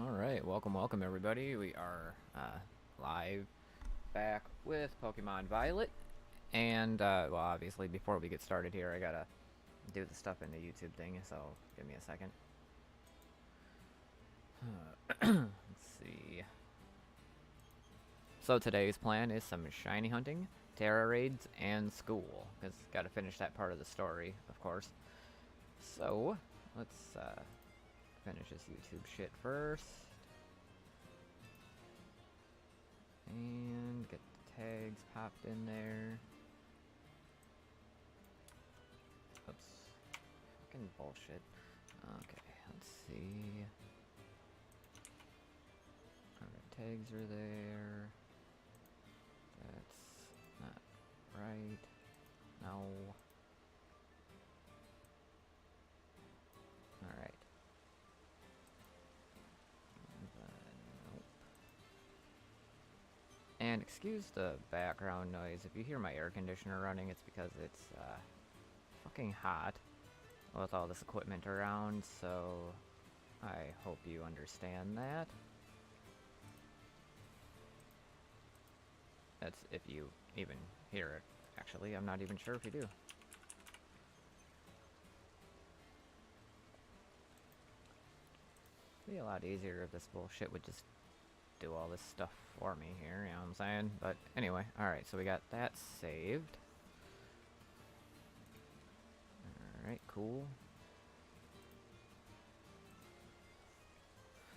Alright, welcome everybody. We are live back with Pokemon Violet. And, well, obviously, before we get started here, I gotta do the stuff in the YouTube thing, so give me a second. Let's see. So today's plan is some shiny hunting, Tera raids, and school. Because gotta finish that part of the story, of course. So, let's finish this YouTube shit first. And get the tags popped in there. Oops. Fucking bullshit. Okay, let's see. Alright, tags are there. That's not right. No. Alright. And excuse the background noise. If you hear my air conditioner running, it's because it's fucking hot with all this equipment around, so I hope you understand that. That's if you even hear it. Actually, I'm not even sure if you do. It'd be a lot easier if this bullshit would just do all this stuff for me here, you know what I'm saying? But anyway, alright, so we got that saved. Alright, cool.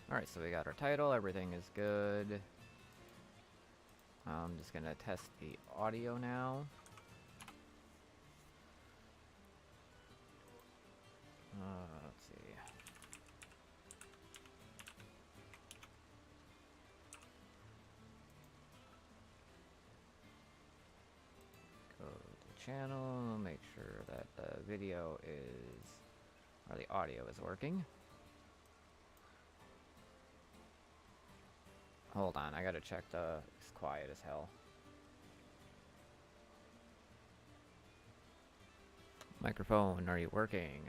Alright, so we got our title, everything is good. I'm just gonna test the audio now. Let's see. Go to the channel, make sure that the video is, or the audio is working. Hold on, I gotta check it's quiet as hell. Microphone, are you working?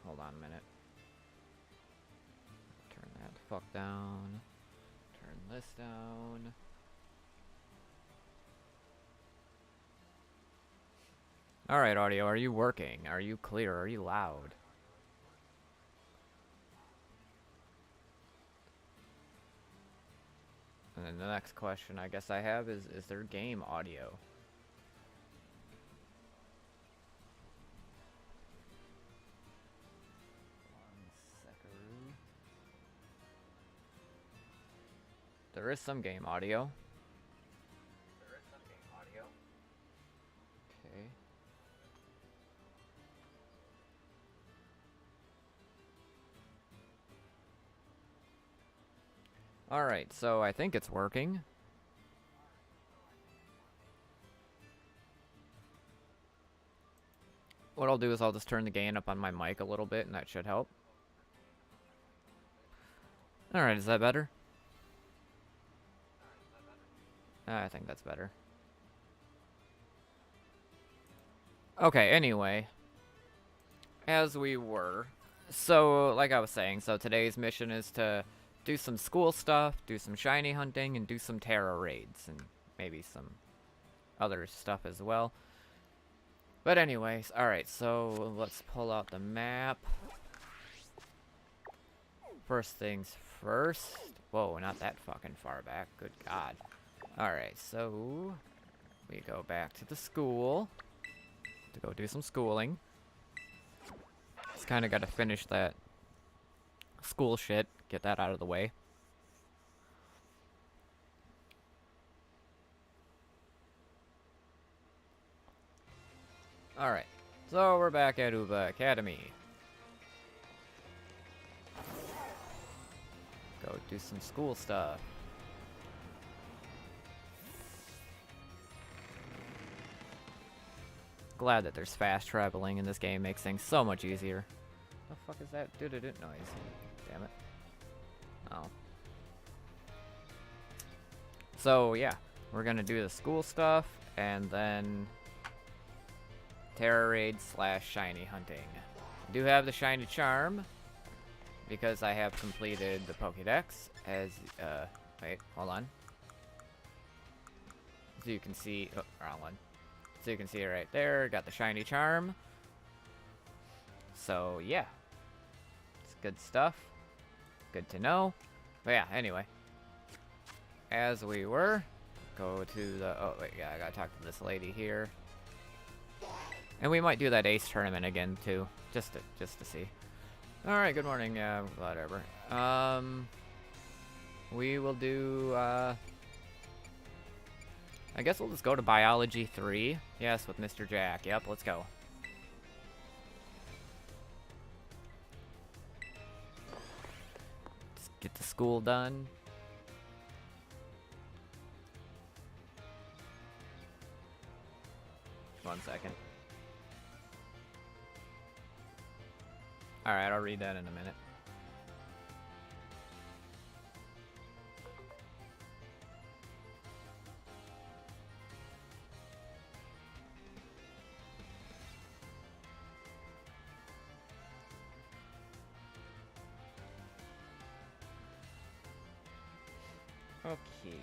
Hold on a minute. Turn that the fuck down. Turn this down. Alright, audio, are you working? Are you clear? Are you loud? And then the next question I guess I have is there game audio? There is some game audio. Okay. Alright, so I think it's working. What I'll do is I'll just turn the gain up on my mic a little bit, and that should help. Alright, is that better? I think that's better. Okay, anyway. As we were. So, like I was saying, so today's mission is to do some school stuff, do some shiny hunting, and do some Tera raids, and maybe some other stuff as well. But anyways, alright, so let's pull out the map. First things first. Whoa, not that fucking far back. Good God. Alright, so we go back to the school to go do some schooling. Just kind of got to finish that school shit, get that out of the way. Alright, so we're back at Uba Academy. Go do some school stuff. Glad that there's fast traveling in this game, makes things so much easier. The fuck is that doo-doo-doo noise? Damn it. Oh. So yeah, we're gonna do the school stuff and then Tera raid / shiny hunting. I do have the shiny charm, because I have completed the Pokédex as, wait, hold on. So you can see, oh, wrong one. So you can see it right there, got the shiny charm. So, yeah. It's good stuff. Good to know. But yeah, anyway. As we were, go to the, oh wait, yeah, I gotta talk to this lady here. And we might do that Ace tournament again too, just to see. All right, good morning. Yeah, whatever. We will do. I guess we'll just go to Biology 3. Yes, with Mr. Jack. Yep, let's go. Let's get the school done. One second. Alright, I'll read that in a minute. Okay,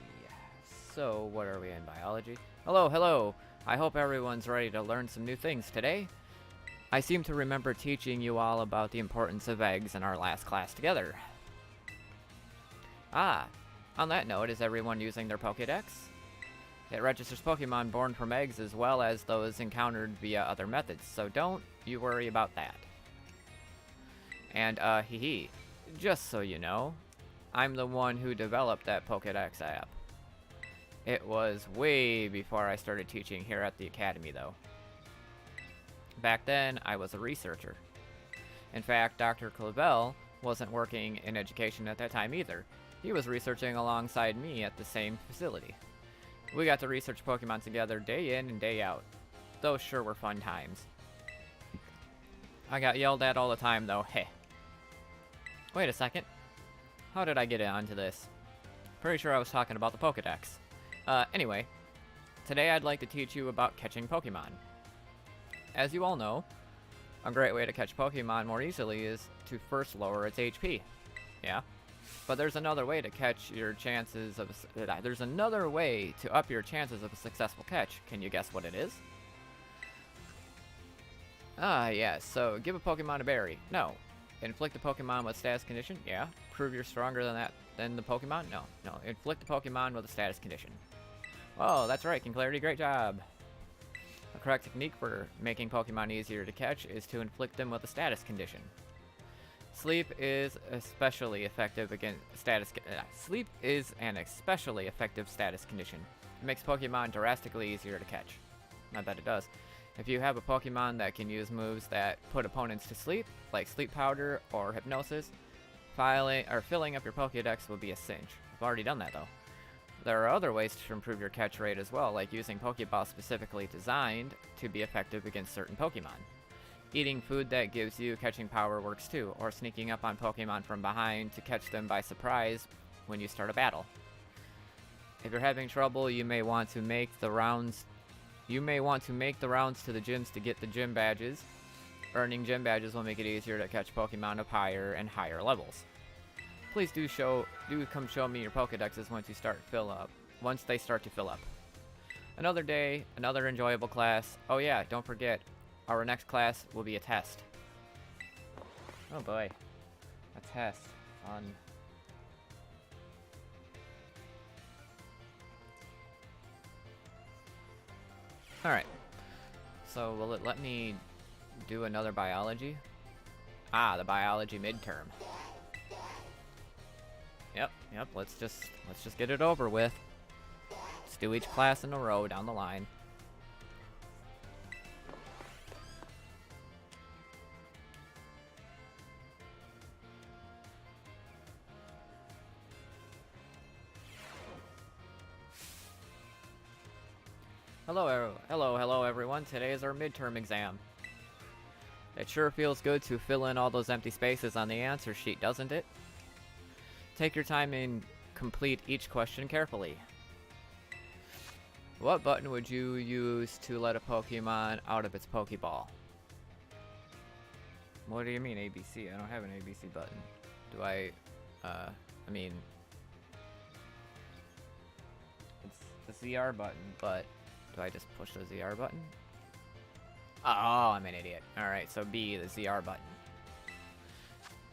so what are we in biology? Hello, hello! I hope everyone's ready to learn some new things today. I seem to remember teaching you all about the importance of eggs in our last class together. Ah, on that note, is everyone using their Pokédex? It registers Pokemon born from eggs as well as those encountered via other methods, so don't you worry about that. And, just so you know, I'm the one who developed that Pokédex app. It was way before I started teaching here at the Academy, though. Back then, I was a researcher. In fact, Dr. Clavel wasn't working in education at that time either. He was researching alongside me at the same facility. We got to research Pokemon together day in and day out. Those sure were fun times. I got yelled at all the time, though. Heh. Wait a second. How did I get onto this? Pretty sure I was talking about the Pokédex. Anyway, today I'd like to teach you about catching Pokemon. As you all know, a great way to catch Pokemon more easily is to first lower its HP. Yeah, but there's another way to catch your chances of. There's another way to up your chances of a successful catch. Can you guess what it is? Ah, yeah. So give a Pokemon a berry. No. Inflict a Pokemon with status condition. Yeah. Prove you're stronger than the Pokemon. No. Inflict a Pokemon with a status condition. Oh, that's right, KingKlariT. Great job. A correct technique for making Pokemon easier to catch is to inflict them with a status condition. Sleep is especially effective against Sleep is an especially effective status condition. It makes Pokemon drastically easier to catch. I bet it does. If you have a Pokemon that can use moves that put opponents to sleep, like Sleep Powder or Hypnosis, filling up your Pokédex will be a cinch. I've already done that though. There are other ways to improve your catch rate as well, like using Pokeballs specifically designed to be effective against certain Pokemon. Eating food that gives you catching power works too, or sneaking up on Pokemon from behind to catch them by surprise when you start a battle. If you're having trouble, you may want to make the rounds to the gyms to get the gym badges. Earning gym badges will make it easier to catch Pokemon of higher and higher levels. Please do come show me your Pokedexes once they start to fill up. Another day, another enjoyable class. Oh yeah, don't forget, our next class will be a test. Oh boy, a test. Fun. Alright, so will it let me do another biology? Ah, the biology midterm. Yep, let's just get it over with. Let's do each class in a row down the line. Hello everyone. Today is our midterm exam. It sure feels good to fill in all those empty spaces on the answer sheet, doesn't it? Take your time and complete each question carefully. What button would you use to let a Pokemon out of its Pokeball? What do you mean ABC? I don't have an ABC button. Do I mean, it's the ZR button, but do I just push the ZR button? Oh, I'm an idiot. Alright, so B, the ZR button.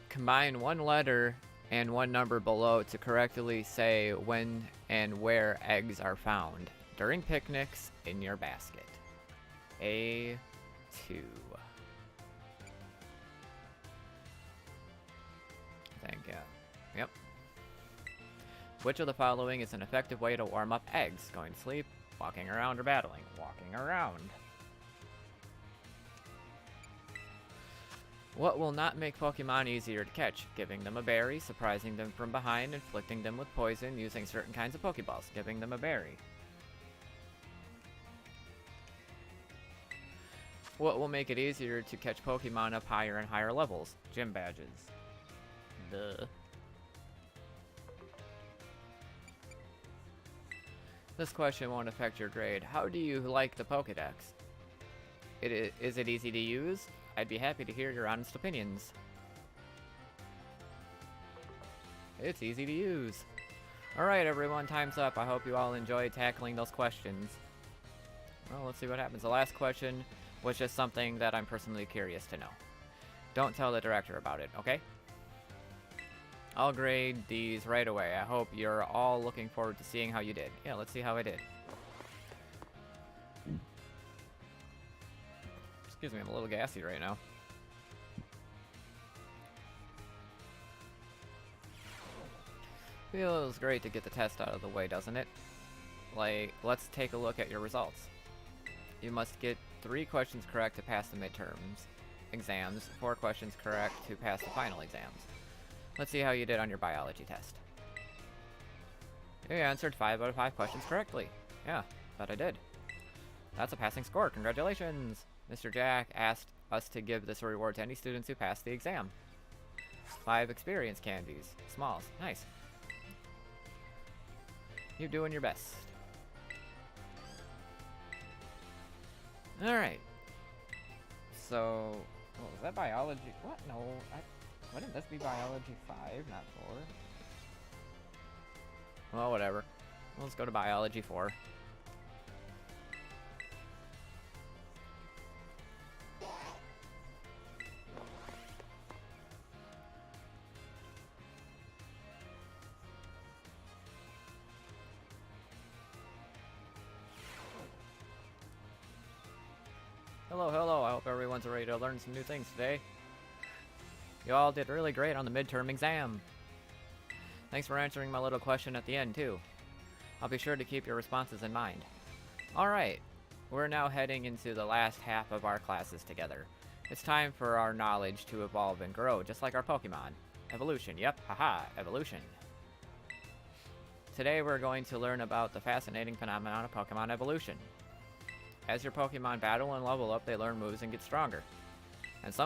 Combine one letter and one number below to correctly say when and where eggs are found during picnics in your basket. A2. I think, yeah. Yep. Which of the following is an effective way to warm up eggs? Going to sleep, walking around, or battling? Walking around. What will not make Pokemon easier to catch? Giving them a berry, surprising them from behind, inflicting them with poison, using certain kinds of Pokeballs. Giving them a berry. What will make it easier to catch Pokemon up higher and higher levels? Gym badges. Duh. This question won't affect your grade. How do you like the Pokedex? Is it easy to use? I'd be happy to hear your honest opinions. It's easy to use. Alright everyone, time's up. I hope you all enjoyed tackling those questions. Well, let's see what happens. The last question was just something that I'm personally curious to know. Don't tell the director about it, okay? I'll grade these right away. I hope you're all looking forward to seeing how you did. Yeah, let's see how I did. Excuse me, I'm a little gassy right now. Feels great to get the test out of the way, doesn't it? Like, let's take a look at your results. You must get 3 questions correct to pass the midterms exams, 4 questions correct to pass the final exams. Let's see how you did on your biology test. You answered 5 out of 5 questions correctly. Yeah, bet I did. That's a passing score. Congratulations! Mr. Jack asked us to give this reward to any students who pass the exam. 5 experience candies. Smalls. Nice. You're doing your best. Alright. So, what was that biology? What? No, wouldn't this be biology 5, not 4? Well, whatever. Let's go to biology 4. Hello, hello. I hope everyone's ready to learn some new things today. You all did really great on the midterm exam. Thanks for answering my little question at the end, too. I'll be sure to keep your responses in mind. Alright, we're now heading into the last half of our classes together. It's time for our knowledge to evolve and grow, just like our Pokemon. Evolution, yep, haha, evolution. Today we're going to learn about the fascinating phenomenon of Pokemon evolution. As your Pokemon battle and level up, they learn moves and get stronger. And for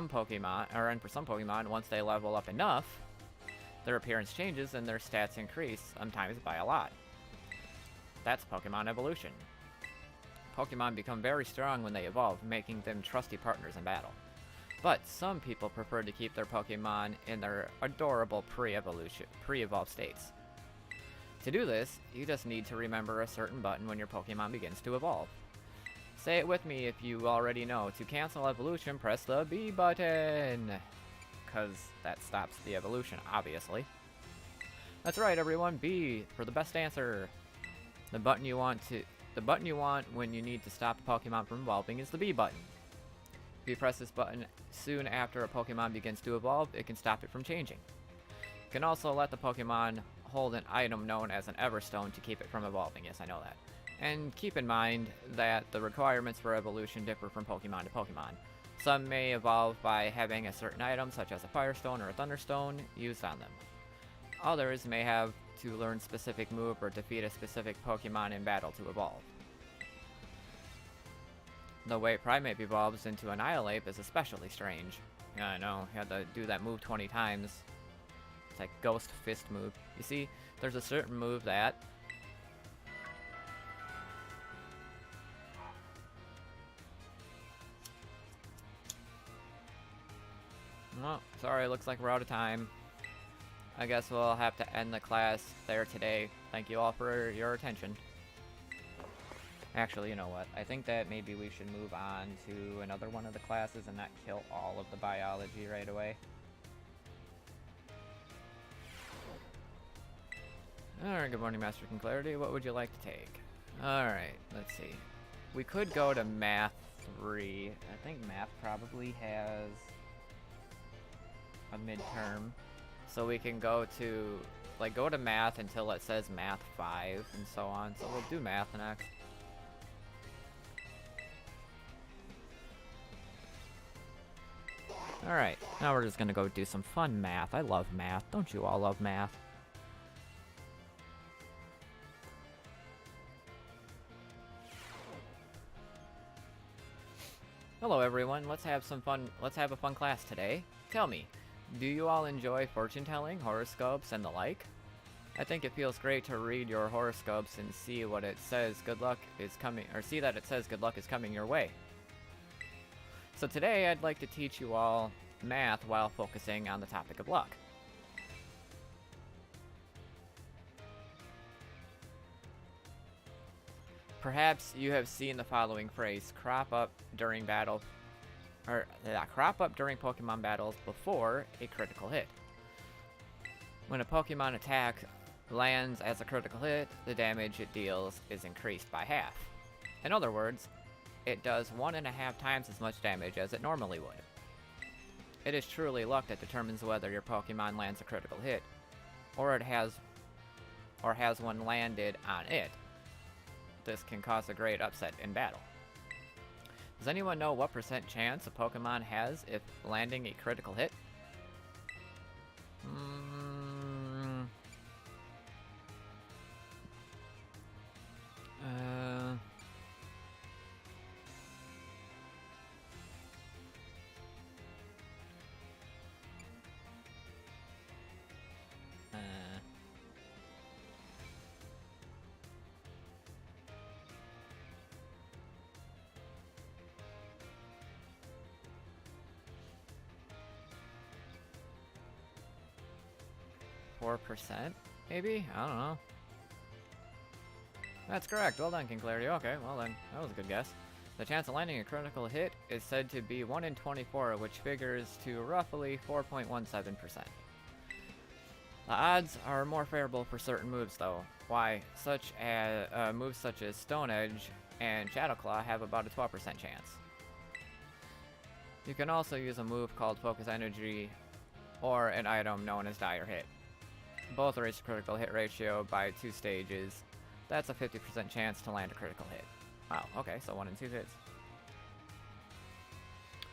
some Pokemon, once they level up enough, their appearance changes and their stats increase, sometimes by a lot. That's Pokemon evolution. Pokemon become very strong when they evolve, making them trusty partners in battle. But some people prefer to keep their Pokemon in their adorable pre-evolved states. To do this, you just need to remember a certain button when your Pokemon begins to evolve. Say it with me if you already know. To cancel evolution, press the B button. Because that stops the evolution, obviously. That's right, everyone. B for the best answer. The button you want when you need to stop a Pokemon from evolving is the B button. If you press this button soon after a Pokemon begins to evolve, it can stop it from changing. You can also let the Pokemon hold an item known as an Everstone to keep it from evolving. Yes, I know that. And keep in mind that the requirements for evolution differ from Pokemon to Pokemon. Some may evolve by having a certain item, such as a Firestone or a Thunderstone, used on them. Others may have to learn specific move or defeat a specific Pokemon in battle to evolve. The way Primeape evolves into Annihilape is especially strange. Yeah, I know, you had to do that move 20 times. It's like Ghost Fist move. You see, there's a certain move that oh, sorry, looks like we're out of time. I guess we'll have to end the class there today. Thank you all for your attention. Actually, you know what? I think that maybe we should move on to another one of the classes and not kill all of the biology right away. Alright, good morning, Master KingKlariT. What would you like to take? Alright, let's see. We could go to Math 3. I think Math probably has a midterm. So we can go to, like, go to Math until it says Math 5 and so on. So we'll do Math next. Alright, now we're just gonna go do some fun math. I love math. Don't you all love math? Hello everyone, let's have a fun class today. Tell me, do you all enjoy fortune telling, horoscopes, and the like? I think it feels great to read your horoscopes and see what it says good luck is coming, or see that it says good luck is coming your way. So today I'd like to teach you all math while focusing on the topic of luck. Perhaps you have seen the following phrase, crop up during battle, or crop up during Pokemon battles before a critical hit. When a Pokemon attack lands as a critical hit, the damage it deals is increased by half. In other words, it does 1.5 times as much damage as it normally would. It is truly luck that determines whether your Pokemon lands a critical hit, or has one landed on it. This can cause a great upset in battle. Does anyone know what % chance a Pokemon has if landing a critical hit? $4, maybe? I don't know. That's correct. Well done, KingKlariT. Okay, well then, that was a good guess. The chance of landing a critical hit is said to be 1 in 24, which figures to roughly 4.17%. The odds are more favorable for certain moves, though. Why? Moves such as Stone Edge and Shadow Claw have about a 12% chance. You can also use a move called Focus Energy or an item known as Dire Hit. Both raise the critical hit ratio by 2 stages. That's a 50% chance to land a critical hit. Wow, okay, so 1 in 2 hits.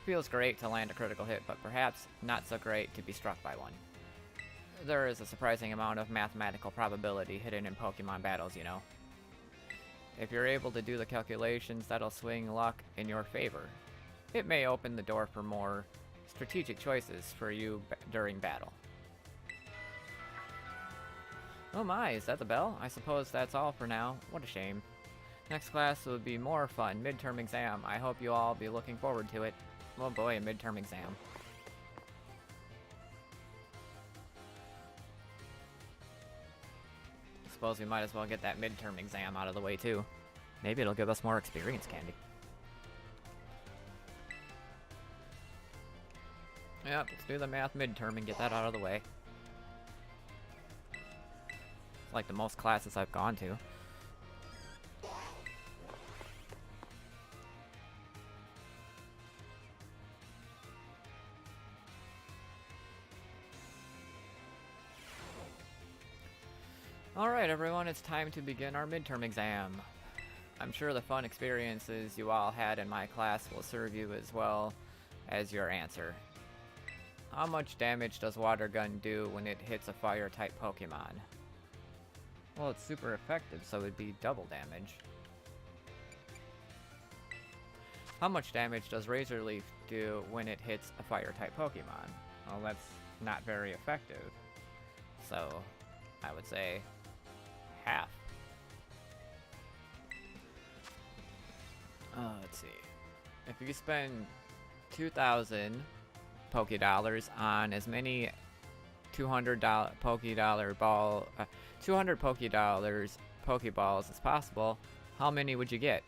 Feels great to land a critical hit, but perhaps not so great to be struck by one. There is a surprising amount of mathematical probability hidden in Pokemon battles, you know. If you're able to do the calculations, that'll swing luck in your favor. It may open the door for more strategic choices for you during battle. Oh my, is that the bell? I suppose that's all for now. What a shame. Next class will be more fun, midterm exam. I hope you all be looking forward to it. Oh boy, a midterm exam. Suppose we might as well get that midterm exam out of the way too. Maybe it'll give us more experience candy. Yep, let's do the math midterm and get that out of the way. It's like the most classes I've gone to. Alright everyone, it's time to begin our midterm exam. I'm sure the fun experiences you all had in my class will serve you as well as your answer. How much damage does Water Gun do when it hits a fire-type Pokemon? Well, it's super effective, so it'd be double damage. How much damage does Razor Leaf do when it hits a fire-type Pokemon? Well, that's not very effective. So, I would say half. Let's see. If you spend 2,000 Poké Dollars on as many $200 Poké ball, 200 Pokeballs as possible, how many would you get?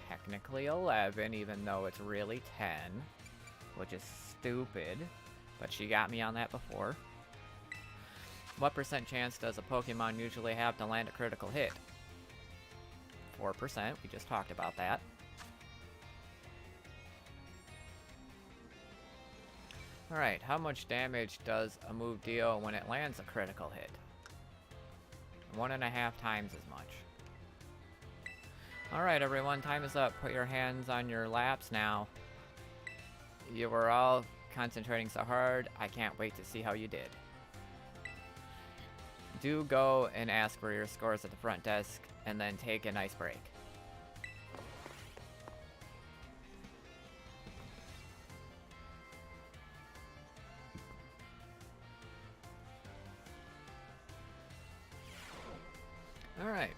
Technically 11, even though it's really 10, which is stupid, but she got me on that before. What percent chance does a Pokemon usually have to land a critical hit? 4%, we just talked about that. Alright, how much damage does a move deal when it lands a critical hit? 1.5 times as much. Alright everyone, time is up. Put your hands on your laps now. You were all concentrating so hard, I can't wait to see how you did. Do go and ask for your scores at the front desk, and then take a nice break. Alright.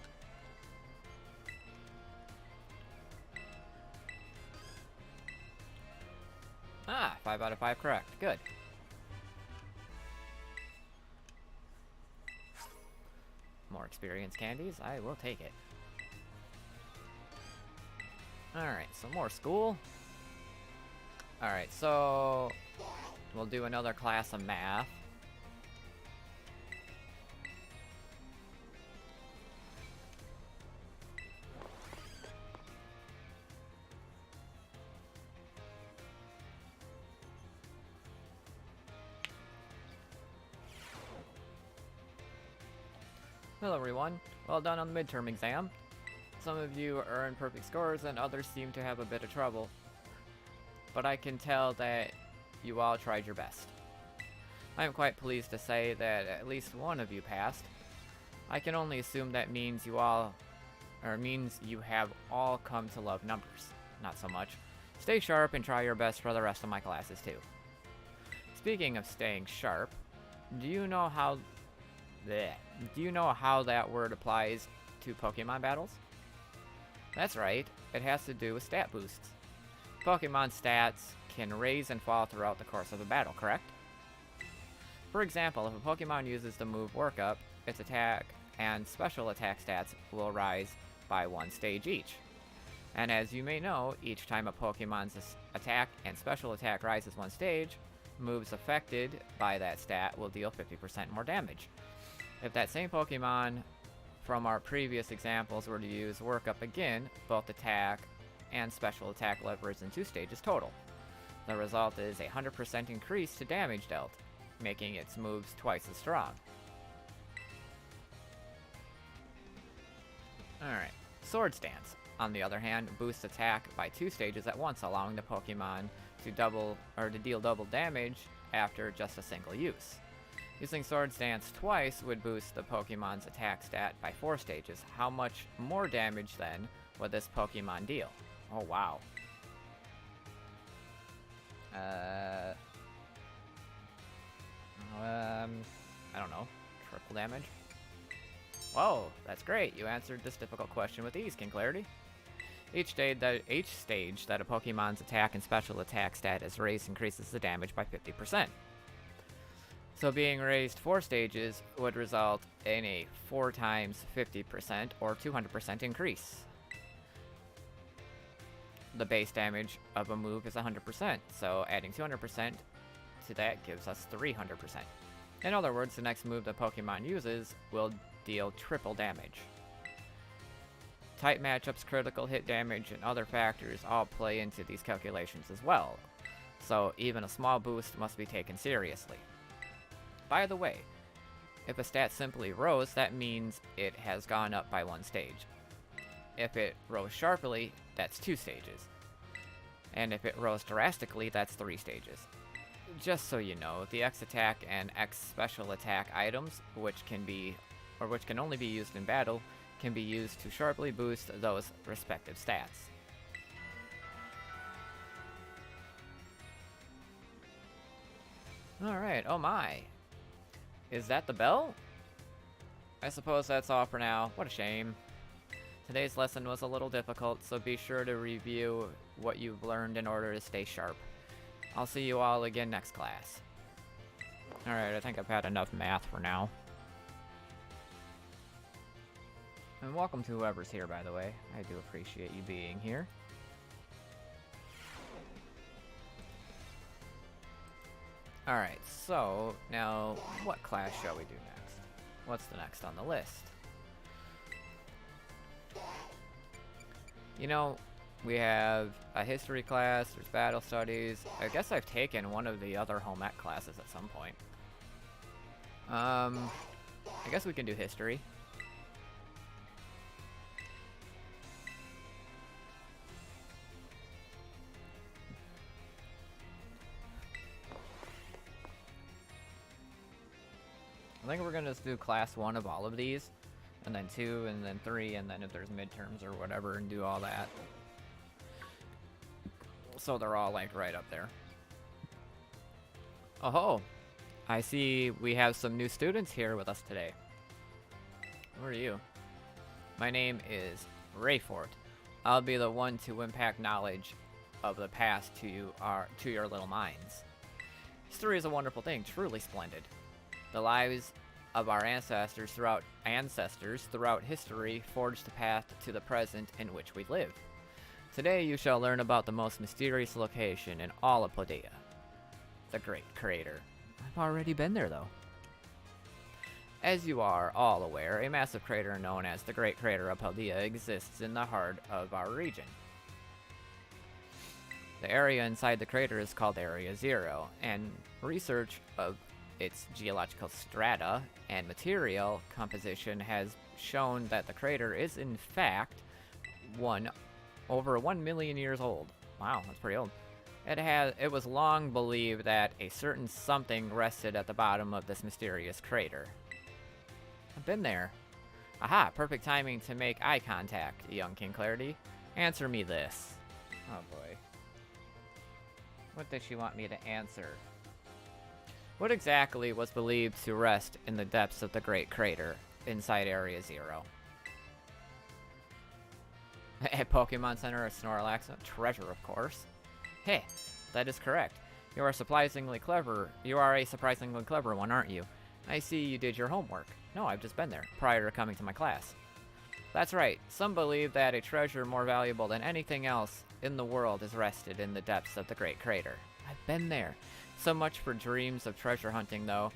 Ah, 5 out of 5 correct. Good. More experience candies? I will take it. Alright, so more school. Alright, so we'll do another class of math. Hello everyone, well done on the midterm exam. Some of you earned perfect scores and others seem to have a bit of trouble. But I can tell that you all tried your best. I am quite pleased to say that at least one of you passed. I can only assume that means you have all come to love numbers. Not so much. Stay sharp and try your best for the rest of my classes too. Speaking of staying sharp, do you know how that word applies to Pokemon battles? That's right, it has to do with stat boosts. Pokemon stats can raise and fall throughout the course of a battle, correct? For example, if a Pokemon uses the move Work Up, its attack and special attack stats will rise by 1 stage each. And as you may know, each time a Pokemon's attack and special attack rises 1 stage, moves affected by that stat will deal 50% more damage. If that same Pokemon from our previous examples were to use Work Up again, both attack and special attack levers in 2 stages total. The result is a 100% increase to damage dealt, making its moves twice as strong. Alright, Swords Dance, on the other hand, boosts attack by 2 stages at once, allowing the Pokemon to deal double damage after just a single use. Using Swords Dance twice would boost the Pokemon's attack stat by 4 stages. How much more damage, then, would this Pokemon deal? Oh, wow. I don't know. Triple damage? Whoa, that's great. You answered this difficult question with ease, KingKlariT. Each stage that a Pokemon's attack and special attack stat is raised increases the damage by 50%. So being raised 4 stages would result in a 4 times 50% or 200% increase. The base damage of a move is 100%, so adding 200% to that gives us 300%. In other words, the next move the Pokemon uses will deal triple damage. Tight matchups, critical hit damage, and other factors all play into these calculations as well, so even a small boost must be taken seriously. By the way, if a stat simply rose, that means it has gone up by 1 stage. If it rose sharply, that's 2 stages. And if it rose drastically, that's 3 stages. Just so you know, the X attack and X special attack items, which can only be used in battle, can be used to sharply boost those respective stats. Alright, oh my. Is that the bell? I suppose that's all for now. What a shame. Today's lesson was a little difficult, so be sure to review what you've learned in order to stay sharp. I'll see you all again next class. Alright, I think I've had enough math for now. And welcome to whoever's here, by the way. I do appreciate you being here. Alright, so now what class shall we do next? What's the next on the list? You know, we have a history class, there's battle studies. I guess I've taken one of the other home ec classes at some point. I guess we can do history. I think we're gonna just do class 1 of all of these, and then 2, and then 3, and then if there's midterms or whatever, and do all that. So they're all like right up there. Oh, I see we have some new students here with us today. Who are you? My name is Rayfort. I'll be the one to impact knowledge of the past to your little minds. History is a wonderful thing, truly splendid. The lives of our ancestors throughout history forged the path to the present in which we live. Today you shall learn about the most mysterious location in all of Paldea, the Great Crater. I've already been there though. As you are all aware, a massive crater known as the Great Crater of Paldea exists in the heart of our region. The area inside the crater is called Area 0, and research of its geological strata and material composition has shown that the crater is in fact over 1 million years old. Wow, that's pretty old. It was long believed that a certain something rested at the bottom of this mysterious crater. I've been there. Aha, perfect timing to make eye contact, young KingKlariT. Answer me this. Oh boy. What does she want me to answer? What exactly was believed to rest in the depths of the Great Crater inside Area 0? A Pokemon Center, a Snorlax, a treasure, of course. Hey, that is correct. You are surprisingly clever. You are a surprisingly clever one, aren't you? I see you did your homework. No, I've just been there, prior to coming to my class. That's right. Some believe that a treasure more valuable than anything else in the world is rested in the depths of the Great Crater. I've been there. So much for dreams of treasure hunting, though,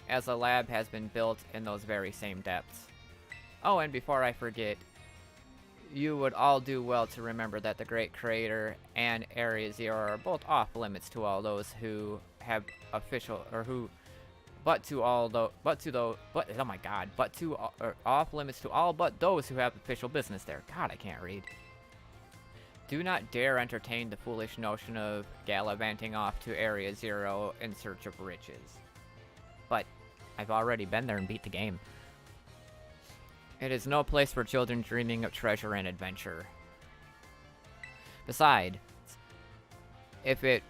as a lab has been built in those very same depths. Oh, and before I forget, you would all do well to remember that the Great Crater and Area 0 are both off limits to all those who have official, or who, off limits to all but those who have official business there. God, I can't read. Do not dare entertain the foolish notion of gallivanting off to Area 0 in search of riches. But I've already been there and beat the game. It is no place for children dreaming of treasure and adventure. Besides, if it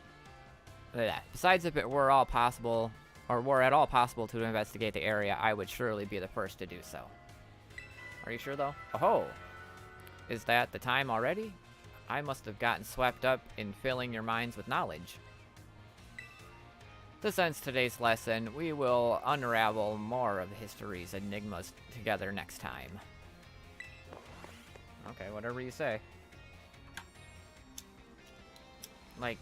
were all possible, or were at all possible to investigate the area, I would surely be the first to do so. Are you sure though? Oh, is that the time already? I must have gotten swept up in filling your minds with knowledge. This ends today's lesson. We will unravel more of history's enigmas together next time. Okay, whatever you say. Like,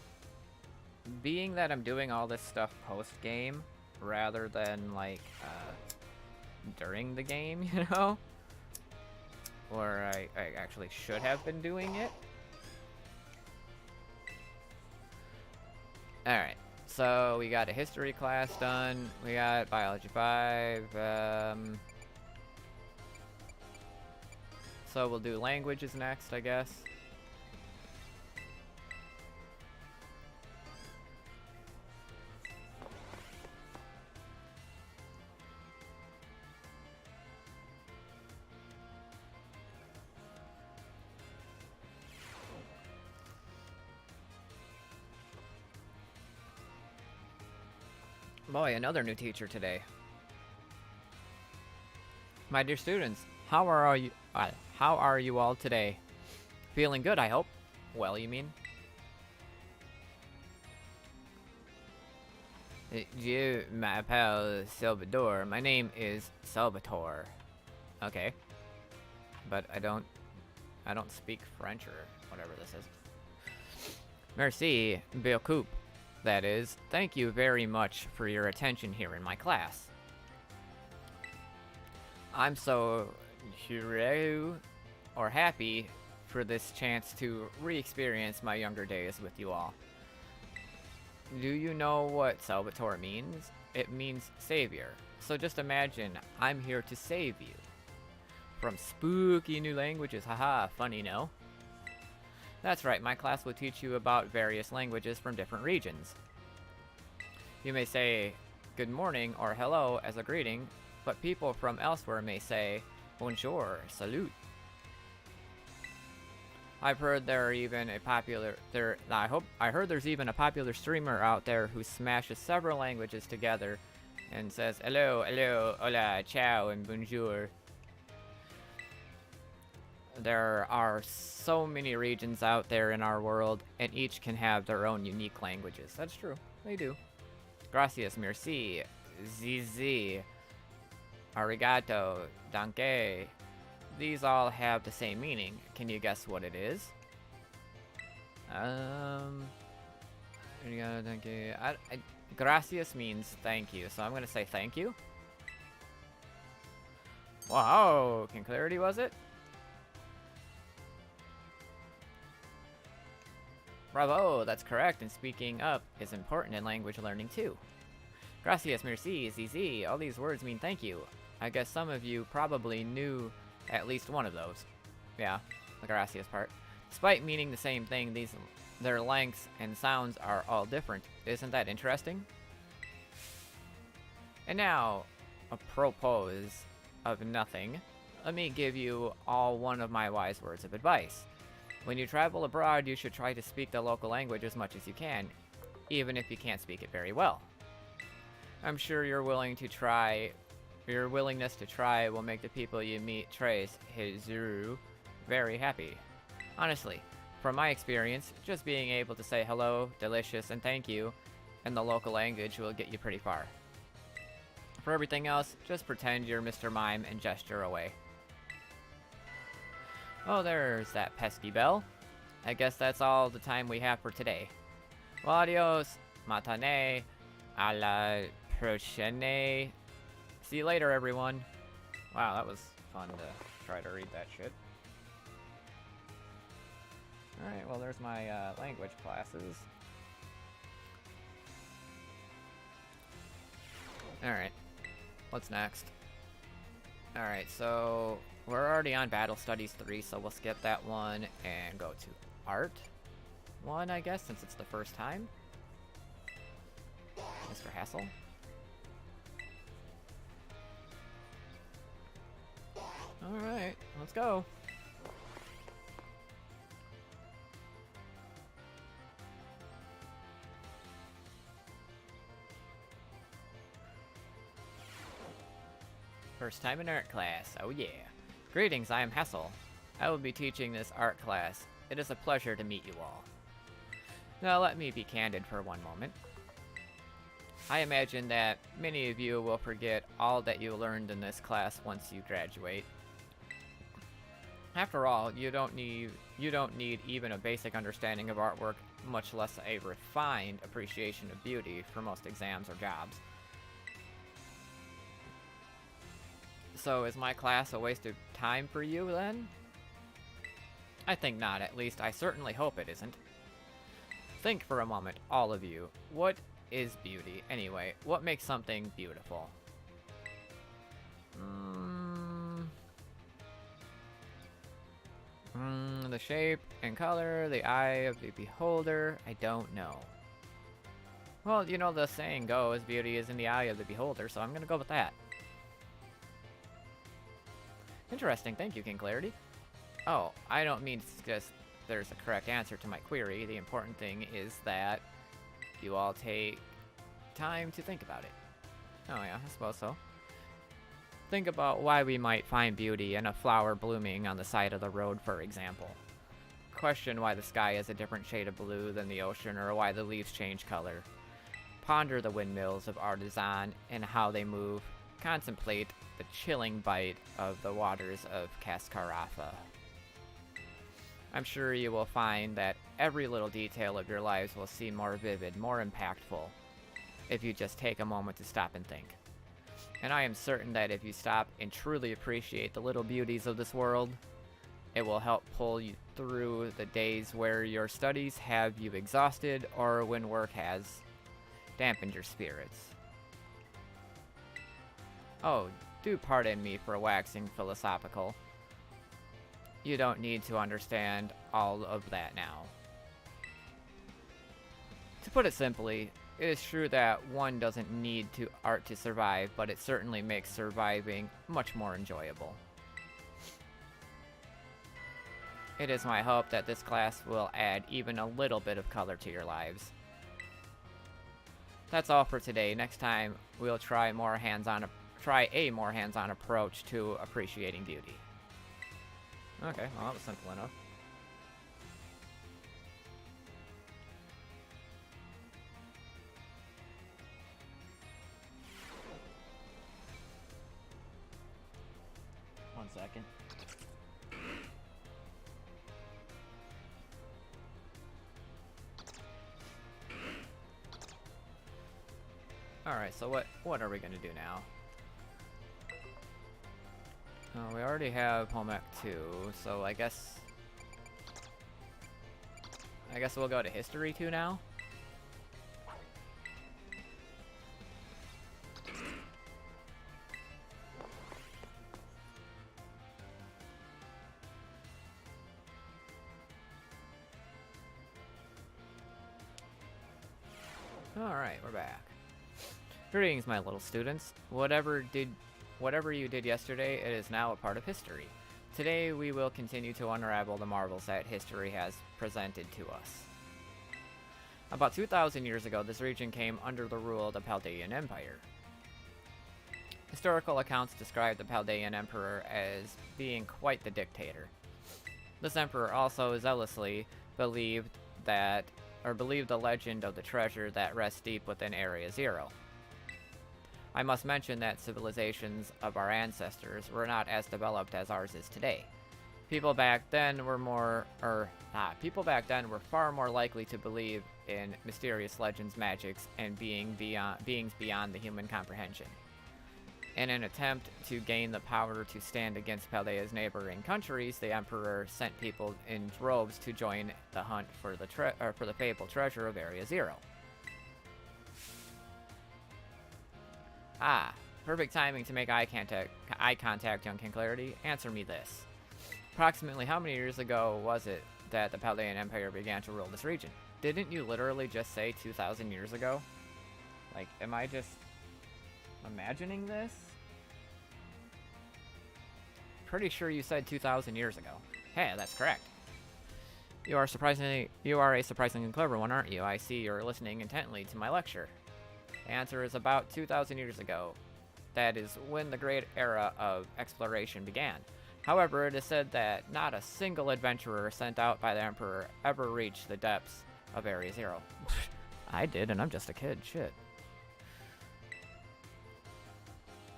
being that I'm doing all this stuff post-game, rather than, like, during the game, you know? Or I actually should have been doing it. Alright, so we got a history class done, we got biology 5, so we'll do languages next, I guess. Boy, another new teacher today. My dear students, how are you all today? Feeling good, I hope. Well, you mean? Je m'appelle Salvador. My name is Salvatore. Okay. But I don't speak French or whatever this is. Merci beaucoup. That is, thank you very much for your attention here in my class. I'm so heureux or happy for this chance to re-experience my younger days with you all. Do you know what Salvatore means? It means savior. So just imagine I'm here to save you from spooky new languages. Haha, funny, no? That's right, my class will teach you about various languages from different regions. You may say good morning or hello as a greeting, but people from elsewhere may say bonjour, salut. I've heard I heard there's even a popular streamer out there who smashes several languages together and says hello, hello, hola, ciao, and bonjour. There are so many regions out there in our world, and each can have their own unique languages. That's true. They do. Gracias, merci, zizi, arigato, danke. These all have the same meaning. Can you guess what it is? Arigato, danke. Gracias means thank you, so I'm gonna say thank you. Wow, KingKlariT was it? Bravo, that's correct, and speaking up is important in language learning too. Gracias, merci, zizi, all these words mean thank you. I guess some of you probably knew at least one of those. Yeah, the gracias part. Despite meaning the same thing, their lengths and sounds are all different. Isn't that interesting? And now, apropos of nothing, let me give you all one of my wise words of advice. When you travel abroad, you should try to speak the local language as much as you can, even if you can't speak it very well. I'm sure your willingness to try will make the people you meet trace Hizuru very happy. Honestly, from my experience, just being able to say hello, delicious, and thank you in the local language will get you pretty far. For everything else, just pretend you're Mr. Mime and gesture away. Oh, there's that pesky bell. I guess that's all the time we have for today. Well, adios, matane, a la prochaine. See you later, everyone. Wow, that was fun to try to read that shit. Alright, well, there's my language classes. Alright, what's next? Alright, so we're already on Battle Studies 3, so we'll skip that one and go to Art 1, I guess, since it's the first time. Mr. Hassel. Alright, let's go. First time in art class, oh yeah. Greetings, I am Hassel. I will be teaching this art class. It is a pleasure to meet you all. Now let me be candid for one moment. I imagine that many of you will forget all that you learned in this class once you graduate. After all, you don't need even a basic understanding of artwork, much less a refined appreciation of beauty for most exams or jobs. So is my class a waste of time for you then? I think not, at least I certainly hope it isn't. Think for a moment, all of you. What is beauty, anyway? What makes something beautiful? The shape and color, the eye of the beholder, I don't know. Well, you know the saying goes, beauty is in the eye of the beholder, so I'm gonna go with that. Interesting, thank you, KingKlariT. Oh, I don't mean to suggest there's a correct answer to my query. The important thing is that you all take time to think about it. Oh yeah, I suppose so. Think about why we might find beauty in a flower blooming on the side of the road, for example. Question why the sky is a different shade of blue than the ocean, or why the leaves change color. Ponder the windmills of Artisan and how they move. Contemplate the chilling bite of the waters of Cascarafa. I'm sure you will find that every little detail of your lives will seem more vivid, more impactful, if you just take a moment to stop and think. And I am certain that if you stop and truly appreciate the little beauties of this world, it will help pull you through the days where your studies have you exhausted or when work has dampened your spirits. Oh, do pardon me for waxing philosophical. You don't need to understand all of that now. To put it simply, it is true that one doesn't need to art to survive, but it certainly makes surviving much more enjoyable. It is my hope that this class will add even a little bit of color to your lives. That's all for today. Next time, we'll try a more hands-on approach to appreciating beauty. Okay, well, that was simple enough. One second. Alright, so what are we gonna do now? We already have home ec 2, so I guess we'll go to history 2 now. Alright, we're back. Greetings, my little students. Whatever you did yesterday, it is now a part of history. Today, we will continue to unravel the marvels that history has presented to us. About 2,000 years ago, this region came under the rule of the Chaldean Empire. Historical accounts describe the Chaldean Emperor as being quite the dictator. This emperor also zealously believed the legend of the treasure that rests deep within Area Zero. I must mention that civilizations of our ancestors were not as developed as ours is today. People back then were far more likely to believe in mysterious legends, magics, and beings beyond the human comprehension. In an attempt to gain the power to stand against Chaldea's neighboring countries, the emperor sent people in droves to join the hunt for the fabled treasure of Area Zero. Ah, perfect timing to make eye contact, young KingKlariT. Answer me this. Approximately how many years ago was it that the Chaldean Empire began to rule this region? Didn't you literally just say 2,000 years ago? Like, am I just imagining this? Pretty sure you said 2,000 years ago. Hey, that's correct. You are a surprisingly clever one, aren't you? I see you're listening intently to my lecture. The answer is about 2,000 years ago. That is when the great era of exploration began. However, it is said that not a single adventurer sent out by the Emperor ever reached the depths of Area Zero. I did, and I'm just a kid. Shit.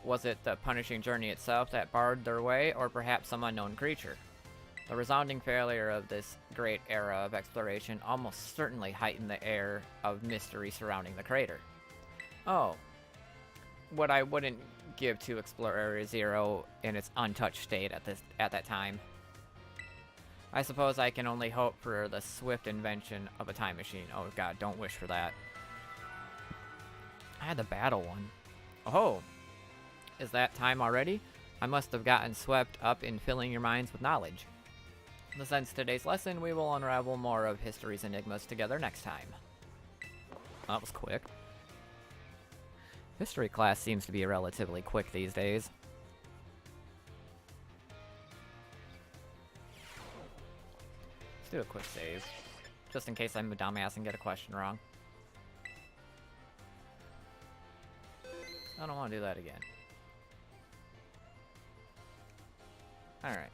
Was it the punishing journey itself that barred their way, or perhaps some unknown creature? The resounding failure of this great era of exploration almost certainly heightened the air of mystery surrounding the crater. Oh, what I wouldn't give to explore Area Zero in its untouched state at that time. I suppose I can only hope for the swift invention of a time machine. Oh god, don't wish for that. I had the battle one. Oh, is that time already? I must have gotten swept up in filling your minds with knowledge. Since today's lesson, we will unravel more of history's enigmas together next time. That was quick. History class seems to be relatively quick these days. Let's do a quick save, just in case I'm a dumbass and get a question wrong. I don't want to do that again. Alright,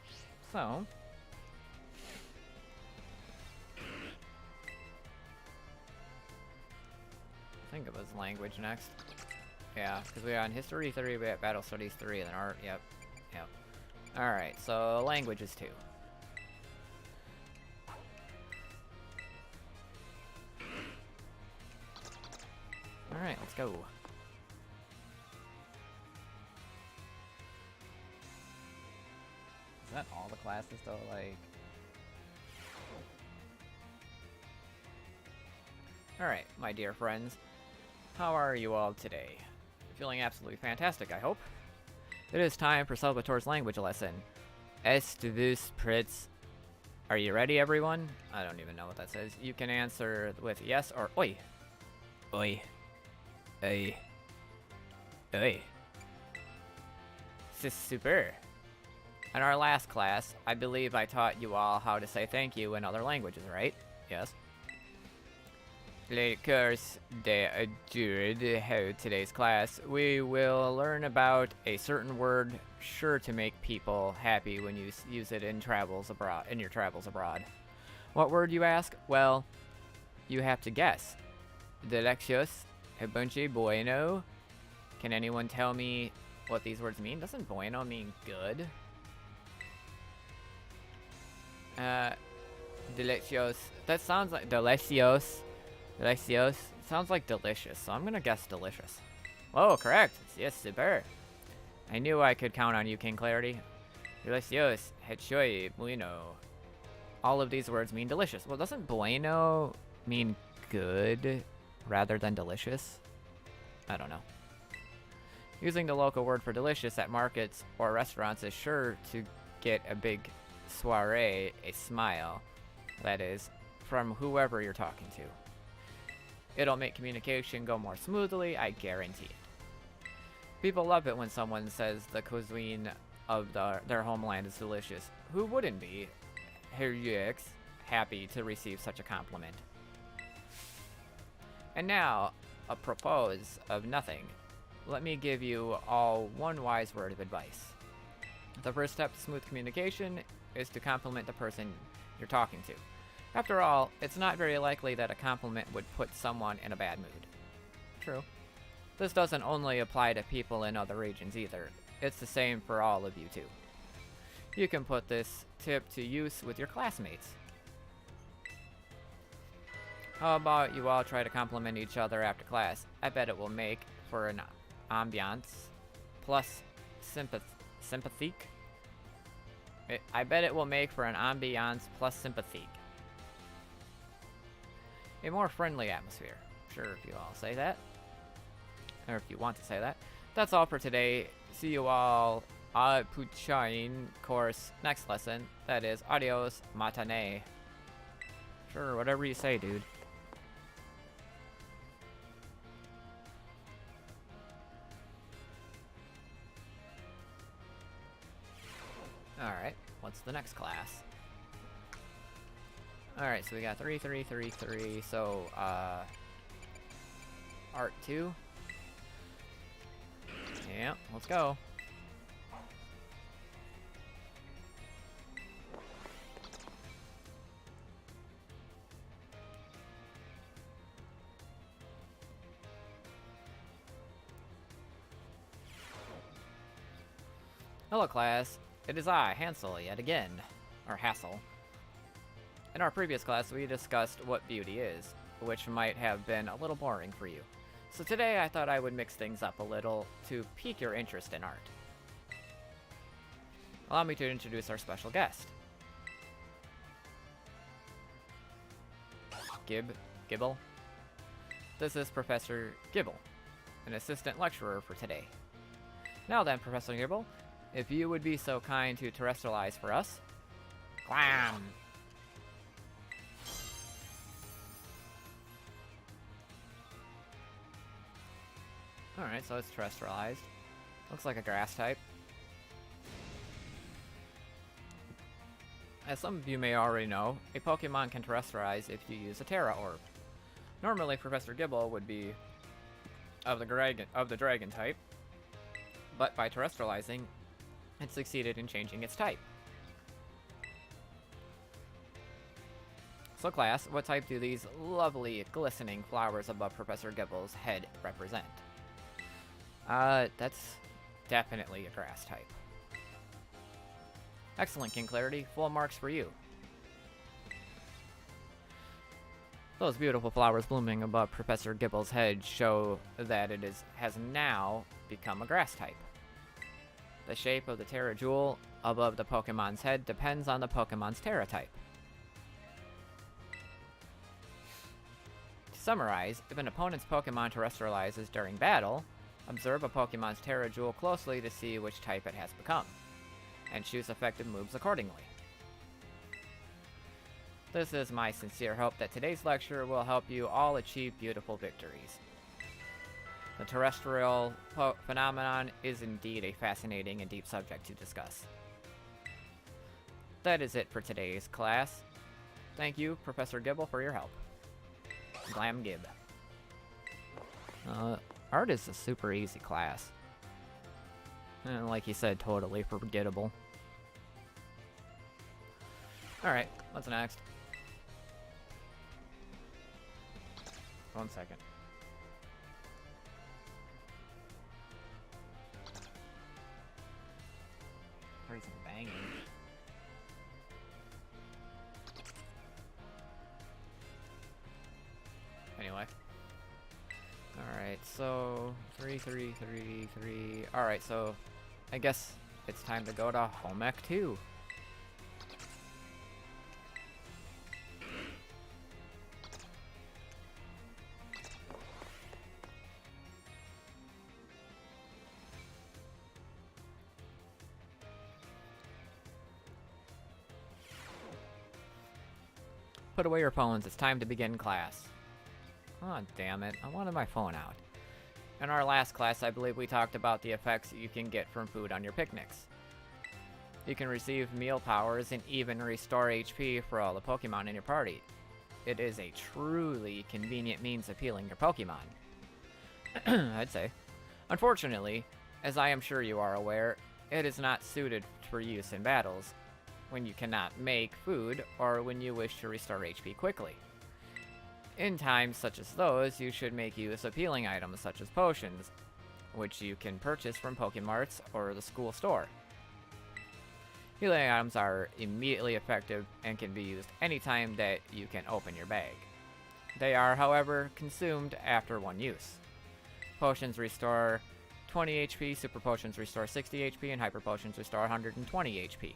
so... think it was language next. Yeah, because we are on history 3, we have battle studies 3, and then art. Yep. Yep. Alright, so languages 2. Alright, let's go. Is that all the classes though? Like. Alright, my dear friends. How are you all today? Feeling absolutely fantastic, I hope. It is time for Salvatore's language lesson. Estivus Pritz. Are you ready, everyone? I don't even know what that says. You can answer with yes or oi. Oi. Oi. Oi. C'est super. In our last class, I believe I taught you all how to say thank you in other languages, right? Yes. Le course de today's class, we will learn about a certain word sure to make people happy when you use it in your travels abroad. What word, you ask? Well, you have to guess. Delicious, bunche bueno. Can anyone tell me what these words mean? Doesn't bueno mean good? Delicious. That sounds like delicious. Delicious. Sounds like delicious, so I'm gonna guess delicious. Whoa, correct. Yes, super. I knew I could count on you, KingKlariT. Delicious. Hechoy. Bueno. All of these words mean delicious. Well, doesn't bueno mean good rather than delicious? I don't know. Using the local word for delicious at markets or restaurants is sure to get a big soiree, a smile, that is, from whoever you're talking to. It'll make communication go more smoothly, I guarantee it. People love it when someone says the cuisine of their homeland is delicious. Who wouldn't be, happy to receive such a compliment? And now, apropos of nothing, let me give you all one wise word of advice. The first step to smooth communication is to compliment the person you're talking to. After all, it's not very likely that a compliment would put someone in a bad mood. True. This doesn't only apply to people in other regions either. It's the same for all of you too. You can put this tip to use with your classmates. How about you all try to compliment each other after class? I bet it will make for an ambiance plus sympathique. I bet it will make for an ambiance plus sympathique. A more friendly atmosphere. Sure, if you all say that. Or if you want to say that. That's all for today. See you all at Wo-Chien course next lesson. That is, adios, matane. Sure, whatever you say, dude. Alright, what's the next class? Alright, so we got 3, 3, 3, 3, so, Art 2. Yeah, let's go. Hello, class. It is I, Hansel, yet again. Or Hassel. In our previous class, we discussed what beauty is, which might have been a little boring for you. So today, I thought I would mix things up a little to pique your interest in art. Allow me to introduce our special guest. Gibble. This is Professor Gibble, an assistant lecturer for today. Now then, Professor Gibble, if you would be so kind to terrestrialize for us. Clam! Alright, so it's terrestrialized. Looks like a grass type. As some of you may already know, a Pokemon can terrestrialize if you use a Tera orb. Normally, Professor Gibble would be of the dragon type, but by terrestrializing, it succeeded in changing its type. So class, what type do these lovely glistening flowers above Professor Gibble's head represent? That's definitely a grass type. Excellent, KingKlariT. Full marks for you. Those beautiful flowers blooming above Professor Gibble's head show that it has now become a grass type. The shape of the Tera jewel above the Pokemon's head depends on the Pokemon's Tera type. To summarize, if an opponent's Pokemon terrestrializes during battle, observe a Pokemon's Tera jewel closely to see which type it has become, and choose effective moves accordingly. This is my sincere hope that today's lecture will help you all achieve beautiful victories. The terrestrial phenomenon is indeed a fascinating and deep subject to discuss. That is it for today's class. Thank you, Professor Gibble, for your help. Glam Gib. Art is a super easy class. And like he said, totally forgettable. Alright, what's next? 1 second. Heard some banging. Anyway. Alright, so 3, 3, 3, 3. Alright, so I guess it's time to go to Home Ec 2. Put away your phones, it's time to begin class. Oh, damn it, I wanted my phone out. In our last class, I believe we talked about the effects you can get from food on your picnics. You can receive meal powers and even restore HP for all the Pokemon in your party. It is a truly convenient means of healing your Pokemon. I'd say. Unfortunately, as I am sure you are aware, it is not suited for use in battles, when you cannot make food, or when you wish to restore HP quickly. In times such as those, you should make use of healing items such as potions, which you can purchase from Pokemarts or the school store. Healing items are immediately effective and can be used anytime that you can open your bag. They are, however, consumed after one use. Potions restore 20 HP, Super Potions restore 60 HP, and Hyper Potions restore 120 HP.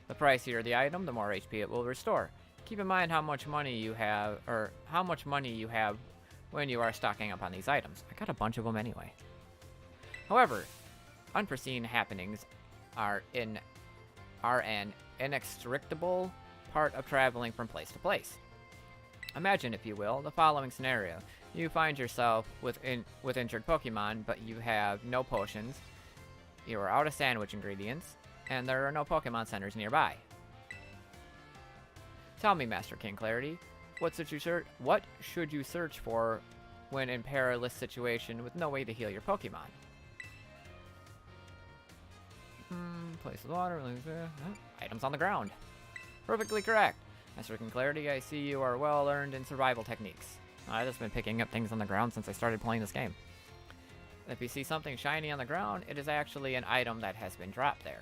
The pricier the item, the more HP it will restore. Keep in mind how much money you have, or how much money you have when you are stocking up on these items. I got a bunch of them anyway. However, unforeseen happenings are an inextricable part of traveling from place to place. Imagine, if you will, the following scenario. You find yourself with injured Pokemon, but you have no potions, you are out of sandwich ingredients, and there are no Pokemon centers nearby. Tell me, Master KingKlariT, what should you search for when in perilous situation with no way to heal your Pokemon? Place of water, items on the ground. Perfectly correct. Master KingKlariT, I see you are well learned in survival techniques. I've just been picking up things on the ground since I started playing this game. If you see something shiny on the ground, it is actually an item that has been dropped there.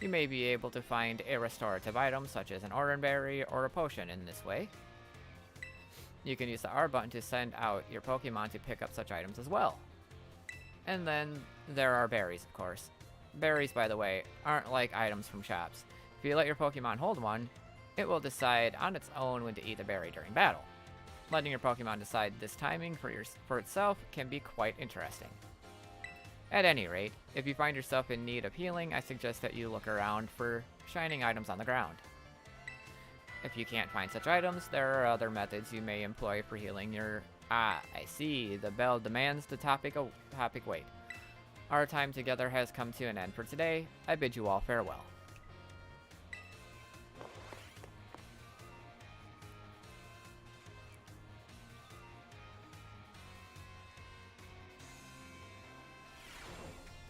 You may be able to find a restorative item such as an Oran Berry or a potion in this way. You can use the R button to send out your Pokemon to pick up such items as well. And then there are berries, of course. Berries, by the way, aren't like items from shops. If you let your Pokemon hold one, it will decide on its own when to eat the berry during battle. Letting your Pokemon decide this timing for itself can be quite interesting. At any rate, if you find yourself in need of healing, I suggest that you look around for shining items on the ground. If you can't find such items, there are other methods you may employ for healing your... I see. The bell demands the topic wait. Our time together has come to an end for today. I bid you all farewell.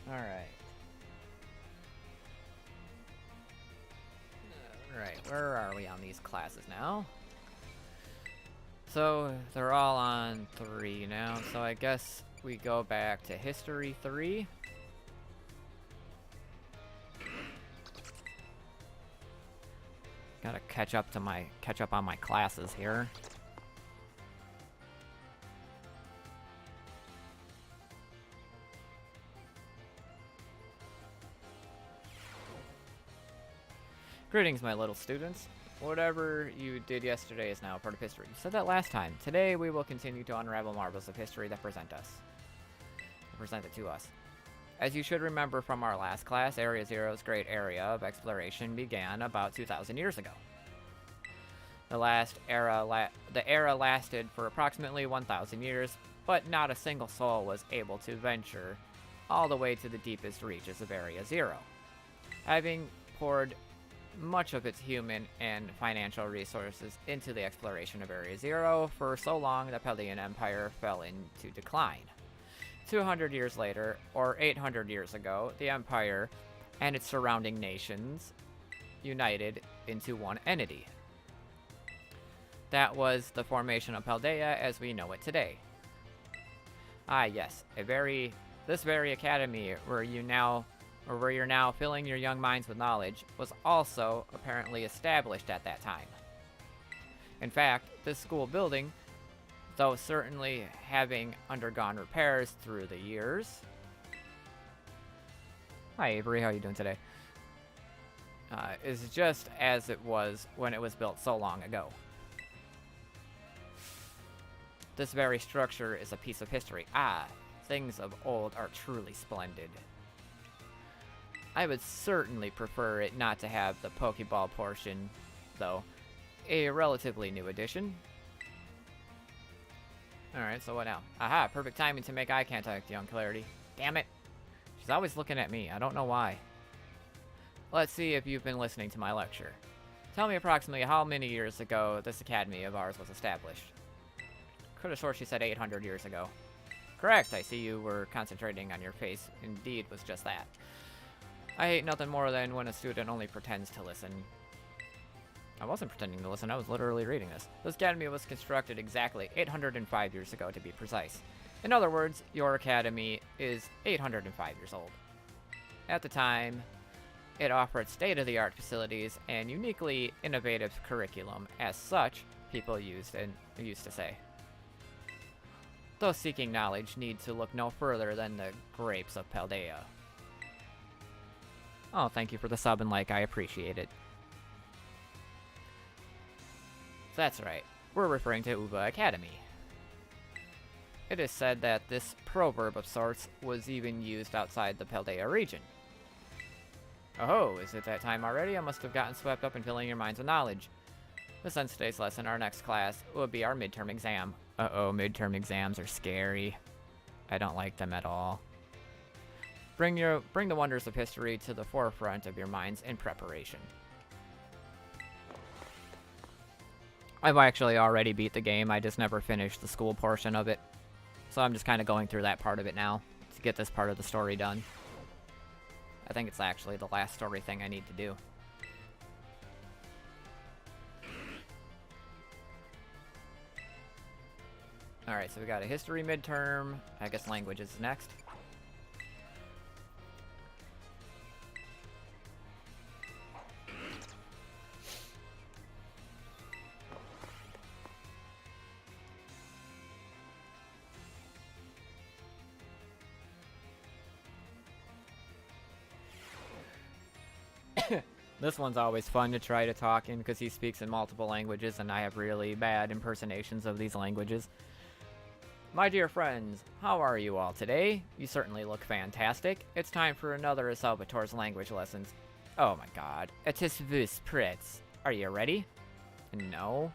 Alright. Right, where are we on these classes now? So, they're all on 3 now, so I guess we go back to History 3. Gotta catch up on my classes here. Greetings, my little students. Whatever you did yesterday is now a part of history. You said that last time. Today we will continue to unravel marvels of history that present it to us. As you should remember from our last class, Area Zero's great area of exploration began about 2,000 years ago. The era lasted for approximately 1,000 years, but not a single soul was able to venture all the way to the deepest reaches of Area Zero. Having poured much of its human and financial resources into the exploration of Area Zero for so long, the Paldean Empire fell into decline. 200 years later, or 800 years ago, the Empire and its surrounding nations united into one entity. That was the formation of Paldea as we know it today. Ah yes, this very academy where you're now filling your young minds with knowledge was also apparently established at that time. In fact, this school building, though certainly having undergone repairs through the years. Hi Avery, how are you doing today? Is just as it was when it was built so long ago. This very structure is a piece of history. Ah, things of old are truly splendid. I would certainly prefer it not to have the Pokeball portion, though. A relatively new addition. Alright, so what now? Aha, perfect timing to make eye contact, young KingKlariT. Damn it. She's always looking at me. I don't know why. Let's see if you've been listening to my lecture. Tell me approximately how many years ago this academy of ours was established. Could have swore she said 800 years ago. Correct, I see you were concentrating on your face. Indeed, was just that. I hate nothing more than when a student only pretends to listen. I wasn't pretending to listen, I was literally reading this. This academy was constructed exactly 805 years ago, to be precise. In other words, your academy is 805 years old. At the time, it offered state-of-the-art facilities and uniquely innovative curriculum. As such, people used to say. Those seeking knowledge need to look no further than the grapes of Paldea. Oh, thank you for the sub and like, I appreciate it. That's right, we're referring to Uva Academy. It is said that this proverb of sorts was even used outside the Paldea region. Oh, is it that time already? I must have gotten swept up in filling your minds with knowledge. This ends today's lesson. Our next class will be our midterm exam. Uh-oh, midterm exams are scary. I don't like them at all. Bring the wonders of history to the forefront of your minds in preparation. I've actually already beat the game, I just never finished the school portion of it. So I'm just kind of going through that part of it now, to get this part of the story done. I think it's actually the last story thing I need to do. Alright, so we got a history midterm. I guess language is next. This one's always fun to try to talk in because he speaks in multiple languages and I have really bad impersonations of these languages. My dear friends, how are you all today? You certainly look fantastic. It's time for another of Salvatore's language lessons. Oh my god. Etis vis pritz. Are you ready? No.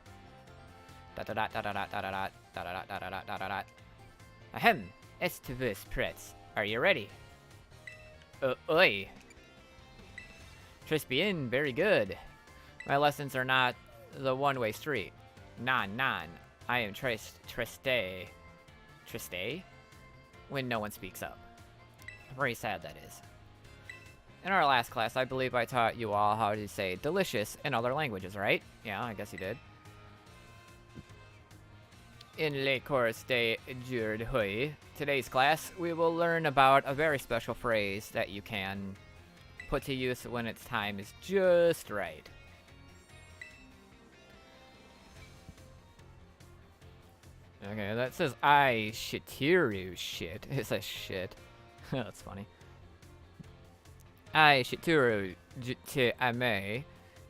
Ahem. Est vis pritz. Are you ready? Oi. Tris bien, very good. My lessons are not the one-way street. Non. I am Triste. Triste? When no one speaks up. Very sad, that is. In our last class, I believe I taught you all how to say delicious in other languages, right? Yeah, I guess you did. In le cours d'aujourd'hui, today's class, we will learn about a very special phrase that you can put to use when its time is just right. Okay, that says I shitiru shit. It says shit. That's funny. I shitiru te ame,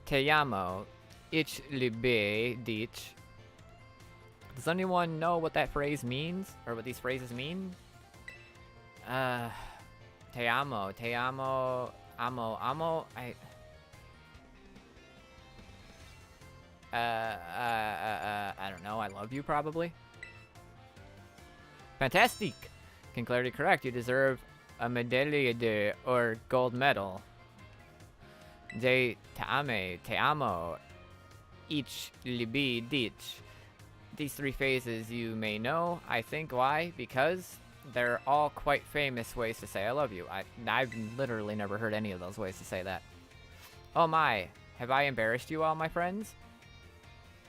te amo, ich liebe dich. Does anyone know what that phrase means? Or what these phrases mean? Te amo, amo, I don't know, I love you probably? Fantastic! KingKlariT correct, you deserve a medaille d'or or gold medal. De te amo, ich liebe dich. These three phrases you may know, I think. Why? Because they're all quite famous ways to say I love you. I've literally never heard any of those ways to say that. Oh my, have I embarrassed you all, my friends?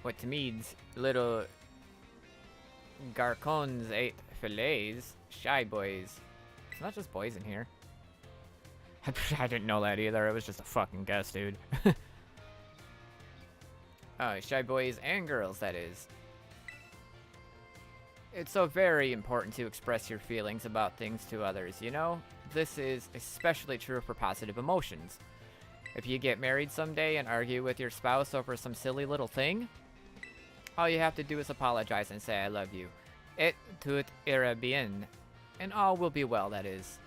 What to me's little garcons ate fillets, shy boys. It's not just boys in here. I didn't know that either, it was just a fucking guess, dude. Oh, shy boys and girls, that is. It's so very important to express your feelings about things to others, you know? This is especially true for positive emotions. If you get married someday and argue with your spouse over some silly little thing, all you have to do is apologize and say I love you. Et tout ira bien. And all will be well, that is.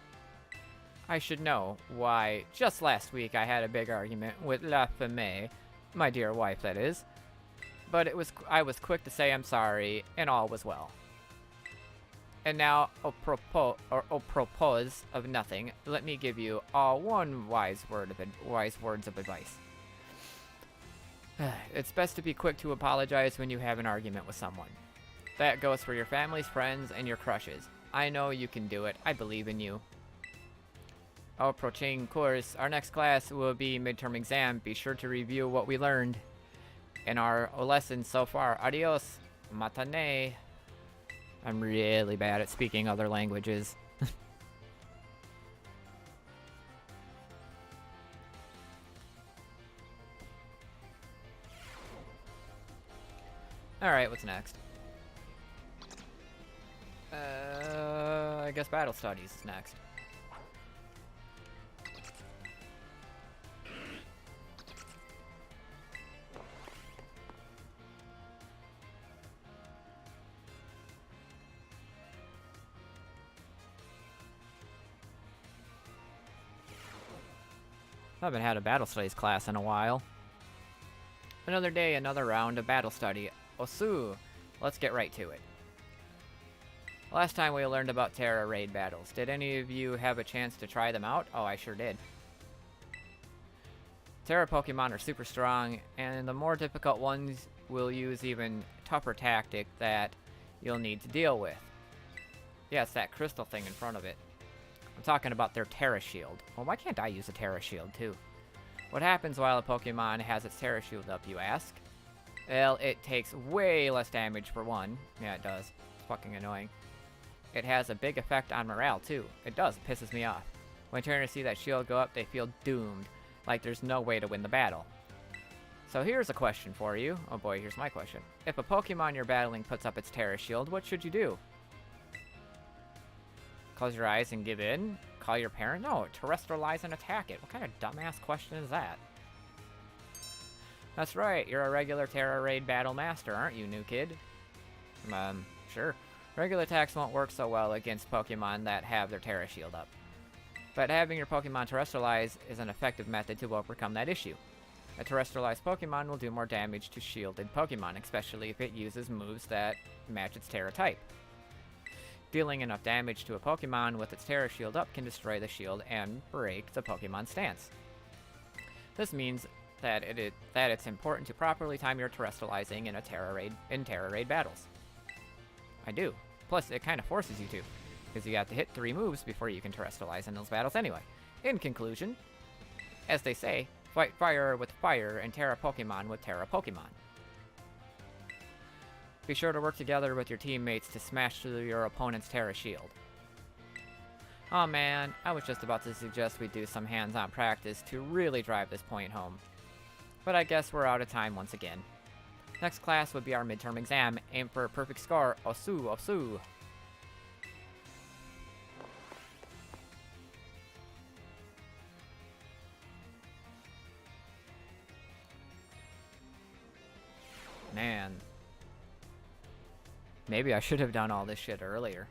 I should know why just last week I had a big argument with La Femme, my dear wife, that is. But I was quick to say I'm sorry, and all was well. And now, au propos of nothing, let me give you all one wise words of advice. It's best to be quick to apologize when you have an argument with someone. That goes for your families, friends, and your crushes. I know you can do it. I believe in you. Au prochain course, our next class will be midterm exam. Be sure to review what we learned in our lessons so far. Adios, matane. I'm really bad at speaking other languages. Alright, what's next? I guess battle studies is next. I haven't had a battle studies class in a while. Another day, another round of battle study. Osu! Let's get right to it. Last time we learned about Tera raid battles. Did any of you have a chance to try them out? Oh, I sure did. Tera Pokemon are super strong, and the more difficult ones will use even tougher tactic that you'll need to deal with. Yeah, it's that crystal thing in front of it. I'm talking about their Tera Shield. Well, why can't I use a Tera Shield, too? What happens while a Pokemon has its Tera Shield up, you ask? Well, it takes way less damage for one. Yeah, it does. It's fucking annoying. It has a big effect on morale, too. It does. It pisses me off. When trainers see that shield go up, they feel doomed. Like there's no way to win the battle. So here's a question for you. Oh boy, here's my question. If a Pokemon you're battling puts up its Tera Shield, what should you do? Close your eyes and give in? Call your parent? No, terrestrialize and attack it. What kind of dumbass question is that? That's right, you're a regular Tera Raid Battle Master, aren't you, new kid? Sure. Regular attacks won't work so well against Pokemon that have their Tera Shield up. But having your Pokemon terrestrialize is an effective method to overcome that issue. A terrestrialized Pokemon will do more damage to shielded Pokemon, especially if it uses moves that match its Tera type. Dealing enough damage to a Pokemon with its Tera Shield up can destroy the shield and break the Pokemon's stance. This means that it's important to properly time your terrestrializing in Tera Raid battles. I do. Plus, it kind of forces you to, because you have to hit 3 moves before you can terrestrialize in those battles anyway. In conclusion, As they say, fight fire with fire and Tera Pokemon with Tera Pokemon. Be sure to work together with your teammates to smash through your opponent's Tera shield. Oh man, I was just about to suggest we do some hands-on practice to really drive this point home. But I guess we're out of time once again. Next class would be our midterm exam. Aim for a perfect score. Osu, osu. Man. Maybe I should have done all this shit earlier.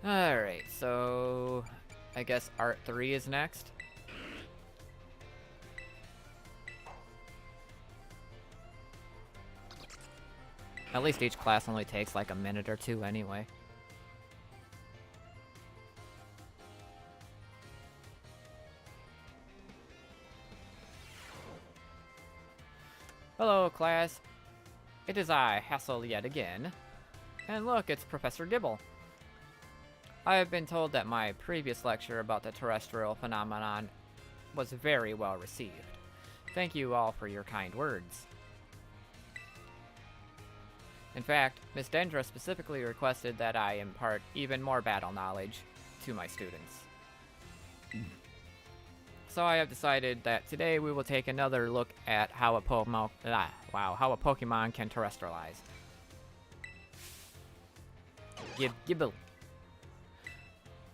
Alright, so I guess Art 3 is next. At least each class only takes like a minute or two anyway. Hello, class. It is I, Hassel, yet again. And look, it's Professor Gibble. I have been told that my previous lecture about the terrestrial phenomenon was very well received. Thank you all for your kind words. In fact, Miss Dendra specifically requested that I impart even more battle knowledge to my students. So I have decided that today we will take another look at how a Pokemon can terrestrialize. Gibble.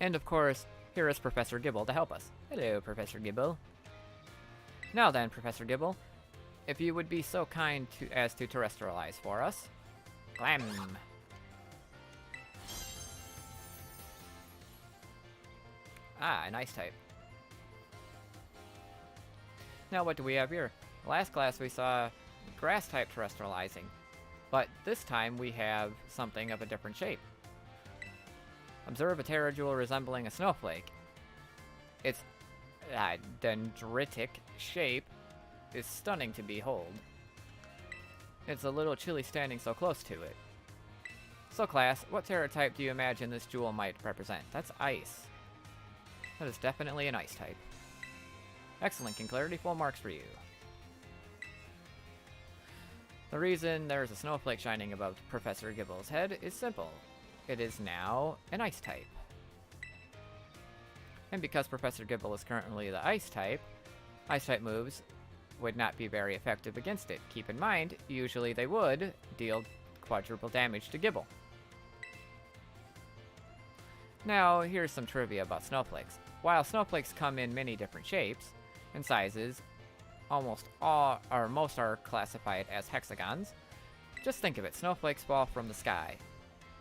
And of course, here is Professor Gibble to help us. Hello, Professor Gibble. Now then, Professor Gibble, if you would be so kind as to terrestrialize for us. Glam. Ah, an ice type. Now what do we have here? Last class we saw grass type terrestrializing, but this time we have something of a different shape. Observe a Tera jewel resembling a snowflake. Its dendritic shape is stunning to behold. It's a little chilly standing so close to it. So class, what Tera type do you imagine this jewel might represent? That's ice. That is definitely an ice type. Excellent, KingKlariT, full marks for you. The reason there's a snowflake shining above Professor Gibble's head is simple. It is now an ice type. And because Professor Gibble is currently the ice type moves would not be very effective against it. Keep in mind, usually they would deal quadruple damage to Gibble. Now, here's some trivia about snowflakes. While snowflakes come in many different shapes and sizes, most are classified as hexagons. Just think of it, snowflakes fall from the sky,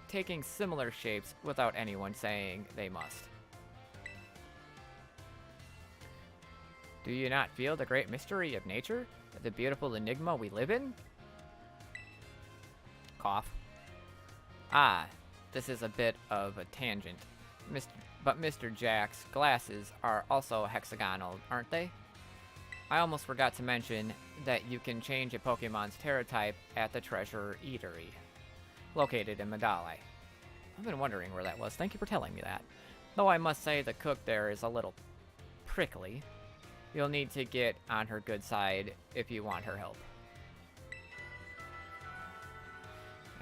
taking similar shapes without anyone saying they must. Do you not feel the great mystery of nature? The beautiful enigma we live in? Cough. Ah, this is a bit of a tangent. But Mr. Jack's glasses are also hexagonal, aren't they? I almost forgot to mention that you can change a Pokemon's Tera type at the Treasure Eatery, located in Medali. I've been wondering where that was. Thank you for telling me that. Though I must say the cook there is a little prickly. You'll need to get on her good side if you want her help.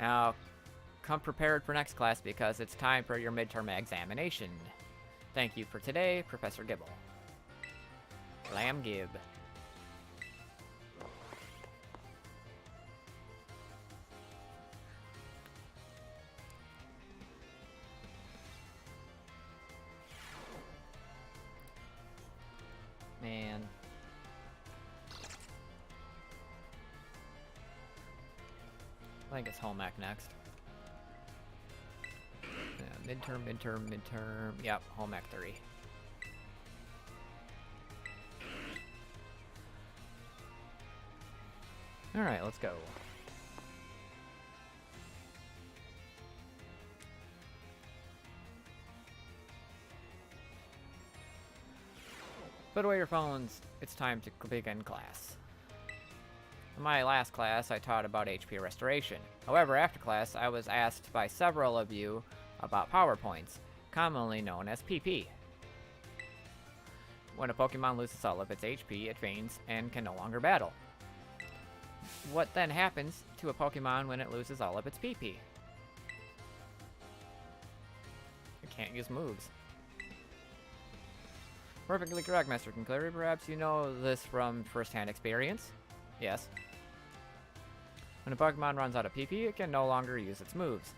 Now, come prepared for next class because it's time for your midterm examination. Thank you for today, Professor Gibble. Glam Gib. Man. I think it's home ec next. Yeah, midterm. Yep, home ec 3. Alright, let's go. Put away your phones. It's time to begin class. In my last class, I taught about HP restoration. However, after class, I was asked by several of you about PowerPoints, commonly known as PP. When a Pokemon loses all of its HP, it faints and can no longer battle. What then happens to a Pokemon when it loses all of its PP? It can't use moves. Perfectly correct, Master KingKlariT. Perhaps you know this from first-hand experience? Yes. When a Pokemon runs out of PP, it can no longer use its moves.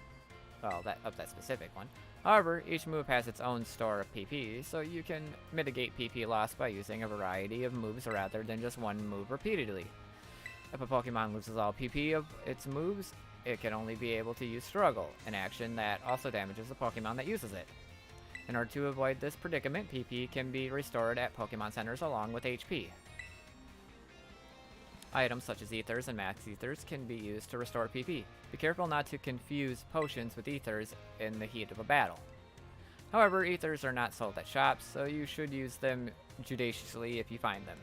Well, that specific one. However, each move has its own store of PP, so you can mitigate PP loss by using a variety of moves rather than just one move repeatedly. If a Pokemon loses all PP of its moves, it can only be able to use Struggle, an action that also damages the Pokemon that uses it. In order to avoid this predicament, PP can be restored at Pokemon Centers along with HP. Items such as Ethers and Max Ethers can be used to restore PP. Be careful not to confuse potions with Ethers in the heat of a battle. However, Ethers are not sold at shops, so you should use them judiciously if you find them.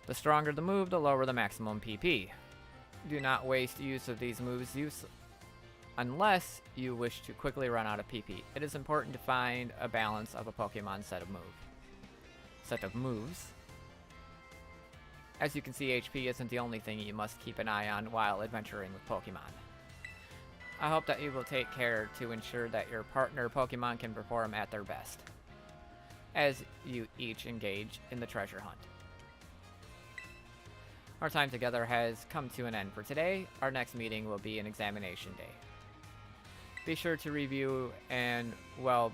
The stronger the move, the lower the maximum PP. Do not waste use of these moves unless you wish to quickly run out of PP. It is important to find a balance of a Pokemon set of moves. As you can see, HP isn't the only thing you must keep an eye on while adventuring with Pokemon. I hope that you will take care to ensure that your partner Pokemon can perform at their best, as you each engage in the treasure hunt. Our time together has come to an end for today. Our next meeting will be an examination day. Be sure to review well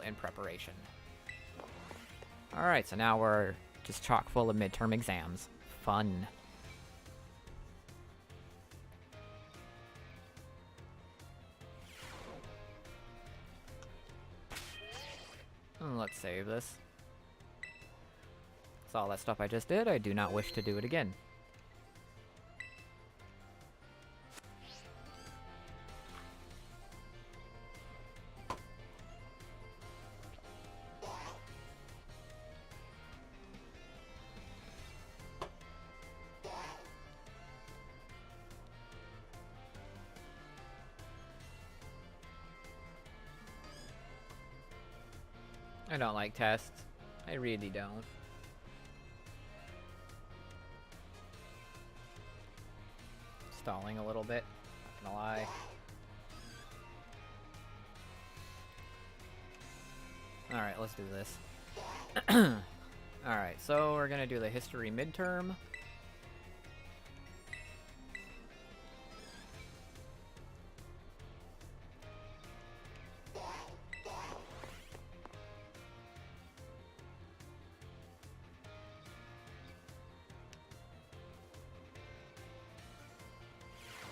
in preparation. Alright, so now we're just chock full of midterm exams. Fun. Let's save this. That's all that stuff I just did. I do not wish to do it again. I don't like tests. I really don't. Stalling a little bit, not gonna lie. Alright, let's do this. Alright, so we're gonna do the history midterm.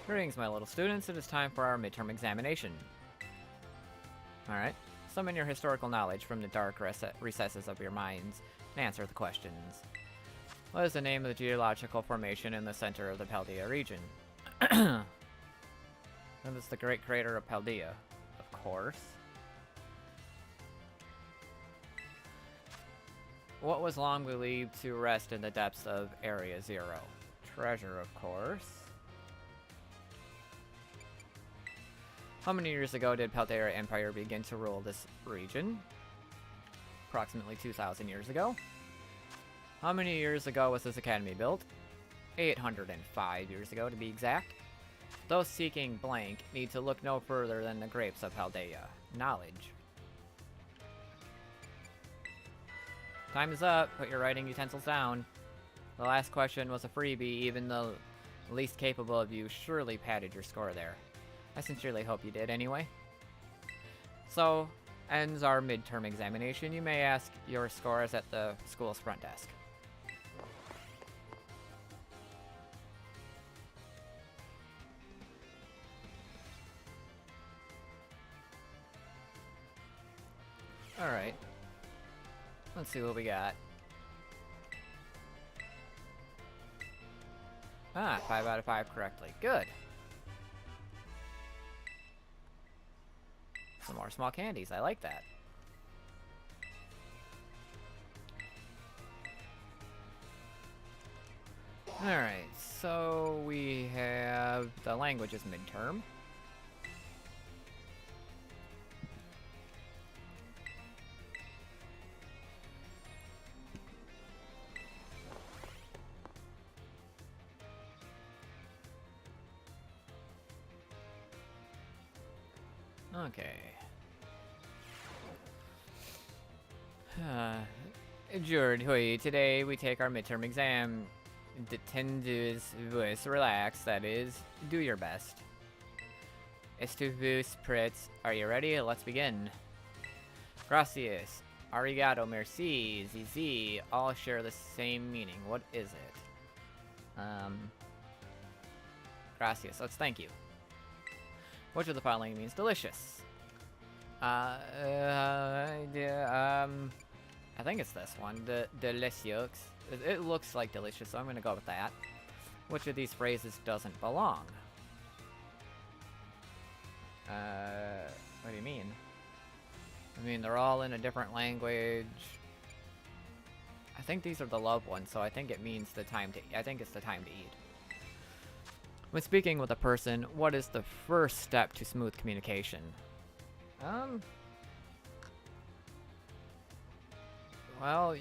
Greetings, my little students. It is time for our midterm examination. Alright. Summon your historical knowledge from the dark recesses of your minds and answer the questions. What is the name of the geological formation in the center of the Paldea region? That is the Great Crater of Paldea. Of course. What was long believed to rest in the depths of Area Zero? Treasure, of course. How many years ago did Paldea Empire begin to rule this region? Approximately 2,000 years ago. How many years ago was this academy built? 805 years ago, to be exact. Those seeking blank need to look no further than the grapes of Paldea. Knowledge. Time is up. Put your writing utensils down. The last question was a freebie. Even the least capable of you surely padded your score there. I sincerely hope you did anyway. So, ends our midterm examination. You may ask your scores at the school's front desk. Alright. Let's see what we got. Ah, 5 out of 5 correctly. Good. Some more small candies. I like that. Alright, so we have the languages midterm. Okay. Jord Hui, today we take our midterm exam. Detendus vus, relax, that is, do your best. Estuvus Pritz, are you ready? Let's begin. Gracias. Arigato, merci, zizi, all share the same meaning. What is it? Gracias, let's thank you. Which of the following means delicious? I think it's this one, delicieux. It looks like delicious, so I'm gonna go with that. Which of these phrases doesn't belong? What do you mean? I mean, they're all in a different language. I think these are the love ones, so I think it means the time to. I think it's the time to eat. When speaking with a person, what is the first step to smooth communication? Well,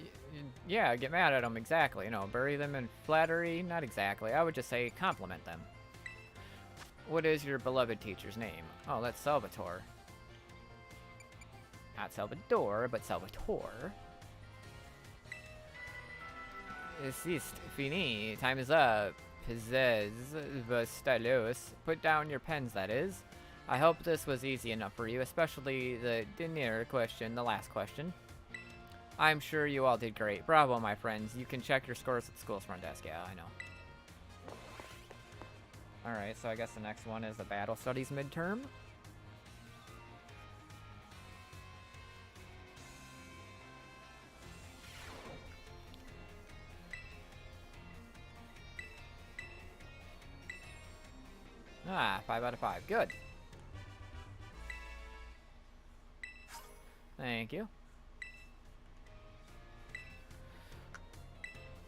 yeah, get mad at them, exactly. You know, bury them in flattery? Not exactly. I would just say compliment them. What is your beloved teacher's name? Oh, that's Salvatore. Not Salvador, but Salvatore. It's fini. Time is up. Pizzazz, stylos. Put down your pens, that is. I hope this was easy enough for you, especially the dinner question, the last question. I'm sure you all did great. Bravo, my friends. You can check your scores at the school's front desk. Yeah, I know. Alright, so I guess the next one is the Battle Studies midterm. Ah, 5 out of 5. Good. Thank you.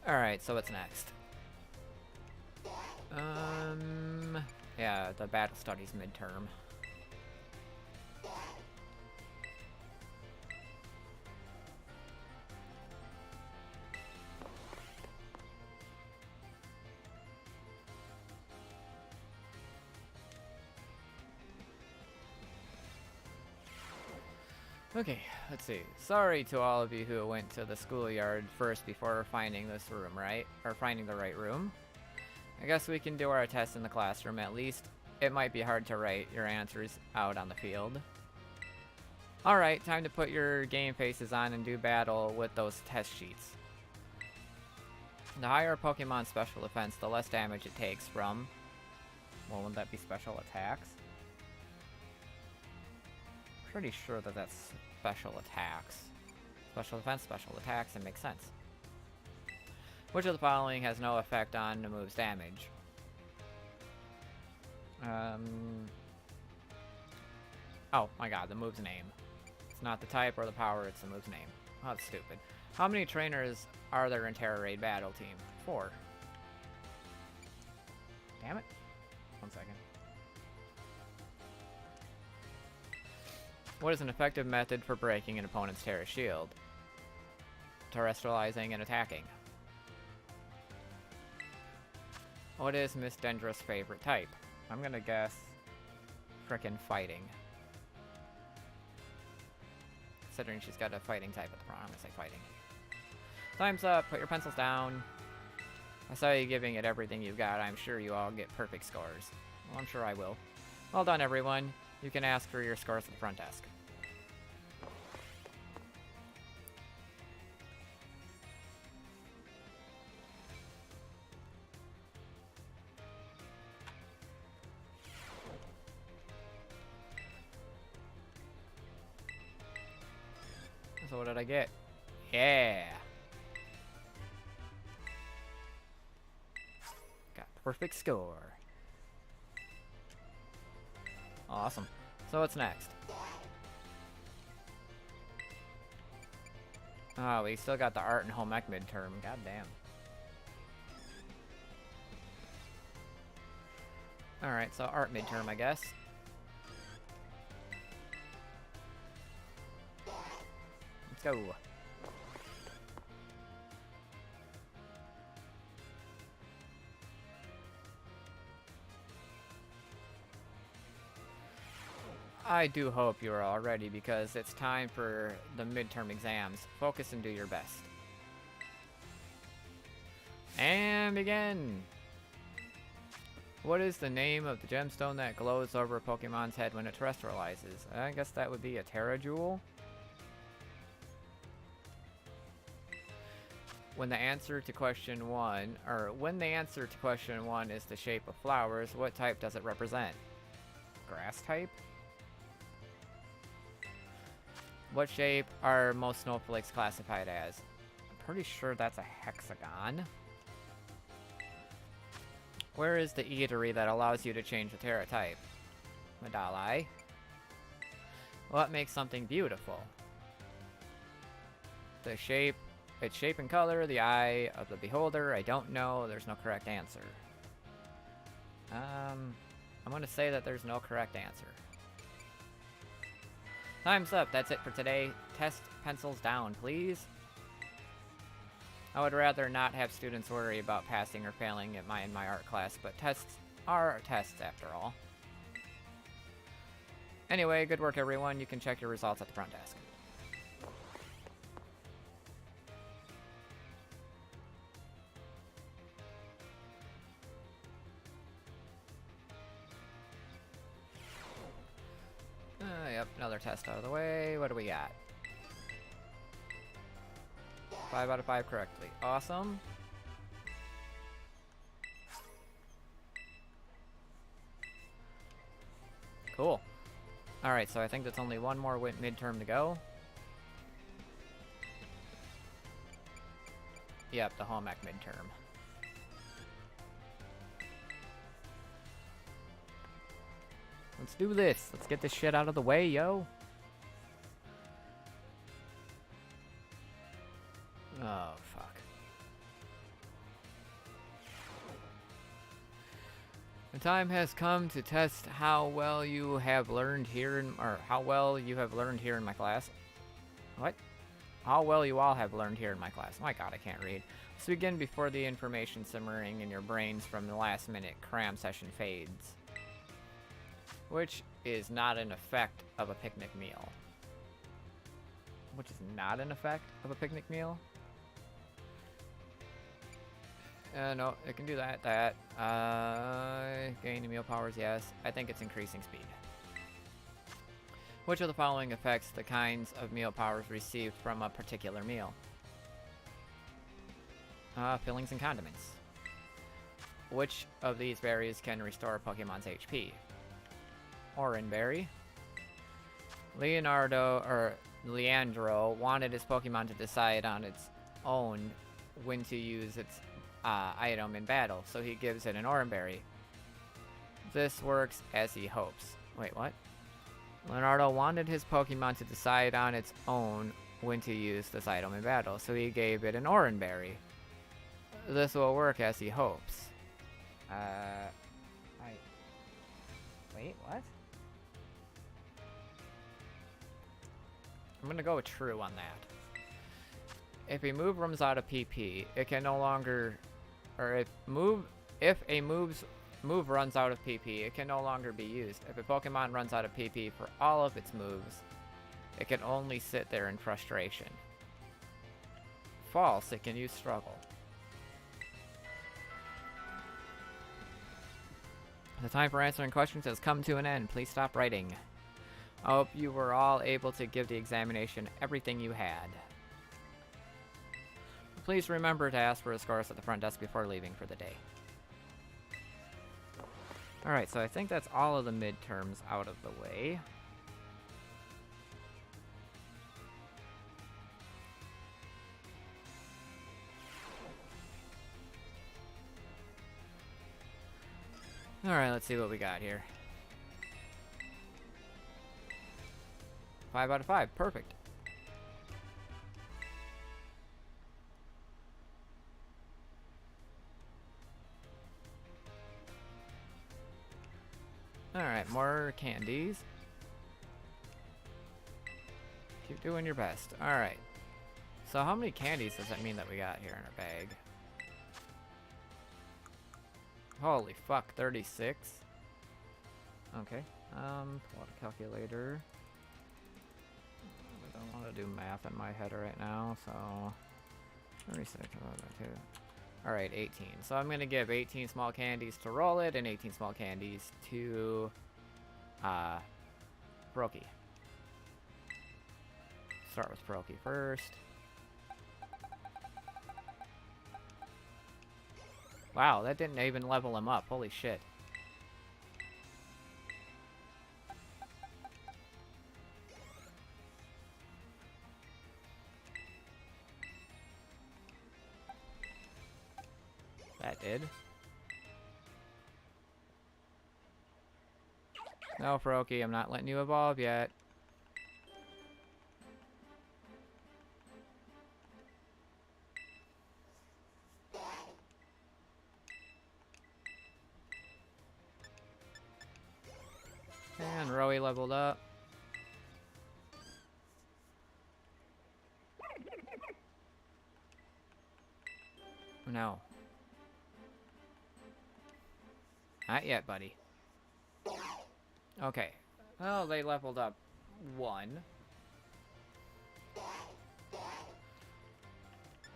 Alright, so what's next? Yeah, the Battle Studies midterm. Okay, let's see. Sorry to all of you who went to the schoolyard first before finding this room, right? Or finding the right room. I guess we can do our test in the classroom at least. It might be hard to write your answers out on the field. Alright, time to put your game faces on and do battle with those test sheets. The higher a Pokemon's special defense, the less damage it takes from... Well, wouldn't that be special attacks? Pretty sure that that's special attacks. Special defense, special attacks, it makes sense. Which of the following has no effect on the move's damage? Oh my god, the move's name. It's not the type or the power, it's the move's name. Oh, that's stupid. How many trainers are there in Tera Raid Battle Team? 4. Damn it. 1 second. What is an effective method for breaking an opponent's Tera shield? Terrestrializing and attacking. What is Miss Dendra's favorite type? I'm gonna guess frickin' fighting. Considering she's got a fighting type at the front, I'm gonna say fighting. Time's up, put your pencils down. I saw you giving it everything you've got. I'm sure you all get perfect scores. Well, I'm sure I will. Well done, everyone. You can ask for your scores at the front desk. So what did I get? Yeah! Got perfect score. Awesome. So what's next? Oh, we still got the art and home ec midterm. God damn. Alright, so art midterm, I guess. Let's go. I do hope you are all ready because it's time for the midterm exams. Focus and do your best. And begin! What is the name of the gemstone that glows over a Pokemon's head when it terrestrializes? I guess that would be a Tera Jewel. When the answer to question 1 is the shape of flowers, what type does it represent? Grass type? What shape are most snowflakes classified as? I'm pretty sure that's a hexagon. Where is the eatery that allows you to change the Tera type? Medalli. What makes something beautiful? The shape, its shape and color, the eye of the beholder. I don't know. There's no correct answer. I'm going to say that there's no correct answer. Time's up. That's it for today. Test pencils down, please. I would rather not have students worry about passing or failing in my art class, but tests are tests after all. Anyway, good work everyone. You can check your results at the front desk. Yep, another test out of the way. What do we got? 5 out of 5 correctly. Awesome. Cool. Alright, so I think that's only one more midterm to go. Yep, the home ec midterm. Let's do this. Let's get this shit out of the way, yo. Oh, fuck. The time has come to test how well you have learned here in, how well you have learned here in my class. What? How well you all have learned here in my class. Oh my god, I can't read. Let's begin before the information simmering in your brains from the last minute cram session fades. Which is not an effect of a picnic meal. Which is not an effect of a picnic meal? No, it can do that. Gaining meal powers, yes. I think it's increasing speed. Which of the following affects the kinds of meal powers received from a particular meal? Fillings and condiments. Which of these berries can restore Pokemon's HP? Oranberry. Leandro wanted his Pokemon to decide on its own when to use its item in battle, so he gives it an Oranberry. This works as he hopes. Wait, what? Leonardo wanted his Pokemon to decide on its own when to use this item in battle, so he gave it an Oranberry. This will work as he hopes. Wait, what? I'm gonna go with true on that. If a move runs out of PP, it can no longer, or if a move runs out of PP, it can no longer be used. If a Pokemon runs out of PP for all of its moves, it can only sit there in frustration. False, it can use struggle. The time for answering questions has come to an end. Please stop writing. I hope you were all able to give the examination everything you had. Please remember to ask for the scores at the front desk before leaving for the day. Alright, so I think that's all of the midterms out of the way. Alright, let's see what we got here. 5 out of 5. Perfect. Alright, more candies. Keep doing your best. Alright. So how many candies does that mean that we got here in our bag? Holy fuck, 36? Okay. Pull out a calculator. I don't want to do math in my head right now, so 36 divided by 2. Alright, 18. So I'm gonna give 18 small candies to Roll It and 18 small candies to Brokey. Start with Brokey first. Wow, that didn't even level him up. Holy shit. That did. No, Brokey, I'm not letting you evolve yet. And Rowie leveled up. No. Not yet, buddy. Okay. Well, they leveled up 1.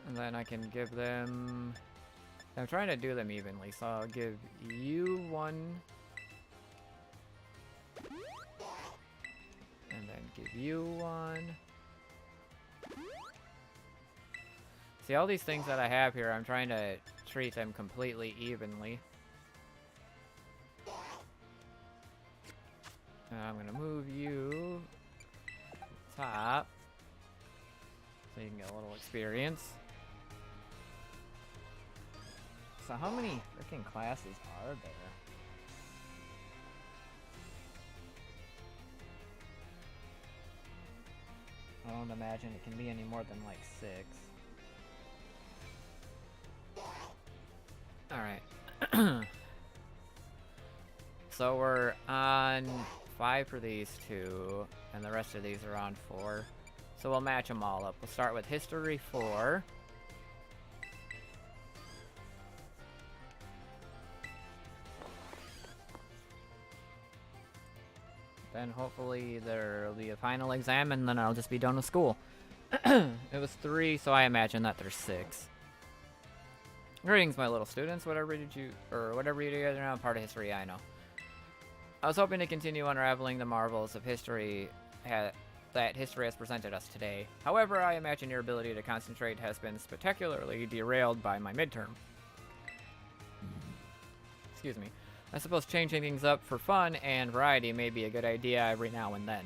And then I can give them... I'm trying to do them evenly, so I'll give you 1. And then give you 1. See, all these things that I have here, I'm trying to treat them completely evenly. I'm gonna move you to the top so you can get a little experience. So how many freaking classes are there? I don't imagine it can be any more than like 6. Alright. So we're on 5 for these 2, and the rest of these are on 4. So we'll match them all up. We'll start with History 4. Then hopefully there'll be a final exam, and then I'll just be done with school. It was 3, so I imagine that there's 6. Greetings, my little students. Whatever you do guys are now, part of history, I know. I was hoping to continue unraveling the marvels of history that history has presented us today. However, I imagine your ability to concentrate has been spectacularly derailed by my midterm. Excuse me. I suppose changing things up for fun and variety may be a good idea every now and then.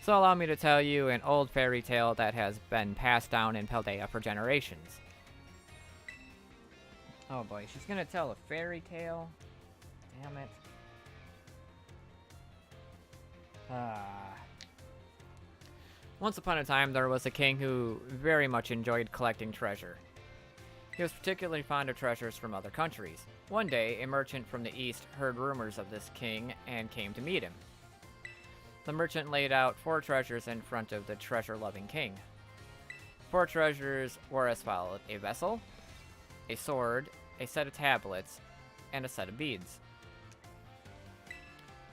So allow me to tell you an old fairy tale that has been passed down in Paldea for generations. Oh boy, she's gonna tell a fairy tale? Damn it. Once upon a time, there was a king who very much enjoyed collecting treasure. He was particularly fond of treasures from other countries. One day, a merchant from the east heard rumors of this king and came to meet him. The merchant laid out 4 treasures in front of the treasure-loving king. 4 treasures were as follows: a vessel, a sword, a set of tablets, and a set of beads.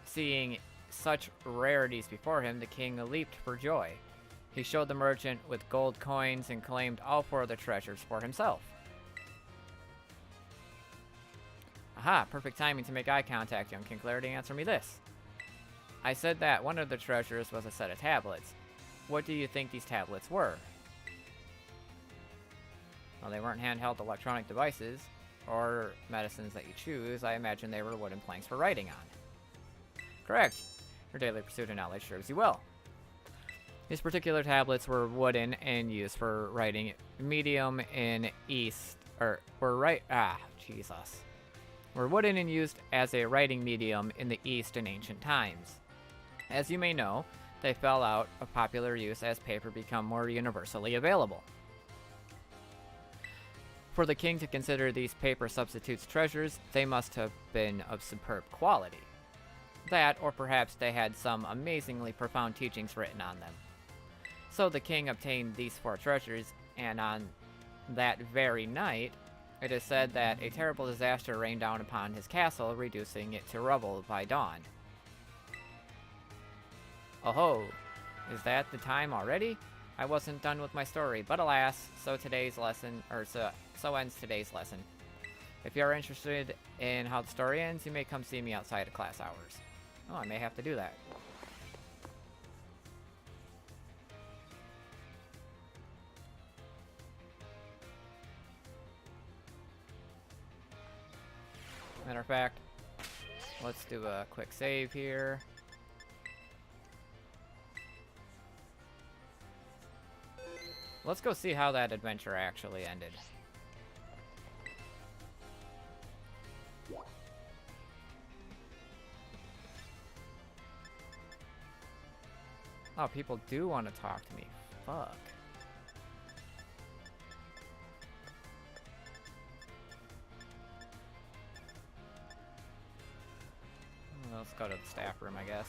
Seeing such rarities before him, the king leaped for joy. He showed the merchant with gold coins and claimed all 4 of the treasures for himself. Aha, perfect timing to make eye contact, young KingKlariT. Answer me this. I said that one of the treasures was a set of tablets. What do you think these tablets were? Well, they weren't handheld electronic devices or medicines that you choose. I imagine they were wooden planks for writing on. Correct. Your daily pursuit of knowledge serves you well. These particular tablets were wooden and used for writing, medium in East, or were wooden and used as a writing medium in the East in ancient times. As you may know, they fell out of popular use as paper became more universally available. For the king to consider these paper substitutes treasures, they must have been of superb quality. That, or perhaps they had some amazingly profound teachings written on them. So the king obtained these 4 treasures, and on that very night, it is said that a terrible disaster rained down upon his castle, reducing it to rubble by dawn. Oh ho! Is that the time already? I wasn't done with my story, but alas, so ends today's lesson. If you're interested in how the story ends, you may come see me outside of class hours. Oh, I may have to do that. Matter of fact, let's do a quick save here. Let's go see how that adventure actually ended. Oh, people do want to talk to me. Fuck. Let's go to the staff room, I guess.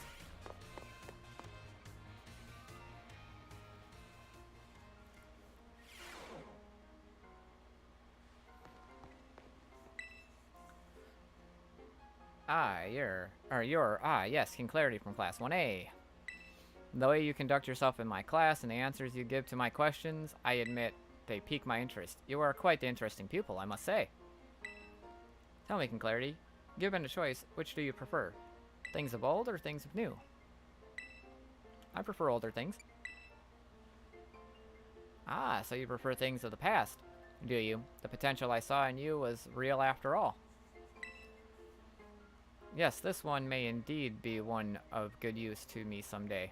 Yes, KingKlariT from Class 1A. The way you conduct yourself in my class and the answers you give to my questions, I admit they pique my interest. You are quite the interesting pupil, I must say. Tell me, KingKlariT, given a choice, which do you prefer? Things of old or things of new? I prefer older things. Ah, so you prefer things of the past, do you? The potential I saw in you was real after all. Yes, this one may indeed be one of good use to me someday.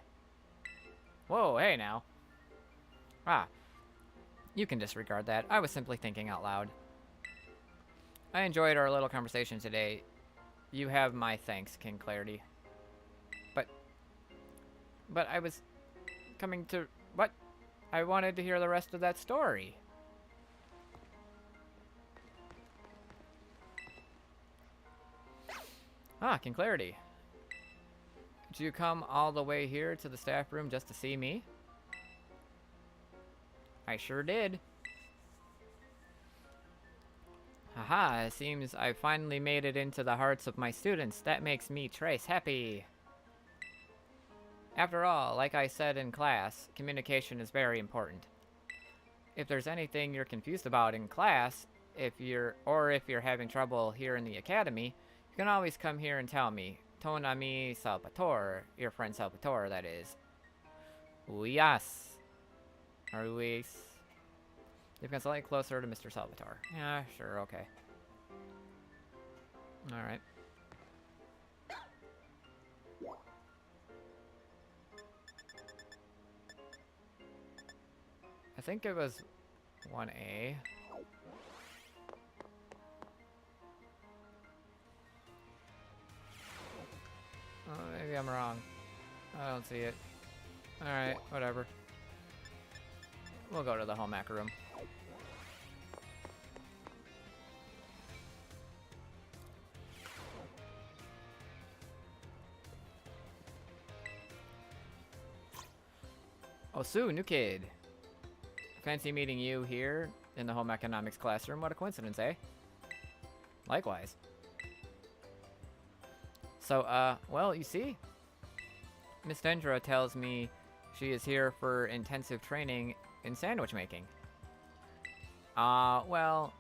Whoa, hey now. Ah, you can disregard that. I was simply thinking out loud. I enjoyed our little conversation today. You have my thanks, KingKlariT. But I was coming to... What? I wanted to hear the rest of that story. Ah, KingKlariT. Did you come all the way here to the staff room just to see me? I sure did. Haha, it seems I finally made it into the hearts of my students. That makes me trace happy. After all, like I said in class, communication is very important. If there's anything you're confused about in class, if you're having trouble here in the academy, you can always come here and tell me. Ton ami Salvatore, your friend Salvatore, that is. Uyas. Or Luis. You've got slightly closer to Mr. Salvatore. Yeah, sure, okay. Alright. I think it was 1A. Oh, maybe I'm wrong. I don't see it. Alright, whatever. We'll go to the home ec room. Oh, Sue, new kid. Fancy meeting you here in the home economics classroom. What a coincidence, eh? Likewise. So, well, you see? Miss Dendra tells me she is here for intensive training in sandwich making. Well,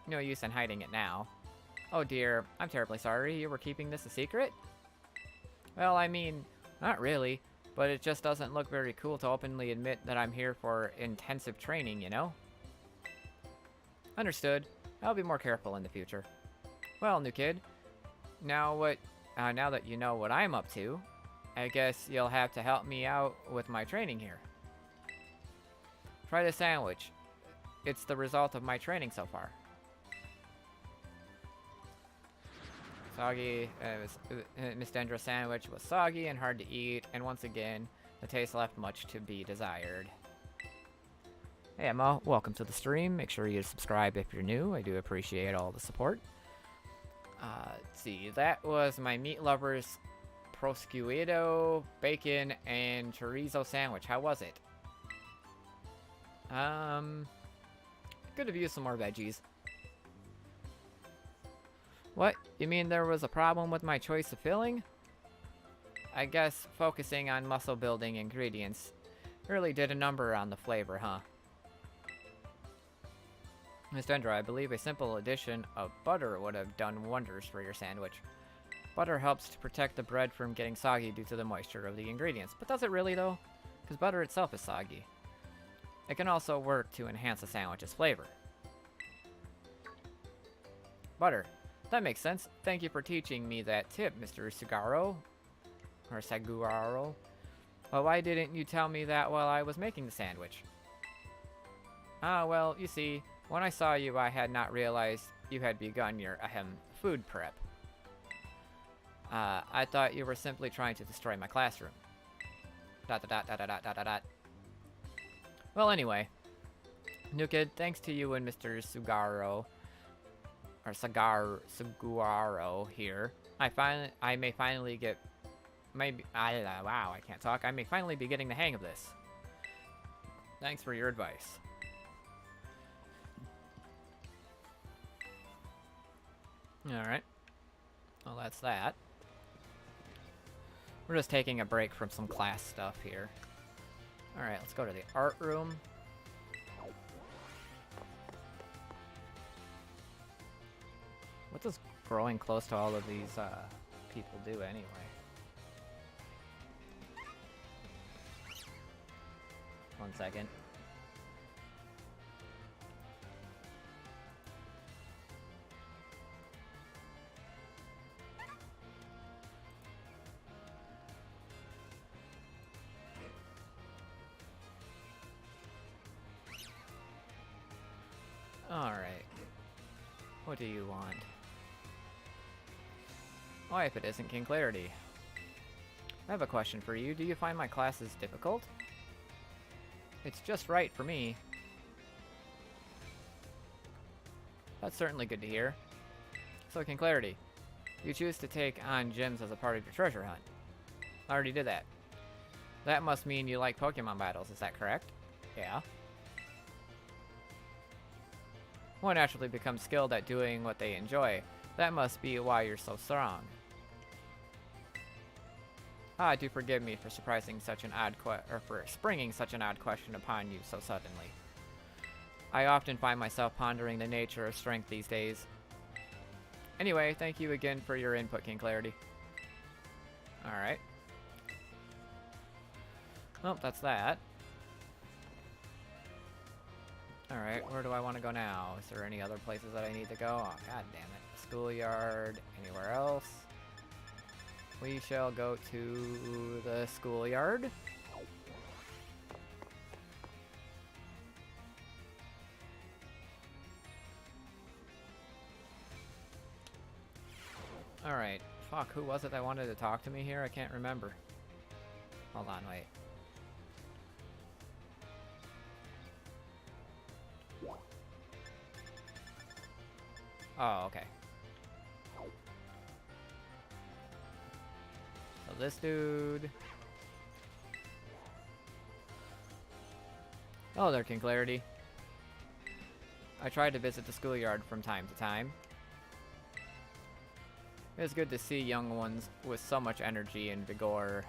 no use in hiding it now. Oh dear, I'm terribly sorry. You were keeping this a secret? Well, I mean, not really. But it just doesn't look very cool to openly admit that I'm here for intensive training, you know? Understood. I'll be more careful in the future. Well, new kid, now that you know what I'm up to, I guess you'll have to help me out with my training here. Try the sandwich. It's the result of my training so far. Soggy, Miss Dendra's sandwich was soggy and hard to eat, and once again, the taste left much to be desired. Hey Emma, welcome to the stream. Make sure you subscribe if you're new. I do appreciate all the support. Let's see, that was my meat lovers prosciutto, bacon, and chorizo sandwich. How was it? Could have used some more veggies. What? You mean there was a problem with my choice of filling? I guess focusing on muscle building ingredients really did a number on the flavor, huh? Miss Dendra, I believe a simple addition of butter would have done wonders for your sandwich. Butter helps to protect the bread from getting soggy due to the moisture of the ingredients. But does it really, though? Because butter itself is soggy. It can also work to enhance a sandwich's flavor. Butter. That makes sense. Thank you for teaching me that tip, Mr. Sugaro. Or Saguaro. Well, why didn't you tell me that while I was making the sandwich? Ah, well, you see, when I saw you, I had not realized you had begun your, food prep. I thought you were simply trying to destroy my classroom. Dot dot dot dot dot dot dot dot. Well, anyway. New kid, thanks to you and Mr. Sugaro, or Saguaro here, I may finally get, wow, I can't talk. I may finally be getting the hang of this. Thanks for your advice. Alright. Well, that's that. We're just taking a break from some class stuff here. Alright, let's go to the art room. What does growing close to all of these people do anyway? One second. Alright. What do you want? Oh, if it isn't KingKlariT. I have a question for you. Do you find my classes difficult? It's just right for me. That's certainly good to hear. So, KingKlariT, you choose to take on gyms as a part of your treasure hunt. I already did that. That must mean you like Pokemon battles, is that correct? Yeah. One naturally becomes skilled at doing what they enjoy. That must be why you're so strong. Ah, do forgive me for springing such an odd question upon you so suddenly. I often find myself pondering the nature of strength these days. Anyway, thank you again for your input, KingKlariT. Alright. Well, that's that. Alright, where do I want to go now? Is there any other places that I need to go? Oh, god damn it. Schoolyard. Anywhere else? We shall go to the schoolyard. Alright. Fuck, who was it that wanted to talk to me here? I can't remember. Hold on, wait. Oh, okay. So this dude... Oh, there, KingKlariT. I tried to visit the schoolyard from time to time. It's good to see young ones with so much energy and vigor.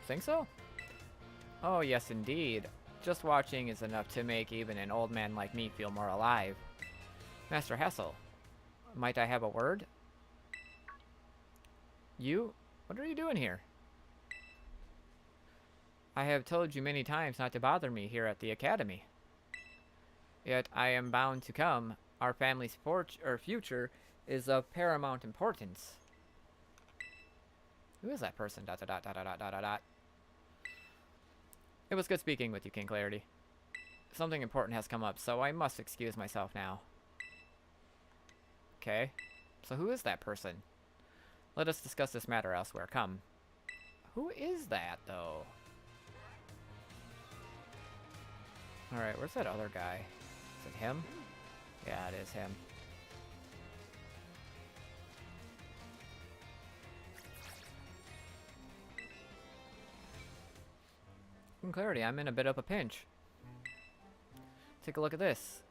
Think so? Oh, yes, indeed. Just watching is enough to make even an old man like me feel more alive. Master Hassel, might I have a word? You? What are you doing here? I have told you many times not to bother me here at the academy. Yet I am bound to come. Our family's future is of paramount importance. Who is that person? Dot, dot, dot, dot, dot, dot, dot, dot. It was good speaking with you, KingKlariT. Something important has come up, so I must excuse myself now. Okay. So who is that person? Let us discuss this matter elsewhere. Come. Who is that, though? Alright, where's that other guy? Is it him? Yeah, it is him. KingKlariT, I'm in a bit of a pinch. Take a look at this.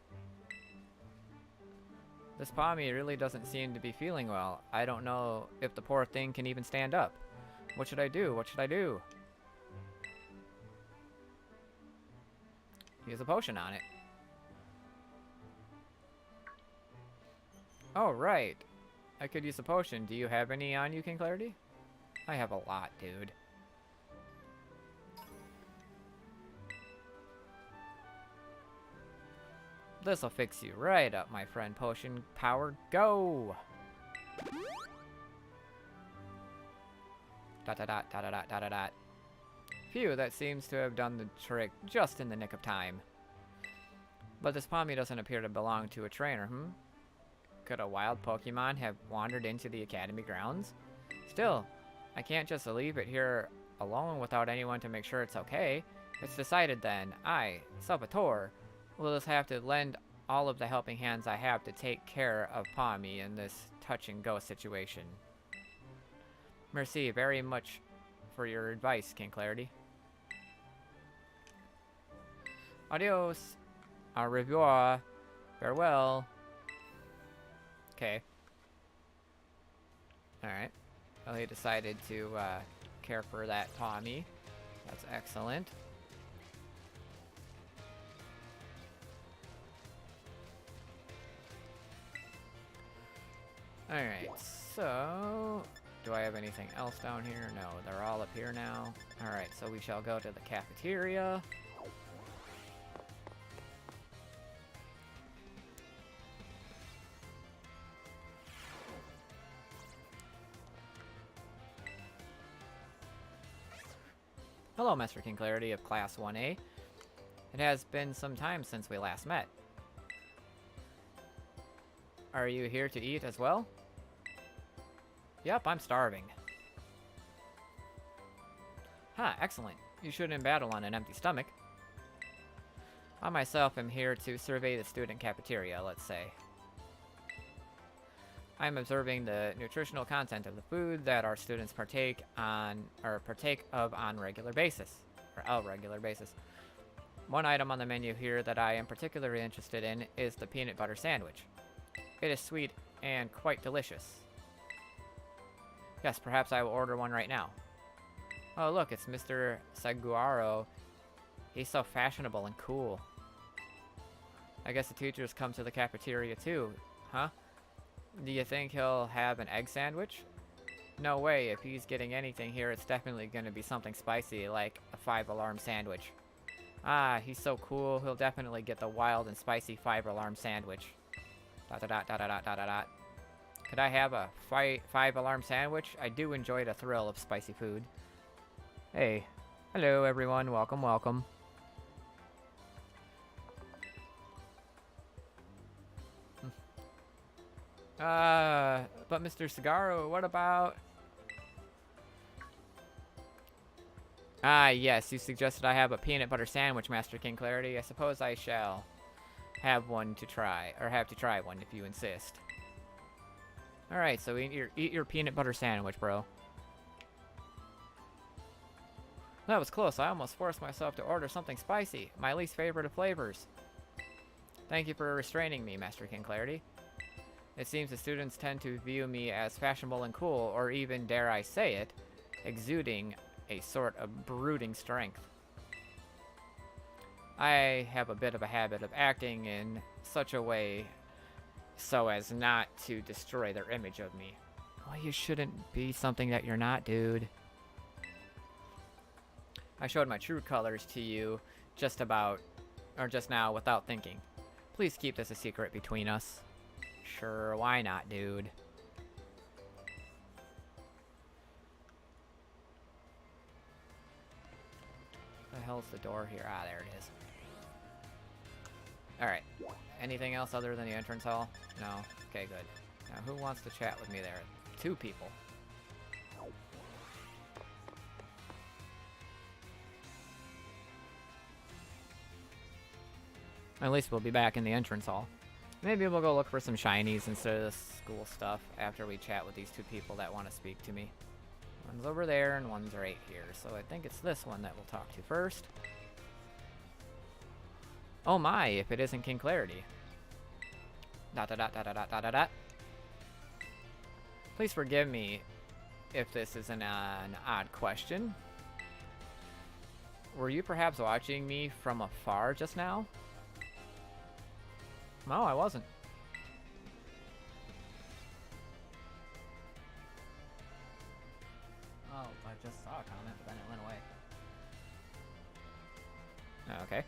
This Pommy really doesn't seem to be feeling well. I don't know if the poor thing can even stand up. What should I do? What should I do? Use a potion on it. Oh, right. I could use a potion. Do you have any on you, KingKlariT? I have a lot, dude. This'll fix you right up, my friend. Potion power, go! Dot dot dot dot dot dot dot dot. Phew, that seems to have done the trick just in the nick of time. But this Pommy doesn't appear to belong to a trainer, Could a wild Pokemon have wandered into the academy grounds? Still, I can't just leave it here alone without anyone to make sure it's okay. It's decided then. I, Salvatore, will just have to lend all of the helping hands I have to take care of Pommy in this touch-and-go situation. Merci very much for your advice, KingKlariT. Adios. Au revoir. Farewell. Okay. Alright. Well, he decided to care for that Pommy. That's excellent. Alright, so... do I have anything else down here? No, they're all up here now. Alright, so we shall go to the cafeteria. Hello, Master KingKlariT of Class 1A. It has been some time since we last met. Are you here to eat as well? Yep, I'm starving. Huh, excellent. You shouldn't battle on an empty stomach. I myself am here to survey the student cafeteria, let's say. I'm observing the nutritional content of the food that our students partake of on a regular basis. One item on the menu here that I am particularly interested in is the peanut butter sandwich. It is sweet and quite delicious. Yes, perhaps I will order one right now. Oh look, it's Mr. Saguaro. He's so fashionable and cool. I guess the teachers come to the cafeteria too, huh? Do you think he'll have an egg sandwich? No way, if he's getting anything here, it's definitely gonna be something spicy, like a 5-alarm sandwich. Ah, he's so cool, he'll definitely get the wild and spicy 5-alarm sandwich. Dot dot dot dot dot dot dot dot. Could I have a 5-alarm sandwich? I do enjoy the thrill of spicy food. Hey. Hello everyone, welcome, welcome. But Mr. Sagaro, what about... Ah, yes, you suggested I have a peanut butter sandwich, Master KingKlariT. I suppose I shall have one to try, or have to try one if you insist. Alright, so eat your peanut butter sandwich, bro. That was close. I almost forced myself to order something spicy, my least favorite of flavors. Thank you for restraining me, Master KingKlariT. It seems the students tend to view me as fashionable and cool, or even, dare I say it, exuding a sort of brooding strength. I have a bit of a habit of acting in such a way so as not to destroy their image of me. Well, you shouldn't be something that you're not, dude. I showed my true colors to you just now without thinking. Please keep this a secret between us. Sure, why not, dude? The hell's the door here? Ah, there it is. Alright. Anything else other than the entrance hall? No? Okay, good. Now, who wants to chat with me there? 2 people. At least we'll be back in the entrance hall. Maybe we'll go look for some shinies instead of the school stuff after we chat with these 2 people that want to speak to me. One's over there and one's right here, so I think it's this one that we'll talk to first. Oh my, if it isn't KingKlariT. Dot dot dot dot dot dot dot dot. Please forgive me if this is an odd question. Were you perhaps watching me from afar just now? No, I wasn't. Oh, I just saw a comment, but then it went away. Okay.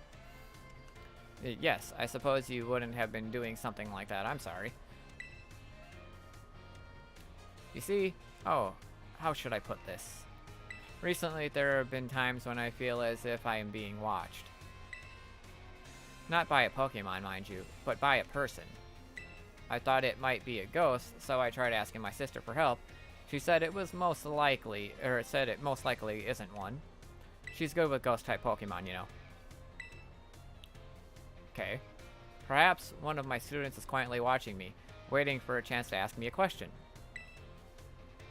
Yes, I suppose you wouldn't have been doing something like that. I'm sorry. You see? Oh, how should I put this? Recently, there have been times when I feel as if I am being watched. Not by a Pokemon, mind you, but by a person. I thought it might be a ghost, so I tried asking my sister for help. She said it was most likely, or it said it most likely isn't one. She's good with ghost-type Pokemon, you know. Okay. Perhaps one of my students is quietly watching me, waiting for a chance to ask me a question.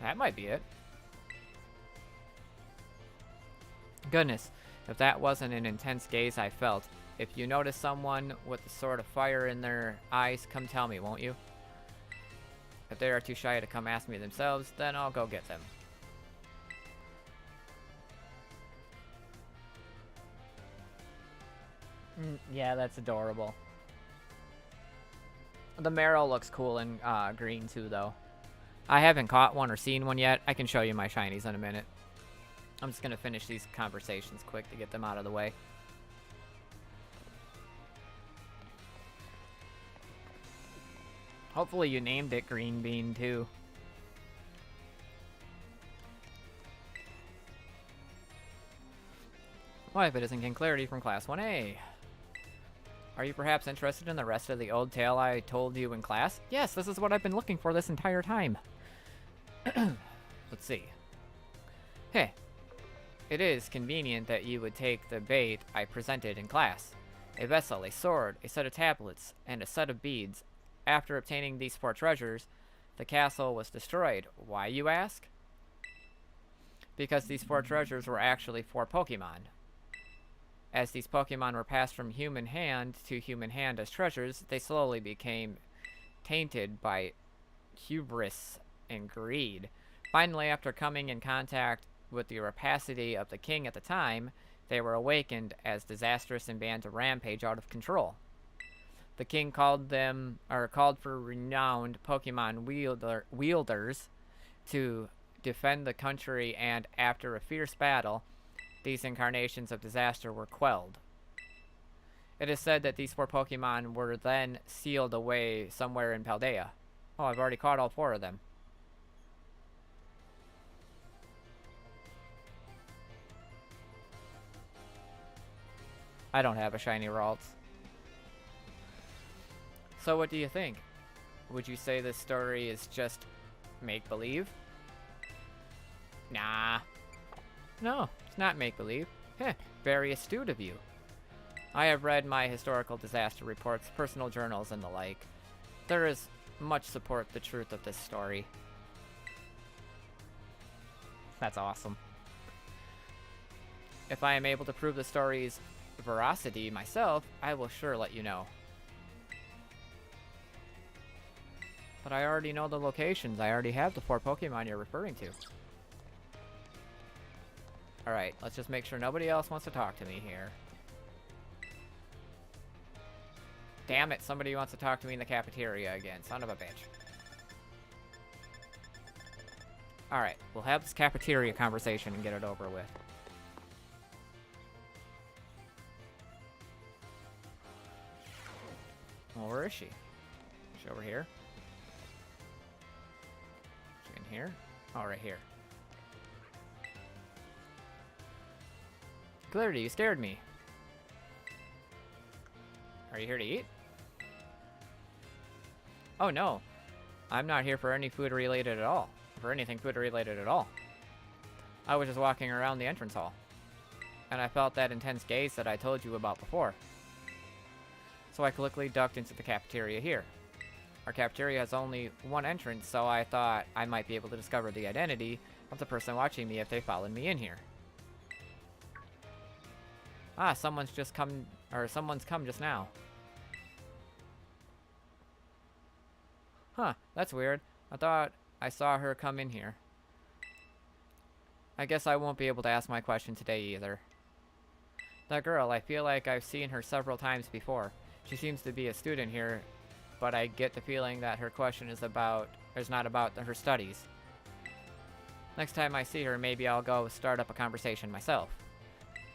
That might be it. Goodness, if that wasn't an intense gaze I felt. If you notice someone with the sort of fire in their eyes, come tell me, won't you? If they are too shy to come ask me themselves, then I'll go get them. Yeah, that's adorable. The Marrow looks cool in green too, though. I haven't caught one or seen one yet. I can show you my shinies in a minute. I'm just gonna finish these conversations quick to get them out of the way. Hopefully you named it Green Bean too. Why, if it isn't KingKlariT from Class 1A. Are you perhaps interested in the rest of the old tale I told you in class? Yes, this is what I've been looking for this entire time. Let's see. Hey, it is convenient that you would take the bait I presented in class. A vessel, a sword, a set of tablets, and a set of beads. After obtaining these 4 treasures, the castle was destroyed. Why, you ask? Because these 4 treasures were actually 4 Pokemon. As these Pokemon were passed from human hand to human hand as treasures, they slowly became tainted by hubris and greed. Finally, after coming in contact with the rapacity of the king at the time, they were awakened as disastrous and began to rampage out of control. The king called for renowned Pokemon wielders to defend the country, and after a fierce battle, these incarnations of disaster were quelled. It is said that these 4 Pokemon were then sealed away somewhere in Paldea. Oh, I've already caught all 4 of them. I don't have a shiny Ralts. So what do you think? Would you say this story is just make-believe? Nah. No, it's not make-believe. Heh, very astute of you. I have read my historical disaster reports, personal journals, and the like. There is much support the truth of this story. That's awesome. If I am able to prove the story's veracity myself, I will sure let you know. But I already know the locations. I already have the 4 Pokemon you're referring to. Alright, let's just make sure nobody else wants to talk to me here. Damn it, somebody wants to talk to me in the cafeteria again. Son of a bitch. Alright, we'll have this cafeteria conversation and get it over with. Well, where is she? Is she over here? Is she in here? Oh, right here. KingKlariT, you scared me. Are you here to eat? Oh no, I'm not here for any food related at all. For anything food related at all. I was just walking around the entrance hall, and I felt that intense gaze that I told you about before. So I quickly ducked into the cafeteria here. Our cafeteria has only one entrance, so I thought I might be able to discover the identity of the person watching me if they followed me in here. Ah, someone's come just now. That's weird. I thought I saw her come in here. I guess I won't be able to ask my question today either. That girl, I feel like I've seen her several times before. She seems to be a student here, but I get the feeling that her question is not about her studies. Next time I see her, maybe I'll go start up a conversation myself.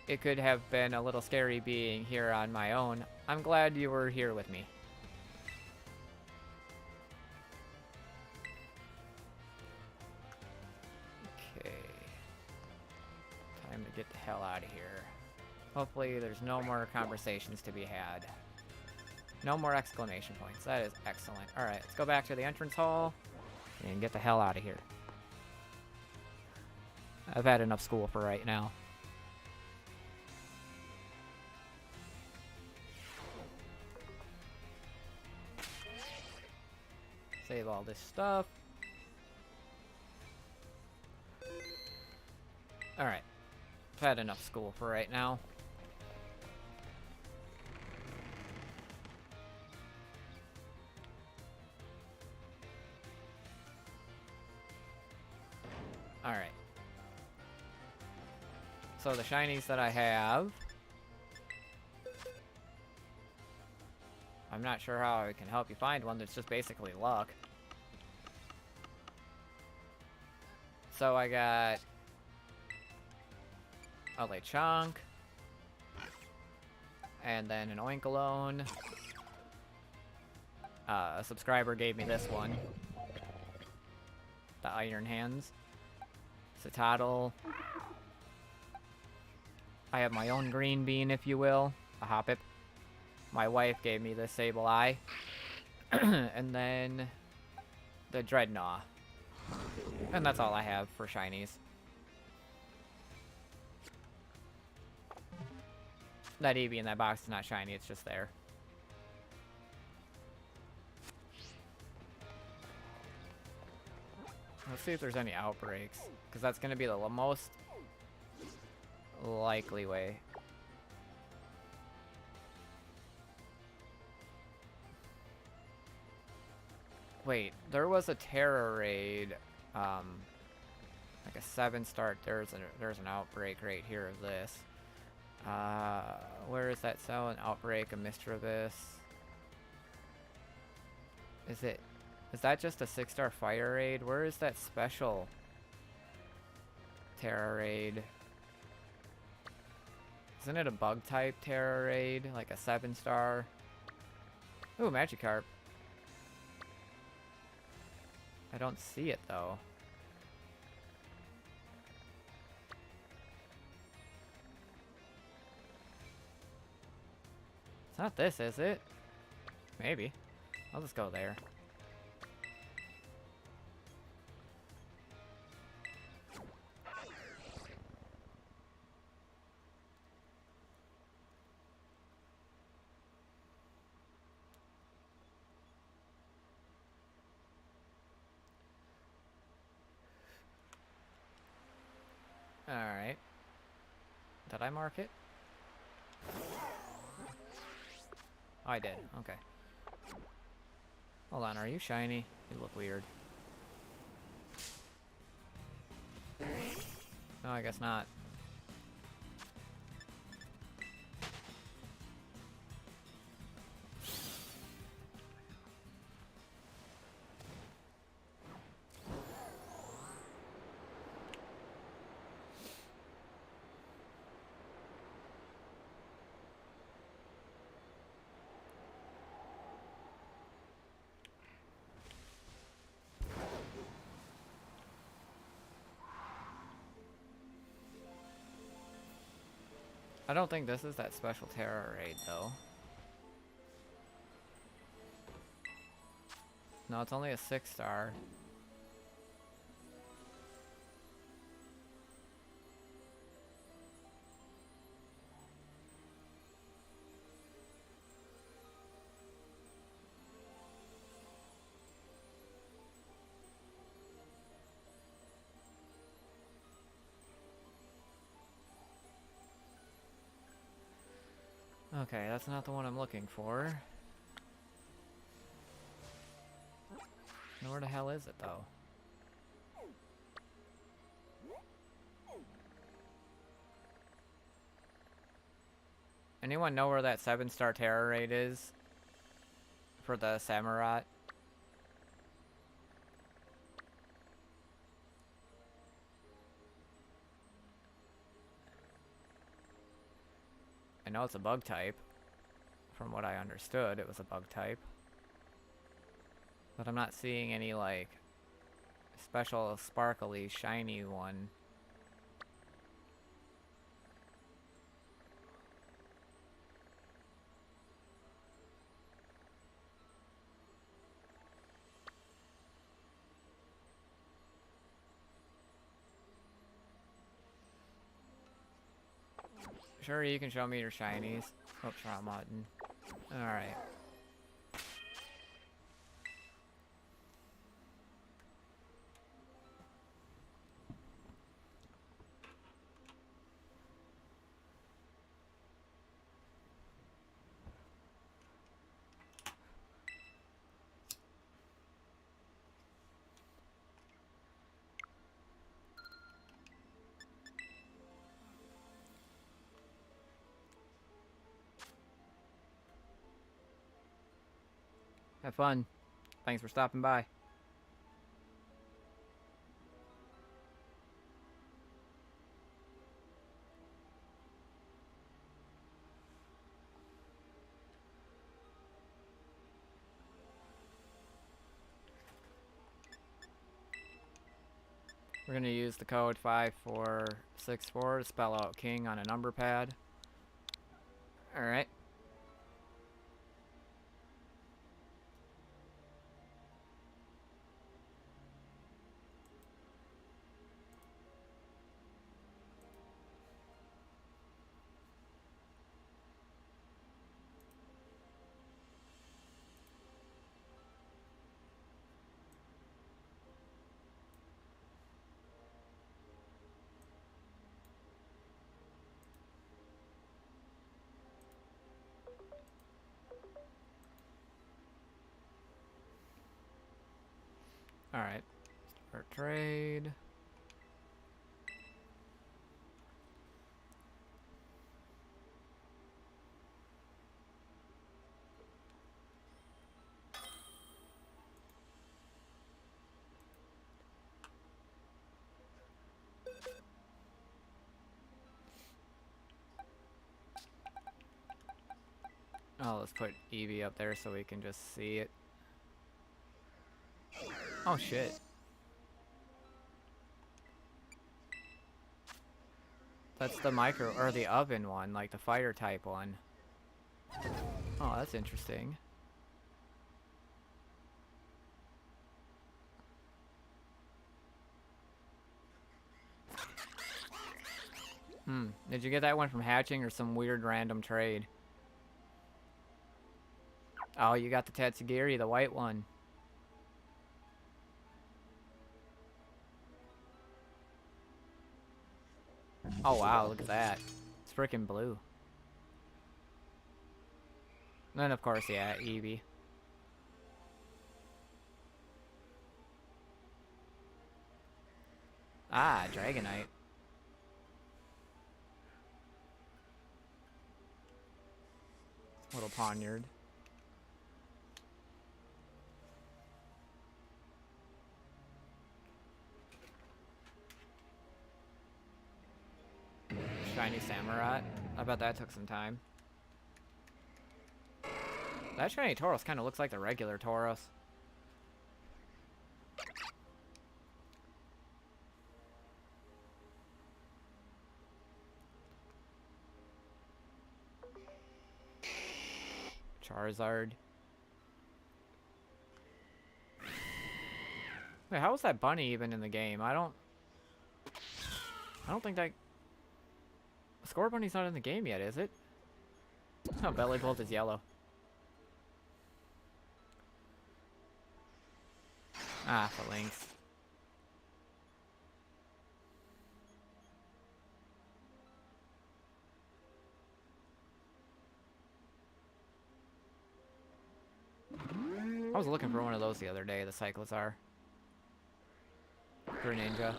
It could have been a little scary being here on my own. I'm glad you were here with me. Okay. Time to get the hell out of here. Hopefully there's no more conversations to be had. No more exclamation points. That is excellent. Alright, let's go back to the entrance hall and get the hell out of here. I've had enough school for right now. Save all this stuff. Alright. I've had enough school for right now. Alright. So the shinies that I have, I'm not sure how I can help you find one. That's just basically luck. So I got a Lechonk, and then an Oinkalone. A subscriber gave me this one. The Iron Hands. Citadel. I have my own green bean, if you will. A Hoppip. My wife gave me this Sableye. And then the Dreadnought. And that's all I have for shinies. That Eevee in that box is not shiny, it's just there. Let's see if there's any outbreaks, because that's going to be the most likely way. Wait, there was a Tera raid, like a 7-star. There's an outbreak right here of this. Where is that cell? An outbreak of Mr. Abyss. Is that just a 6-star fire raid? Where is that special Tera raid? Isn't it a bug type Tera raid? Like a 7-star? Ooh, Magikarp. I don't see it though. It's not this, is it? Maybe. I'll just go there. Alright. Did I mark it? I did. Okay. Hold on, are you shiny? You look weird. No, I guess not. I don't think this is that special Tera raid, though. No, it's only a 6-star. Okay, that's not the one I'm looking for. Now where the hell is it, though? Anyone know where that 7-star Tera raid is? For the Samurai? I know it's a bug type. From what I understood, it was a bug type. But I'm not seeing any, like, special sparkly, shiny one. Sure, you can show me your shinies. Oops, wrong button. Alright. Have fun. Thanks for stopping by. We're going to use the code 5464 to spell out King on a number pad. Alright. Alright. Start trade. Oh, let's put Eevee up there so we can just see it. Oh shit. That's the micro, or the oven one, like the fire type one. Oh, that's interesting. Did you get that one from hatching or some weird random trade? Oh, you got the Tatsugiri, the white one. Oh wow, look at that. It's freaking blue. And then of course, yeah, Eevee. Ah, Dragonite. Little Poniard. Shiny Samurai. I bet that took some time. That shiny Tauros kind of looks like the regular Tauros. Charizard. Wait, how is that bunny even in the game? I don't think that... Score Bunny's not in the game yet, is it? Oh, Bellibolt is yellow. Ah, the Lynx. was looking for one of those the other day, the Cyclozar. Greninja.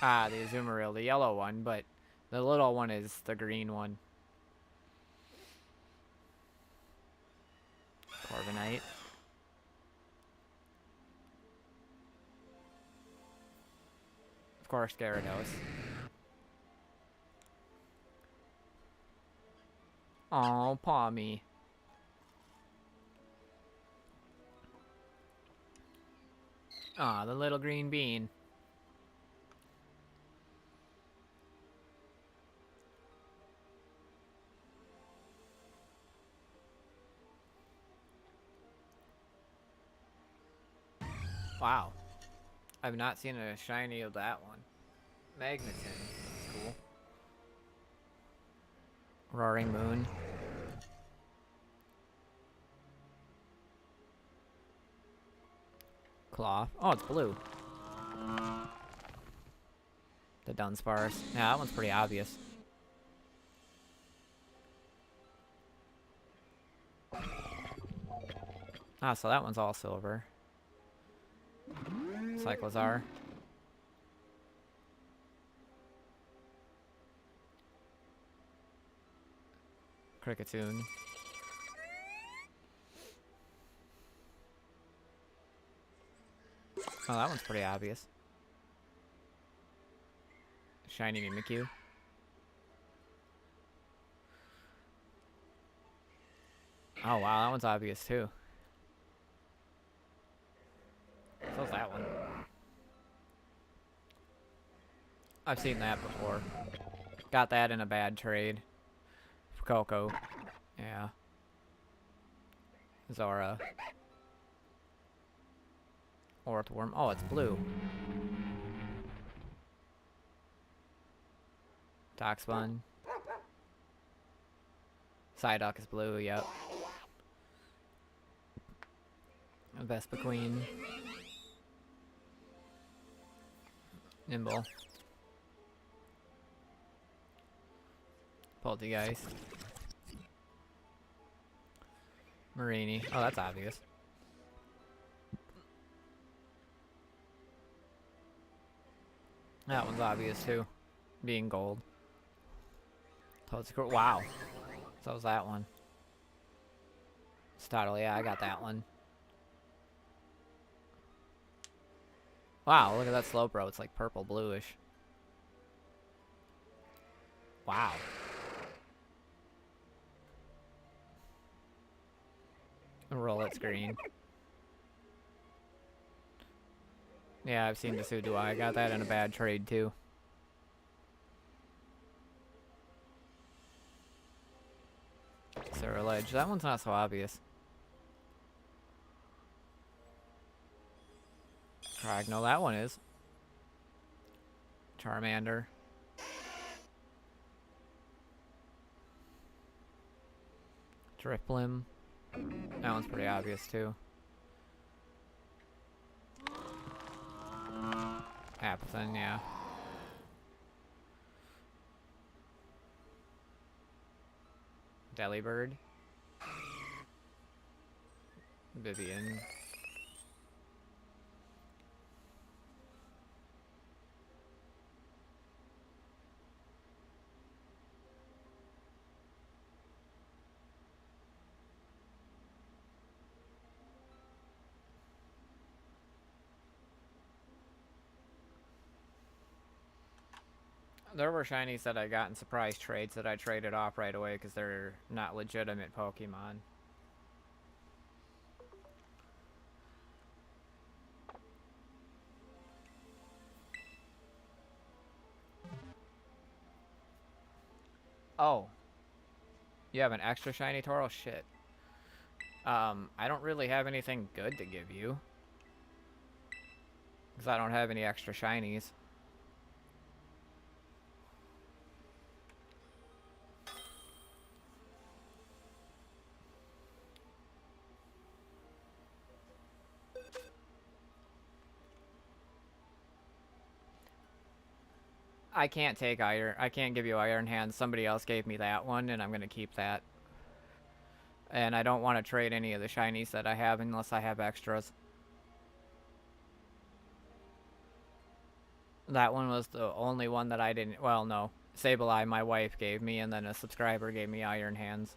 Ah, the Azumarill, the yellow one, but the little one is the green one. Corviknight. Of course, Gyarados. Oh, Palmy. Ah, the little green bean. Wow. I've not seen a shiny of that one. Magneton. That's cool. Roaring Moon. Claw. Oh, it's blue. The Dunsparce. Yeah, that one's pretty obvious. Ah, so that one's all silver. Cyclozar. Kricketune. Oh, that one's pretty obvious. Shiny Mimikyu. Oh wow, that one's obvious too. So's that one. I've seen that before. Got that in a bad trade. For Coco. Yeah. Zora. Orthworm. Oh, it's blue. Toxbun. Psyduck is blue, yep. Vespa Queen. Nimble. Poltergeist. Marini. Oh, that's obvious. That one's obvious too. Being gold. Wow. So was that one. Startle, yeah, I got that one. Wow, look at that Slowbro. It's like purple bluish. Wow. Rollett's green. Yeah, I've seen the Sudua. I got that in a bad trade too. Ledge. That one's not so obvious. No, that one is. Charmander. Drifblim. That one's pretty obvious too. Appleton, yeah. Delibird. Vivian. There were shinies that I got in surprise trades that I traded off right away because they're not legitimate Pokemon. Oh. You have an extra shiny Toro? Shit. I don't really have anything good to give you. Because I don't have any extra shinies. I can't take iron. I can't give you iron hands. Somebody else gave me that one, and I'm gonna keep that. And I don't want to trade any of the shinies that I have unless I have extras. That one was the only one that I didn't... Well, no. Sableye, my wife, gave me, and then a subscriber gave me iron hands.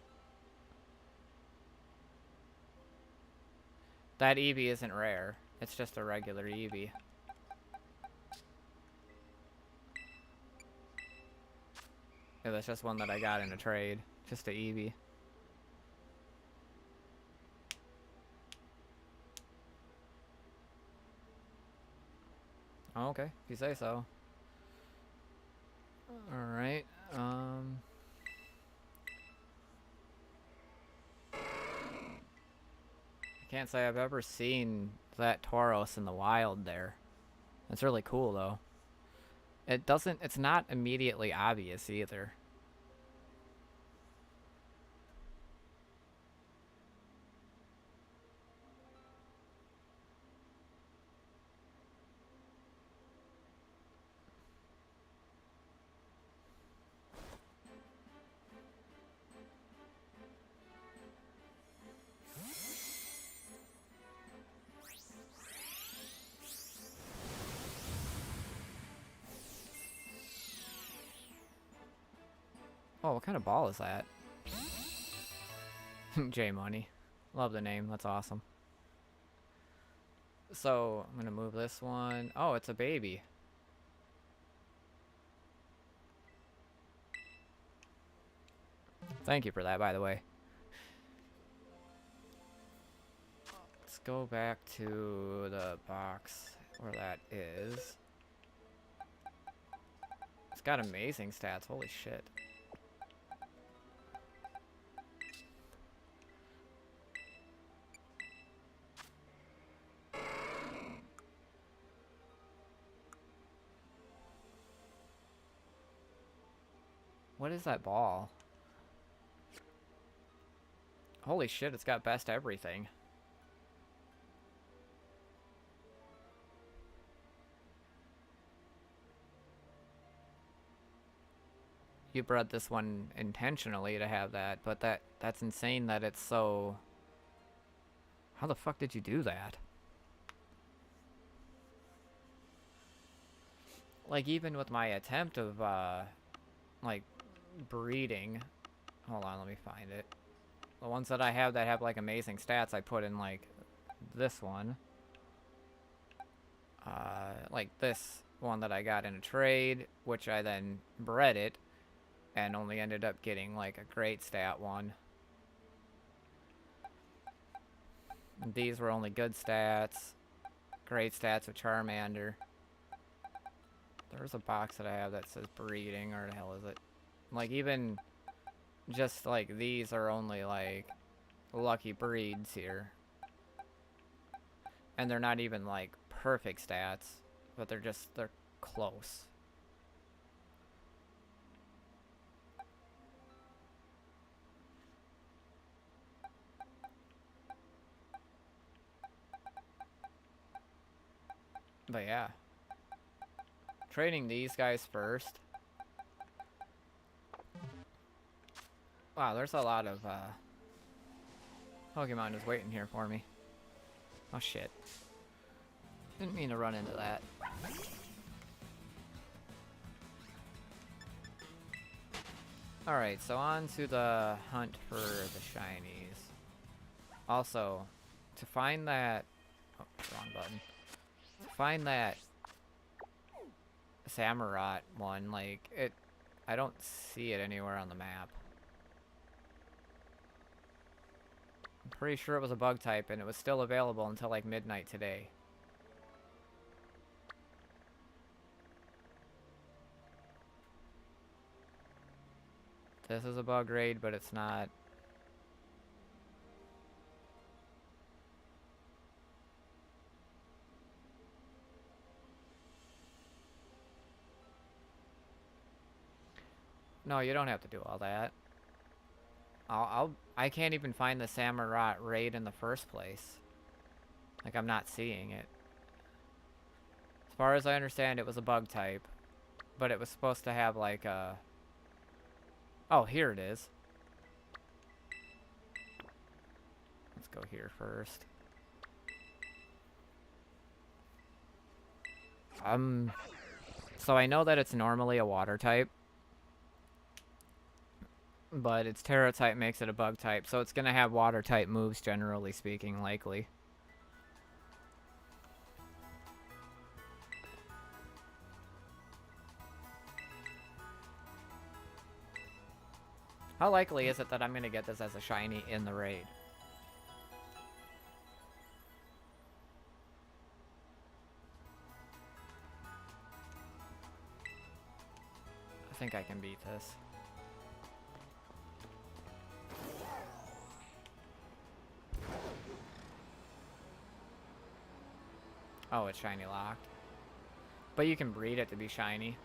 That Eevee isn't rare. It's just a regular Eevee. Yeah, that's just one that I got in a trade. Just a Eevee. Oh, okay, if you say so. Alright, I can't say I've ever seen that Tauros in the wild there. It's really cool, though. It's not immediately obvious, either. Oh, what kind of ball is that? J-Money. Love the name, that's awesome. So, I'm gonna move this one. Oh, it's a baby. Thank you for that, by the way. Let's go back to the box where that is. It's got amazing stats, holy shit. What is that ball? Holy shit, it's got best everything. You bred this one intentionally to have that, but that's insane that it's so... How the fuck did you do that? Like, even with my attempt of, like, breeding... Hold on, let me find it. The ones that I have that have, like, amazing stats, I put in, like, this one. Like this one that I got in a trade, which I then bred it, and only ended up getting, like, a great stat one. These were only good stats. Great stats with Charmander. There's a box that I have that says breeding, or the hell is it? Like, even just, like, these are only, like, lucky breeds here. And they're not even, like, perfect stats, but they're close. But yeah. Trading these guys first. Wow, there's a lot of Pokemon just waiting here for me. Oh shit. Didn't mean to run into that. Alright, so on to the hunt for the shinies. Also, to find that... Oh, wrong button. To find that Samurott one, like, I don't see it anywhere on the map. I'm pretty sure it was a bug type, and it was still available until, like, midnight today. This is a bug raid, but it's not. No, you don't have to do all that. I can't even find the Samurott raid in the first place. Like, I'm not seeing it. As far as I understand, it was a bug type. But it was supposed to have like a... Oh, here it is. Let's go here first. So I know that it's normally a water type. But its Tera type makes it a bug type, so it's gonna have water type moves, generally speaking, likely. How likely is it that I'm gonna get this as a shiny in the raid? I think I can beat this. Oh, it's shiny locked. But you can breed it to be shiny.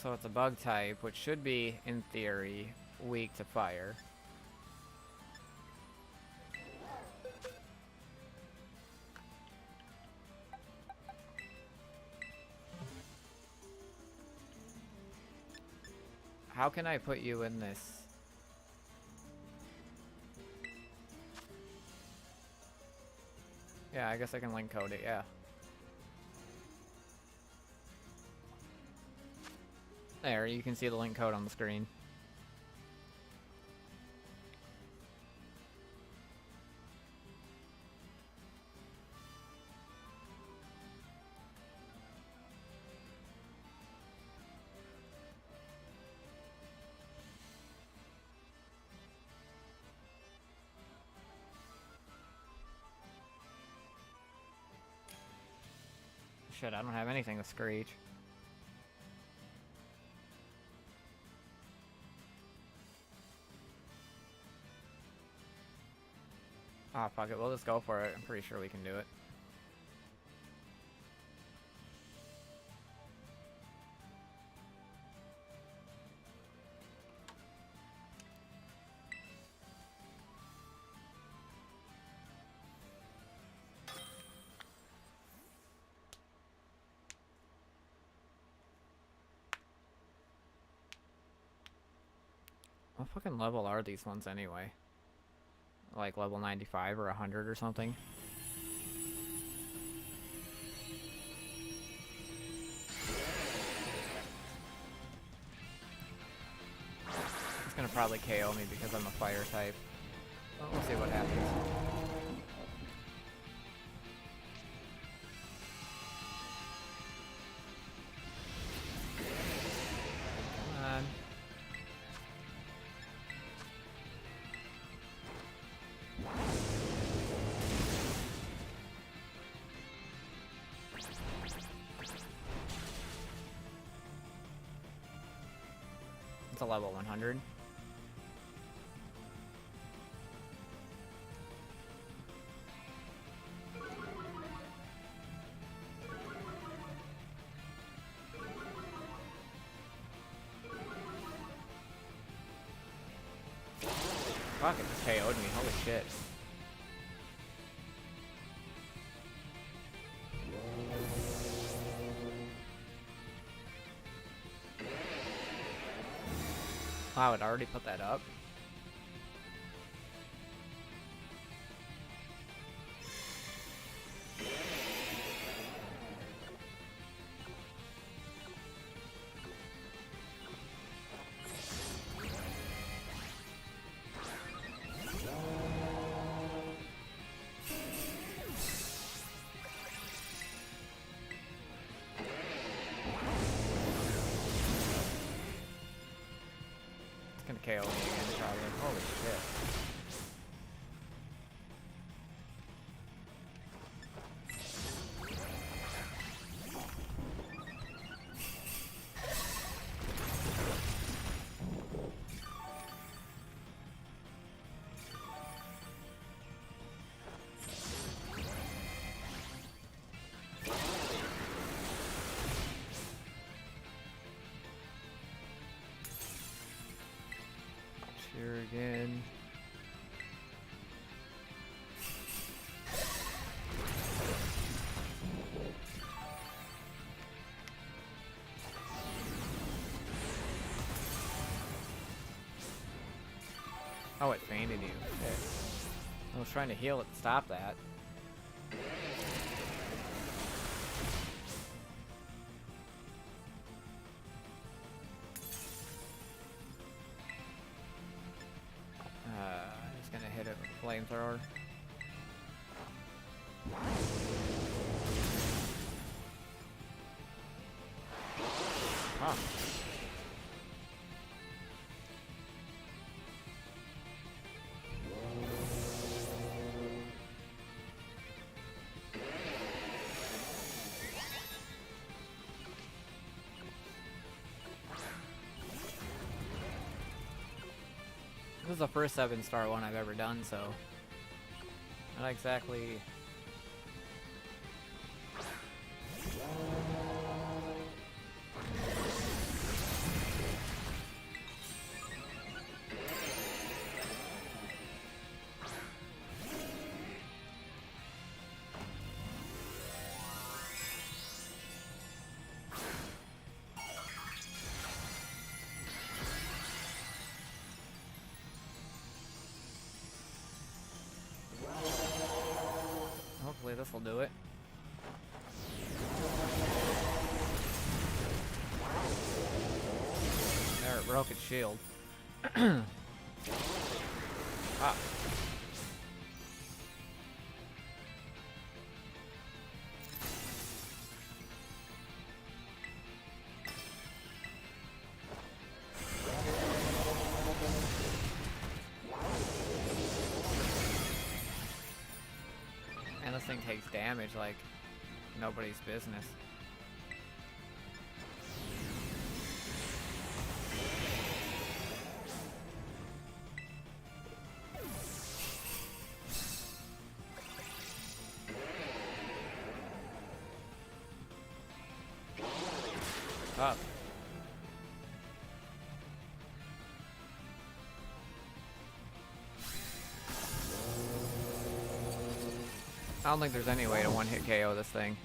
So it's a bug type, which should be, in theory, weak to fire. How can I put you in this? Yeah, I guess I can link code it, yeah. There, you can see the link code on the screen. Shit, I don't have anything to Screech. Ah, fuck it, we'll just go for it. I'm pretty sure we can do it. What fucking level are these ones anyway? Like level 95 or 100 or something? It's gonna probably KO me because I'm a fire type. Well, we'll see what happens. Come on. It's a level 100. Fuck, it just KO'd me. Holy shit. Wow, it already put that up. KO me again, again. Oh, it fainted you. Shit. I was trying to heal it to stop that. Just gonna hit it with a flamethrower. Huh. This is the first 7-star one I've ever done, so not exactly. Hopefully this will do it. There, it broke its shield. Ah. And this thing takes damage like nobody's business. Up. I don't think there's any way to one-hit KO this thing.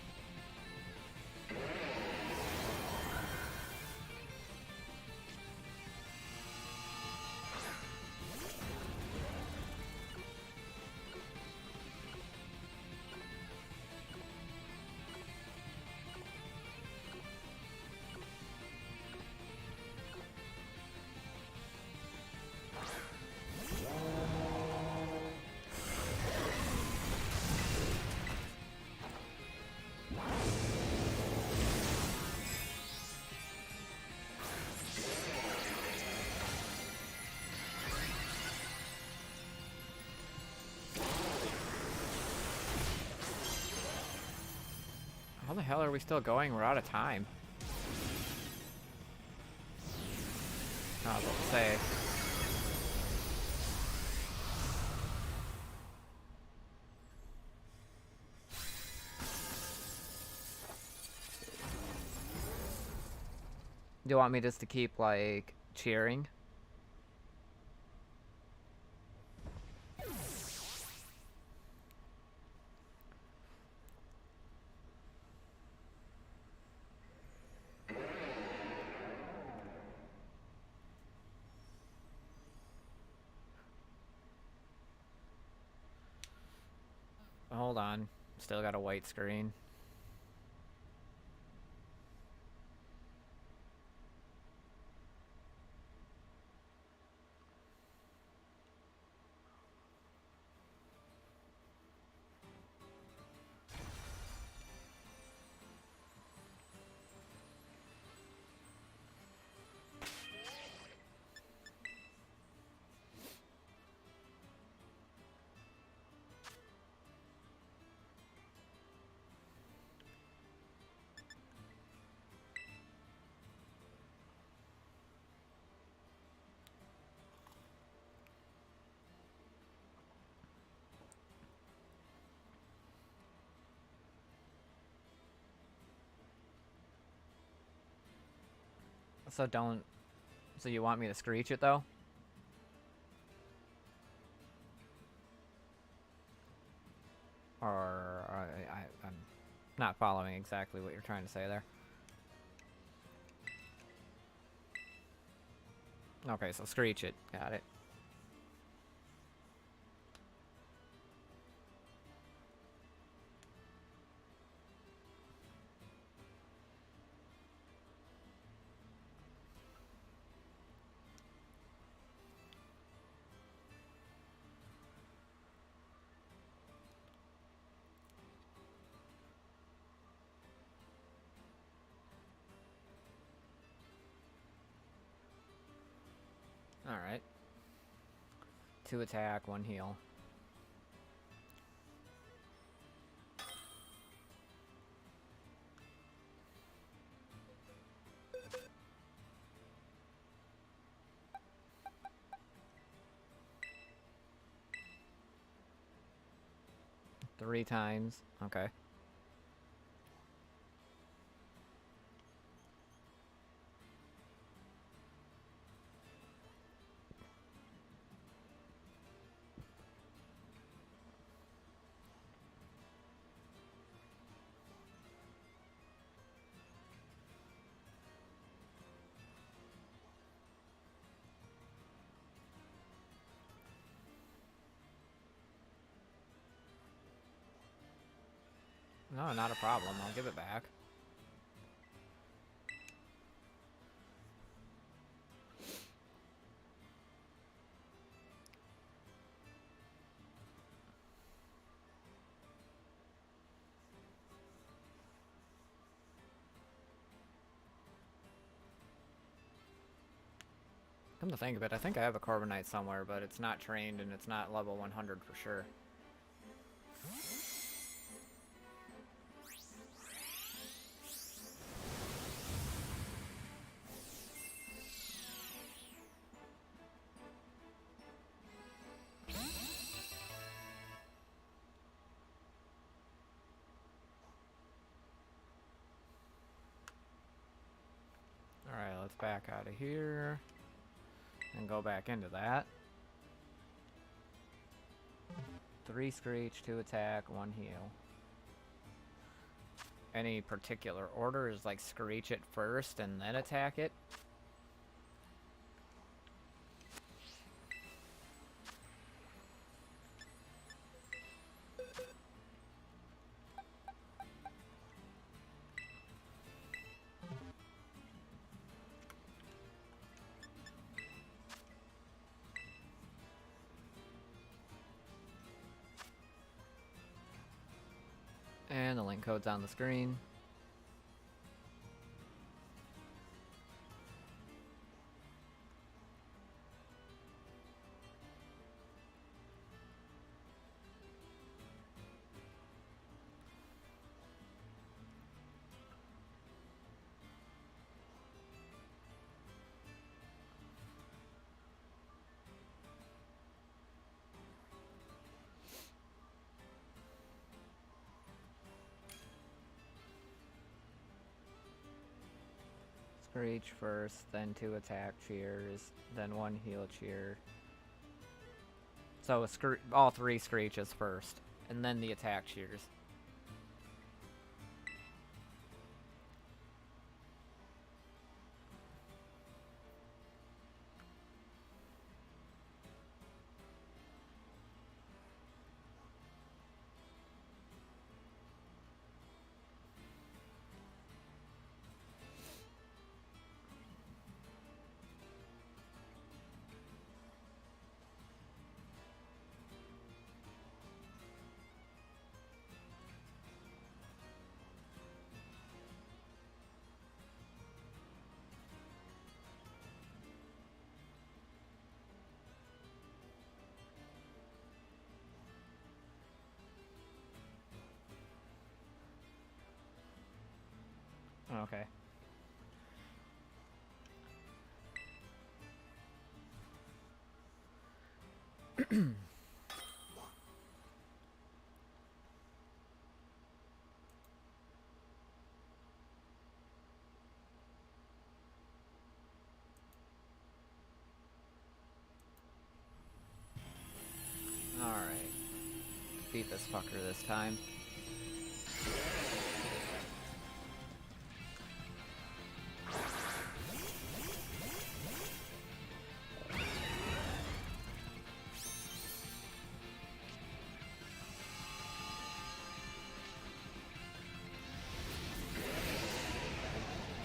How the hell are we still going? We're out of time. I was about to say. Do you want me just to keep, like, cheering? Hold on. Still got a white screen. So don't... So you want me to screech it, though? Or I'm not following exactly what you're trying to say there. Okay, so screech it. Got it. Alright. 2 attack, 1 heal. Three times. Okay. No, not a problem. I'll give it back. Come to think of it, I think I have a Carbonite somewhere, but it's not trained and it's not level 100 for sure. Alright, let's back out of here. And go back into that. 3 screech, 2 attack, 1 heal. Any particular order is like screech it first and then attack it? And the link code's on the screen. Screech first, then 2 attack cheers, then 1 heal cheer. So all 3 screeches first, and then the attack cheers. Okay. Alright. beat this fucker this time.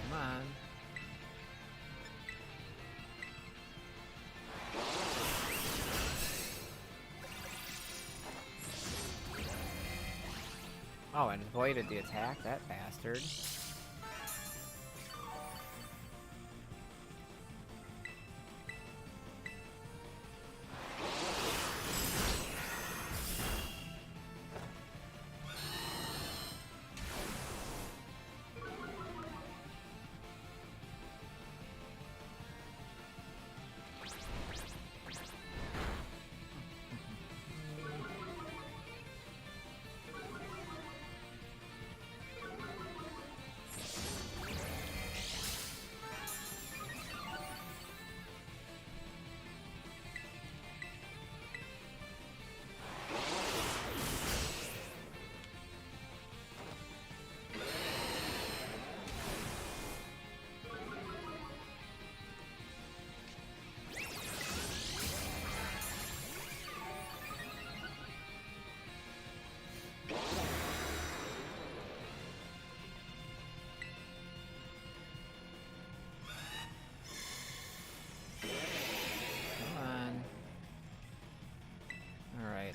Come on. Oh, and avoided the attack, that bastard.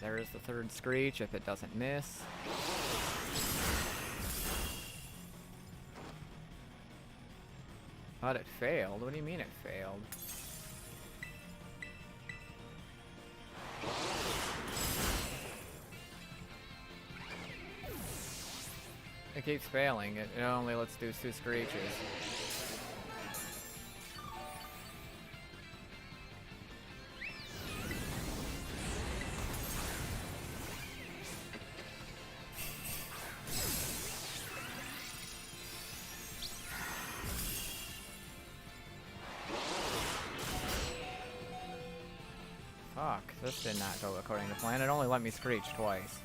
There's the third screech if it doesn't miss. But it failed? What do you mean it failed? It keeps failing. It only lets do 2 screeches. Fuck, this did not go according to plan. It only let me screech twice.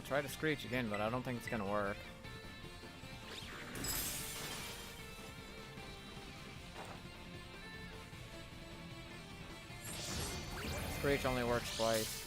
Try to screech again, but I don't think it's gonna work. Screech only works twice.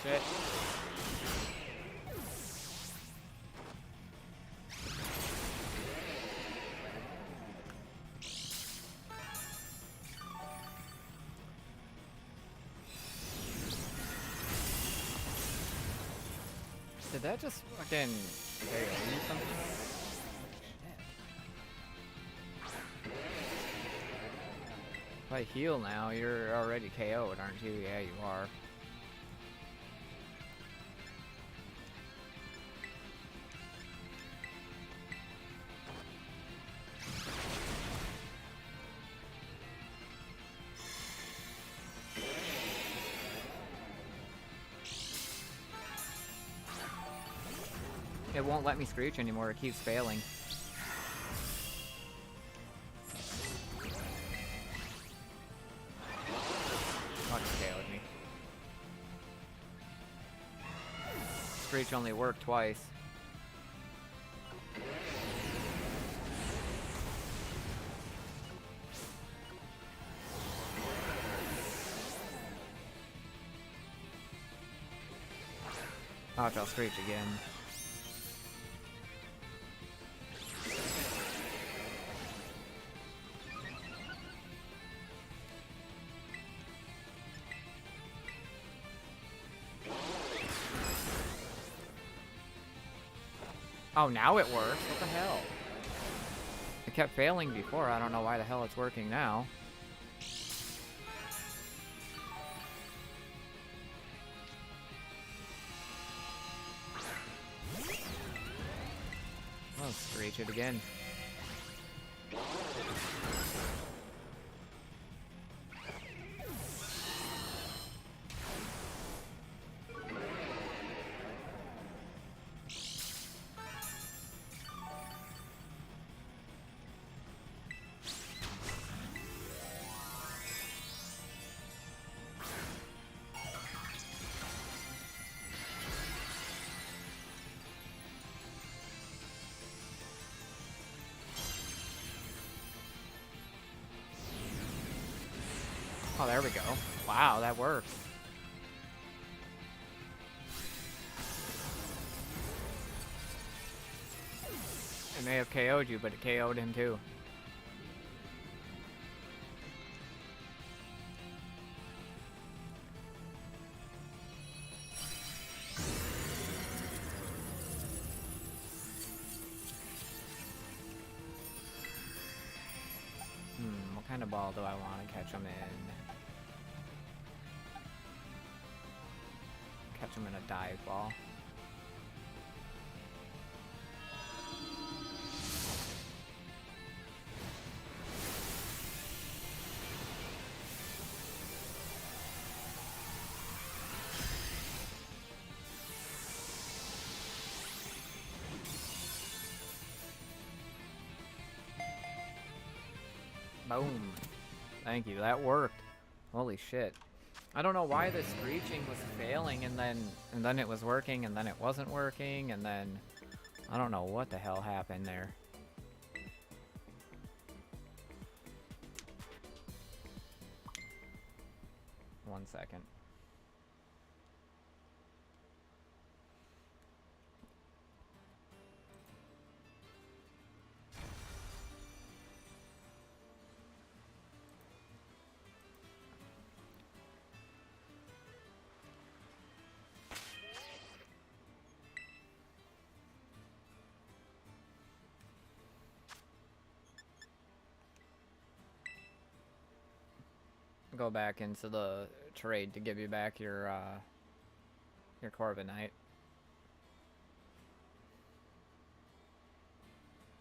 Shit. Did that just fucking fail you something? If I heal now, you're already KO'd, aren't you? Yeah, you are. It won't let me screech anymore, it keeps failing. Oh, it's KO'd me. Screech only worked twice. Watch, I'll screech again. Oh, now it works. What the hell? It kept failing before. I don't know why the hell it's working now. I'll screech it again. Oh, there we go. Wow, that works. It may have KO'd you, but it KO'd him too. What kind of ball do I want to catch him in? Catch him in a dive ball. Boom. Thank you, that worked. Holy shit. I don't know why the screeching was failing and then it was working and then it wasn't working and then I don't know what the hell happened there. One second. Go back into the trade to give you back your Corviknight.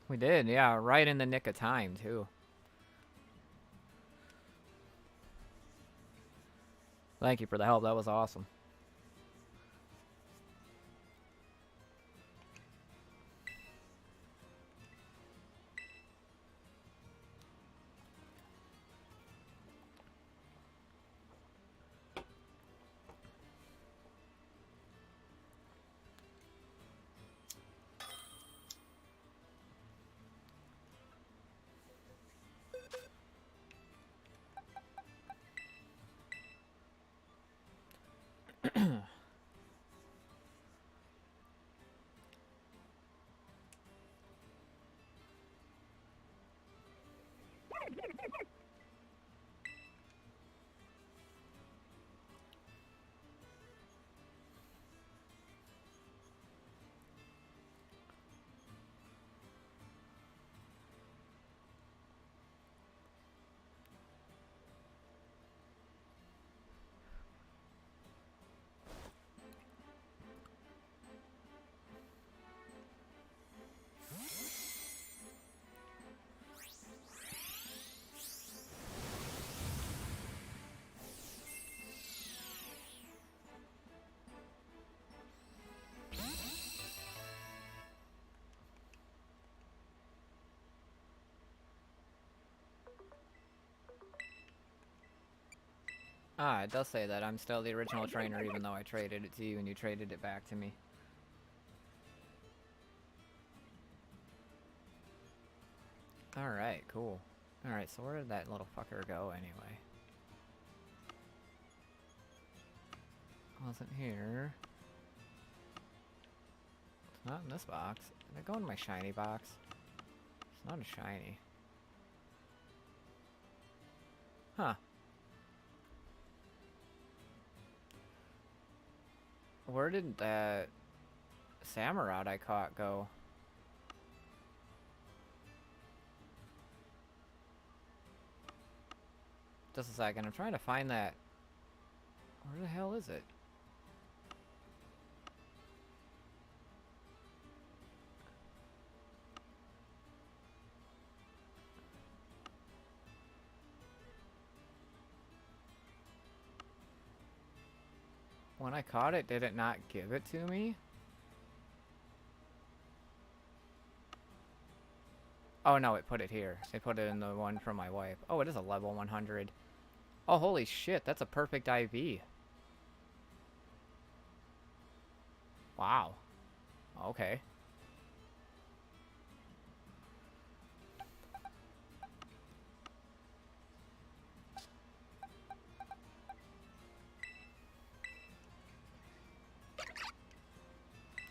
We did, yeah, right in the nick of time too. Thank you for the help, that was awesome. Ah, it does say that I'm still the original trainer even though I traded it to you and you traded it back to me. Alright, cool. Alright, so where did that little fucker go anyway? Wasn't here. It's not in this box. Did I go in my shiny box? It's not a shiny. Huh. Where did that Samurott I caught go? Just a second. I'm trying to find that. Where the hell is it? When I caught it, did it not give it to me? Oh no, it put it here. It put it in the one from my wife. Oh, it is a level 100. Oh, holy shit, that's a perfect IV. Wow. Okay.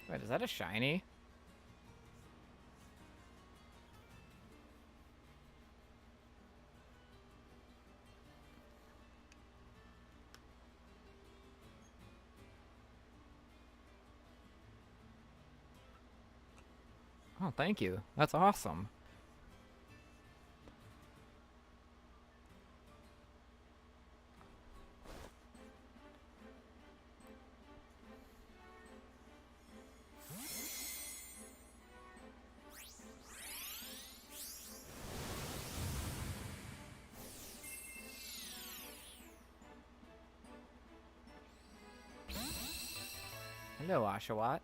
Wait, is that a shiny? Oh, thank you. That's awesome. Hello, Oshawott.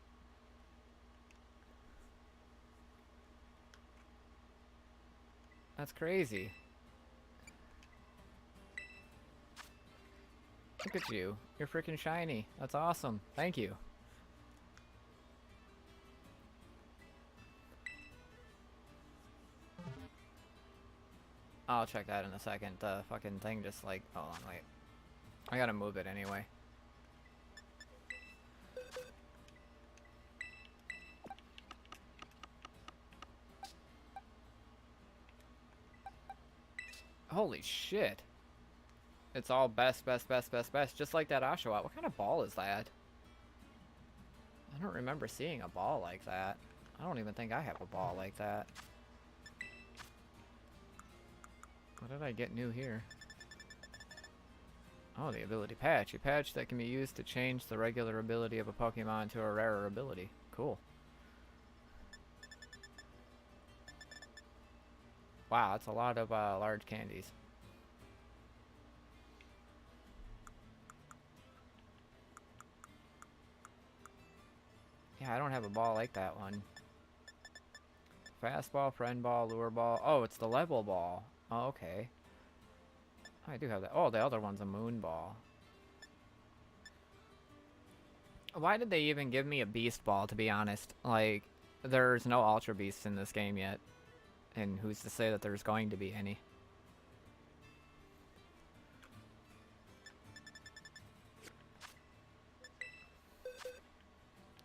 That's crazy. Look at you. You're freaking shiny. That's awesome. Thank you. I'll check that in a second. The fucking thing just like... Hold on, wait. I gotta move it anyway. Holy shit. It's all best, best, best, best, best. Just like that Oshawott. What kind of ball is that? I don't remember seeing a ball like that. I don't even think I have a ball like that. What did I get new here? Oh, the ability patch. A patch that can be used to change the regular ability of a Pokemon to a rarer ability. Cool. Wow, that's a lot of large candies. Yeah, I don't have a ball like that one. Fastball, friend ball, lure ball. Oh, it's the level ball. Oh, okay. I do have that. Oh, the other one's a moon ball. Why did they even give me a beast ball, to be honest? Like, there's no ultra beasts in this game yet. And who's to say that there's going to be any?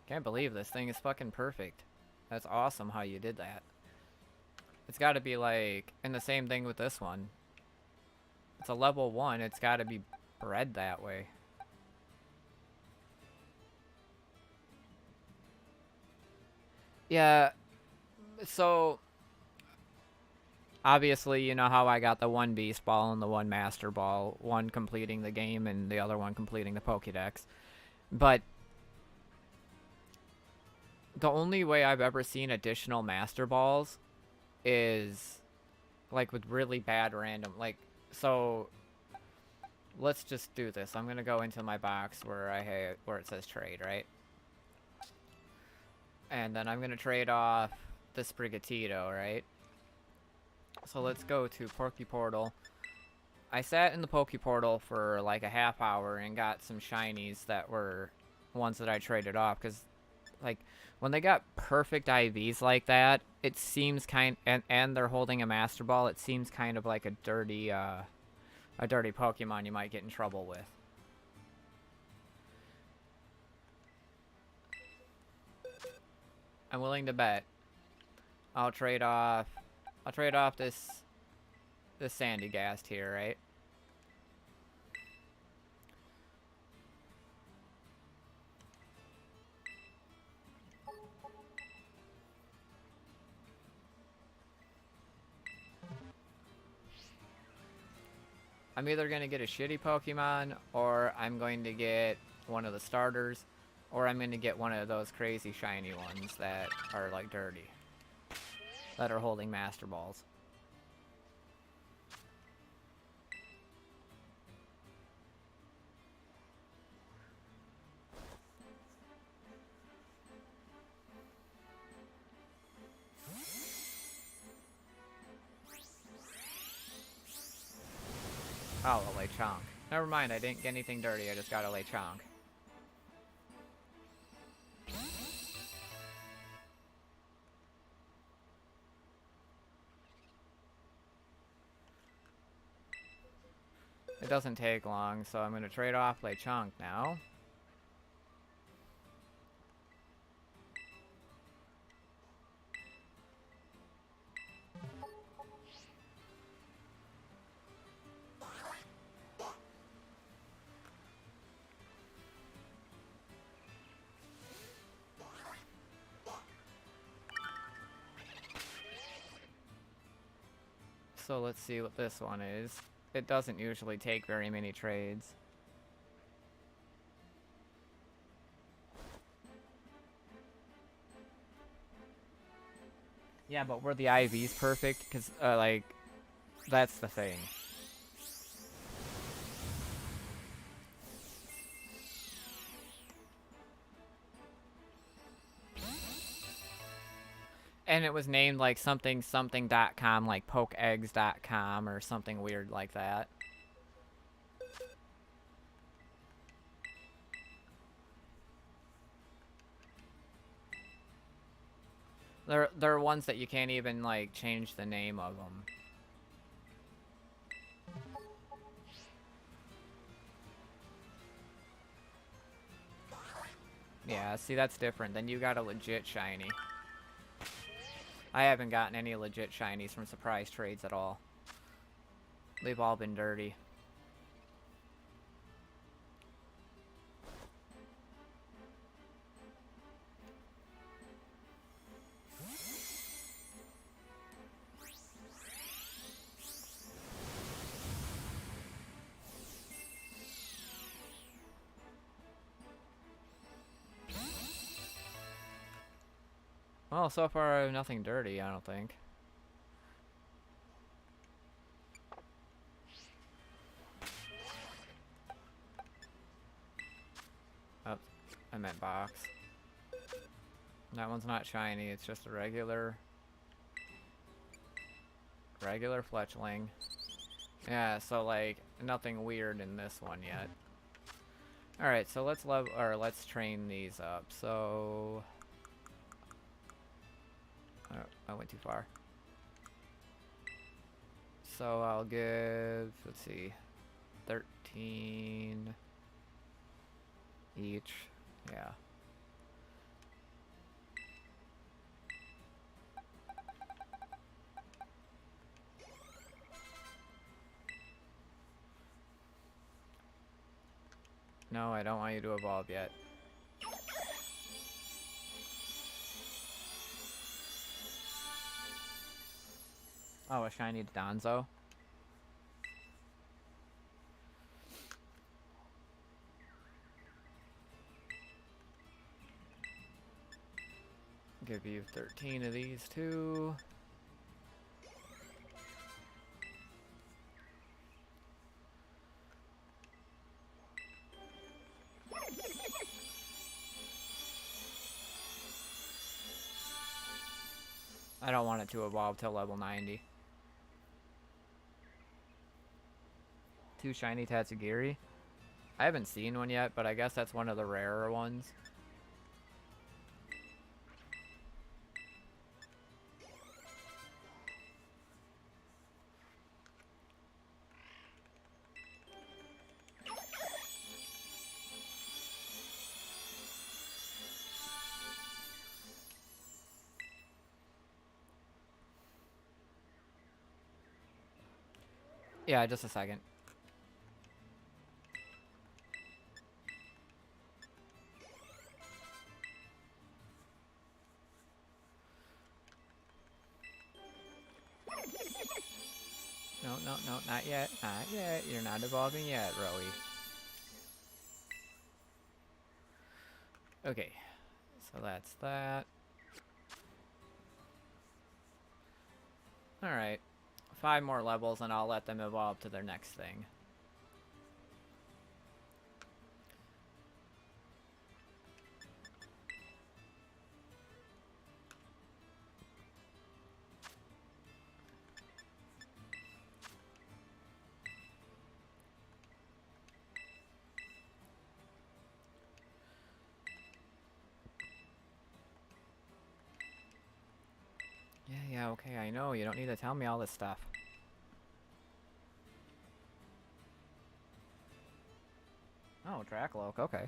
Can't believe this thing is fucking perfect. That's awesome how you did that. It's gotta be like, and the same thing with this one. It's a level 1, it's gotta be bred that way. Yeah, so obviously you know how I got the one beast ball and the one master ball, one completing the game and the other one completing the Pokédex. But the only way I've ever seen additional master balls is like with really bad random, like, so let's just do this. I'm gonna go into my box where I have, where it says trade, right? And then I'm gonna trade off this Sprigatito, right? So let's go to Pokeportal. I sat in the Pokeportal for like a half hour and got some shinies that were ones that I traded off, because like when they got perfect IVs like that, it seems and they're holding a Master Ball, it seems kind of like a dirty Pokemon you might get in trouble with. I'm willing to bet. I'll trade off this Sandygast here, right? I'm either going to get a shitty Pokemon, or I'm going to get one of the starters, or I'm going to get one of those crazy shiny ones that are like dirty, that are holding Master Balls. Oh, a Lechonk. Never mind, I didn't get anything dirty, I just got a Lechonk. It doesn't take long, so I'm going to trade off Lechonk now. So let's see what this one is. It doesn't usually take very many trades. Yeah, but were the IVs perfect? Because, like, that's the thing. And it was named, like, something.com, like pokeeggs.com or something weird like that. There are ones that you can't even, like, change the name of them. Yeah, see, that's different. Then you got a legit shiny. I haven't gotten any legit shinies from surprise trades at all. They've all been dirty. Well, so far I have nothing dirty, I don't think. Oh, I meant box. That one's not shiny, it's just a regular Fletchling. Yeah, so like nothing weird in this one yet. Alright, so let's train these up. So oh, I went too far. So I'll give, let's see, 13 each. Yeah. No, I don't want you to evolve yet. Oh, a shiny Donzo. Give you 13 of these too. I don't want it to evolve till level 90. 2 shiny Tatsugiri. I haven't seen one yet, but I guess that's one of the rarer ones. Yeah, just a second. No, no, not yet. Not yet. You're not evolving yet, Rowie. Okay. So that's that. Alright. 5 more levels and I'll let them evolve to their next thing. Yeah, okay, I know. You don't need to tell me all this stuff. Oh, Dracloak, okay.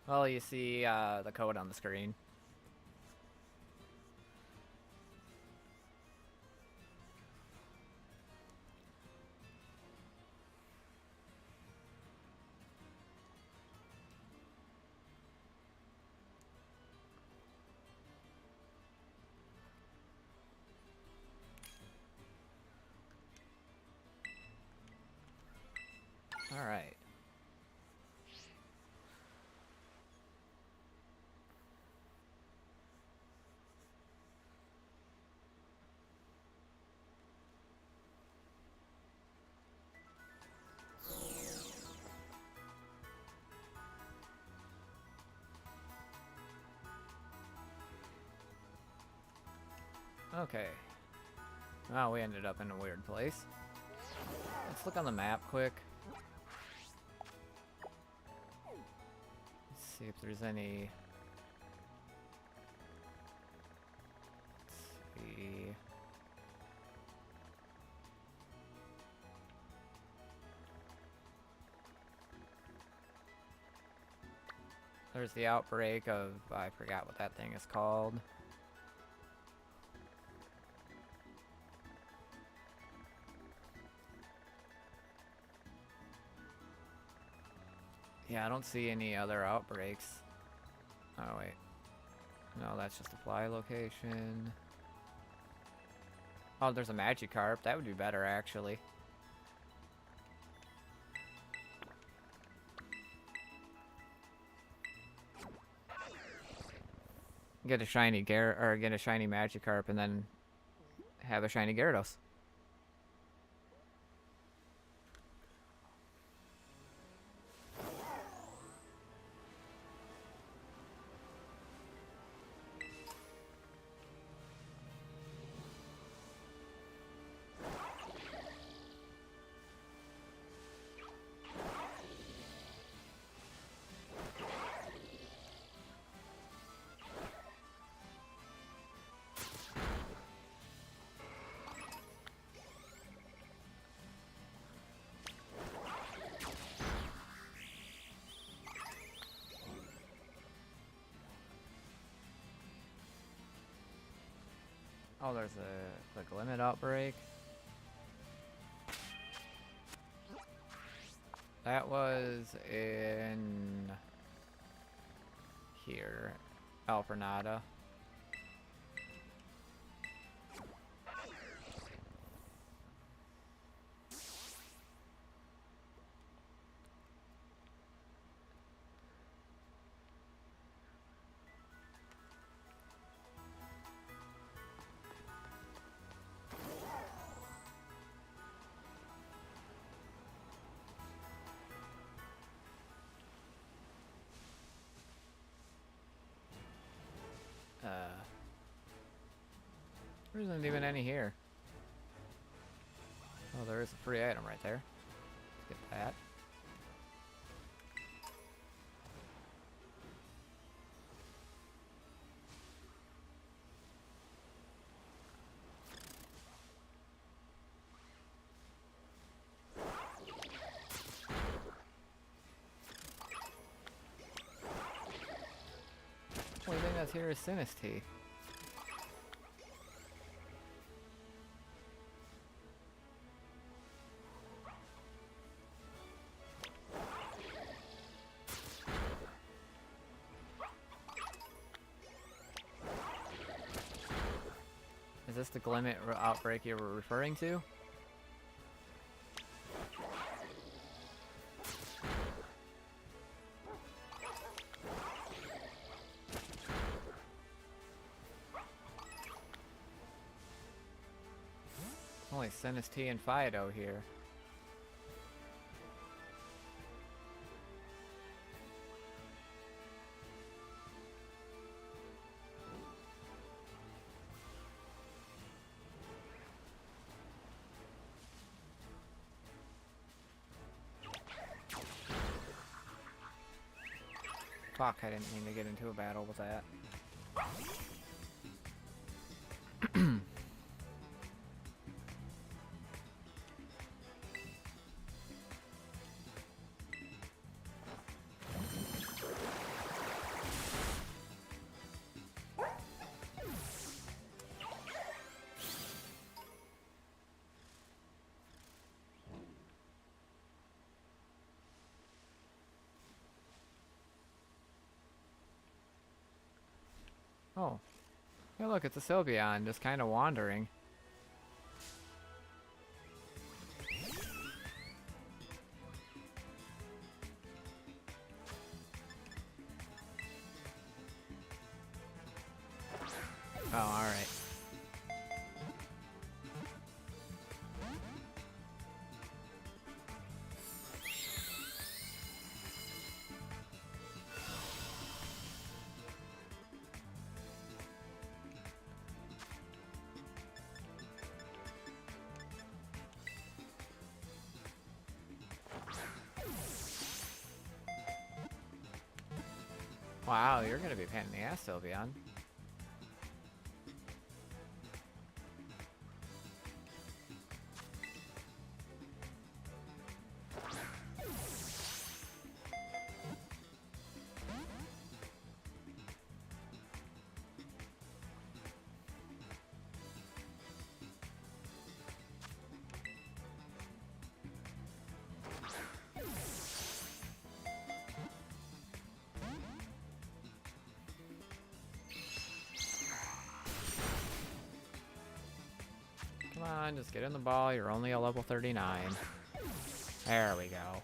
Well, you see the code on the screen. Alright. Okay. Well, we ended up in a weird place. Let's look on the map quick. Let's see if there's any... Let's see... There's the outbreak of... I forgot what that thing is called. Yeah, I don't see any other outbreaks. Oh, wait. No, that's just a fly location. Oh, there's a Magikarp. That would be better, actually. Get a shiny get a shiny Magikarp, and then have a shiny Gyarados. Oh, there's the Glimmet outbreak. That was in here, Alfrenada. There isn't even any here. Oh, there is a free item right there. Let's get that. Only thing that's here is Sinistee. Is this the Glimmet outbreak you were referring to? only Sinistee and Fido here. Fuck, I didn't mean to get into a battle with that. Oh. Hey look, it's a Sylveon, just kind of wandering. Oh, alright. Wow, you're gonna be a pain in the ass, Sylveon. Come on, just get in the ball. You're only a level 39. There we go.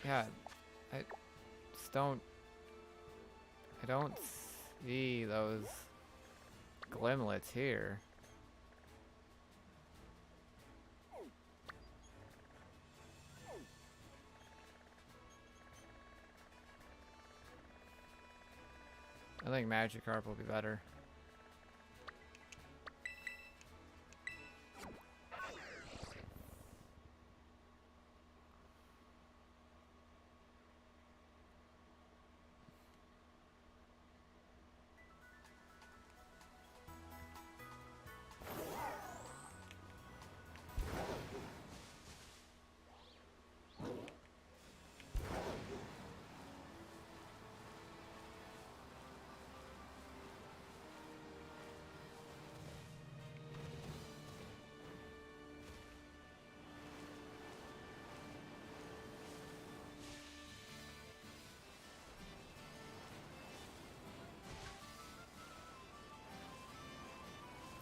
Yeah, I don't see those glimlets here. I think Magikarp will be better.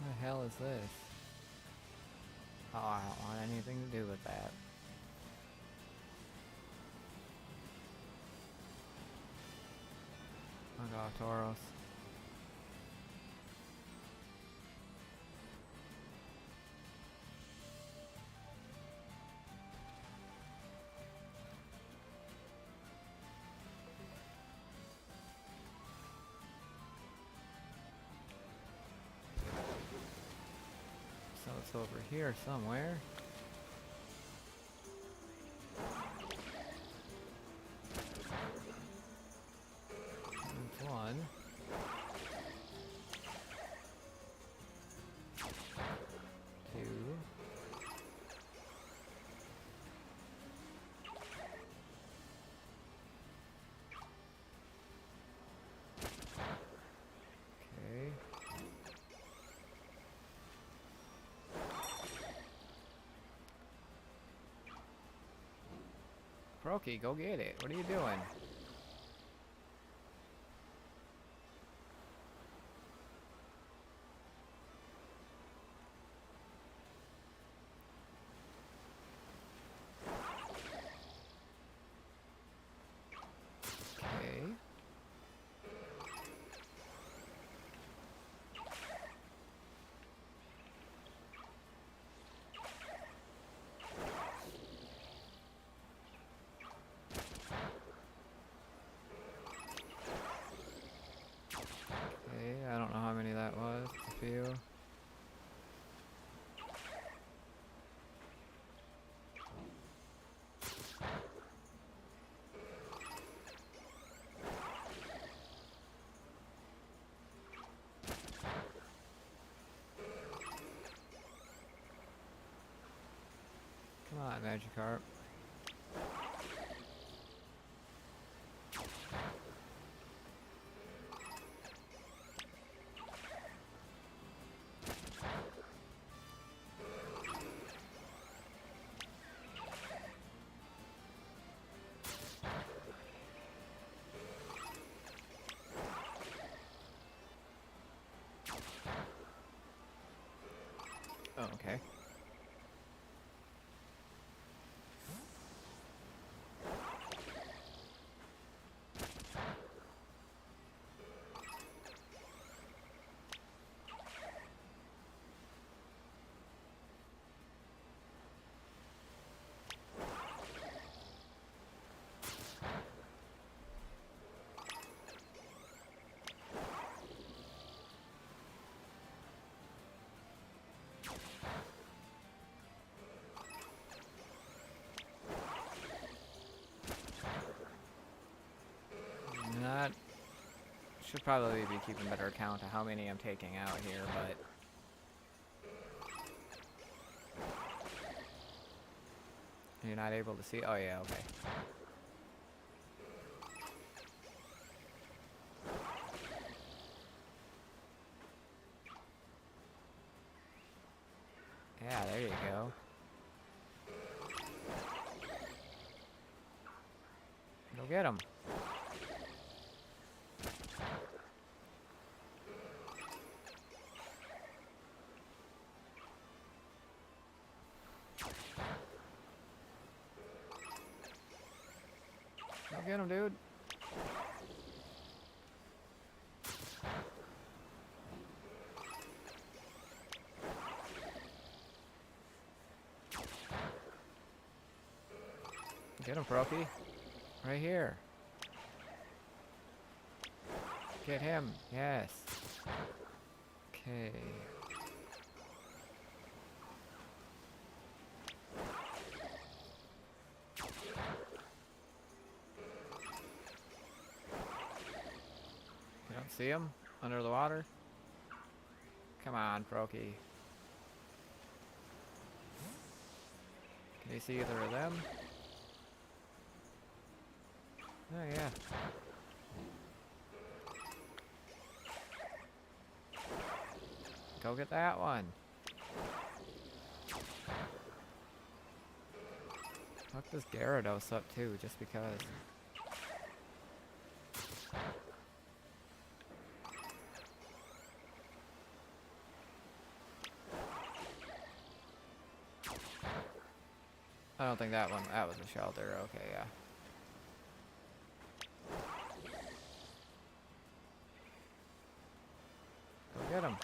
What the hell is this? Oh, I don't want anything to do with that. Oh god, Tauros. So it's over here somewhere. That's one. Two. Okay. Brokey, go get it. What are you doing? Okay. Okay, I don't know how many that was. A few. Come on, Magikarp. Oh, okay. Not should probably be keeping better account of how many I'm taking out here, but you're not able to see. Oh yeah, okay. Yeah, there you go. Go get him. Go get him, dude. Get him, Brokey. Right here. Get him. Yes. Okay. You don't see him under the water? Come on, Brokey. Can you see either of them? Oh, yeah. Go get that one. Fuck this Gyarados up too, just because. I don't think that one, that was a shelter. Okay, yeah. Go get him.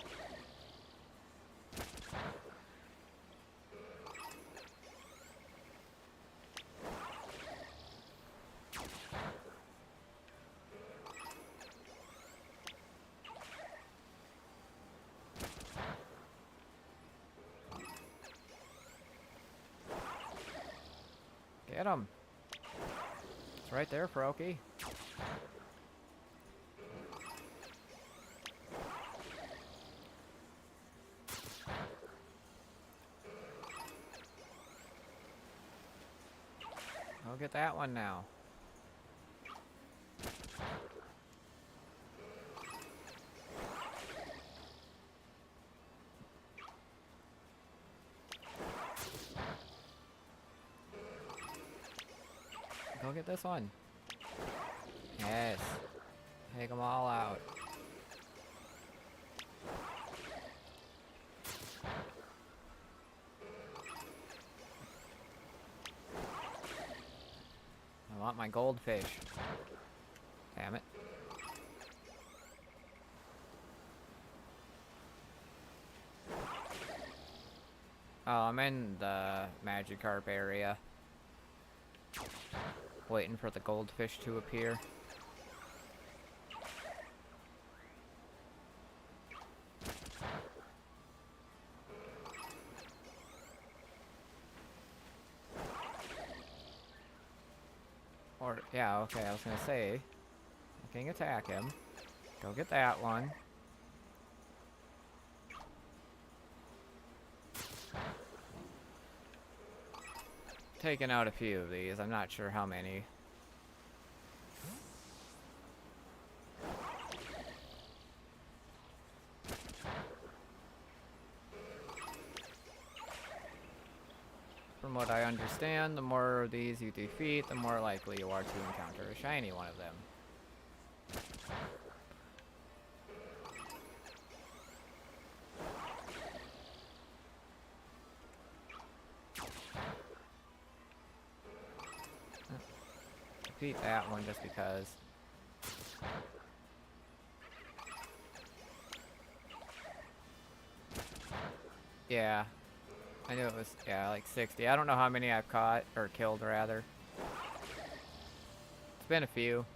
Get him. It's right there, Brokey. I'll get that one now. Go get this one. Yes. Take them all out. I want my goldfish. Damn it. Oh, I'm in the Magikarp area. Waiting for the goldfish to appear. Or, yeah, okay, I was gonna say, I can attack him. Go get that one. Taking out a few of these, I'm not sure how many. From what I understand, the more of these you defeat, the more likely you are to encounter a shiny one of them. Defeat that one just because. Yeah. I knew it was, yeah, like 60. I don't know how many I've caught, or killed rather. It's been a few.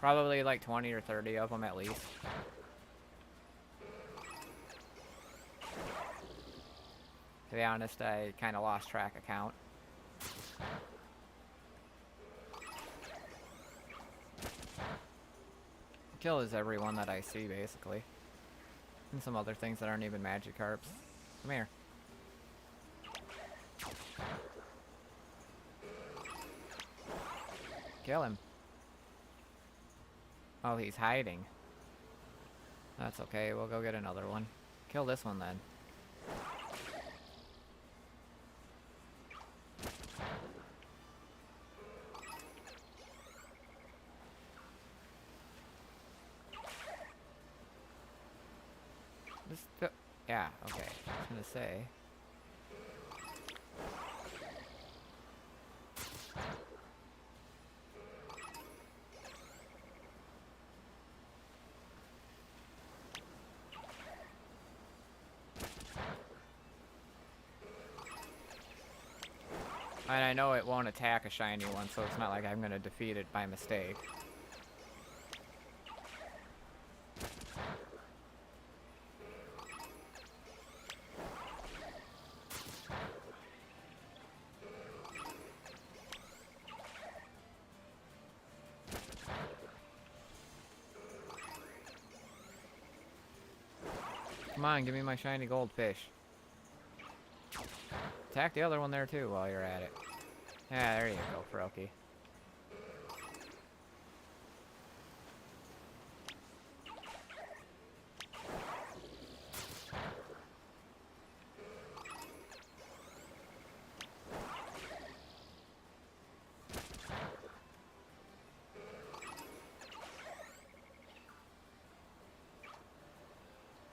Probably like 20 or 30 of them at least. To be honest, I kind of lost track of count. Kill is everyone that I see, basically. And some other things that aren't even Magikarps. Come here. Kill him. Oh, he's hiding. That's okay, we'll go get another one. Kill this one then. Yeah, okay. I was gonna say. And I know it won't attack a shiny one, so it's not like I'm gonna defeat it by mistake. Come on, give me my shiny goldfish. Attack the other one there too while you're at it. Yeah, there you go, Froakie.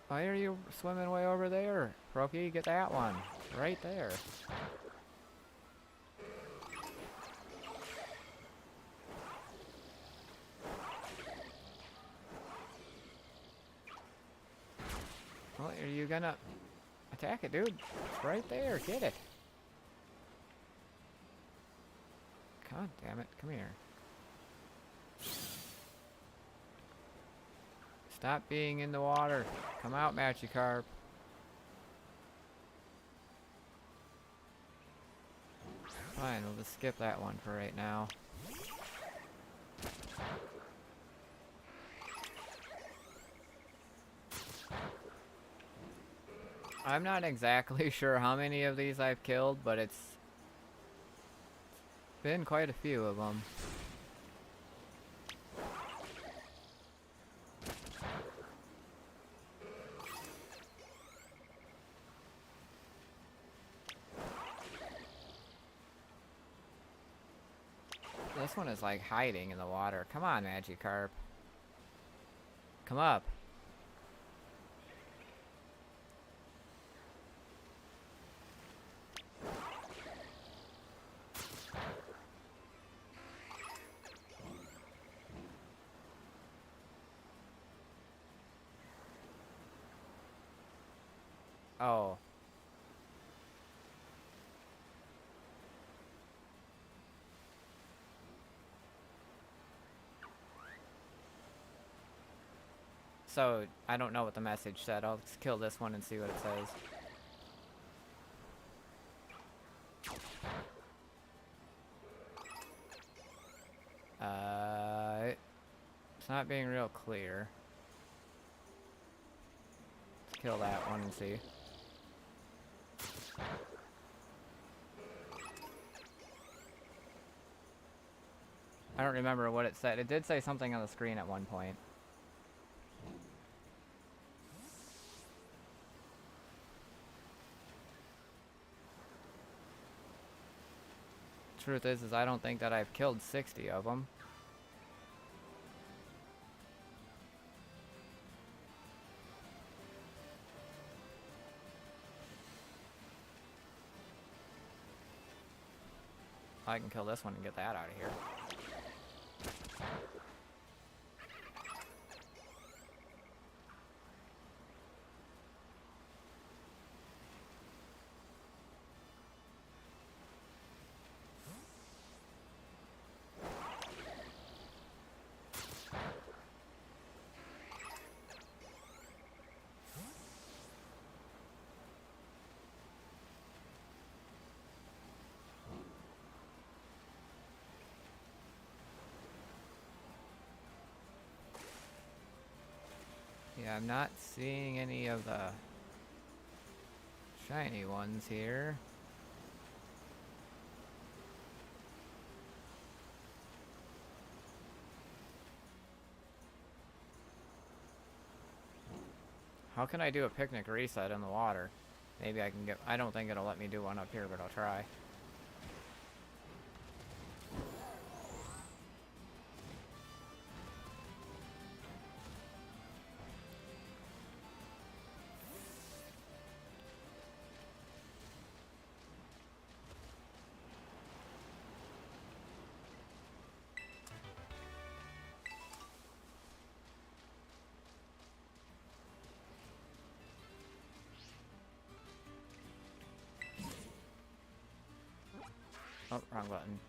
Why are you swimming way over there? Froakie, get that one. Right there. Well, are you gonna attack it, dude? It's right there. Get it. God damn it. Come here. Stop being in the water. Come out, Magikarp. Fine, we'll just skip that one for right now. I'm not exactly sure how many of these I've killed, but it's been quite a few of them. this one is like hiding in the water. Come on, Magikarp. Come up. Oh. So, I don't know what the message said. I'll just kill this one and see what it says. It's not being real clear. Let's kill that one and see. I don't remember what it said. It did say something on the screen at one point. Truth is I don't think that I've killed 60 of them. I can kill this one and get that out of here. Yeah, I'm not seeing any of the shiny ones here. How can I do a picnic reset in the water? Maybe I can get... I don't think it'll let me do one up here, but I'll try. Oh, wrong button.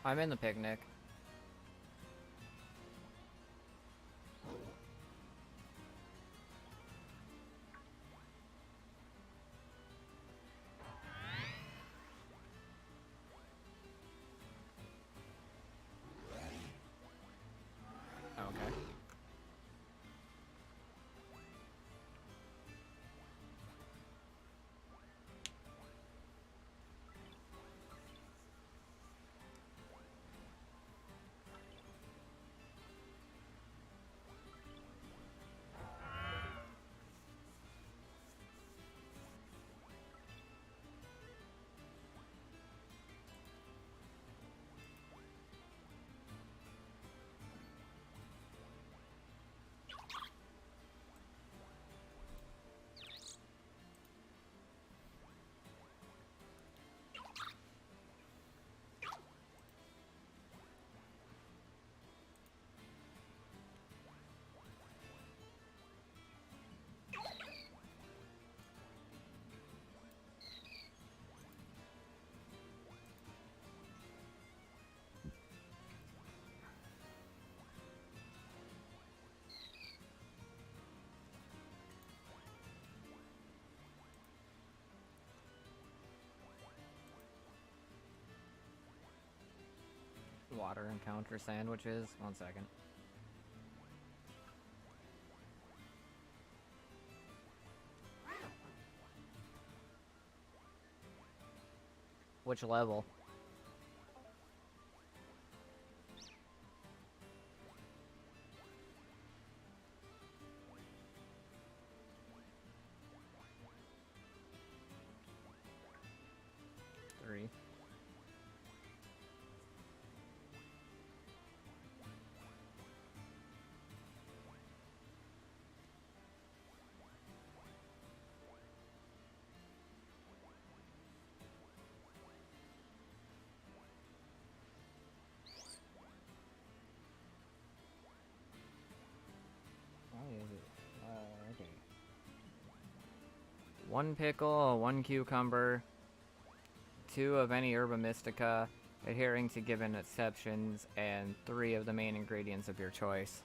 I'm in the picnic. Okay. water encounter sandwiches. 1 second. Which level? Three. Okay. 1 pickle, 1 cucumber, 2 of any herba mystica, adhering to given exceptions, and 3 of the main ingredients of your choice.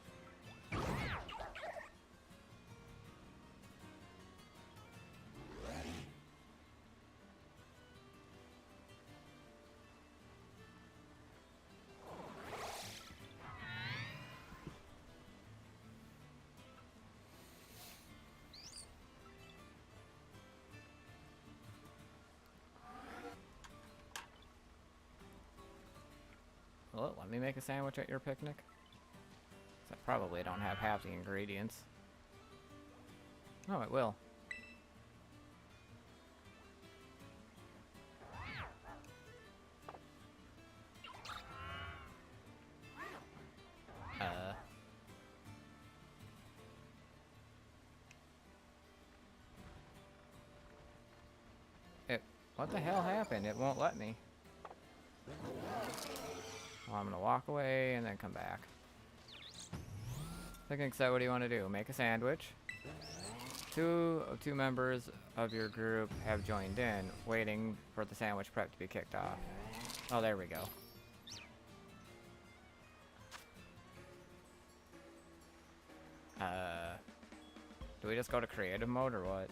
Well, let me make a sandwich at your picnic. 'Cause I probably don't have half the ingredients. Oh, it will. What the hell happened? It won't let me. Well, I'm gonna walk away and then come back. Picnic set, what do you want to do? Make a sandwich. 2 members of your group have joined in, waiting for the sandwich prep to be kicked off. Oh, there we go. Do we just go to creative mode or what?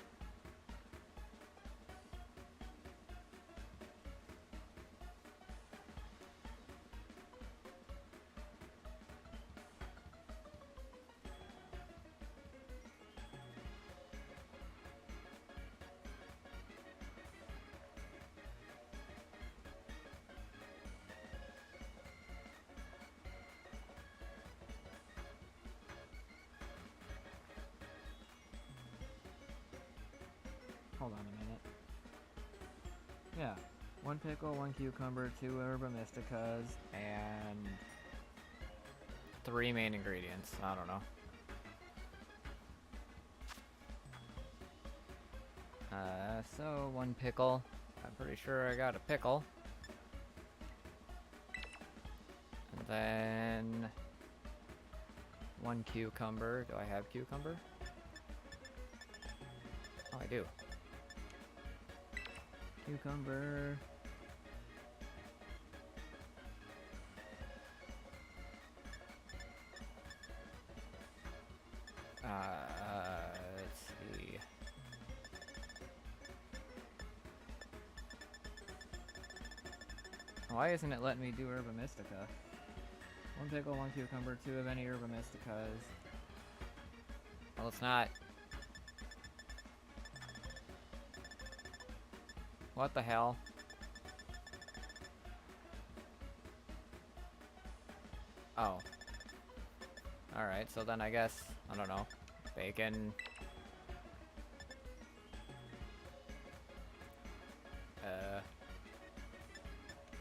Hold on a minute. Yeah. 1 pickle, 1 cucumber, 2 herba mysticas, and 3 main ingredients. I don't know. So 1 pickle. I'm pretty sure I got a pickle. And then 1 cucumber. Do I have cucumber? Oh, I do. Cucumber. Let's see. Why isn't it letting me do herba mystica? 1 pickle, 1 cucumber, 2 of any herba mysticas. Well, it's not. What the hell? Oh. Alright, so then I guess, I don't know, bacon.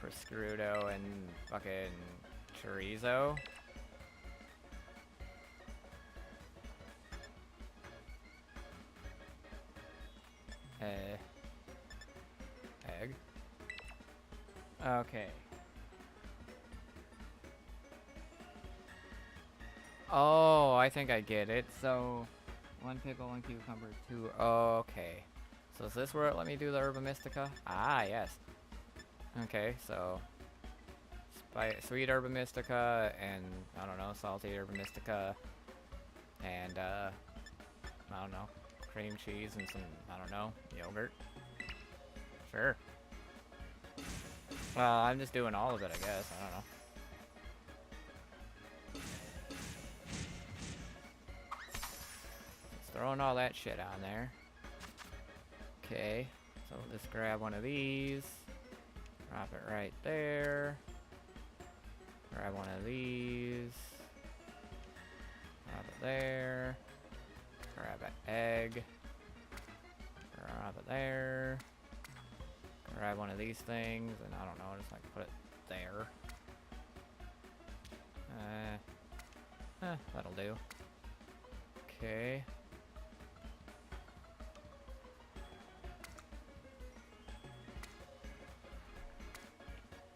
Prosciutto and fucking chorizo. Egg. Okay. Oh, I think I get it. So, 1 pickle, 1 cucumber, 2. Okay. So is this where it let me do the herba mystica? Ah, yes. Okay, so sweet herba mystica and I don't know, salty herba mystica and I don't know, cream cheese and some, I don't know, yogurt. Sure. Well, I'm just doing all of it, I guess. I don't know. throwing all that shit on there. Okay, so let's grab one of these. Drop it right there. Grab one of these. Drop it there. Grab an egg. Drop it there. Grab one of these things, and I don't know, just like put it there. That'll do. Okay.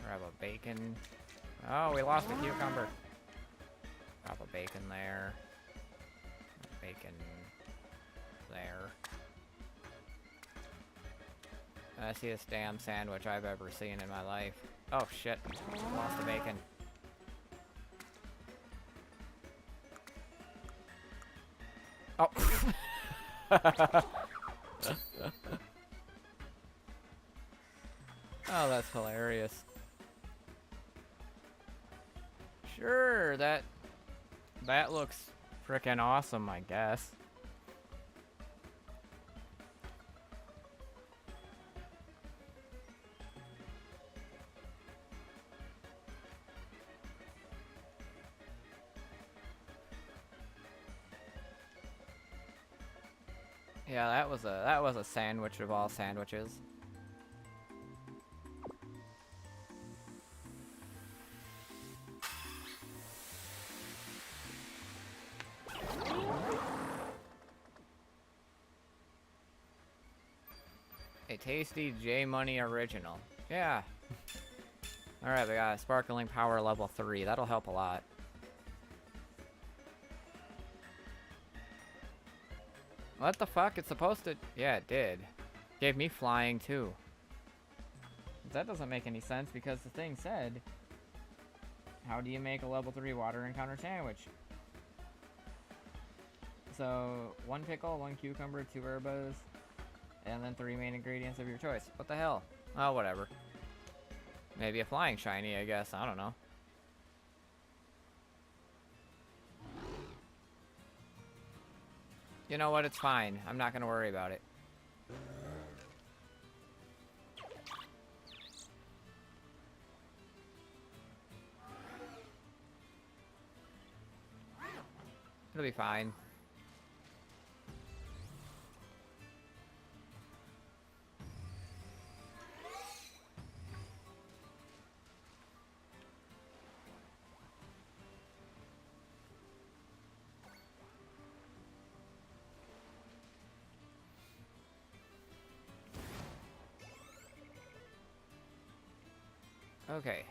Grab a bacon. Oh, we lost a cucumber. Drop a bacon there. Bacon there. Messiest damn sandwich I've ever seen in my life. Oh shit. Lost the bacon. Oh. Oh, that's hilarious. Sure, that looks frickin' awesome, I guess. Yeah, that was a sandwich of all sandwiches. A tasty J Money original. Yeah. Alright, we got a sparkling power level 3. That'll help a lot. What the fuck? It's supposed to... Yeah, it did. Gave me flying, too. That doesn't make any sense, because the thing said... How do you make a level 3 water encounter sandwich? So, 1 pickle, 1 cucumber, 2 herbos, and then 3 main ingredients of your choice. What the hell? Oh, whatever. Maybe a flying shiny, I guess. I don't know. You know what? It's fine. I'm not gonna worry about it. It'll be fine. Okay.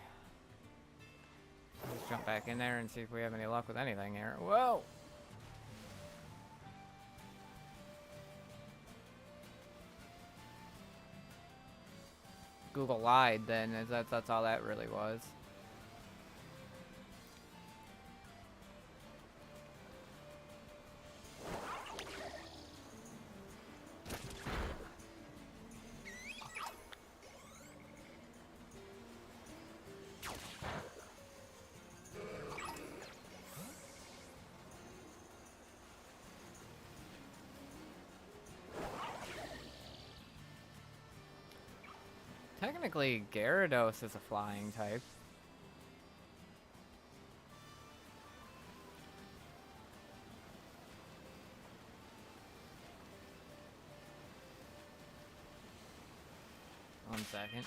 Let's jump back in there and see if we have any luck with anything here. Whoa! Google lied then, that's all that really was. Technically, Gyarados is a flying type. One second.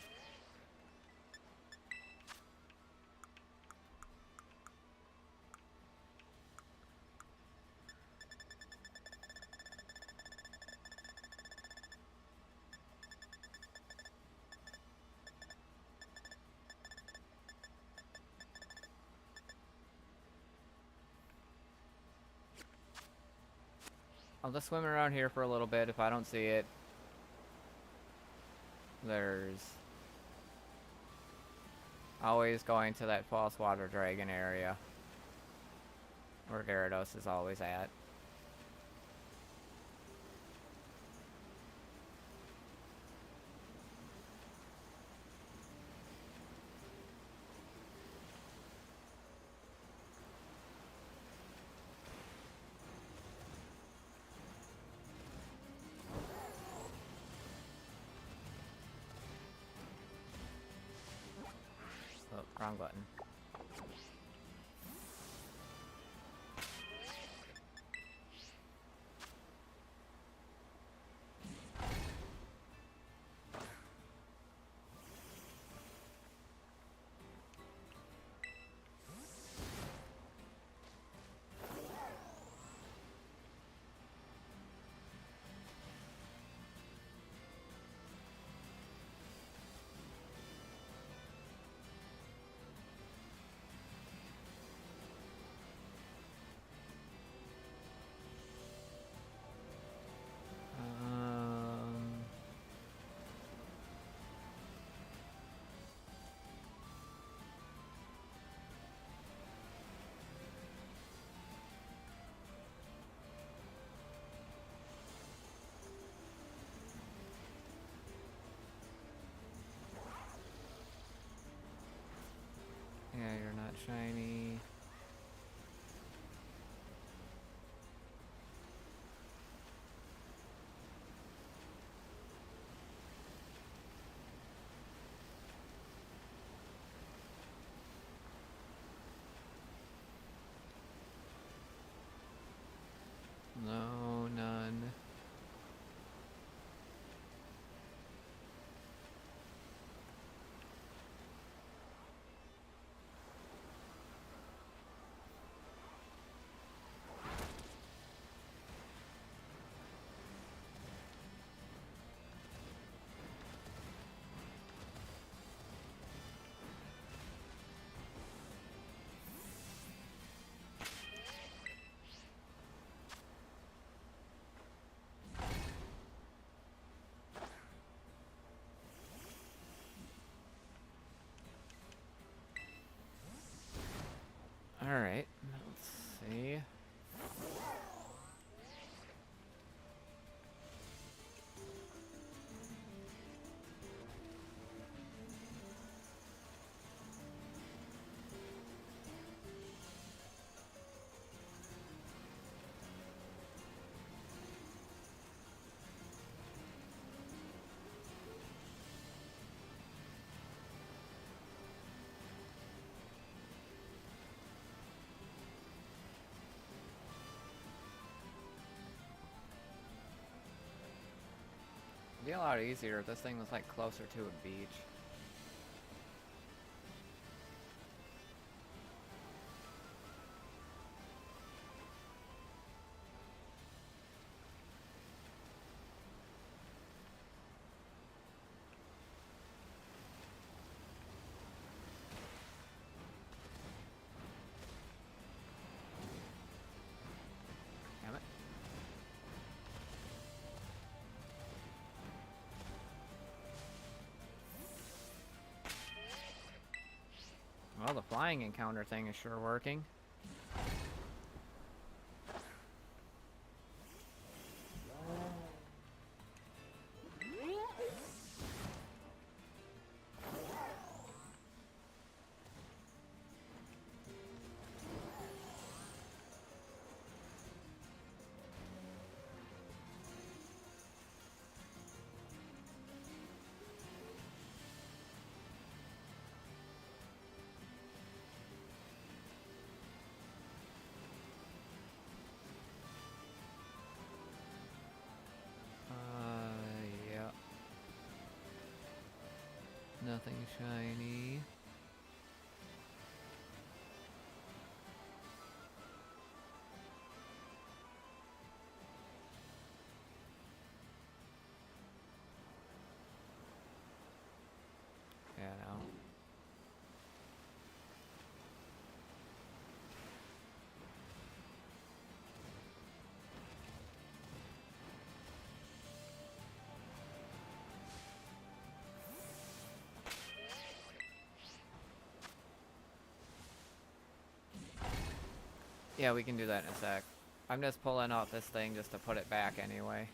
I'll just swim around here for a little bit. If I don't see it, there's always going to that false water dragon area where Gyarados is always at. wrong button. Yeah, you're not shiny. No, none. Alright, let's see. It'd be a lot easier if this thing was like closer to a beach. Damn it. Well, the flying encounter thing is sure working. Yeah. Nothing shiny. Yeah, no. Yeah, we can do that in a sec. I'm just pulling out this thing just to put it back anyway.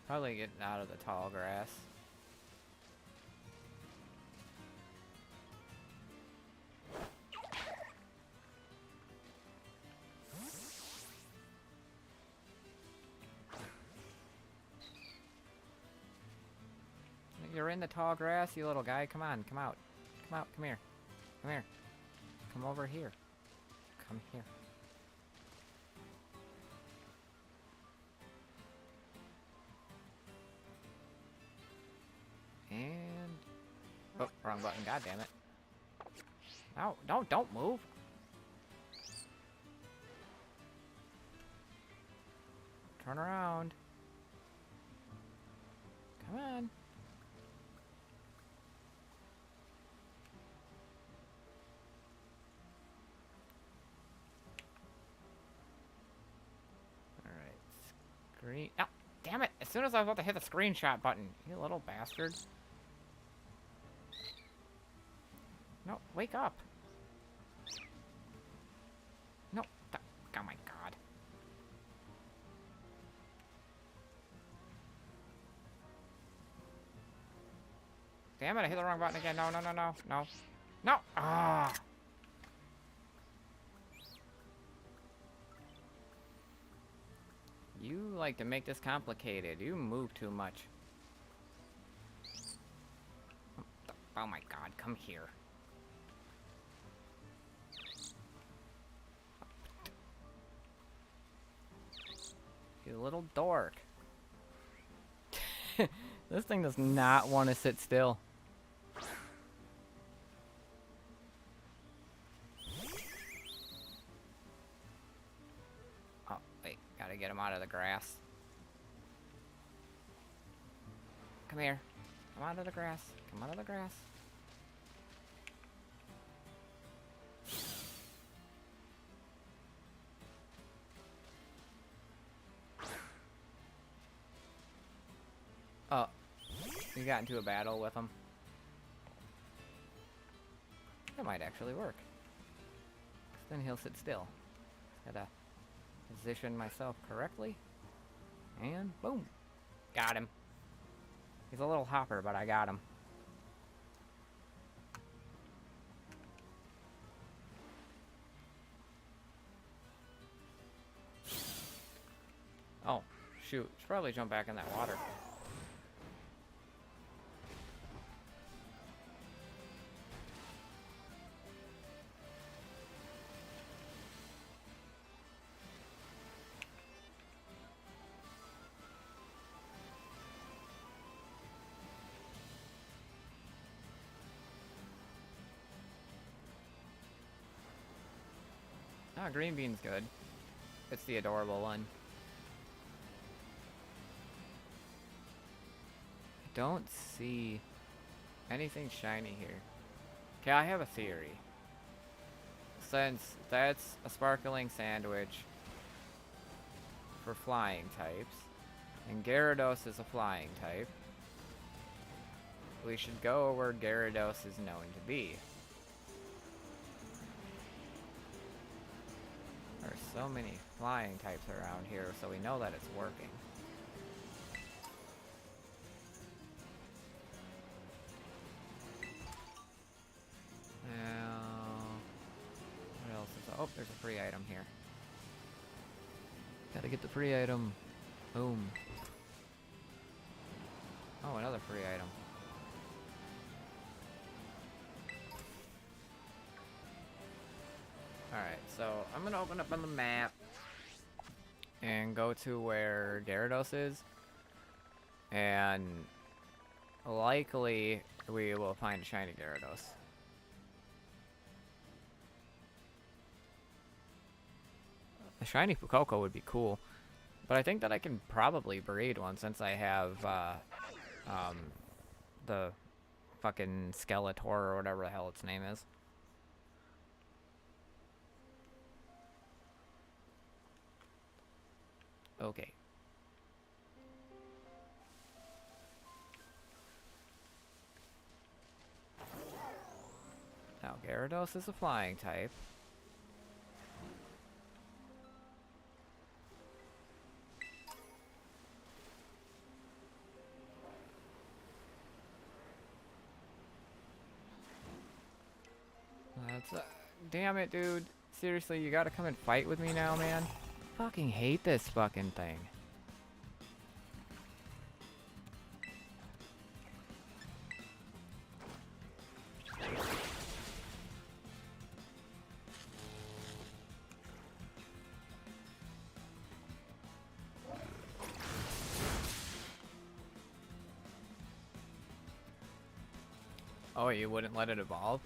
Probably getting out of the tall grass. You're in the tall grass, you little guy. Come on, come out. Come out, come here. Come here. Come over here. Come here. And... oh, wrong button, god damn it. No, don't move. Turn around. Come on. Alright. Screen. Oh, damn it. As soon as I was about to hit the screenshot button. You little bastard. No, wake up. No. Oh my god. Damn it, I hit the wrong button again. No. No! Ah! You like to make this complicated. You move too much. Oh my god, come here. You little dork. This thing does not want to sit still. Oh, wait. Gotta get him out of the grass. Come here. Come out of the grass. Come out of the grass. Oh. You got into a battle with him. That might actually work. Then he'll sit still. Gotta position myself correctly. And boom. Got him. He's a little hopper, but I got him. Oh, shoot. Should probably jump back in that water. Ah, green bean's good. It's the adorable one. I don't see anything shiny here. Okay, I have a theory. Since that's a sparkling sandwich for flying types, and Gyarados is a flying type, we should go where Gyarados is known to be. There's so many flying types around here, so we know that it's working. Now, what else is... oh, there's a free item here. Gotta get the free item. Boom. Oh, another free item. Alright, so I'm gonna open up on the map and go to where Gyarados is, and likely we will find a shiny Gyarados. A shiny Fuecoco would be cool, but I think that I can probably breed one since I have the fucking Skeletor or whatever the hell its name is. Okay. Now, Gyarados is a flying type. That's damn it, dude. Seriously, you gotta come and fight with me now, man? Fucking hate this fucking thing. Oh, you wouldn't let it evolve?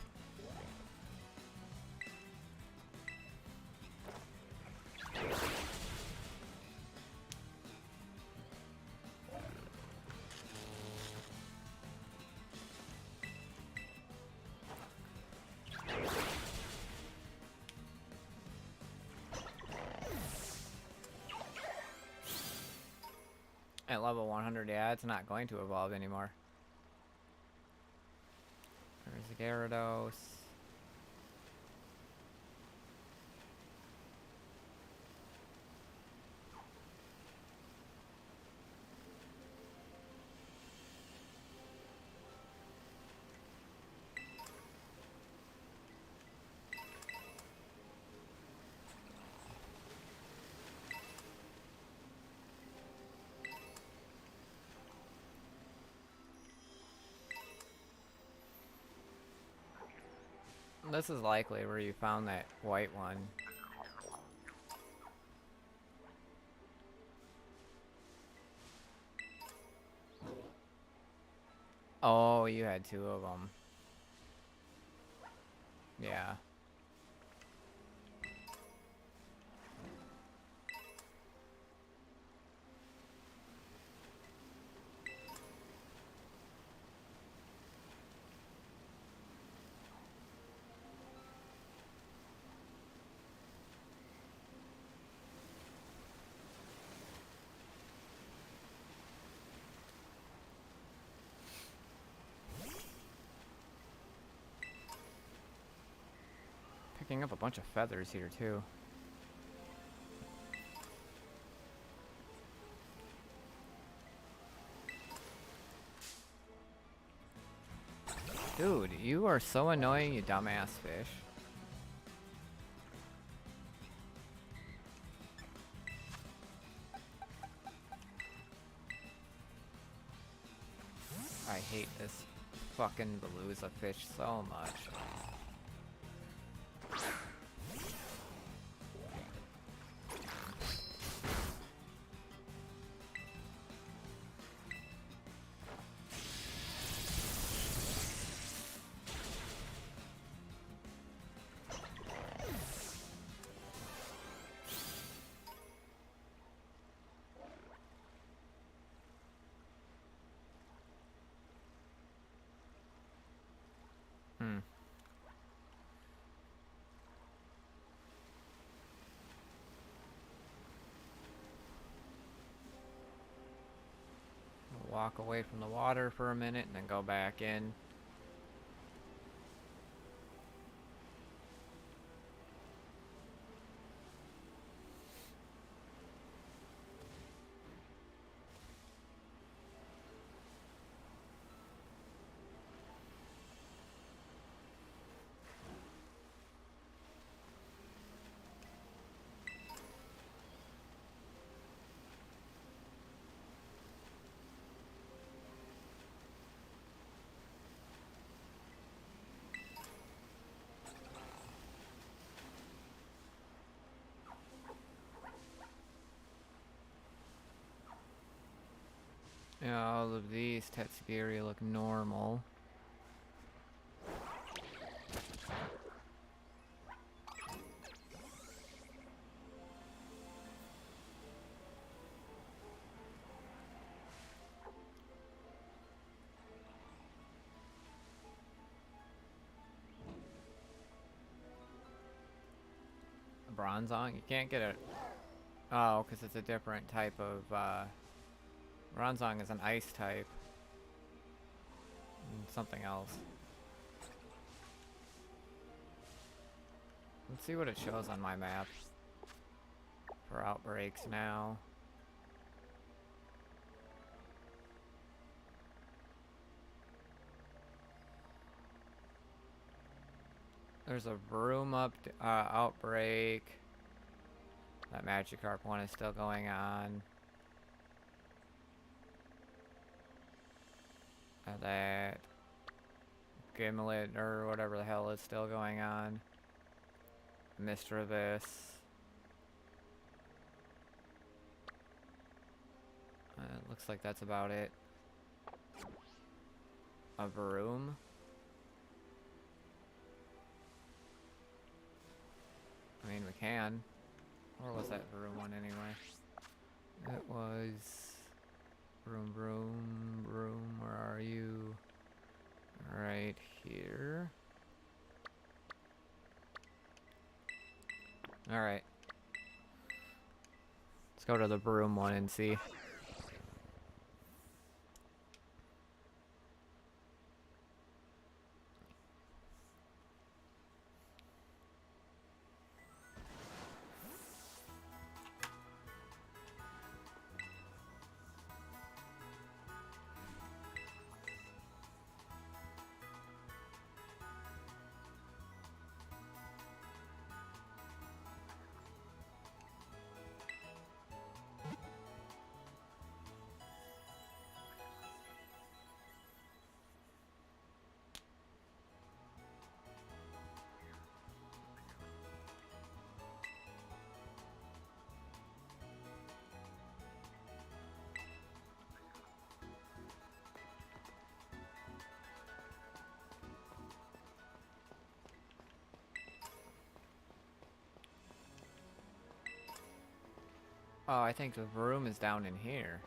At level 100, yeah, it's not going to evolve anymore. There's Gyarados. This is likely where you found that white one. Oh, you had two of them. Yeah. Picking up a bunch of feathers here, too. Dude, you are so annoying, you dumbass fish. I hate this fucking Beluga fish so much. Walk away from the water for a minute and then go back in. Yeah, all of these Tetsugiri look normal. Bronzong? You can't get it. Oh, because it's a different type of, Bronzong is an ice type. And something else. Let's see what it shows on my map for outbreaks now. There's a Vroom outbreak. That Magikarp one is still going on. That Gimlet or whatever the hell is still going on. Mischievous. It looks like that's about it. A Vroom. I mean, we can. Where was that room one anyway? It was... Room, where are you? Right here. Alright. Let's go to the broom one and see. Oh, I think the room is down in here.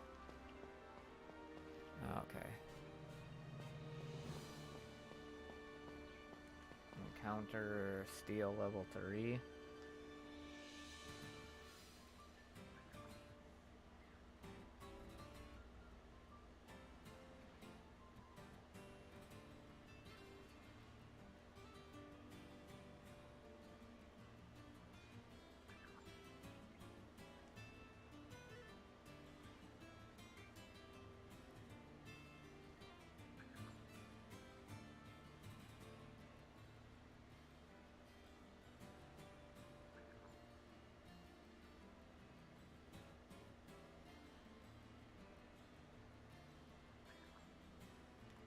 Okay. Encounter steel level 3.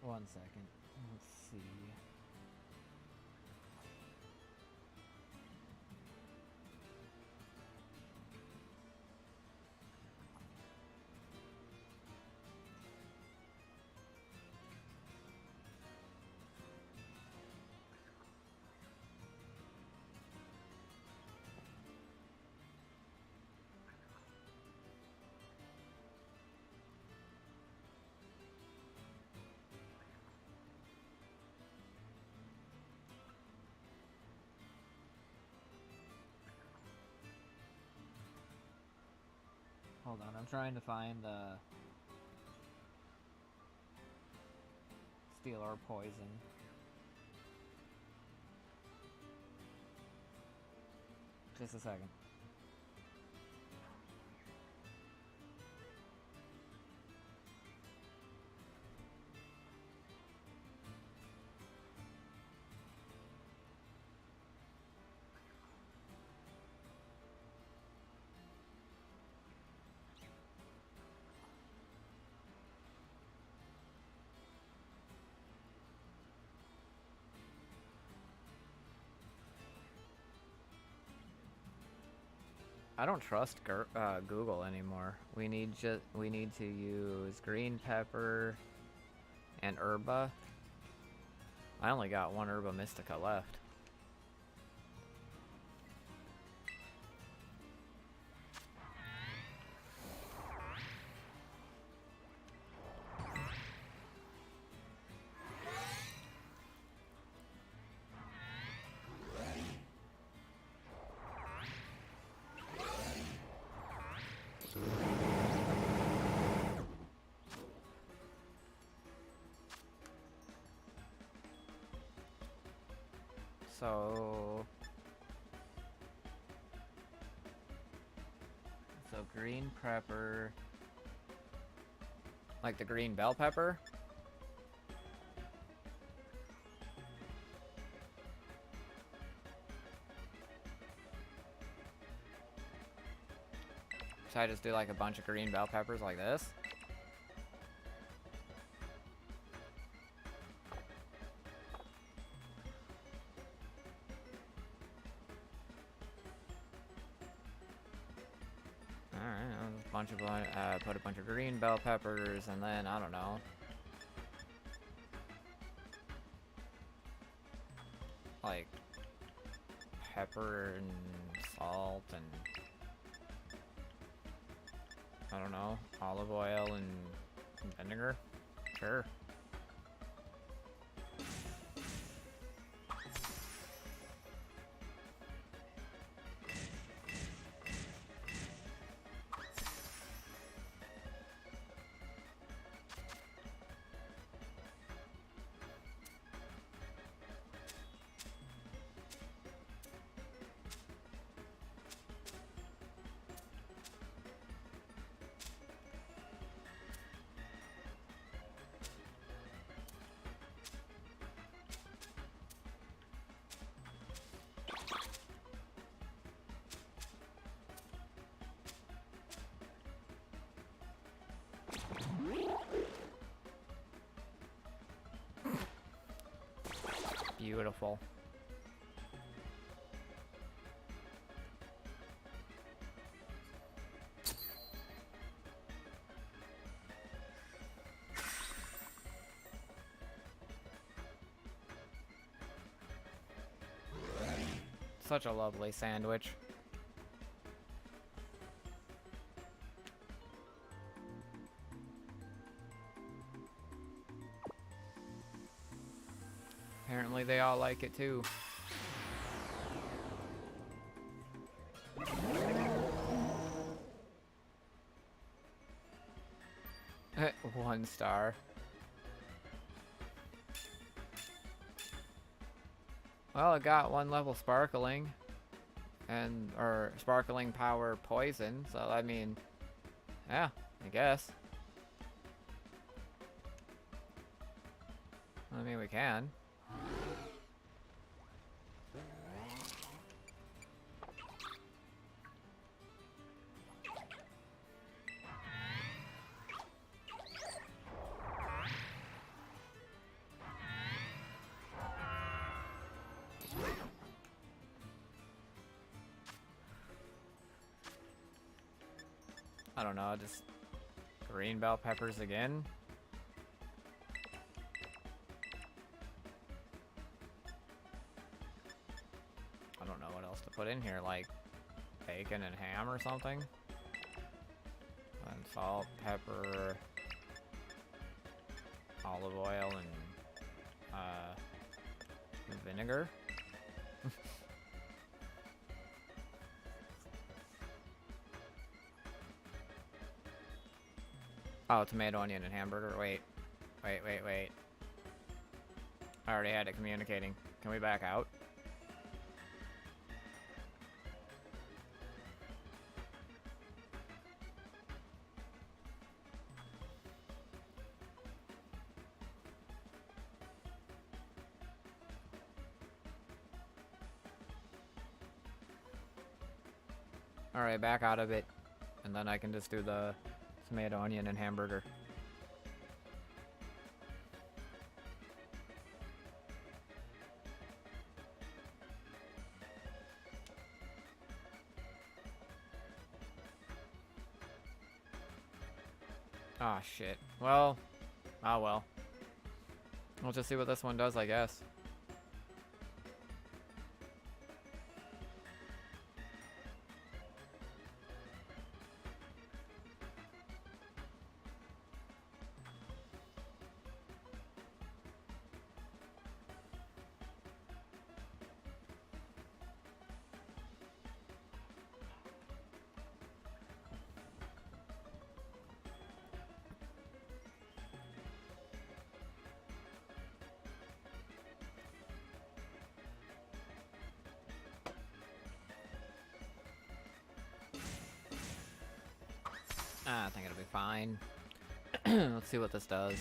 One second. Let's see. Hold on, I'm trying to find the steel or poison. Just a second. I don't trust Google anymore. We need to use green pepper and herba. I only got one herba mystica left. So green pepper, like the green bell pepper. Should I just do like a bunch of green bell peppers like this? Put a bunch of green bell peppers, and then, I don't know. Like, pepper and salt and I don't know, olive oil and vinegar. Sure. Beautiful. Such a lovely sandwich. Apparently they all like it too. One star. Well, it got one level sparkling. Or sparkling power poison, so I mean, yeah, I guess. I mean, we can. I don't know, just green bell peppers again. I don't know what else to put in here, like bacon and ham or something. And salt, pepper, olive oil, and vinegar. Oh, tomato, onion, and hamburger. Wait. I already had it communicating. Can we back out? Alright, back out of it. And then I can just do the tomato, onion, and hamburger. Ah, shit. Well, oh well. We'll just see what this one does, I guess. I think it'll be fine. Let's see what this does.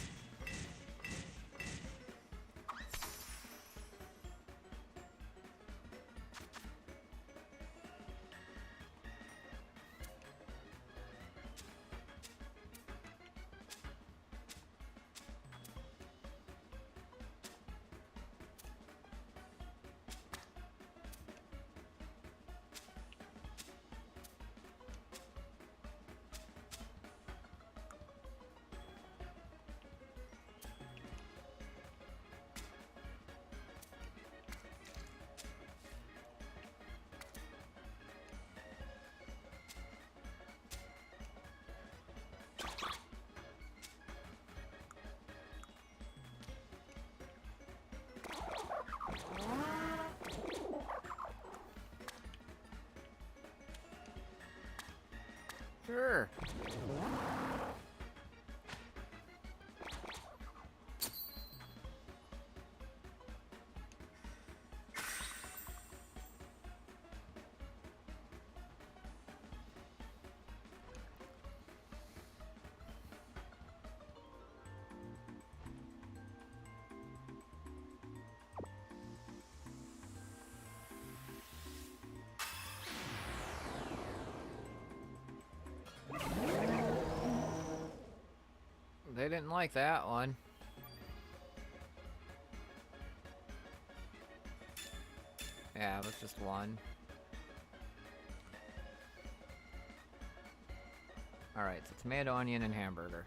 Sure. They didn't like that one. Yeah, it was just one. Alright, so tomato, onion, and hamburger.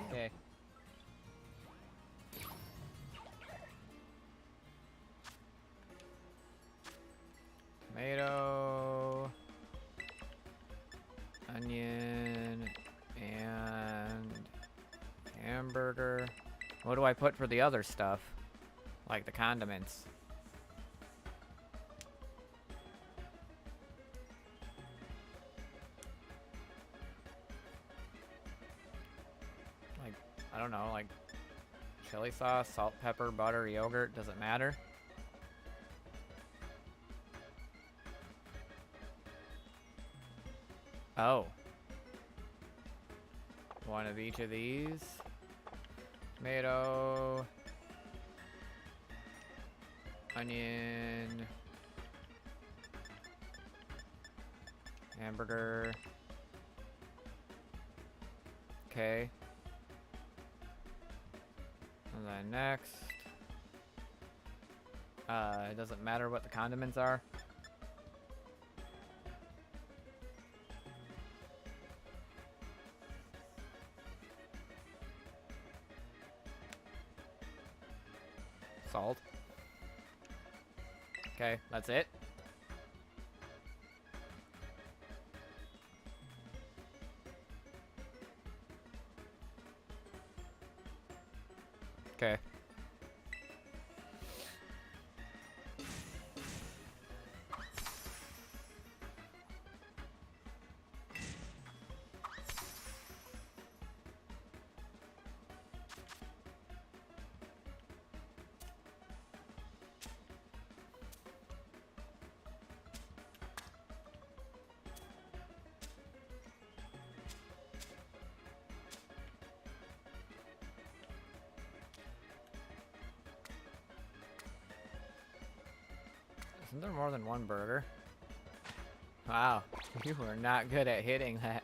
Okay. Tomato, onion, and hamburger. What do I put for the other stuff? Like the condiments. Like, I don't know, like chili sauce, salt, pepper, butter, yogurt, does it matter? Oh. One of each of these. Tomato. Onion. Hamburger. Okay. And then next. It doesn't matter what the condiments are. Salt. Okay, that's it. Okay. Isn't there more than one burger? Wow, you were not good at hitting that.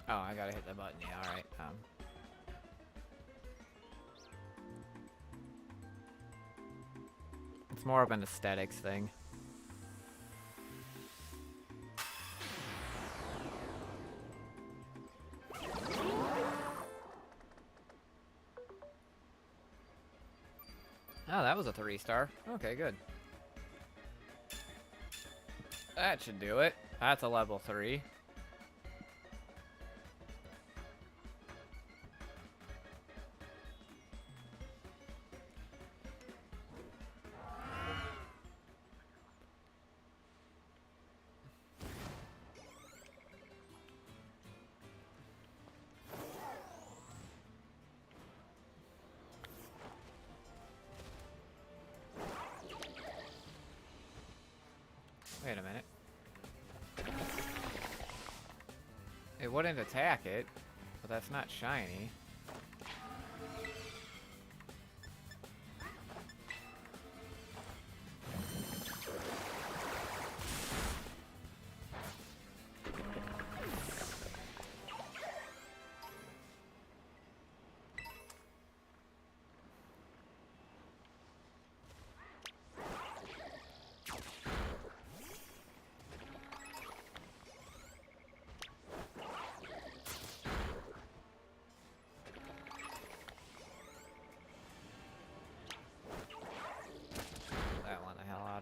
Oh, I gotta hit the button. Yeah, alright. It's more of an aesthetics thing. Oh, that was a 3-star. Okay, good. That should do it. That's a level 3. Wait a minute. It wouldn't attack it, but that's not shiny.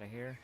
Here.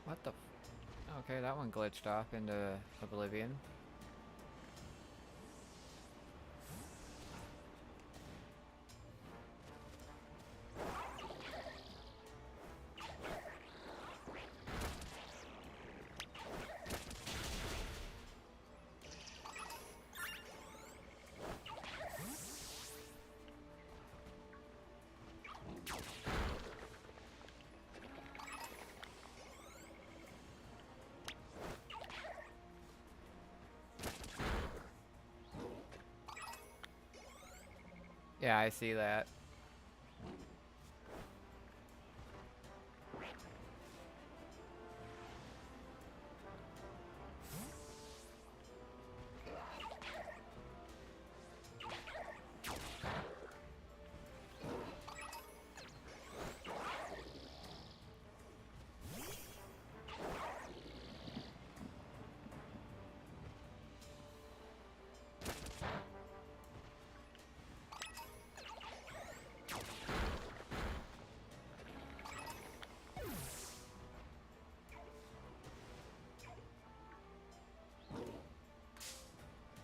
What the f— okay, that one glitched off into oblivion. Yeah, I see that.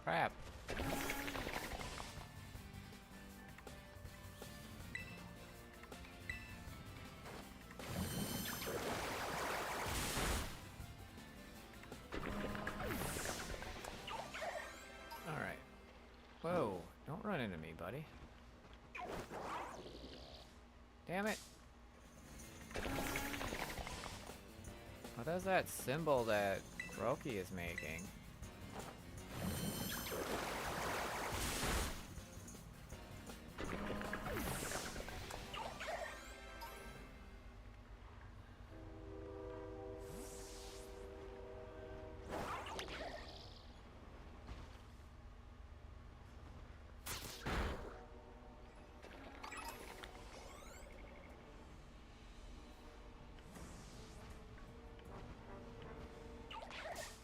Crap. Alright. Whoa, don't run into me, buddy. Damn it. What is that symbol that Roki is making?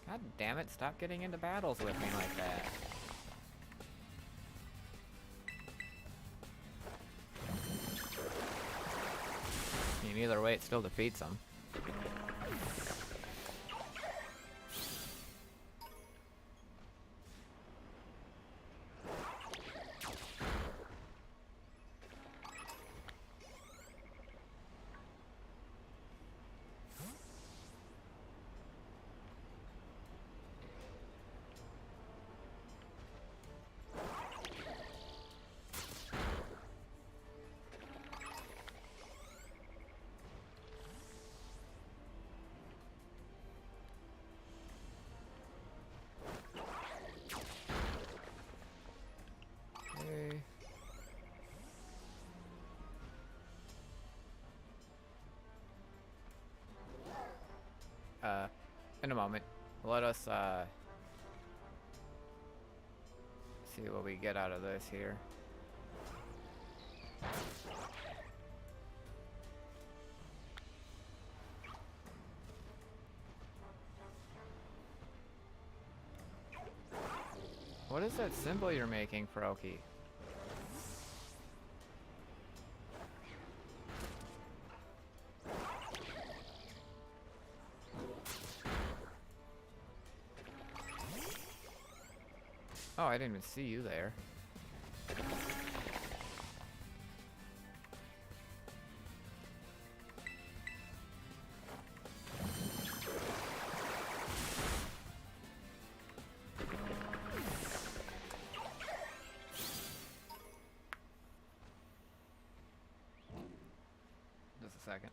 God damn it, stop getting into battles with me like that. I mean, either way, it still defeats them. In a moment. Let us, see what we get out of this here. What is that symbol you're making, Froakie? Oh, I didn't even see you there. Just a second.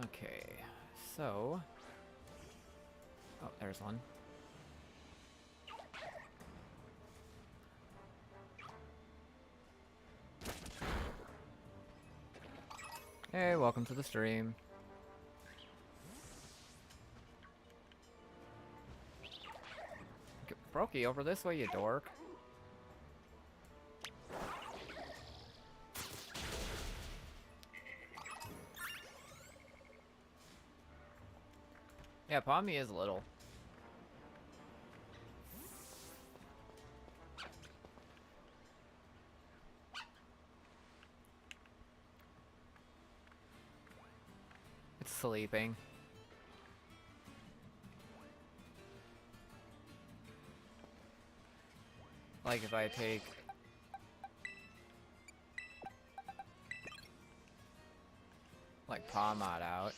Okay, so... Oh, there's one. Hey, welcome to the stream. Froakie, over this way, you dork. Yeah, Pommy is little. It's sleeping. Like if I take... like Pawmod out.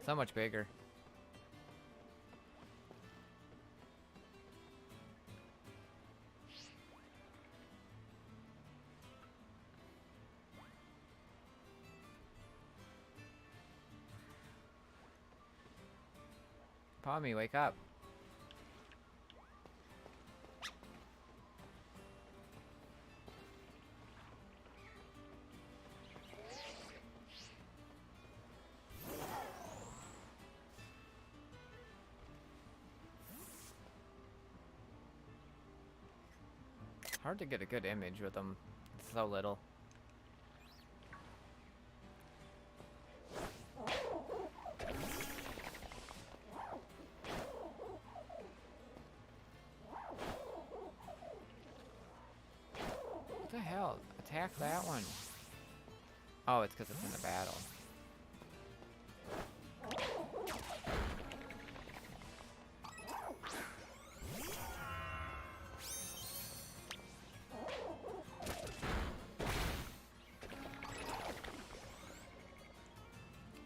So much bigger. Pommy, wake up. Hard to get a good image with them. It's so little. What the hell? Attack that one. Oh, it's because it's in a battle.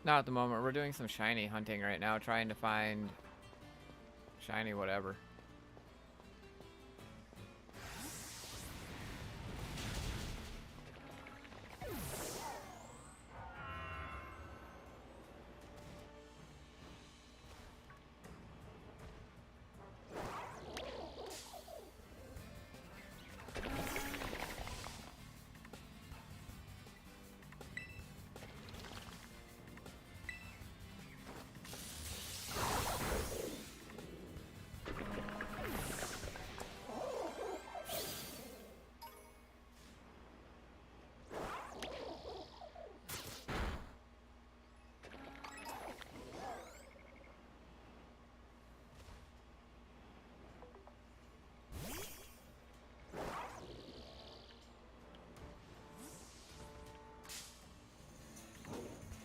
Not at the moment. We're doing some shiny hunting right now, trying to find shiny whatever.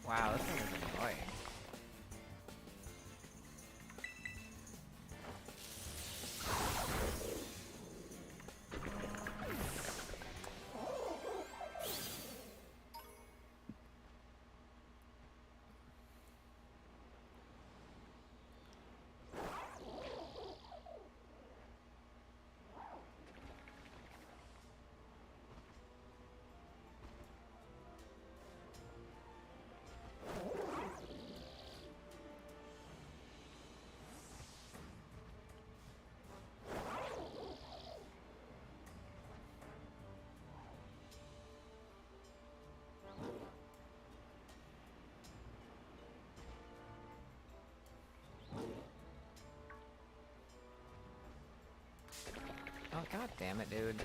Wow, this thing is annoying. God damn it, dude.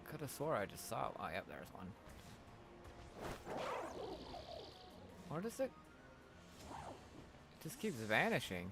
Could have swore I just saw. Oh, yep, there's one. Where does it? It just keeps vanishing.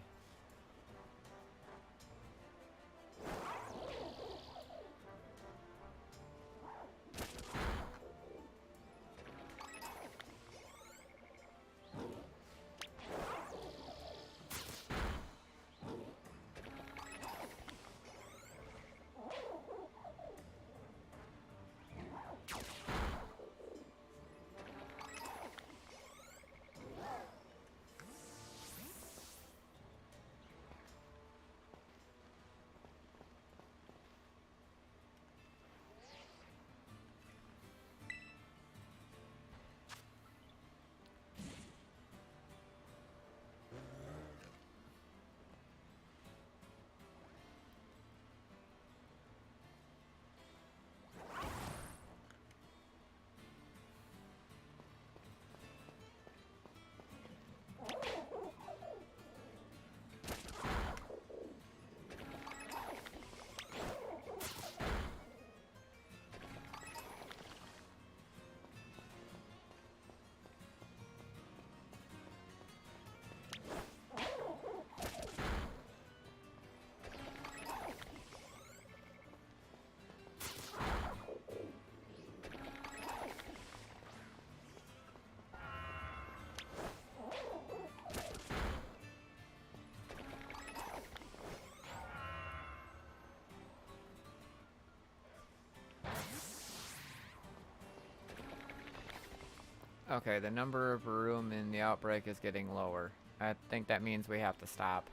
Okay, the number of room in the outbreak is getting lower. I think that means we have to stop.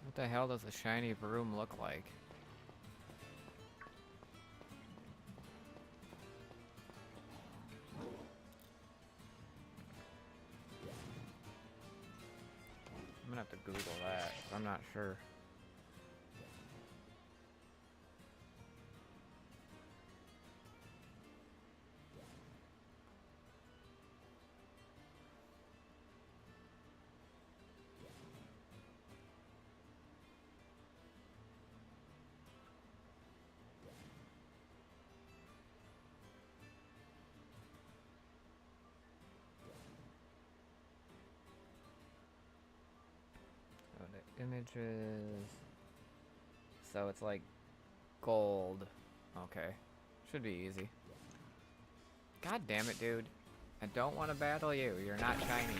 What the hell does a shiny broom look like? I'm gonna have to Google that. I'm not sure. So the images. So it's like gold. Okay. Should be easy. God damn it, dude. I don't want to battle you. You're not shiny.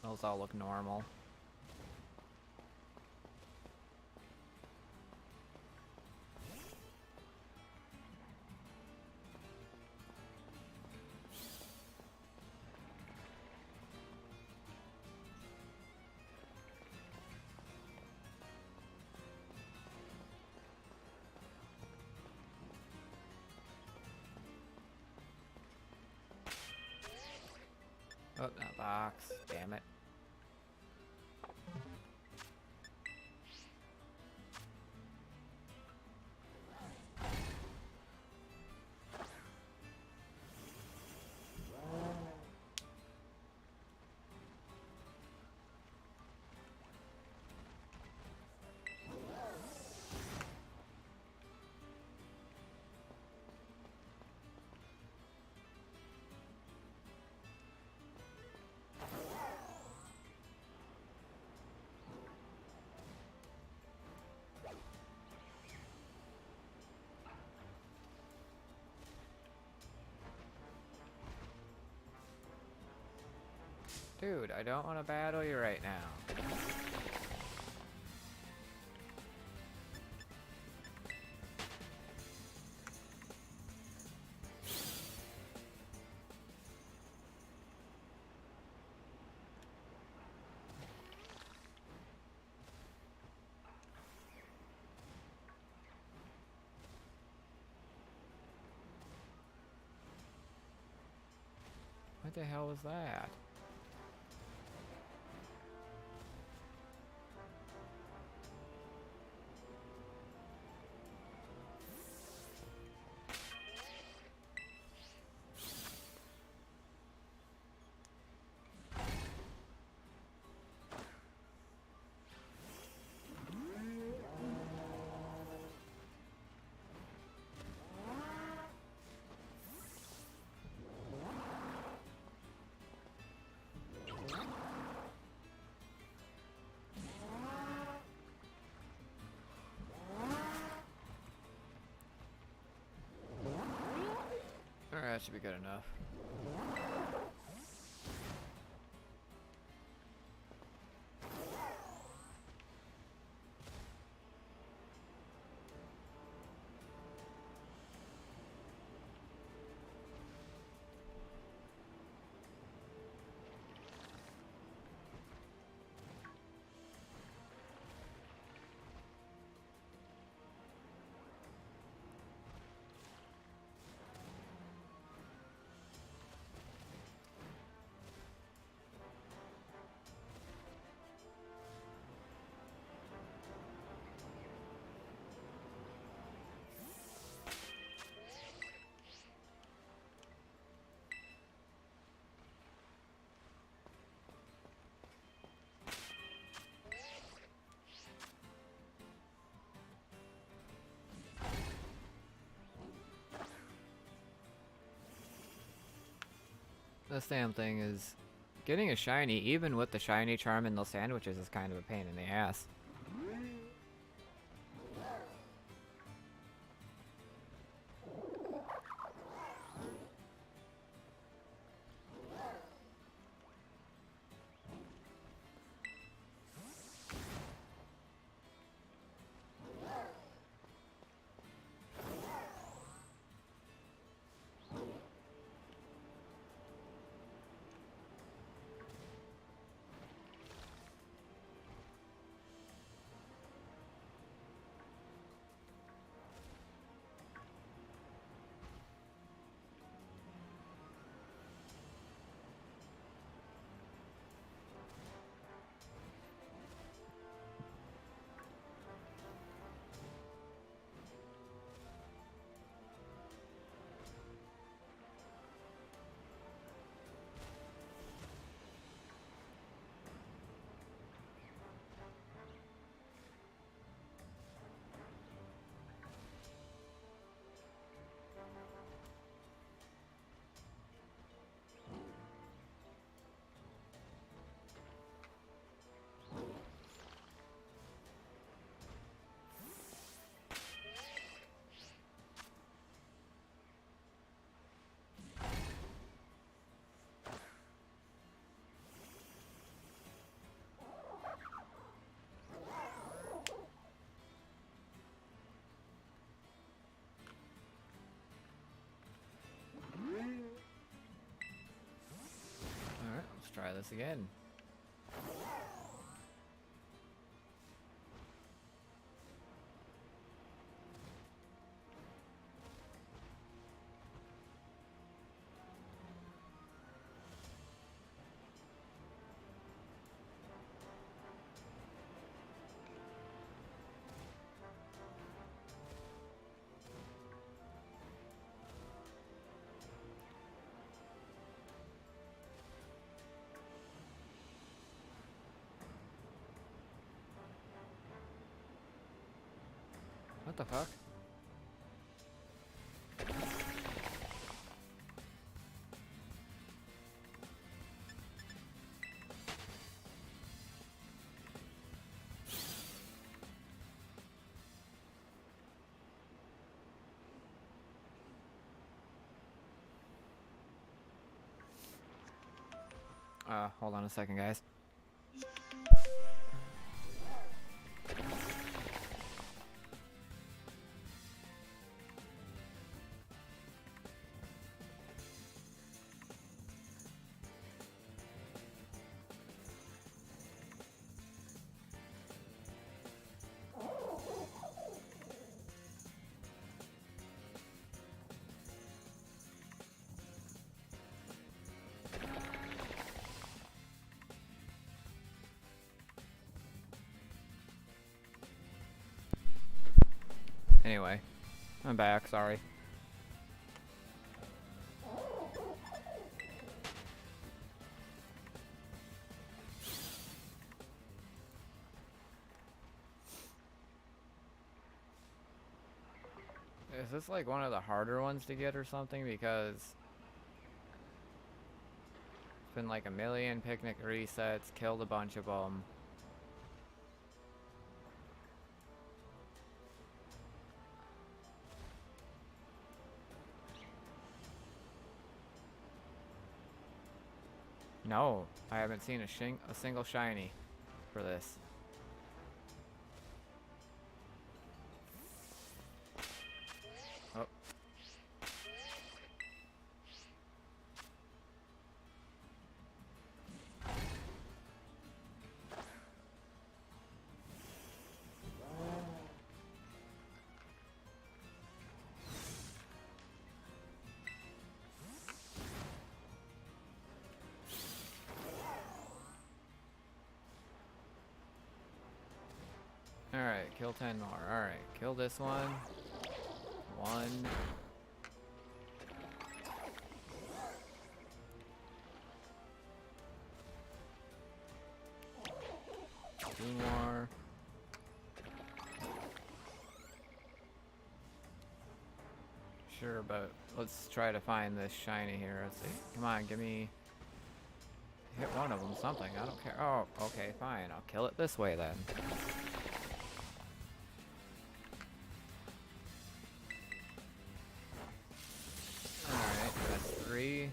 Those all look normal. Oh, that box. Damn it. Dude, I don't want to battle you right now. What the hell was that? Alright, that should be good enough. This damn thing is getting a shiny, even with the shiny charm and those sandwiches, is kind of a pain in the ass. Alright, let's try this again. What the fuck? Hold on a second, guys. Anyway, I'm back, sorry. Is this like one of the harder ones to get or something? Because it's been like a million picnic resets, killed a bunch of them. No, I haven't seen a single shiny for this. Oh. Alright, kill 10 more. Alright, kill this one. 1. 2 more. Sure, but let's try to find this shiny here. Let's see. Come on, give me... Hit one of them, something. I don't care. Oh, okay, fine. I'll kill it this way then. Alright, that's 3.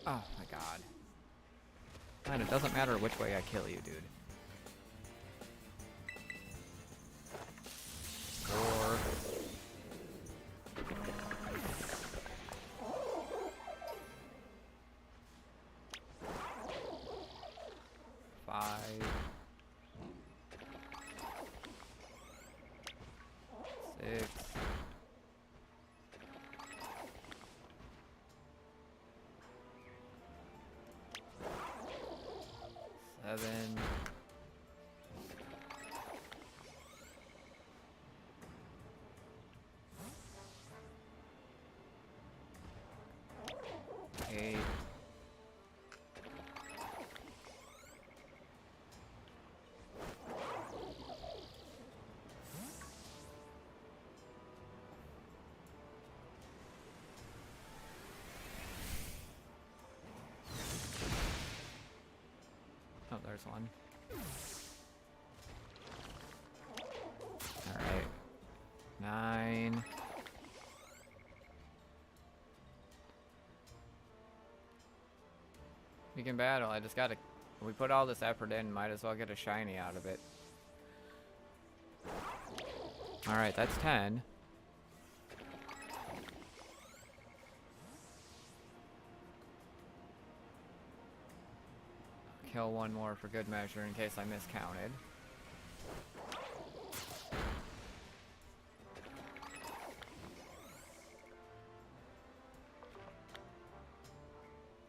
Oh my god. Man, it doesn't matter which way I kill you, dude. 4. 5. 6. 7. 8. 1. Alright. 9. We can battle. I just gotta... We put all this effort in, might as well get a shiny out of it. Alright, that's 10. Kill one more for good measure in case I miscounted.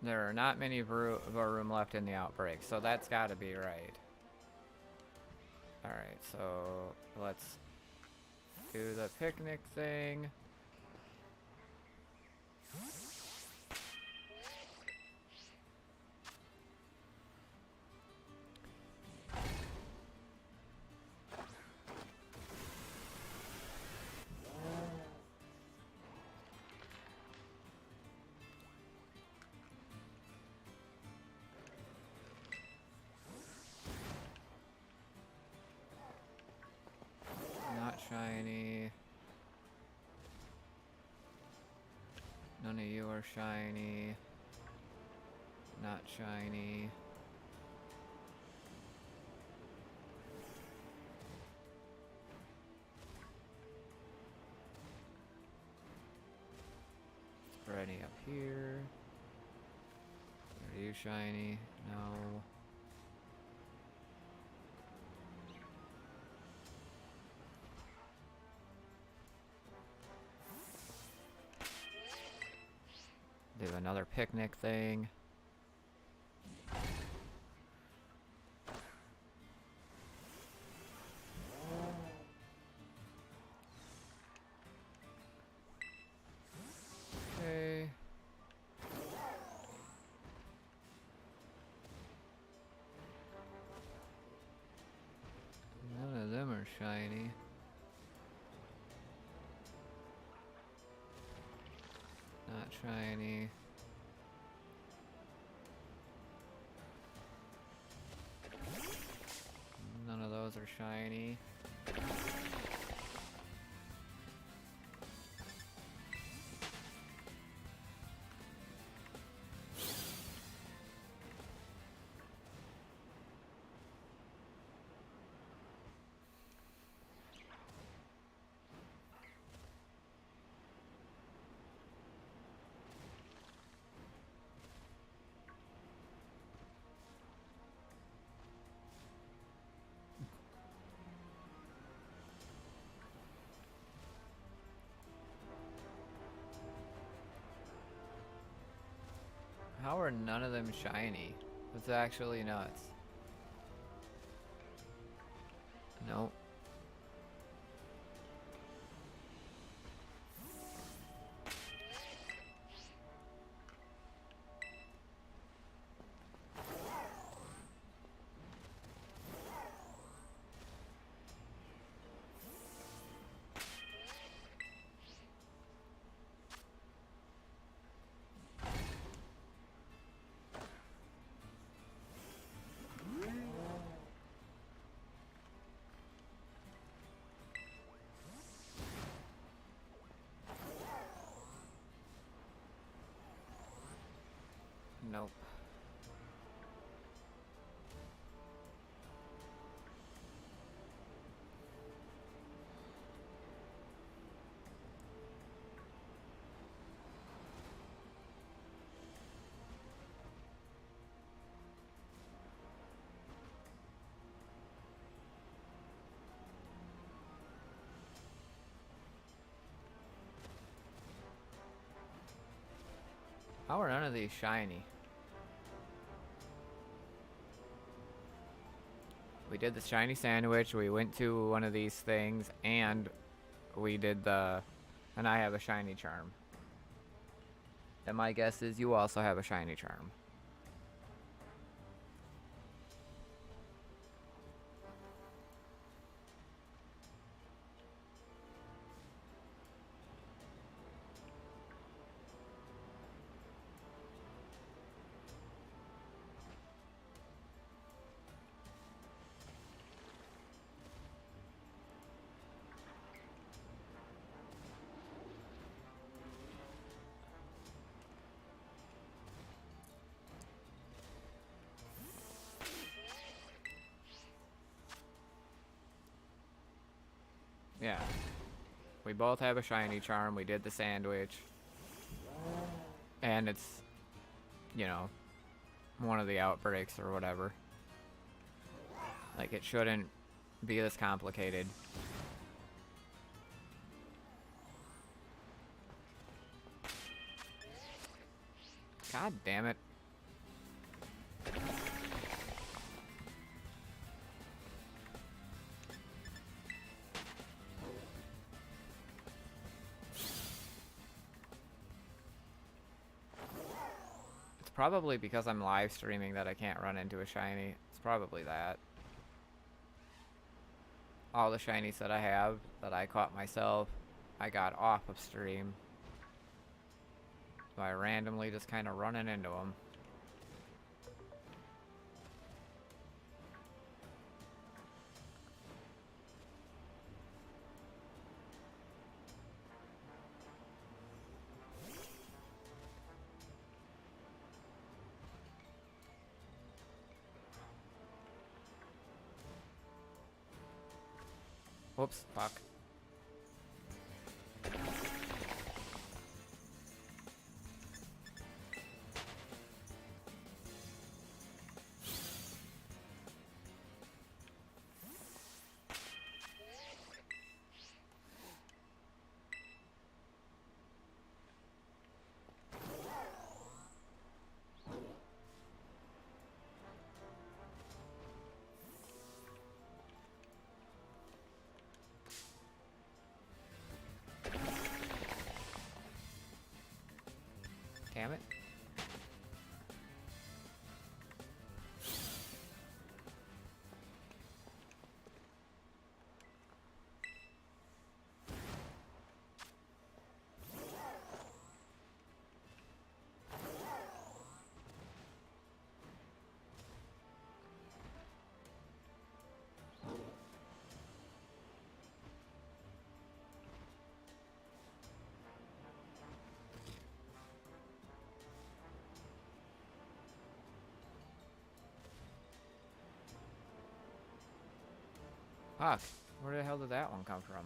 There are not many room left in the outbreak, so that's gotta be right. Alright, so let's do the picnic thing. More shiny. Not shiny. Is there any up here? Are you shiny? No. Do another picnic thing. Okay. None of them are shiny. Not shiny. None of those are shiny. How are none of them shiny? That's actually nuts. Nope. Nope. How are none of these shiny? We did the shiny sandwich, we went to one of these things, and we did the... And I have a shiny charm. And my guess is you also have a shiny charm. Yeah. We both have a shiny charm. We did the sandwich. And it's, you know, one of the outbreaks or whatever. Like, it shouldn't be this complicated. God damn it. Probably because I'm live streaming that I can't run into a shiny. It's probably that. All the shinies that I have that I caught myself, I got off of stream. So I randomly just kind of running into them. Whoops, fuck. Damn it. Fuck. Where the hell did that one come from?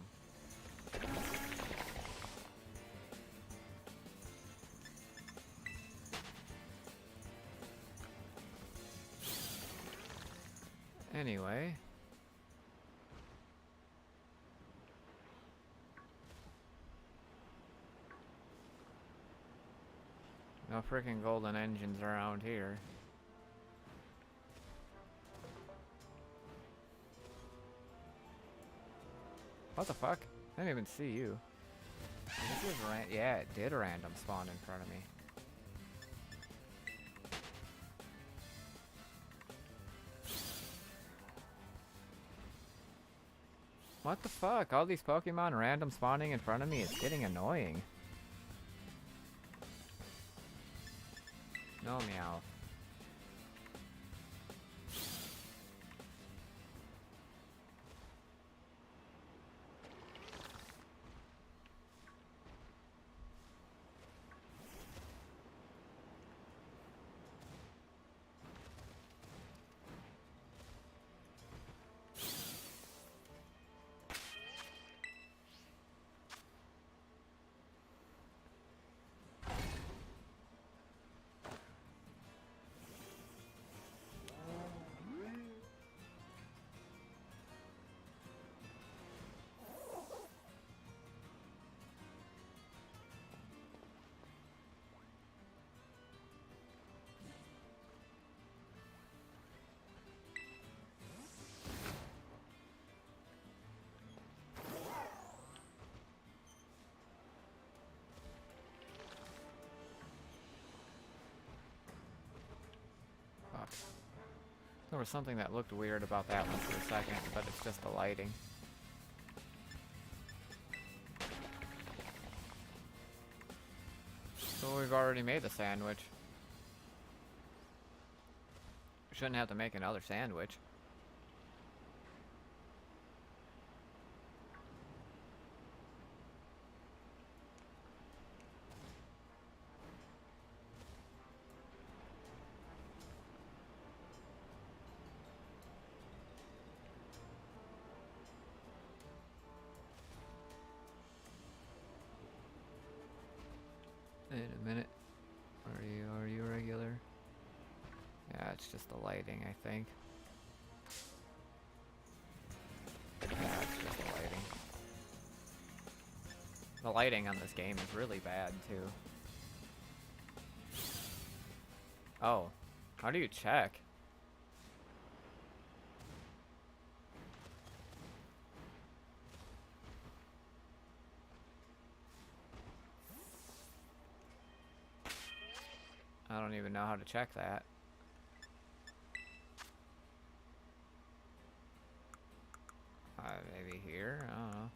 Anyway. No freaking golden engines around here. What the fuck? I didn't even see you. This is yeah, it did random spawn in front of me. What the fuck? All these Pokemon random spawning in front of me is getting annoying. No meow. There was something that looked weird about that one for a second, but it's just the lighting. So we've already made the sandwich. We shouldn't have to make another sandwich. Wait a minute. Are you regular? Yeah, it's just the lighting, I think. Yeah, it's just the lighting. The lighting on this game is really bad, too. Oh. How do you check? I don't even know how to check that. Maybe here? I don't know.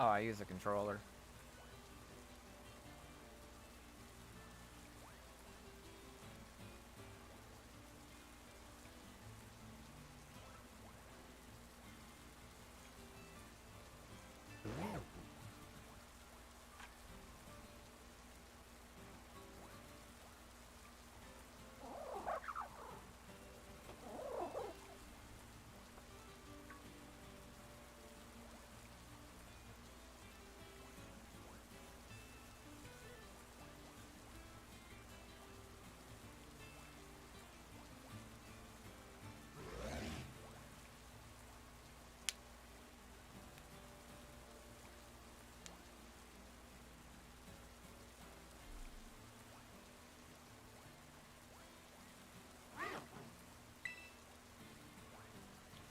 Oh, I use a controller.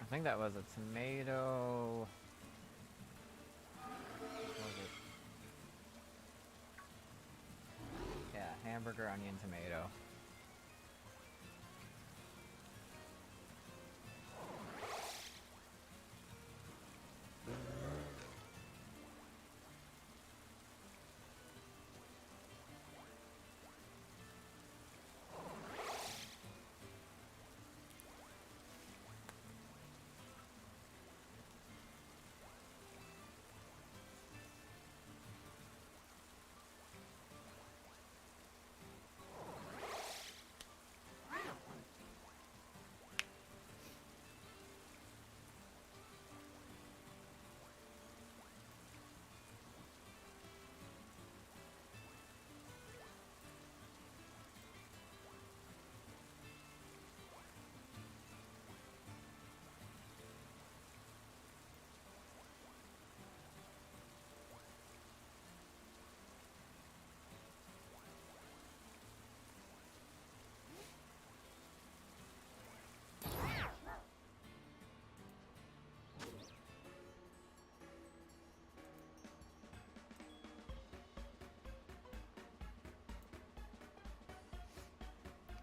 I think that was a tomato. What was it? Yeah, hamburger, onion, tomato.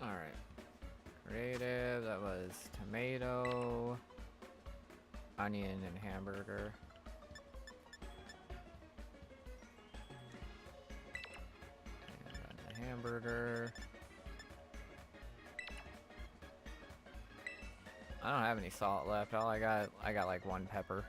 Alright. Creative, that was tomato, onion, and hamburger. And run the hamburger. I don't have any salt left. All I got like 1 pepper.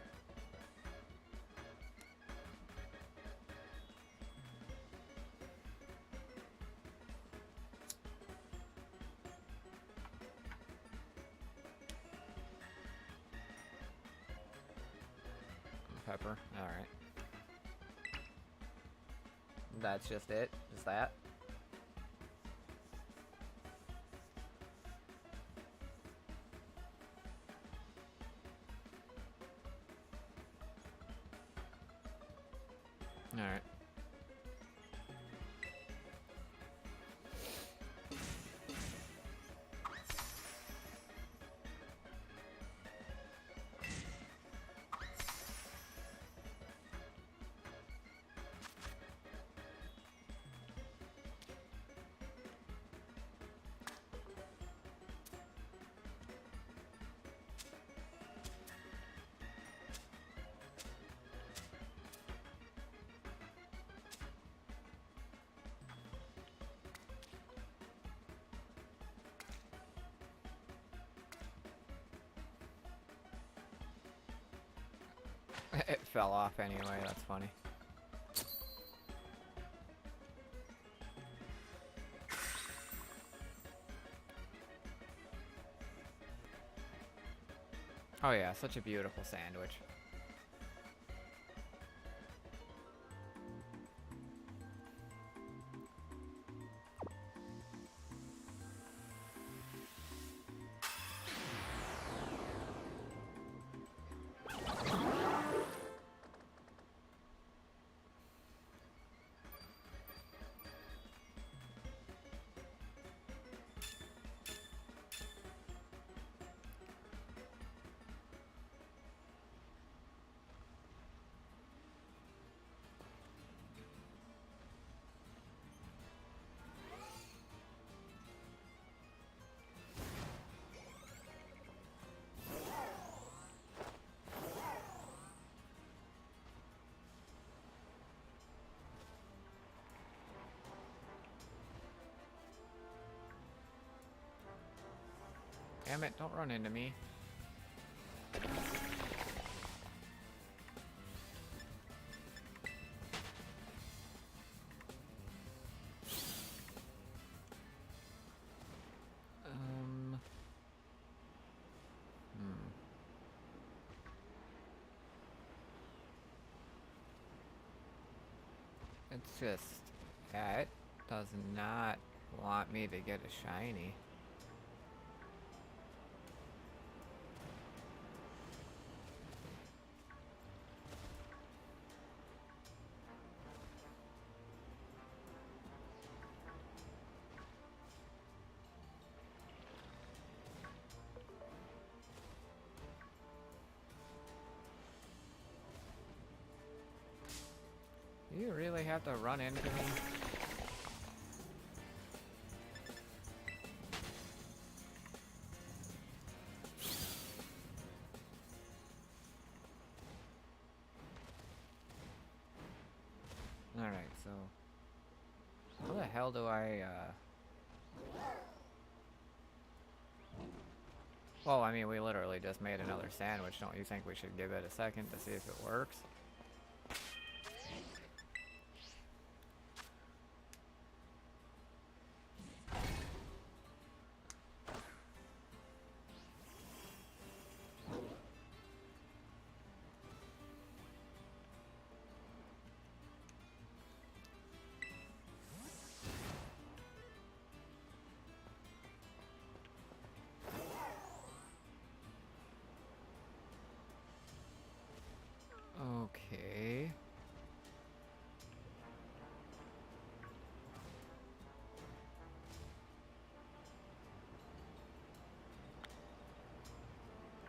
Pepper. Alright. That's just it? Just that? Alright. It fell off anyway, that's funny. Oh yeah, such a beautiful sandwich. Damn it, don't run into me. It's just, yeah, it does not want me to get a shiny. You really have to run into me? Alright, so... how the hell do I, Well, I mean, we literally just made another sandwich. Don't you think we should give it a second to see if it works? Okay.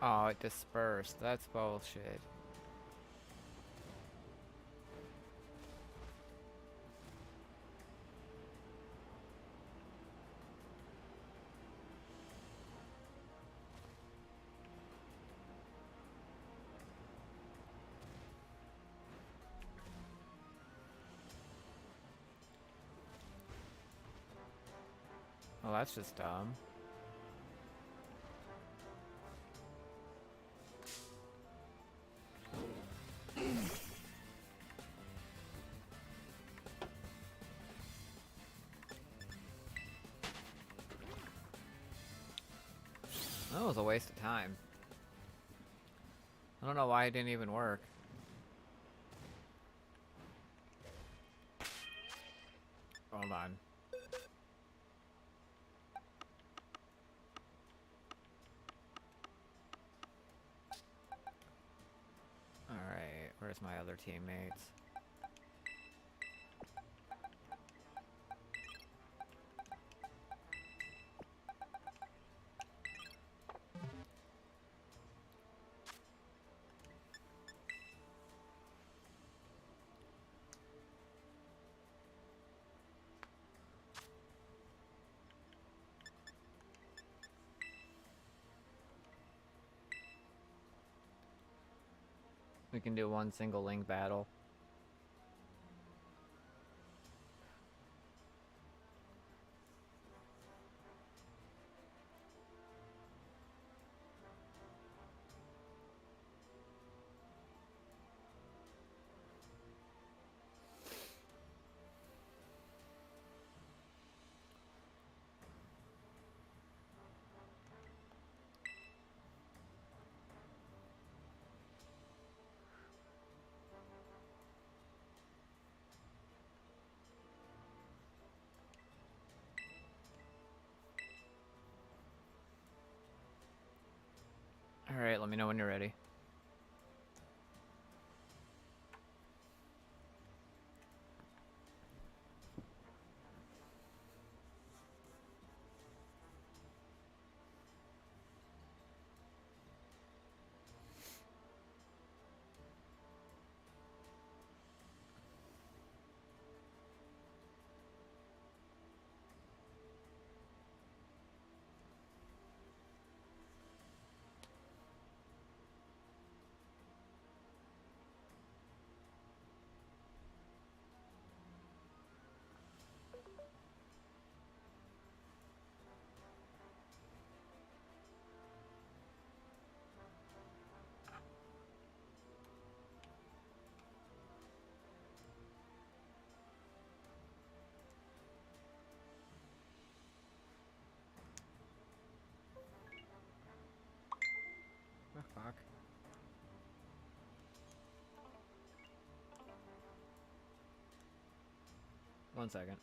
Oh, it dispersed. That's bullshit. Well, that's just dumb. That was a waste of time. I don't know why it didn't even work. Hold on. Alright, where's my other teammates? We can do one single link battle. Alright, let me know when you're ready. Fuck. One second.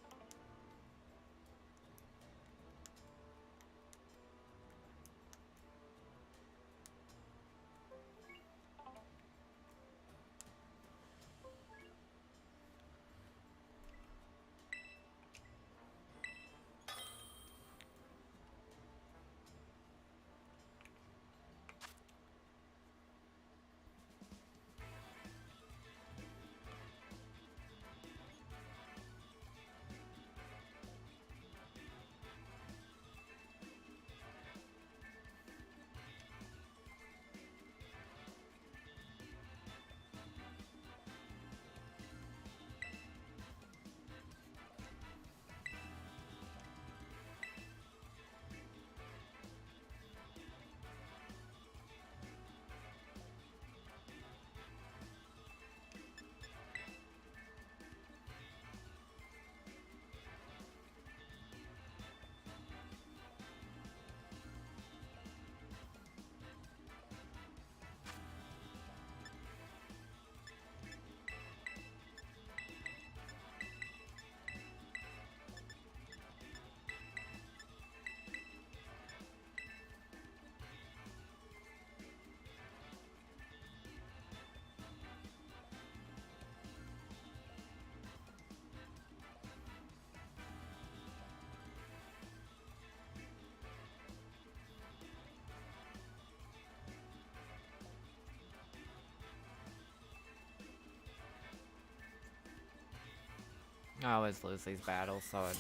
I always lose these battles, so it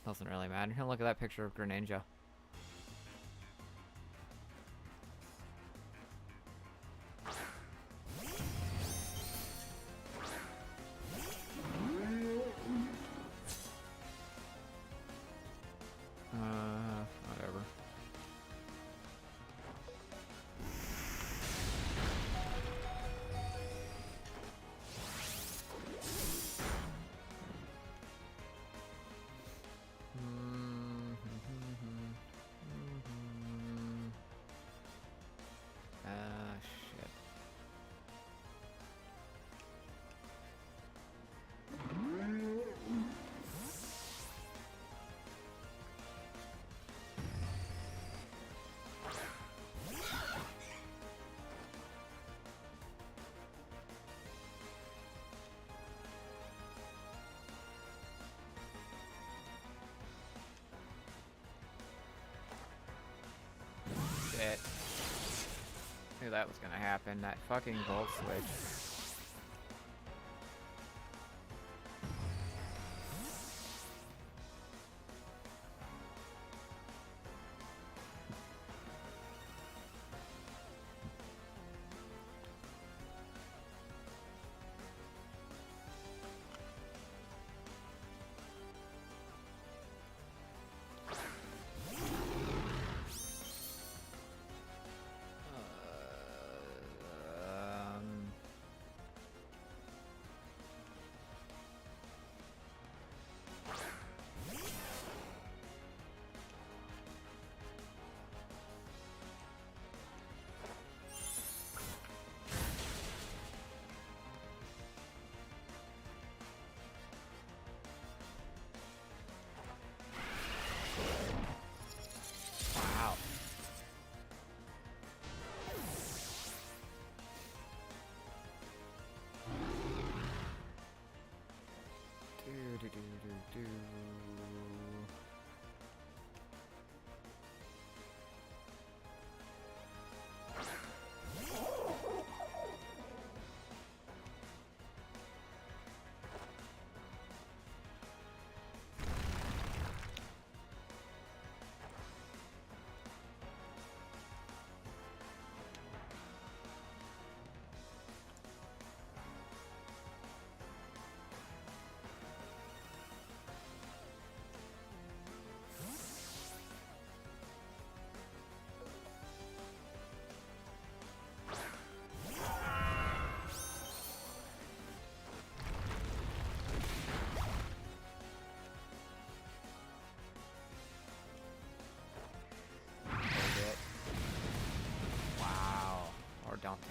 doesn't really matter. Here, look at that picture of Greninja. Whatever. Shit. Shit. Knew that was gonna happen. That fucking volt switch.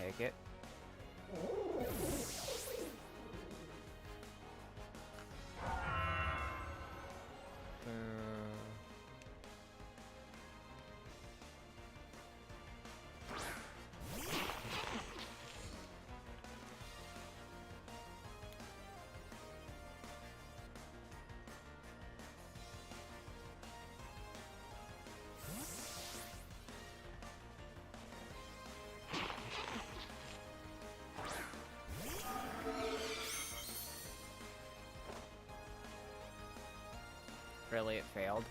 take it. Really, it failed?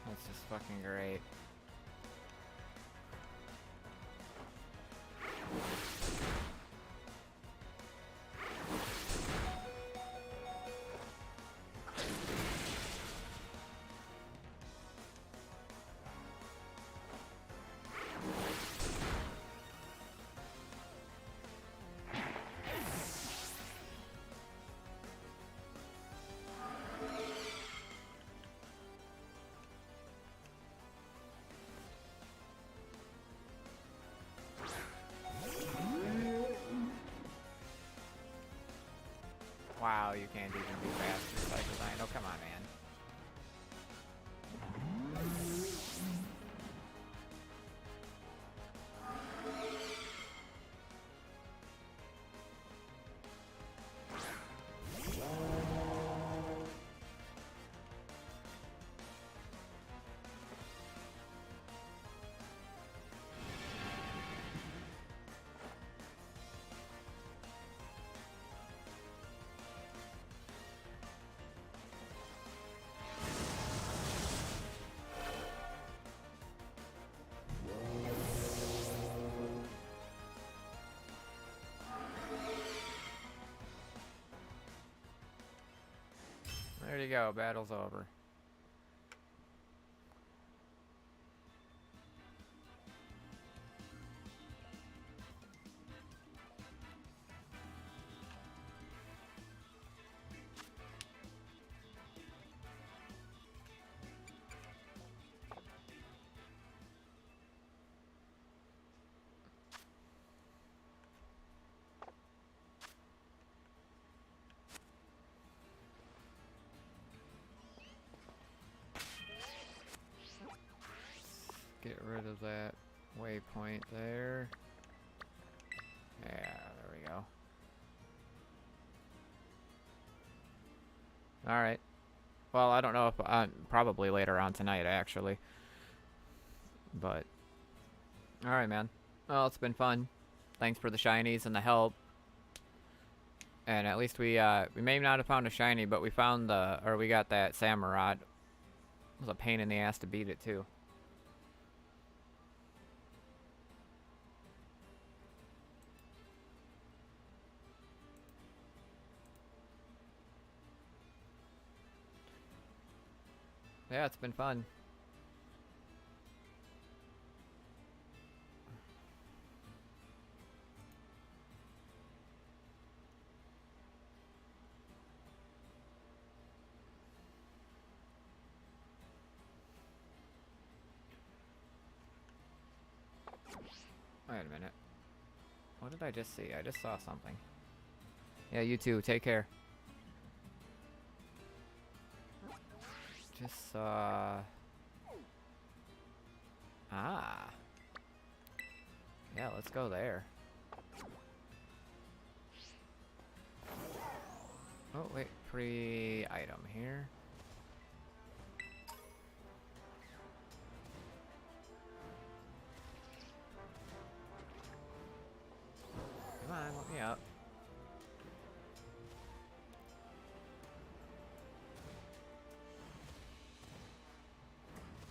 That's just fucking great. Wow, you can't even be faster by design. Oh, come on, man. There you go, battle's over. Get rid of that waypoint there. Yeah, there we go. Alright. Well, I don't know if... probably later on tonight, actually. But... Alright, man. Well, it's been fun. Thanks for the shinies and the help. And at least we may not have found a shiny, but we found the... Or we got that Samurott. It was a pain in the ass to beat it, too. Yeah, it's been fun. Wait a minute. What did I just see? I just saw something. Yeah, you too. Take care. Just saw... Ah. Yeah, let's go there. Oh, wait. Pre-item here. Come on, let me up.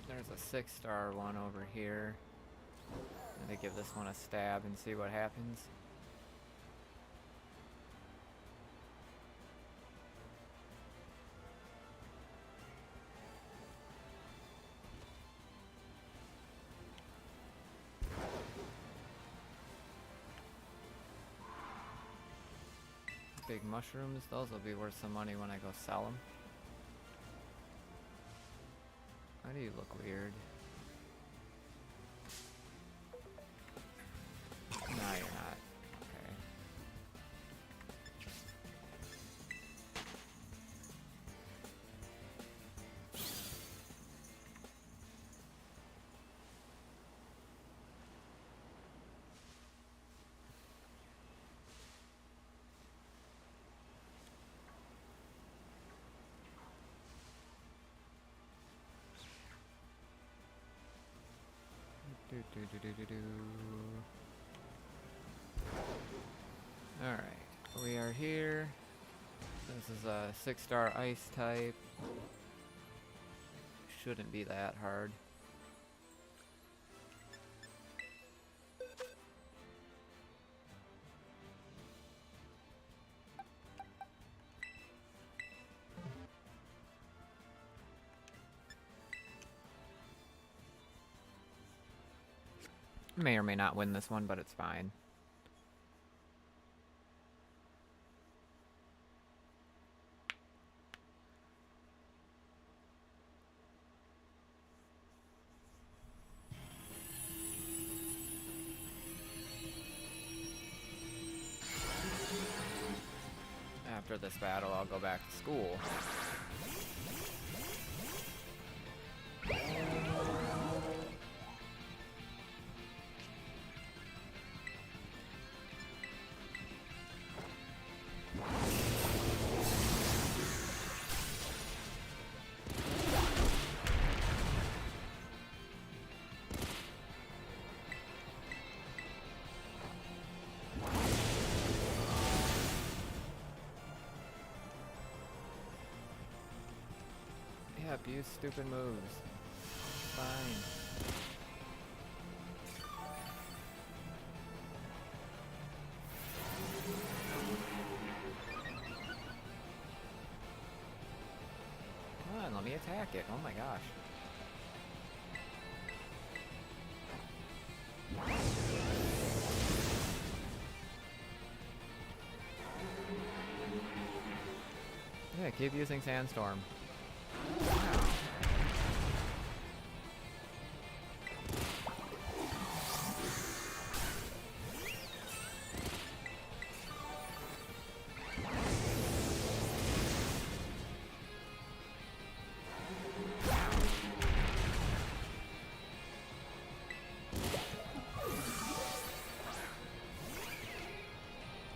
There's a 6-star one over here. I'm gonna give this one a stab and see what happens. Big mushrooms, those will be worth some money when I go sell them. Why do you look weird? No, you're Alright, we are here. This is a 6-star ice type. Shouldn't be that hard. May or may not win this one, but it's fine. After this battle, I'll go back to school. Yep, use stupid moves. Fine. Come on, let me attack it. Oh my gosh. Yeah, keep using Sandstorm.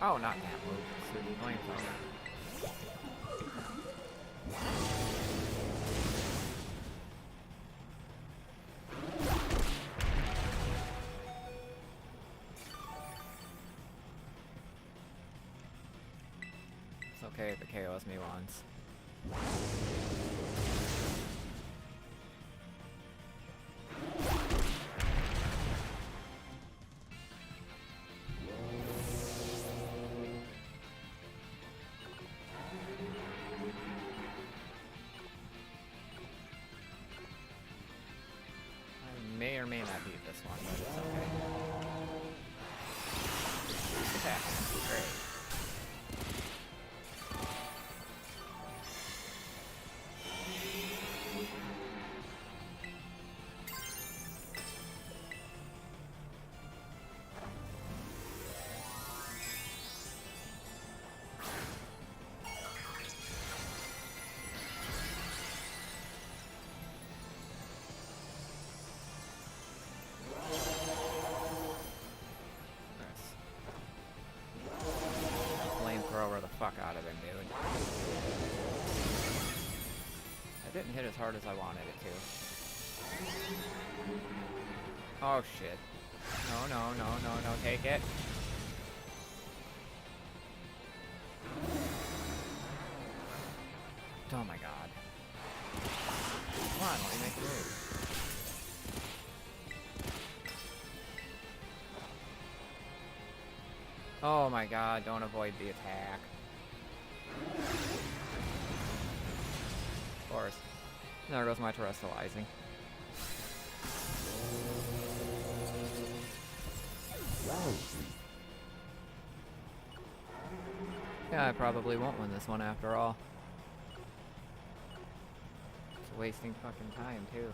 Oh, not that move. It's a flamethrower. It's okay if it KOs me once. May or may not beat this one, but it's okay. Attack. Great. Flamethrower the fuck out of him, dude. I didn't hit as hard as I wanted it to. Oh shit. No, no, no, no, no, take it. Oh my god. Come on, let me make a move. Oh my god, don't avoid the attack. Of course. There goes my terrestrializing. Yeah, I probably won't win this one after all. It's wasting fucking time, too.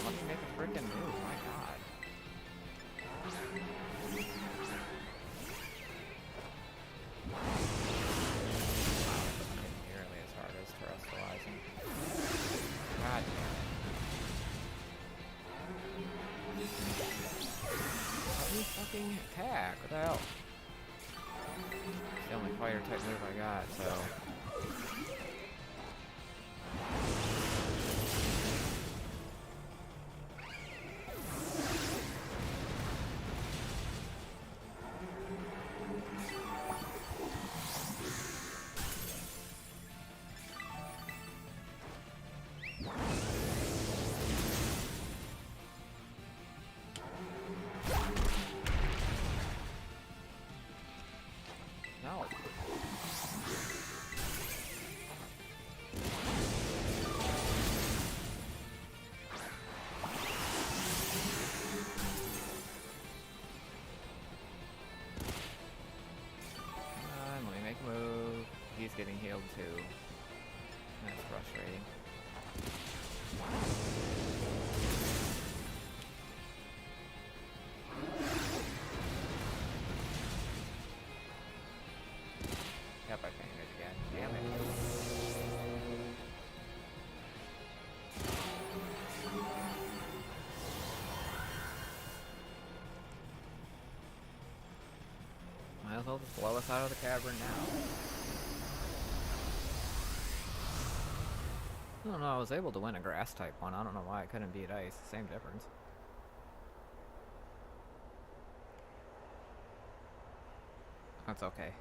Let me make a freaking move, my god. Wow, this isn't nearly as hard as terrestrializing. God damn it. fucking attack. What the hell? It's the only fire type move I got, so. No. Let me make a move. He's getting healed too. That's frustrating. Yep, I fainted again. Damn it. Might as well just blow us out of the cavern now. I don't know, I was able to win a grass type one. I don't know why I couldn't beat ice. Same difference. That's okay.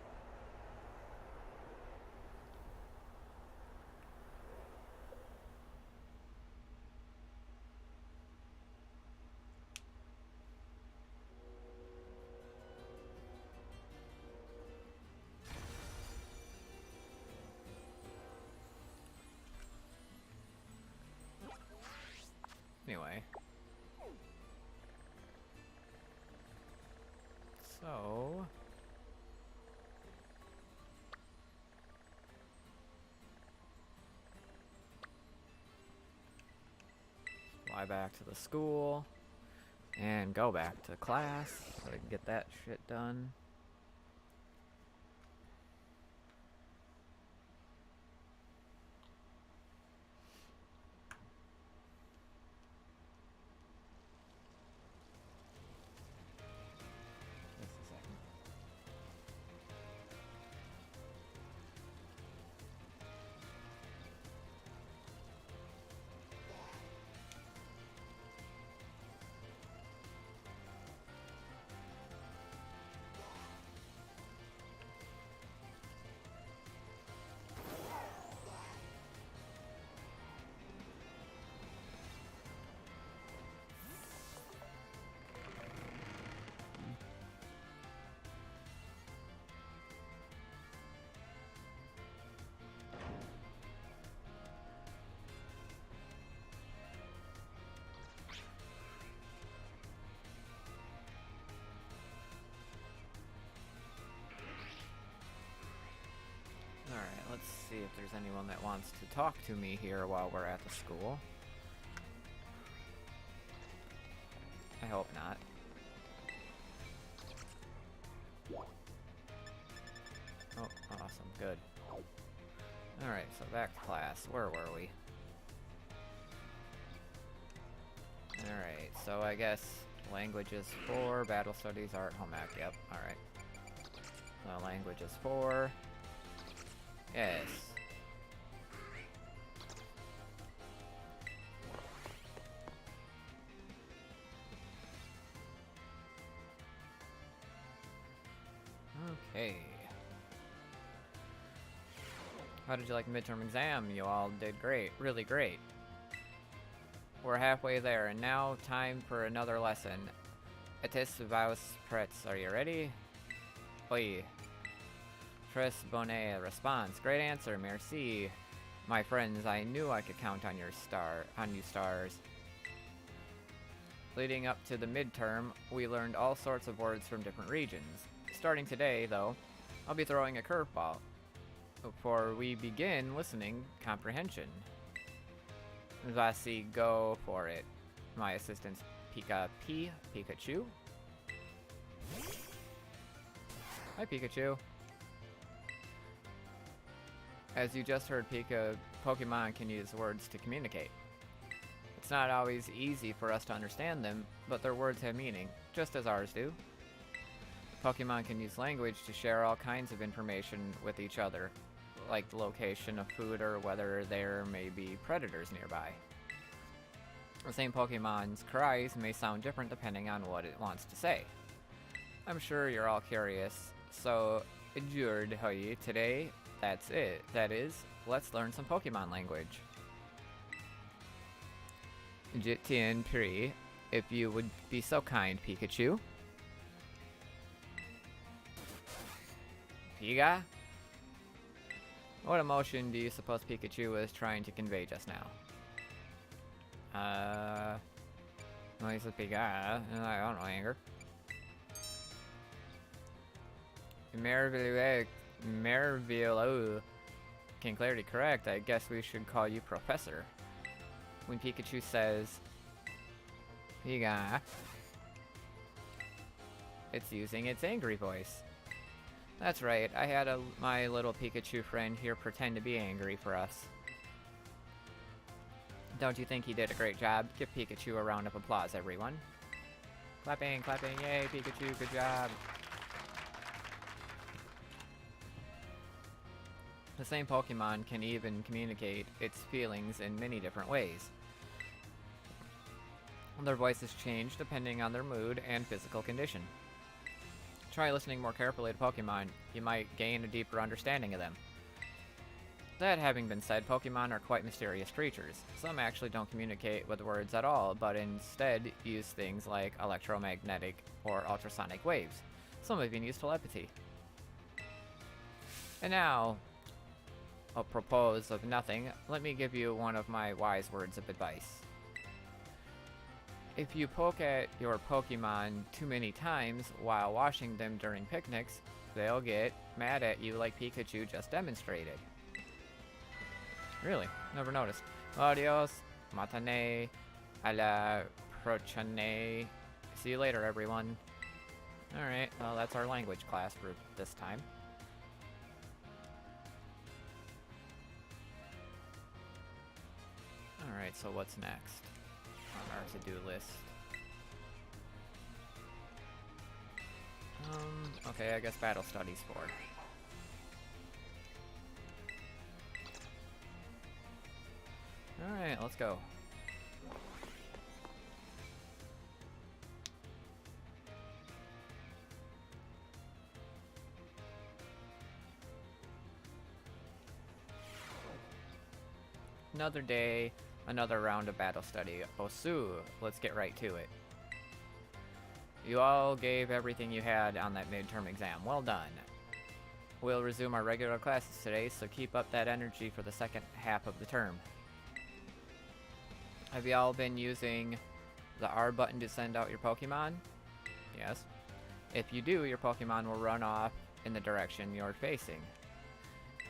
Anyway. So... fly back to the school. And go back to class so I can get that shit done. Alright, let's see if there's anyone that wants to talk to me here while we're at the school. I hope not. Oh, awesome, good. Alright, so back to class. Where were we? Alright, so I guess languages 4, battle studies, art, home ec, yep, alright. So languages 4. Yes. Okay. How did you like the midterm exam? You all did great. Really great. We're halfway there, and now time for another lesson. Etis vaus pretz. Are you ready? Oi. Tres bonne response. Great answer, merci. My friends, I knew I could count on you stars. Leading up to the midterm, we learned all sorts of words from different regions. Starting today, though, I'll be throwing a curveball. Before we begin listening comprehension. Vasi, go for it. My assistant's Pikachu. Hi, Pikachu. As you just heard, Pokemon can use words to communicate. It's not always easy for us to understand them, but their words have meaning, just as ours do. Pokemon can use language to share all kinds of information with each other, like the location of food or whether there may be predators nearby. The same Pokemon's cries may sound different depending on what it wants to say. I'm sure you're all curious, so today, that's it. That is, let's learn some Pokemon language. Chien-Pao, if you would be so kind, Pikachu. Piga? What emotion do you suppose Pikachu was trying to convey just now? Well, he said Piga. I don't know, anger. Mervilo. KingKlariT correct. I guess we should call you Professor. When Pikachu says Piga, it's using its angry voice. That's right, I had my little Pikachu friend here pretend to be angry for us. Don't you think he did a great job? Give Pikachu a round of applause, everyone. Clapping, clapping, yay, Pikachu, good job. The same Pokemon can even communicate its feelings in many different ways. Their voices change depending on their mood and physical condition. Try listening more carefully to Pokemon, you might gain a deeper understanding of them. That having been said, Pokemon are quite mysterious creatures. Some actually don't communicate with words at all, but instead use things like electromagnetic or ultrasonic waves. Some even use telepathy. And now, apropos of nothing, let me give you one of my wise words of advice. If you poke at your Pokemon too many times while washing them during picnics, they'll get mad at you like Pikachu just demonstrated. Really? Never noticed. Adios, matane, a la prochaine. See you later, everyone. Alright, well, that's our language class for this time. Alright, so what's next on our to-do list? Okay, I guess battle studies 4. Alright, let's go. Another day, another round of battle study. Osu, let's get right to it. You all gave everything you had on that midterm exam. Well done. We'll resume our regular classes today, so keep up that energy for the second half of the term. Have you all been using the R button to send out your Pokemon? Yes. If you do, your Pokemon will run off in the direction you're facing.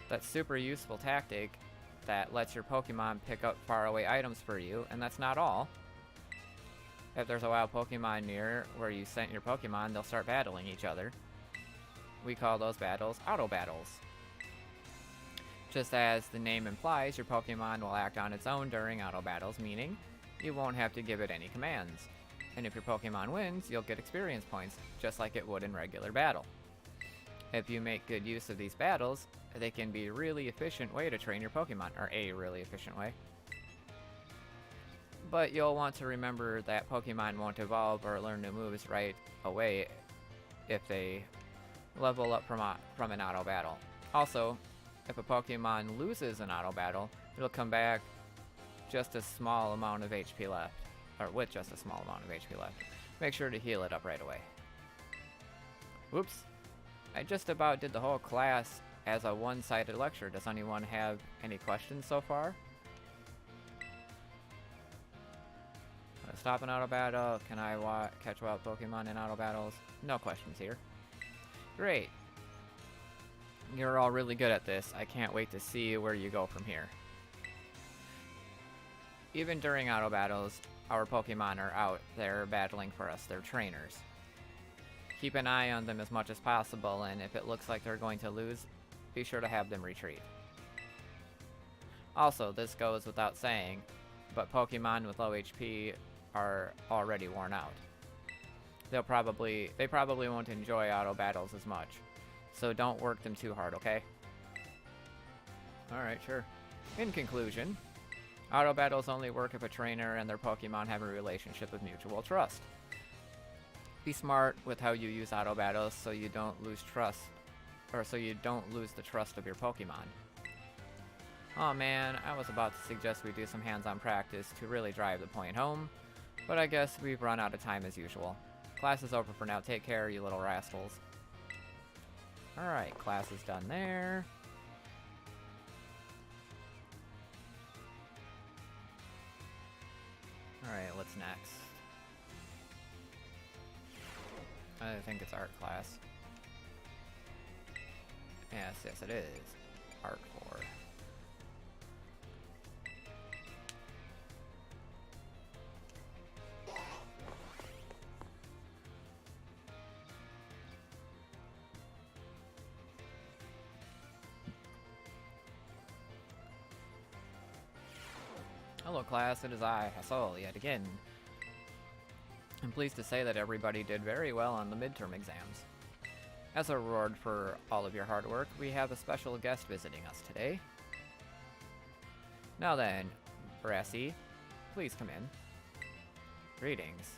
That's super useful tactic that lets your Pokemon pick up faraway items for you, and that's not all. If there's a wild Pokemon near where you sent your Pokemon, they'll start battling each other. We call those battles auto battles. Just as the name implies, your Pokemon will act on its own during auto battles, meaning you won't have to give it any commands. And if your Pokemon wins, you'll get experience points, just like it would in regular battle. If you make good use of these battles, they can be a really efficient way to train your Pokemon, or a really efficient way. But you'll want to remember that Pokemon won't evolve or learn new moves right away if they level up from an auto battle. Also, if a Pokemon loses an auto battle, it'll come back just a small amount of HP left, or with just a small amount of HP left. Make sure to heal it up right away. Whoops. I just about did the whole class as a one-sided lecture. Does anyone have any questions so far? Stop an auto battle. Can I catch wild Pokemon in auto battles? No questions here. Great. You're all really good at this. I can't wait to see where you go from here. Even during auto battles, our Pokemon are out there battling for us. They're trainers. Keep an eye on them as much as possible, and if it looks like they're going to lose, be sure to have them retreat. Also, this goes without saying, but Pokemon with low HP are already worn out. They probably won't enjoy auto battles as much, so don't work them too hard, okay? Alright, sure. In conclusion, auto battles only work if a trainer and their Pokemon have a relationship of mutual trust. Be smart with how you use auto battles so you don't lose trust, or so you don't lose the trust of your Pokemon. Oh man, I was about to suggest we do some hands-on practice to really drive the point home, but I guess we've run out of time as usual. Class is over for now. Take care, you little rascals. Alright, class is done there. Alright, what's next? I think it's art class. Yes, yes it is. Art 4. Hello class, it is I, Hassel, yet again. I'm pleased to say that everybody did very well on the midterm exams. As a reward for all of your hard work, we have a special guest visiting us today. Now then, Brassy, please come in. Greetings.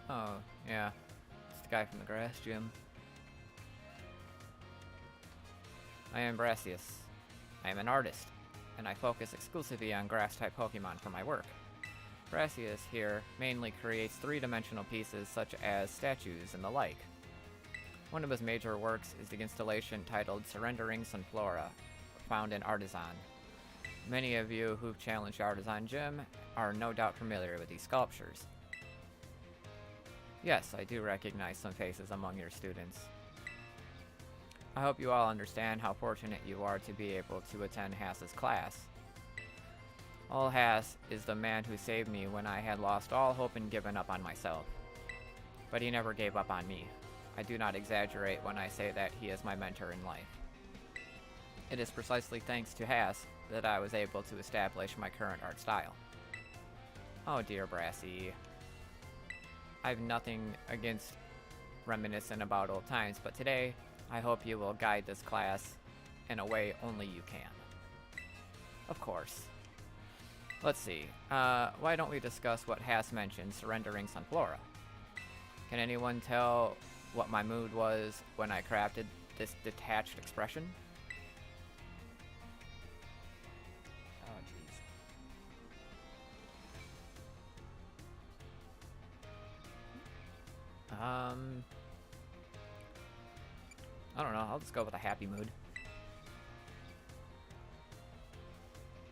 Oh, yeah, it's the guy from the grass gym. I am Brassius. I am an artist, and I focus exclusively on grass-type Pokemon for my work. Brassius here mainly creates three-dimensional pieces such as statues and the like. One of his major works is the installation titled Surrendering Sunflora, found in Artisan. Many of you who've challenged Artisan Gym are no doubt familiar with these sculptures. Yes, I do recognize some faces among your students. I hope you all understand how fortunate you are to be able to attend Hass's class. Old Hass is the man who saved me when I had lost all hope and given up on myself. But he never gave up on me. I do not exaggerate when I say that he is my mentor in life. It is precisely thanks to Hass that I was able to establish my current art style. Oh dear Brassy. I've nothing against reminiscing about old times, but today, I hope you will guide this class in a way only you can. Of course. Let's see, why don't we discuss what Hass mentioned, surrendering Sunflora? Can anyone tell what my mood was when I crafted this detached expression? Oh, jeez. I don't know, I'll just go with a happy mood.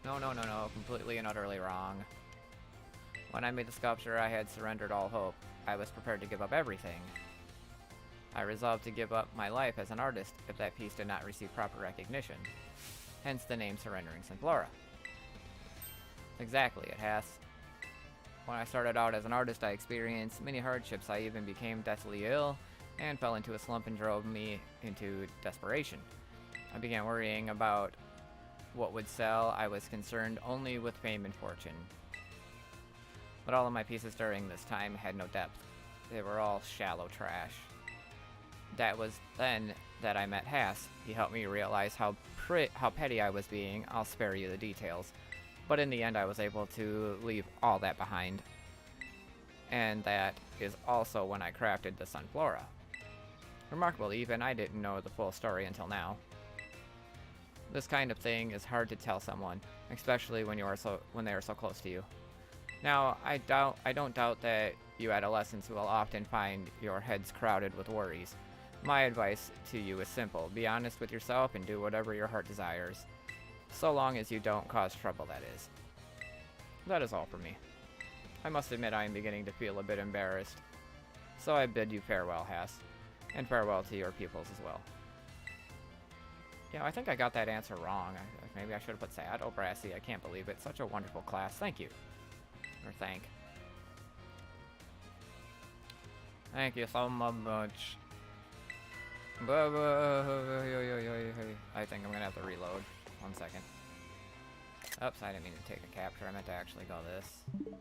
No, completely and utterly wrong. When I made the sculpture, I had surrendered all hope. I was prepared to give up everything. I resolved to give up my life as an artist if that piece did not receive proper recognition. Hence the name Surrendering Sunflora. Exactly, it has. When I started out as an artist, I experienced many hardships. I even became deathly ill and fell into a slump and drove me into desperation. I began worrying about what would sell. I was concerned only with fame and fortune. But all of my pieces during this time had no depth. They were all shallow trash. That was then that I met Hass. He helped me realize how petty I was being. I'll spare you the details. But in the end, I was able to leave all that behind. And that is also when I crafted the Sunflora. Remarkable, even I didn't know the full story until now. This kind of thing is hard to tell someone, especially when they are so close to you. Now, I don't doubt that you adolescents will often find your heads crowded with worries. My advice to you is simple: be honest with yourself and do whatever your heart desires. So long as you don't cause trouble, that is. That is all for me. I must admit I am beginning to feel a bit embarrassed. So I bid you farewell, Hass, and farewell to your pupils as well. Yeah, I think I got that answer wrong. Maybe I should have put sad. Oh, Brassy, I can't believe it. Such a wonderful class. Thank you. Or thank. Thank you so much. I think I'm gonna have to reload. 1 second. Oops, I didn't mean to take a capture. I meant to actually go this.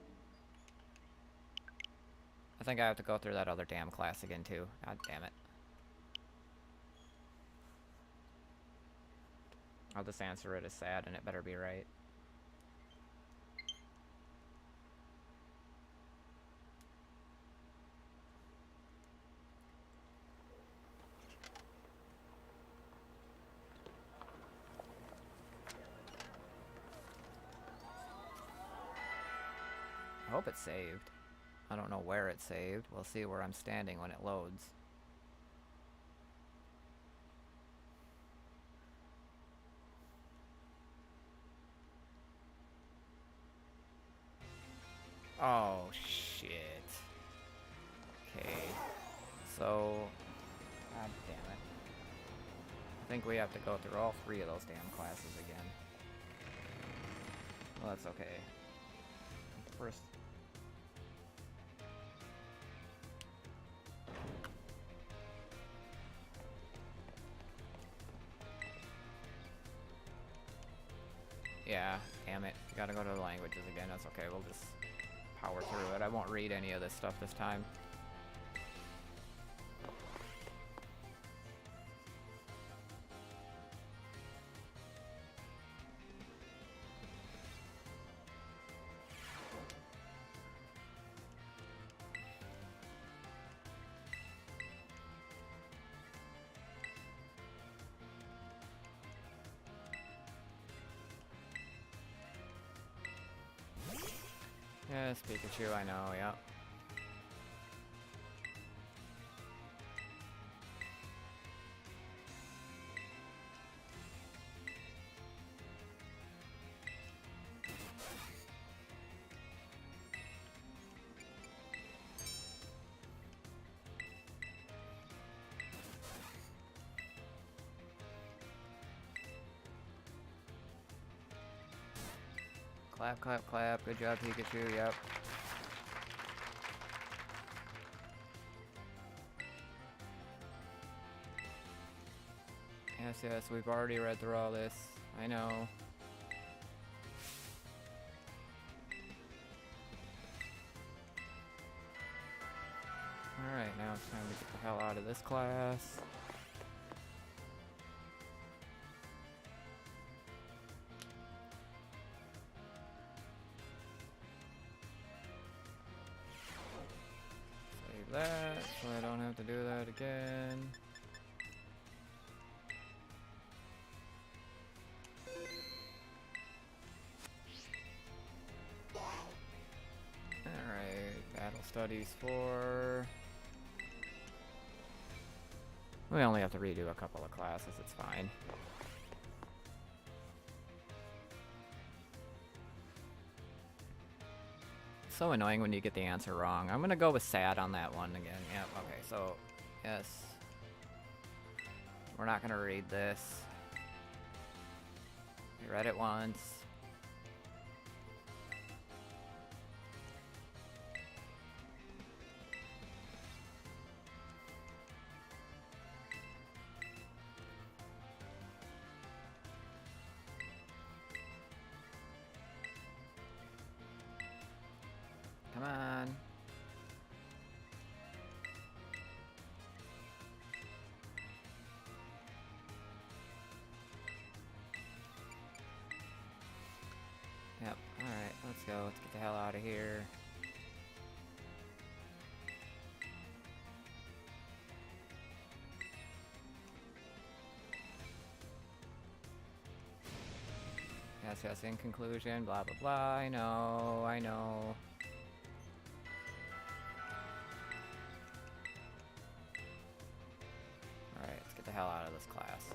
I think I have to go through that other damn class again, too. God damn it. I'll just answer it as sad, and it better be right. I hope it's saved. I don't know where it's saved. We'll see where I'm standing when it loads. Oh, shit. Okay. So... God damn it. I think we have to go through all 3 of those damn classes again. Well, that's okay. First... Yeah, damn it. You gotta go to the languages again. That's okay. We'll just power through it. I won't read any of this stuff this time. Yes, Pikachu, I know, yep. Clap, clap, clap. Good job, Pikachu, yep. Yes, yes, we've already read through all this. I know. Alright, now it's time to get the hell out of this class. Save that, so I don't have to do that again. Alright, battle studies 4. We only have to redo a couple of classes, it's fine. So annoying when you get the answer wrong. I'm gonna go with sad on that one again. Yep, okay, so, yes. We're not gonna read this. We read it once. Come on. Yep, alright, let's go. Let's get the hell out of here. Yes, yes, in conclusion, blah blah blah, I know, I know. Alright, let's get the hell out of this class.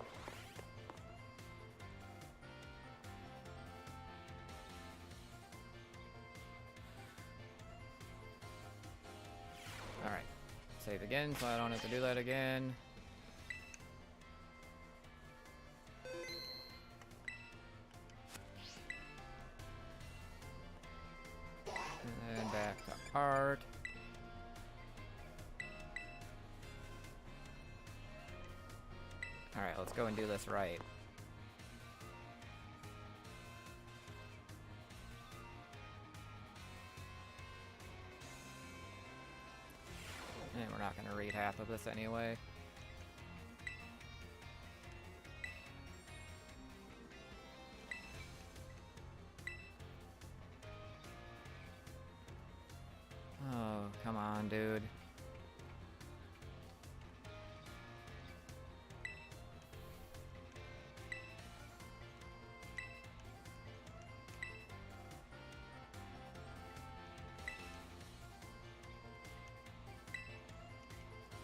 Alright, save again so I don't have to do that again. And then back to art. Alright, let's go and do this right. And we're not going to read half of this anyway. Oh, come on, dude.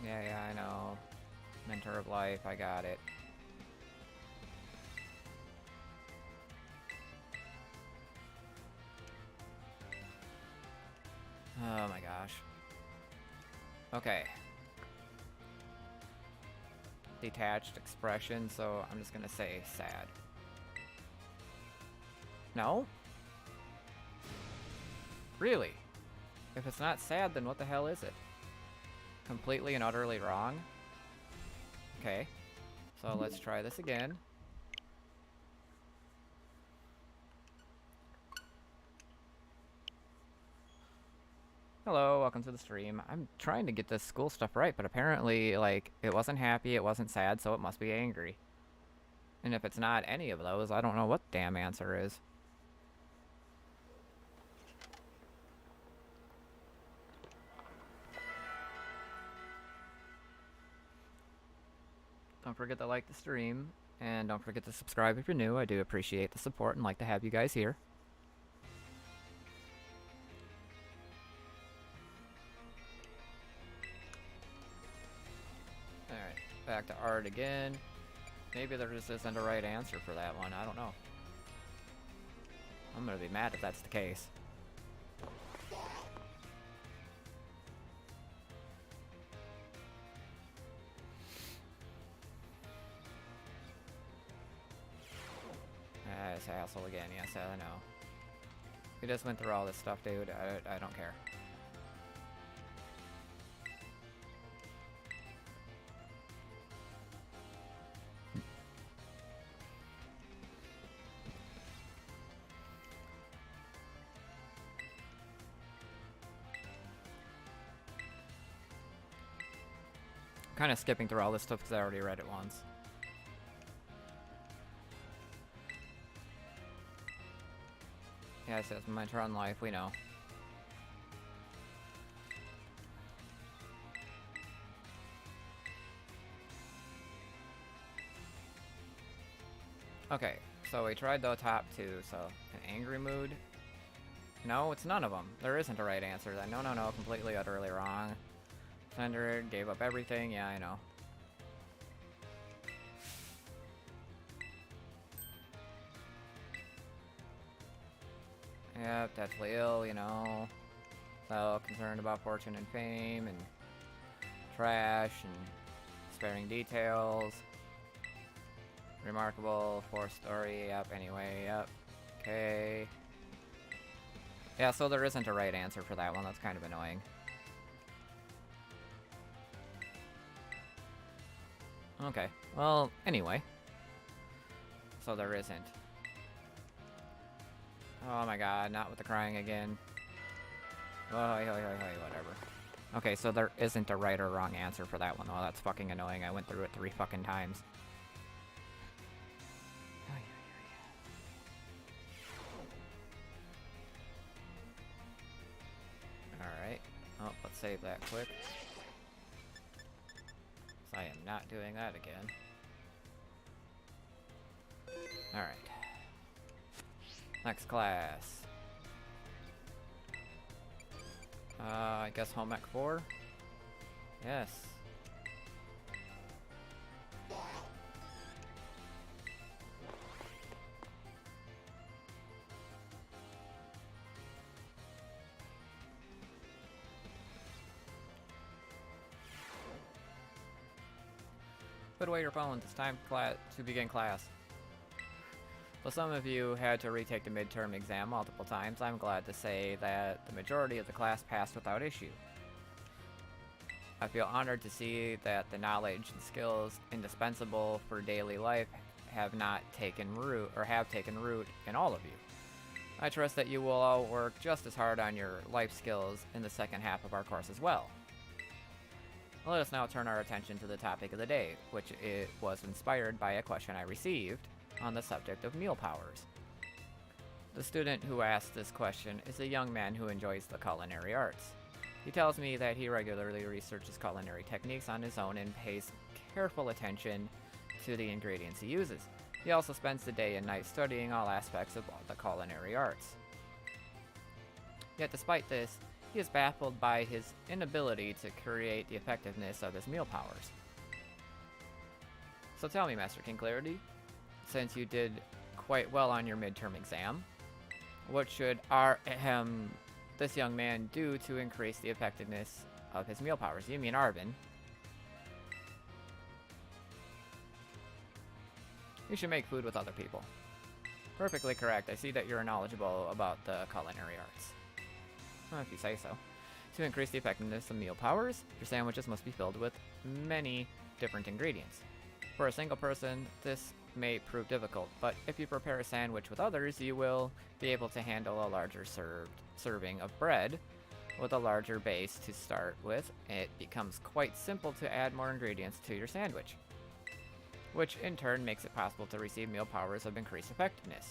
Yeah, I know. Mentor of life, I got it. Oh my gosh. Okay. Detached expression, so I'm just gonna say sad. No? Really? If it's not sad, then what the hell is it? Completely and utterly wrong? Okay. So let's try this again. Hello, welcome to the stream. I'm trying to get this school stuff right, but apparently, like, it wasn't happy, it wasn't sad, so it must be angry. And if it's not any of those, I don't know what the damn answer is. Don't forget to like the stream, and don't forget to subscribe if you're new. I do appreciate the support and like to have you guys here. Alright, back to art again. Maybe there just isn't a right answer for that one, I don't know. I'm gonna be mad if that's the case. This asshole again, yes, I know. We just went through all this stuff, dude. I don't care. Kind of skipping through all this stuff because I already read it once. Yeah, it says mentor on life, we know. Okay, so we tried the top two, so an angry mood. No, it's none of them. There isn't a right answer then. No, completely, utterly wrong. Sender gave up everything, yeah, I know. Yep, deathly ill, you know. So concerned about fortune and fame and trash and sparing details. Remarkable, forced story, yep, anyway, yep. Okay. Yeah, so there isn't a right answer for that one, that's kind of annoying. Okay, well, anyway. So there isn't. Oh my god, not with the crying again. Oh, whatever. Okay, so there isn't a right or wrong answer for that one. Oh, that's fucking annoying. I went through it 3 fucking times. Alright. Oh, let's save that quick. So I am not doing that again. Alright. Next class. I guess home ec 4? Yes. Put away your phones, it's time to begin class. Though some of you had to retake the midterm exam multiple times, I'm glad to say that the majority of the class passed without issue. I feel honored to see that the knowledge and skills indispensable for daily life have taken root in all of you. I trust that you will all work just as hard on your life skills in the second half of our course as well. Let us now turn our attention to the topic of the day, which it was inspired by a question I received on the subject of meal powers. The student who asked this question is a young man who enjoys the culinary arts. He tells me that he regularly researches culinary techniques on his own and pays careful attention to the ingredients he uses. He also spends the day and night studying all aspects of the culinary arts. Yet despite this, he is baffled by his inability to create the effectiveness of his meal powers. So tell me, Master KingKlariT, since you did quite well on your midterm exam, what should this young man do to increase the effectiveness of his meal powers? You mean Arvin. You should make food with other people. Perfectly correct. I see that you're knowledgeable about the culinary arts. Well, if you say so. To increase the effectiveness of meal powers, your sandwiches must be filled with many different ingredients. For a single person, this may prove difficult, but if you prepare a sandwich with others, you will be able to handle a larger serving of bread with a larger base to start with. It becomes quite simple to add more ingredients to your sandwich, which in turn makes it possible to receive meal powers of increased effectiveness,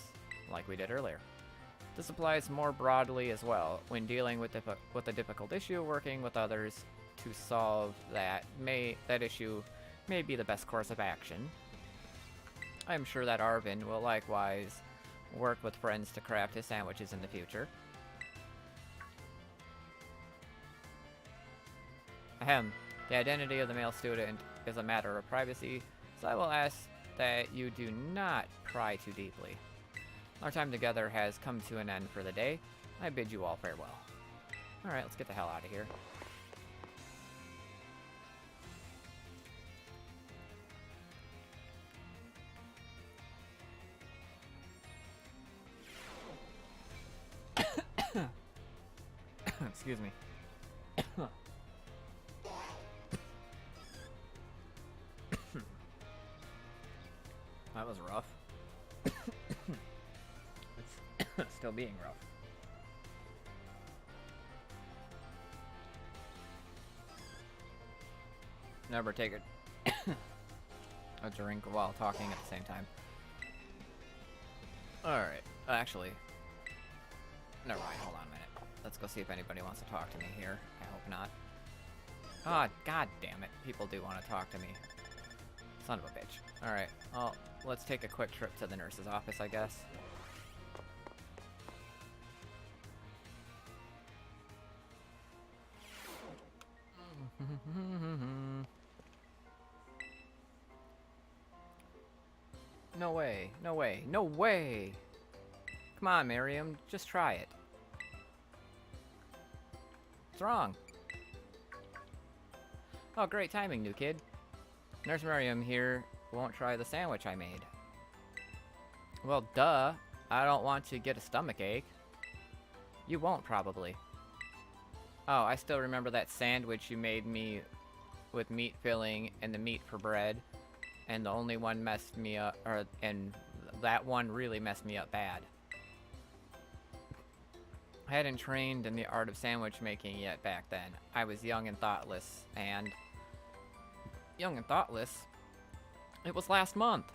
like we did earlier. This applies more broadly as well when dealing with a difficult issue. Working with others to solve that issue may be the best course of action. I'm sure that Arvin will likewise work with friends to craft his sandwiches in the future. Ahem. The identity of the male student is a matter of privacy, so I will ask that you do not pry too deeply. Our time together has come to an end for the day. I bid you all farewell. Alright, let's get the hell out of here. Excuse me. That was rough. It's still being rough. Never take a drink while talking at the same time. Alright, actually, never mind, hold on a minute. Let's go see if anybody wants to talk to me here. I hope not. Ah, god damn it. People do want to talk to me. Son of a bitch. Alright, well, let's take a quick trip to the nurse's office, I guess. No way, no way, no way! Come on, Miriam, just try it. What's wrong? Oh, great timing, new kid. Nurse Miriam here won't try the sandwich I made. Well, duh. I don't want to get a stomach ache. You won't, probably. Oh, I still remember that sandwich you made me with meat filling and the meat for bread. And the only one messed me up, and that one really messed me up bad. I hadn't trained in the art of sandwich making yet back then. I was young and thoughtless, and... young and thoughtless? It was last month!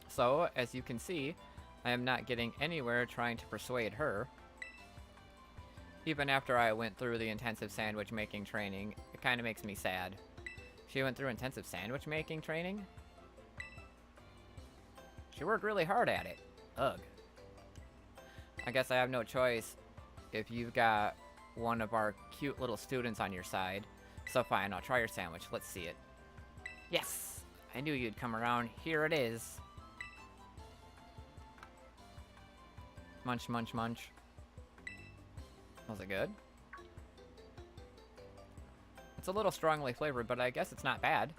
So, as you can see, I am not getting anywhere trying to persuade her. Even after I went through the intensive sandwich making training, it kind of makes me sad. She went through intensive sandwich making training? She worked really hard at it. Ugh. I guess I have no choice if you've got one of our cute little students on your side. So fine, I'll try your sandwich. Let's see it. Yes! I knew you'd come around. Here it is. Munch, munch, munch. Was it good? It's a little strongly flavored, but I guess it's not bad.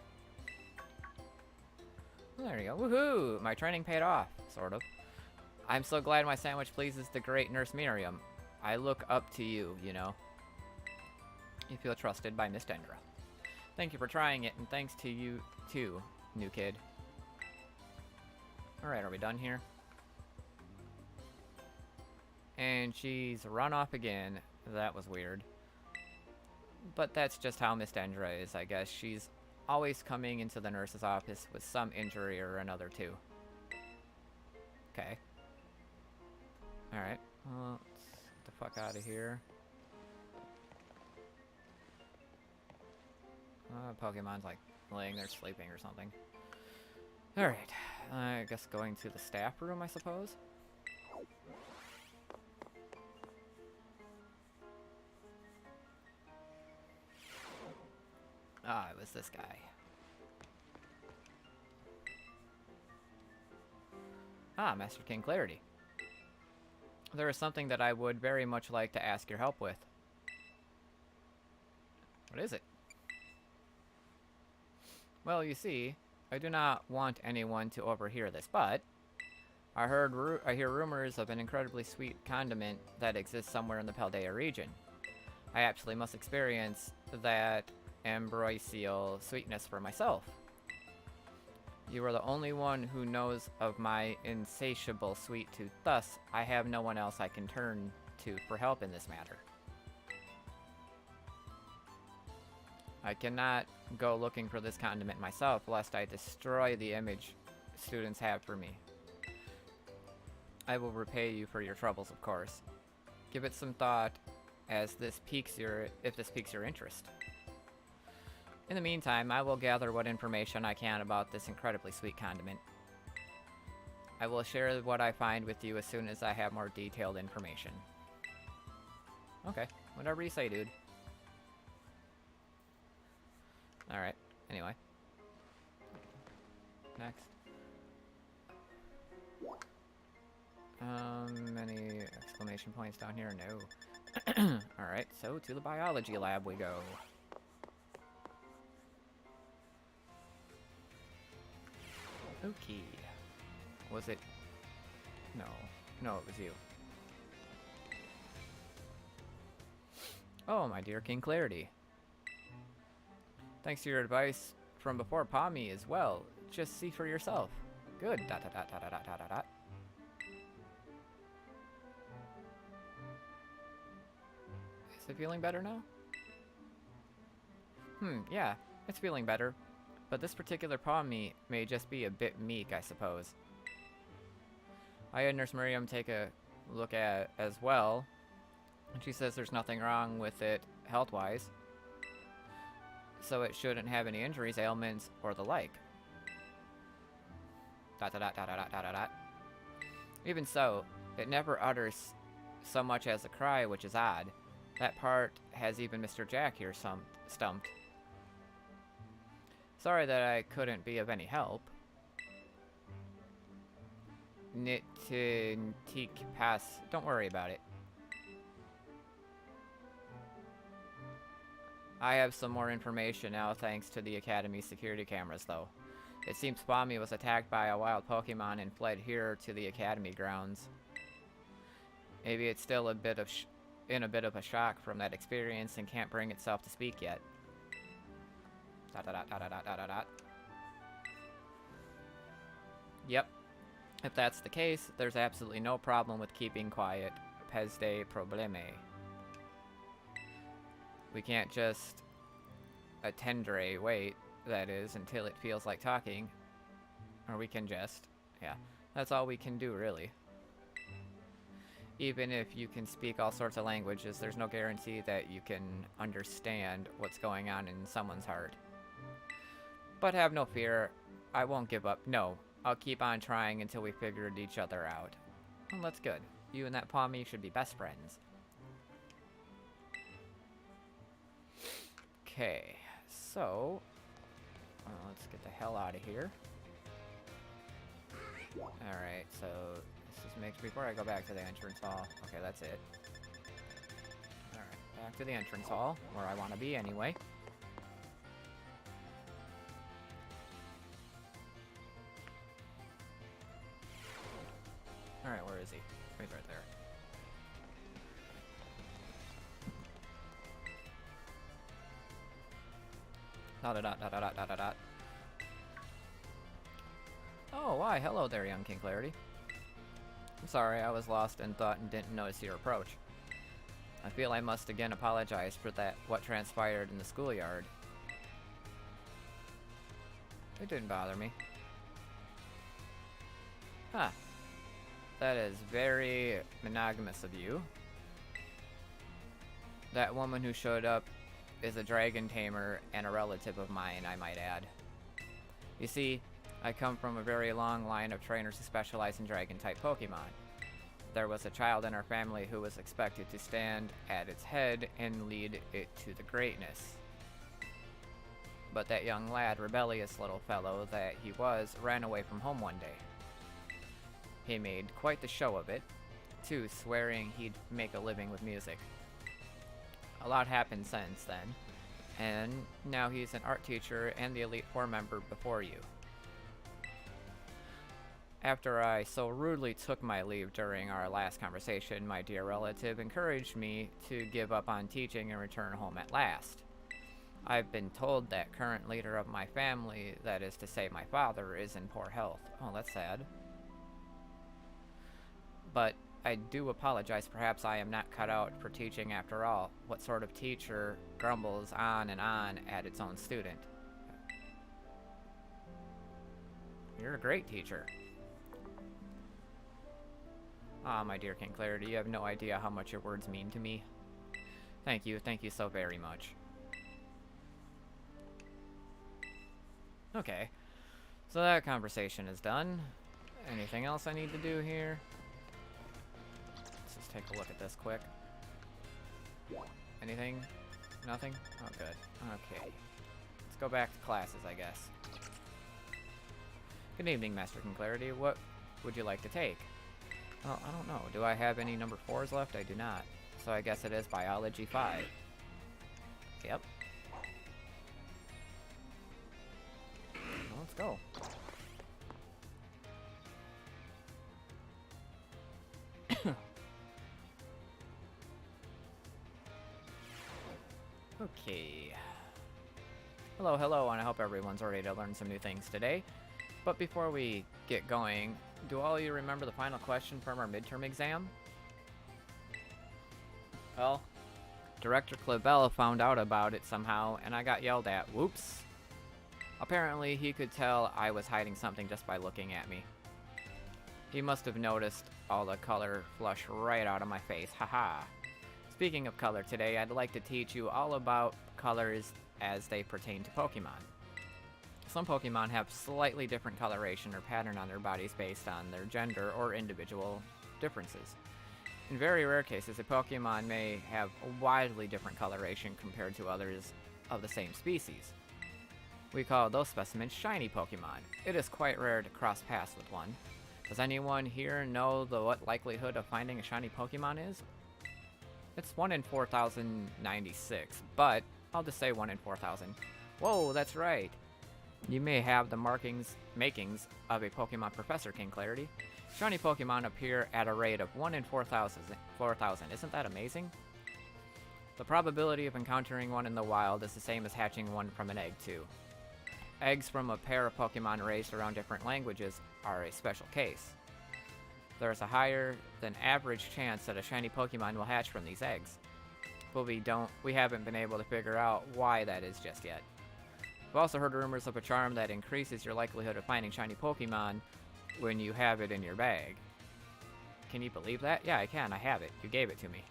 Well, there you go. Woohoo! My training paid off, sort of. I'm so glad my sandwich pleases the great Nurse Miriam. I look up to you, you know. You feel trusted by Miss Dendra. Thank you for trying it, and thanks to you, too, new kid. Alright, are we done here? And she's run off again. That was weird. But that's just how Miss Dendra is, I guess. She's always coming into the nurse's office with some injury or another, too. Okay. Alright. Well, let's get the fuck out of here. Pokemon's like laying there sleeping or something. Alright. I guess going to the staff room, I suppose? Ah, it was this guy. Ah, Master KingKlariT. There is something that I would very much like to ask your help with. What is it? Well, you see, I do not want anyone to overhear this, but I hear rumors of an incredibly sweet condiment that exists somewhere in the Paldea region. I actually must experience that ambrosial sweetness for myself. You are the only one who knows of my insatiable sweet tooth, thus I have no one else I can turn to for help in this matter. I cannot go looking for this condiment myself, lest I destroy the image students have for me. I will repay you for your troubles, of course. Give it some thought, as if this piques your interest. In the meantime, I will gather what information I can about this incredibly sweet condiment. I will share what I find with you as soon as I have more detailed information. Okay, whatever you say, dude. Alright, anyway. Next. Any exclamation points down here? No. Alright, so to the biology lab we go. Okay. Was it? No. No, it was you. Oh, my dear KingKlariT. Thanks to your advice from before, Pommy as well. Just see for yourself. Good. Dot dot dot dot dot dot dot dot. Is it feeling better now? Yeah, it's feeling better. But this particular Pommy may just be a bit meek, I suppose. I had Nurse Miriam take a look at as well, and she says there's nothing wrong with it health-wise. So it shouldn't have any injuries, ailments, or the like. Dot dot dot dot dot dot dot dot. Even so, it never utters so much as a cry, which is odd. That part has even Mr. Jack here stumped. Sorry that I couldn't be of any help. Nitintik pass. Don't worry about it. I have some more information now thanks to the Academy security cameras, though. It seems Pommy was attacked by a wild Pokemon and fled here to the Academy grounds. Maybe it's still in a bit of a shock from that experience and can't bring itself to speak yet. Dot dot dot dot dot dot dot. Yep. If that's the case, there's absolutely no problem with keeping quiet. Pes de probleme. We can't just attendre wait, that is, until it feels like talking. Or we can just, yeah. That's all we can do, really. Even if you can speak all sorts of languages, there's no guarantee that you can understand what's going on in someone's heart. But have no fear, I won't give up. No, I'll keep on trying until we figured each other out. Well, that's good. You and that Pommy should be best friends. Okay, so let's get the hell out of here. Alright, so this is makes before I go back to the entrance hall. Okay, that's it. Alright, back to the entrance hall, where I want to be anyway. Alright, where is he? He's right there. Dot dot dot dot dot dot dot. Oh, why? Hello there, young KingKlariT. I'm sorry, I was lost in thought and didn't notice your approach. I feel I must again apologize for what transpired in the schoolyard. It didn't bother me. Huh. That is very monogamous of you. That woman who showed up is a dragon tamer and a relative of mine, I might add. You see, I come from a very long line of trainers who specialize in dragon-type Pokemon. There was a child in our family who was expected to stand at its head and lead it to the greatness. But that young lad, rebellious little fellow that he was, ran away from home one day. He made quite the show of it, too, swearing he'd make a living with music. A lot happened since then, and now he's an art teacher and the Elite Four member before you. After I so rudely took my leave during our last conversation, my dear relative encouraged me to give up on teaching and return home at last. I've been told that current leader of my family, that is to say my father, is in poor health. Oh, that's sad. But I do apologize, perhaps I am not cut out for teaching after all. What sort of teacher grumbles on and on at its own student? You're a great teacher. Ah, my dear KingKlariT, you have no idea how much your words mean to me. Thank you so very much. Okay, so that conversation is done. Anything else I need to do here? Let's just take a look at this quick. Anything? Nothing? Oh, good. Okay. Let's go back to classes, I guess. Good evening, Master KingKlariT. What would you like to take? Oh, I don't know. Do I have any number 4s left? I do not. So I guess it is Biology 5. Yep. Well, let's go. Okay. Hello, and I hope everyone's ready to learn some new things today. But before we get going, do all of you remember the final question from our midterm exam? Well, Director Clavella found out about it somehow, and I got yelled at. Whoops. Apparently, he could tell I was hiding something just by looking at me. He must have noticed all the color flush right out of my face. Haha. Speaking of color today, I'd like to teach you all about colors as they pertain to Pokemon. Some Pokemon have slightly different coloration or pattern on their bodies based on their gender or individual differences. In very rare cases, a Pokemon may have a wildly different coloration compared to others of the same species. We call those specimens shiny Pokemon. It is quite rare to cross paths with one. Does anyone here know what likelihood of finding a shiny Pokemon is? It's 1 in 4,096, but I'll just say 1 in 4,000. Whoa, that's right. You may have the makings of a Pokemon professor, KingKlariT. Shiny Pokemon appear at a rate of 1 in 4,000. Isn't that amazing? The probability of encountering one in the wild is the same as hatching one from an egg, too. Eggs from a pair of Pokemon raised around different languages are a special case. There is a higher than average chance that a shiny Pokemon will hatch from these eggs. But we haven't been able to figure out why that is just yet. I've also heard rumors of a charm that increases your likelihood of finding shiny Pokemon when you have it in your bag. Can you believe that? Yeah, I can. I have it. You gave it to me.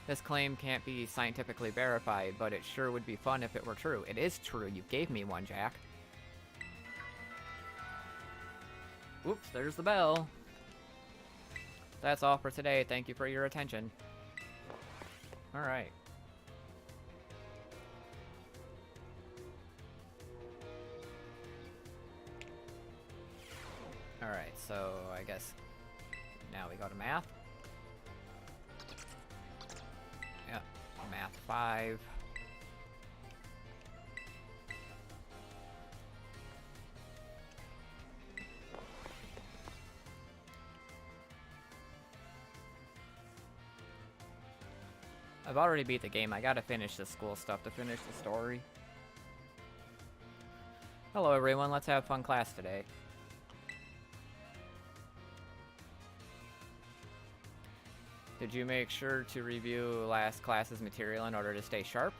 This claim can't be scientifically verified, but it sure would be fun if it were true. It is true. You gave me one, Jack. Oops, there's the bell. That's all for today. Thank you for your attention. Alright. Alright, so I guess now we go to math. Yep, math 5. I've already beat the game. I gotta finish the school stuff to finish the story. Hello everyone, let's have fun class today. Did you make sure to review last class's material in order to stay sharp?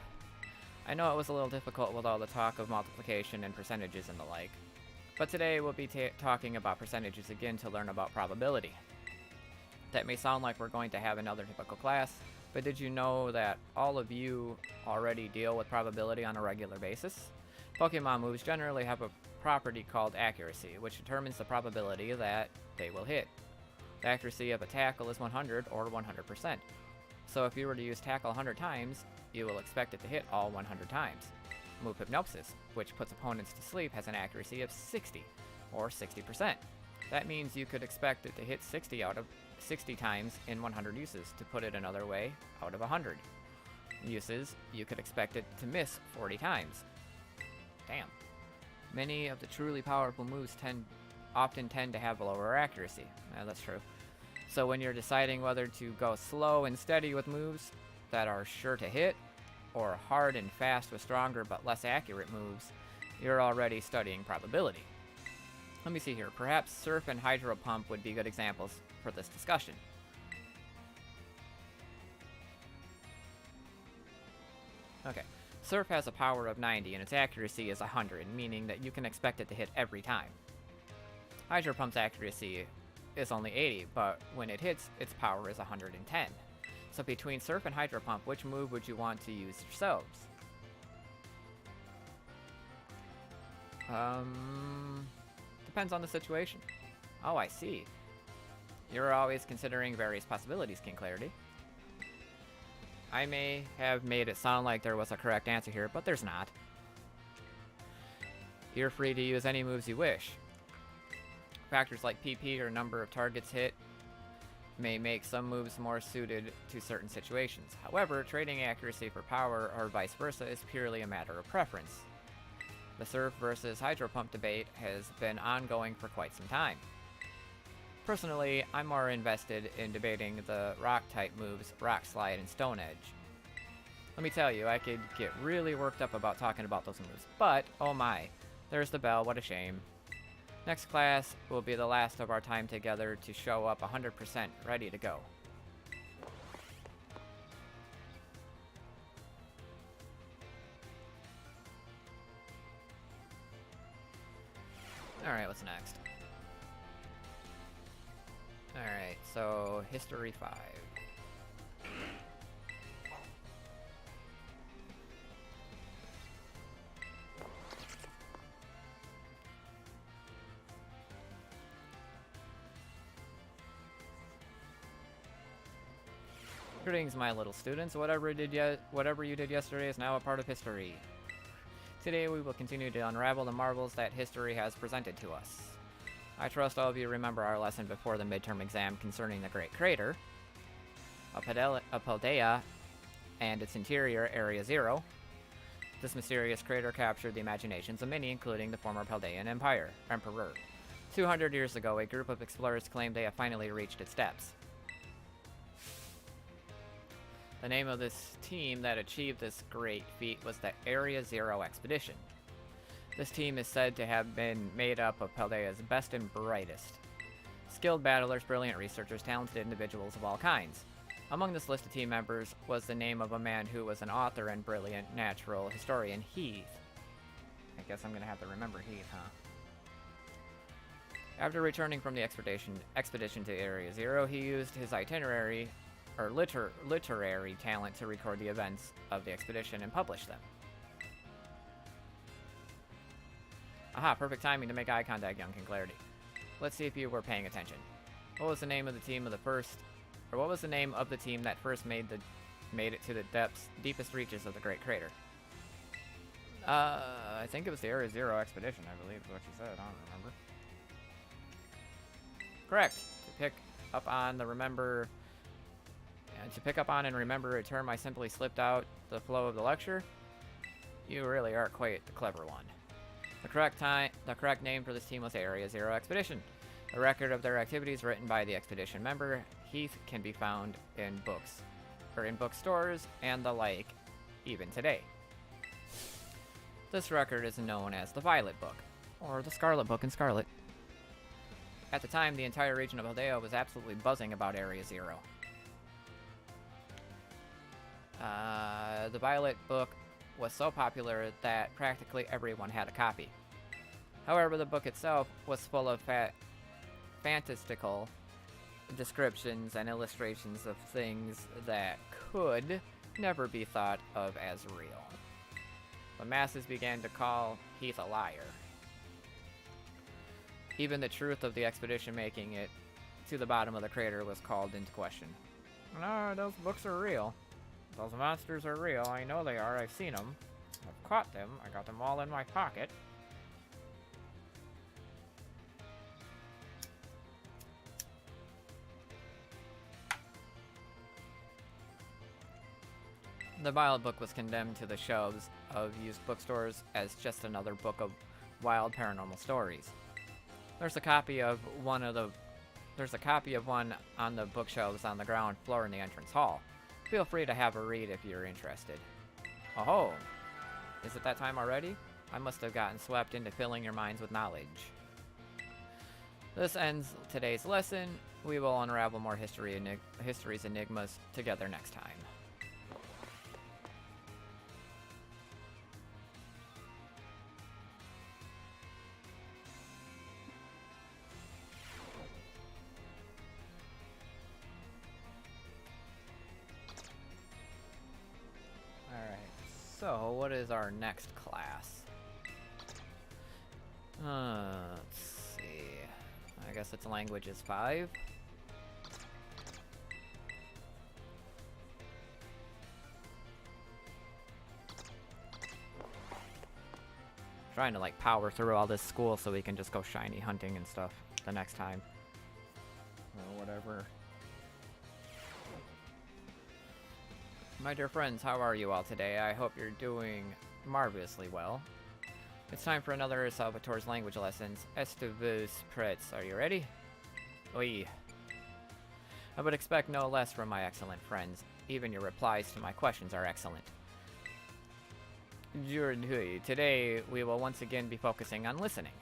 I know it was a little difficult with all the talk of multiplication and percentages and the like, but today we'll be talking about percentages again to learn about probability. That may sound like we're going to have another typical class, but did you know that all of you already deal with probability on a regular basis? Pokemon moves generally have a property called accuracy, which determines the probability that they will hit. The accuracy of a tackle is 100 or 100%. So if you were to use tackle 100 times, you will expect it to hit all 100 times. Move Hypnosis, which puts opponents to sleep, has an accuracy of 60 or 60%. That means you could expect it to hit 60 times in 100 uses. To put it another way, out of 100 uses, you could expect it to miss 40 times. Damn. Many of the truly powerful moves often tend to have lower accuracy. That's true. So when you're deciding whether to go slow and steady with moves that are sure to hit, or hard and fast with stronger but less accurate moves, you're already studying probability. Let me see here. Perhaps Surf and Hydro Pump would be good examples for this discussion. Okay. Surf has a power of 90 and its accuracy is 100, meaning that you can expect it to hit every time. Hydro Pump's accuracy is only 80, but when it hits, its power is 110. So between Surf and Hydro Pump, which move would you want to use yourselves? Depends on the situation. Oh, I see. You're always considering various possibilities, KingKlariT. I may have made it sound like there was a correct answer here, but there's not. You're free to use any moves you wish. Factors like PP or number of targets hit may make some moves more suited to certain situations. However, trading accuracy for power or vice versa is purely a matter of preference. The Surf versus Hydro Pump debate has been ongoing for quite some time. Personally, I'm more invested in debating the rock-type moves, Rock Slide and Stone Edge. Let me tell you, I could get really worked up about talking about those moves, but oh my, there's the bell, what a shame. Next class will be the last of our time together to show up 100% ready to go. Alright, what's next? Alright, so History 5. Greetings, my little students. Whatever you did yesterday is now a part of history. Today we will continue to unravel the marvels that history has presented to us. I trust all of you remember our lesson before the midterm exam concerning the Great Crater, Paldea, and its interior, Area Zero. This mysterious crater captured the imaginations of many, including the former Paldean Emperor. 200 years ago, a group of explorers claimed they have finally reached its depths. The name of this team that achieved this great feat was the Area Zero Expedition. This team is said to have been made up of Paldea's best and brightest. Skilled battlers, brilliant researchers, talented individuals of all kinds. Among this list of team members was the name of a man who was an author and brilliant natural historian, Heath. I guess I'm gonna have to remember Heath, huh? After returning from the expedition to Area Zero, he used his itinerary or literary talent to record the events of the expedition and publish them. Aha, perfect timing to make eye contact, young KingKlariT. Let's see if you were paying attention. What was the name of the team that first made it to the deepest reaches of the Great Crater? I think it was the Area Zero Expedition, I believe is what you said. I don't remember. Correct. To pick up on and remember a term I simply slipped out the flow of the lecture, you really are quite the clever one. The correct name for this team was Area Zero Expedition. A record of their activities written by the expedition member, Heath, can be found in books, or in bookstores and the like, even today. This record is known as the Violet Book, or the Scarlet Book in Scarlet. At the time, the entire region of Paldea was absolutely buzzing about Area Zero. The Violet book was so popular that practically everyone had a copy. However, the book itself was full of fantastical descriptions and illustrations of things that could never be thought of as real. The masses began to call Heath a liar. Even the truth of the expedition making it to the bottom of the crater was called into question. No, those books are real. Those monsters are real. I know they are. I've seen them. I've caught them. I got them all in my pocket. The Violet book was condemned to the shelves of used bookstores as just another book of wild paranormal stories. There's a copy of one on the bookshelves on the ground floor in the entrance hall. Feel free to have a read if you're interested. Oh, is it that time already? I must have gotten swept into filling your minds with knowledge. This ends today's lesson. We will unravel more history's enigmas together next time. So, what is our next class? Let's see. I guess it's languages 5. Trying to like power through all this school so we can just go shiny hunting and stuff the next time. Or whatever. My dear friends, how are you all today? I hope you're doing marvelously well. It's time for another Salvatore's language lessons. Estivus Pretz, are you ready? Oui. I would expect no less from my excellent friends. Even your replies to my questions are excellent. Today, we will once again be focusing on listening.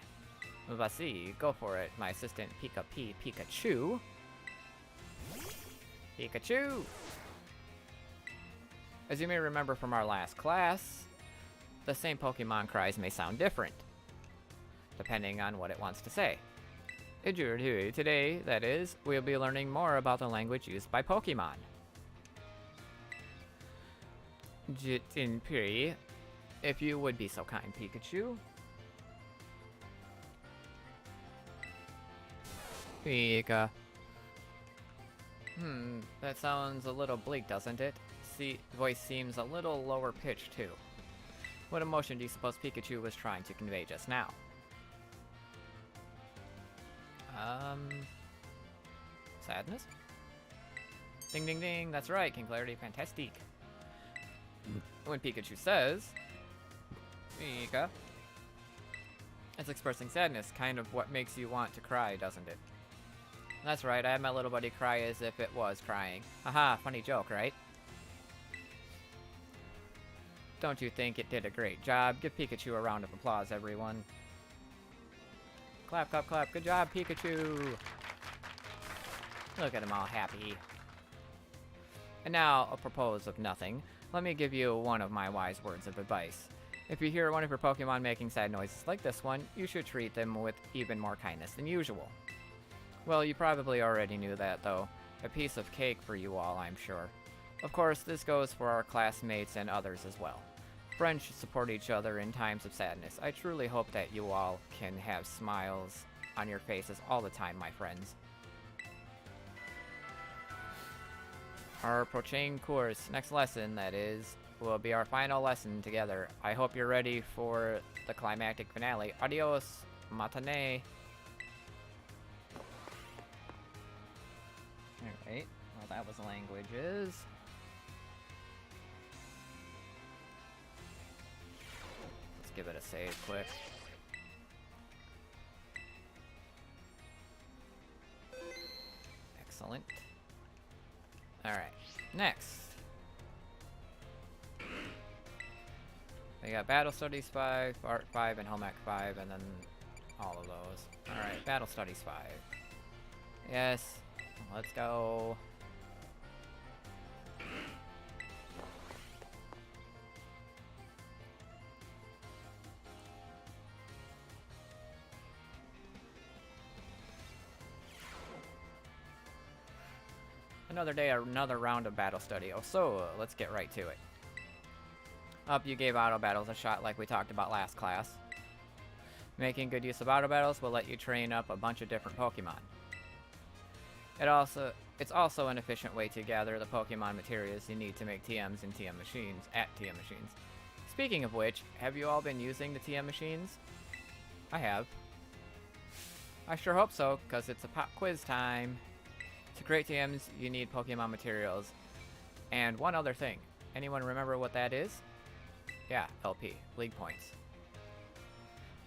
Vasi, go for it, my assistant Pikachu. Pikachu! As you may remember from our last class, the same Pokemon cries may sound different, depending on what it wants to say. Today, that is, we'll be learning more about the language used by Pokemon. Jitinpiri, if you would be so kind, Pikachu. Pika. That sounds a little bleak, doesn't it? Voice seems a little lower pitched too. What emotion do you suppose Pikachu was trying to convey just now? Sadness? Ding ding ding, that's right, KingKlariT, fantastic. When Pikachu says, Pika, it's expressing sadness, kind of what makes you want to cry, doesn't it? That's right, I had my little buddy cry as if it was crying. Haha, funny joke, right? Don't you think it did a great job? Give Pikachu a round of applause, everyone. Clap, clap, clap. Good job, Pikachu! Look at him all happy. And now, apropos of nothing, let me give you one of my wise words of advice. If you hear one of your Pokemon making sad noises like this one, you should treat them with even more kindness than usual. Well, you probably already knew that, though. A piece of cake for you all, I'm sure. Of course, this goes for our classmates and others as well. Friends should support each other in times of sadness. I truly hope that you all can have smiles on your faces all the time, my friends. Our approaching course, next lesson, that is, will be our final lesson together. I hope you're ready for the climactic finale. Adios, matane. Alright, well that was languages. Give it a save quick. Excellent. Alright, next. We got Battle Studies 5, Art 5, and Home Ec 5, and then all of those. Alright, Battle Studies 5. Yes, let's go. Another day, another round of battle study. Oh, so let's get right to it. Up, you gave auto battles a shot like we talked about last class. Making good use of auto battles will let you train up a bunch of different Pokemon. It's also an efficient way to gather the Pokemon materials you need to make TMs and TM machines at TM machines. Speaking of which, have you all been using the TM machines? I have. I sure hope so, because it's a pop quiz time. To create TMs, you need Pokemon materials. And one other thing. Anyone remember what that is? Yeah, LP, League Points.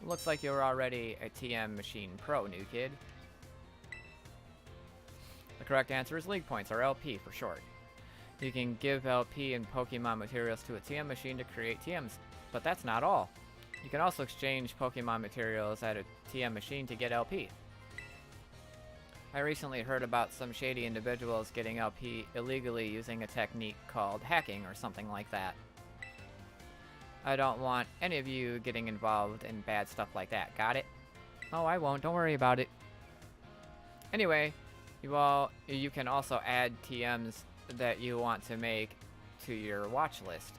Looks like you're already a TM Machine Pro, new kid. The correct answer is League Points, or LP for short. You can give LP and Pokemon materials to a TM machine to create TMs, but that's not all. You can also exchange Pokemon materials at a TM machine to get LP. I recently heard about some shady individuals getting LP illegally using a technique called hacking or something like that. I don't want any of you getting involved in bad stuff like that, got it? Oh, I won't, don't worry about it. Anyway, you can also add TMs that you want to make to your watch list.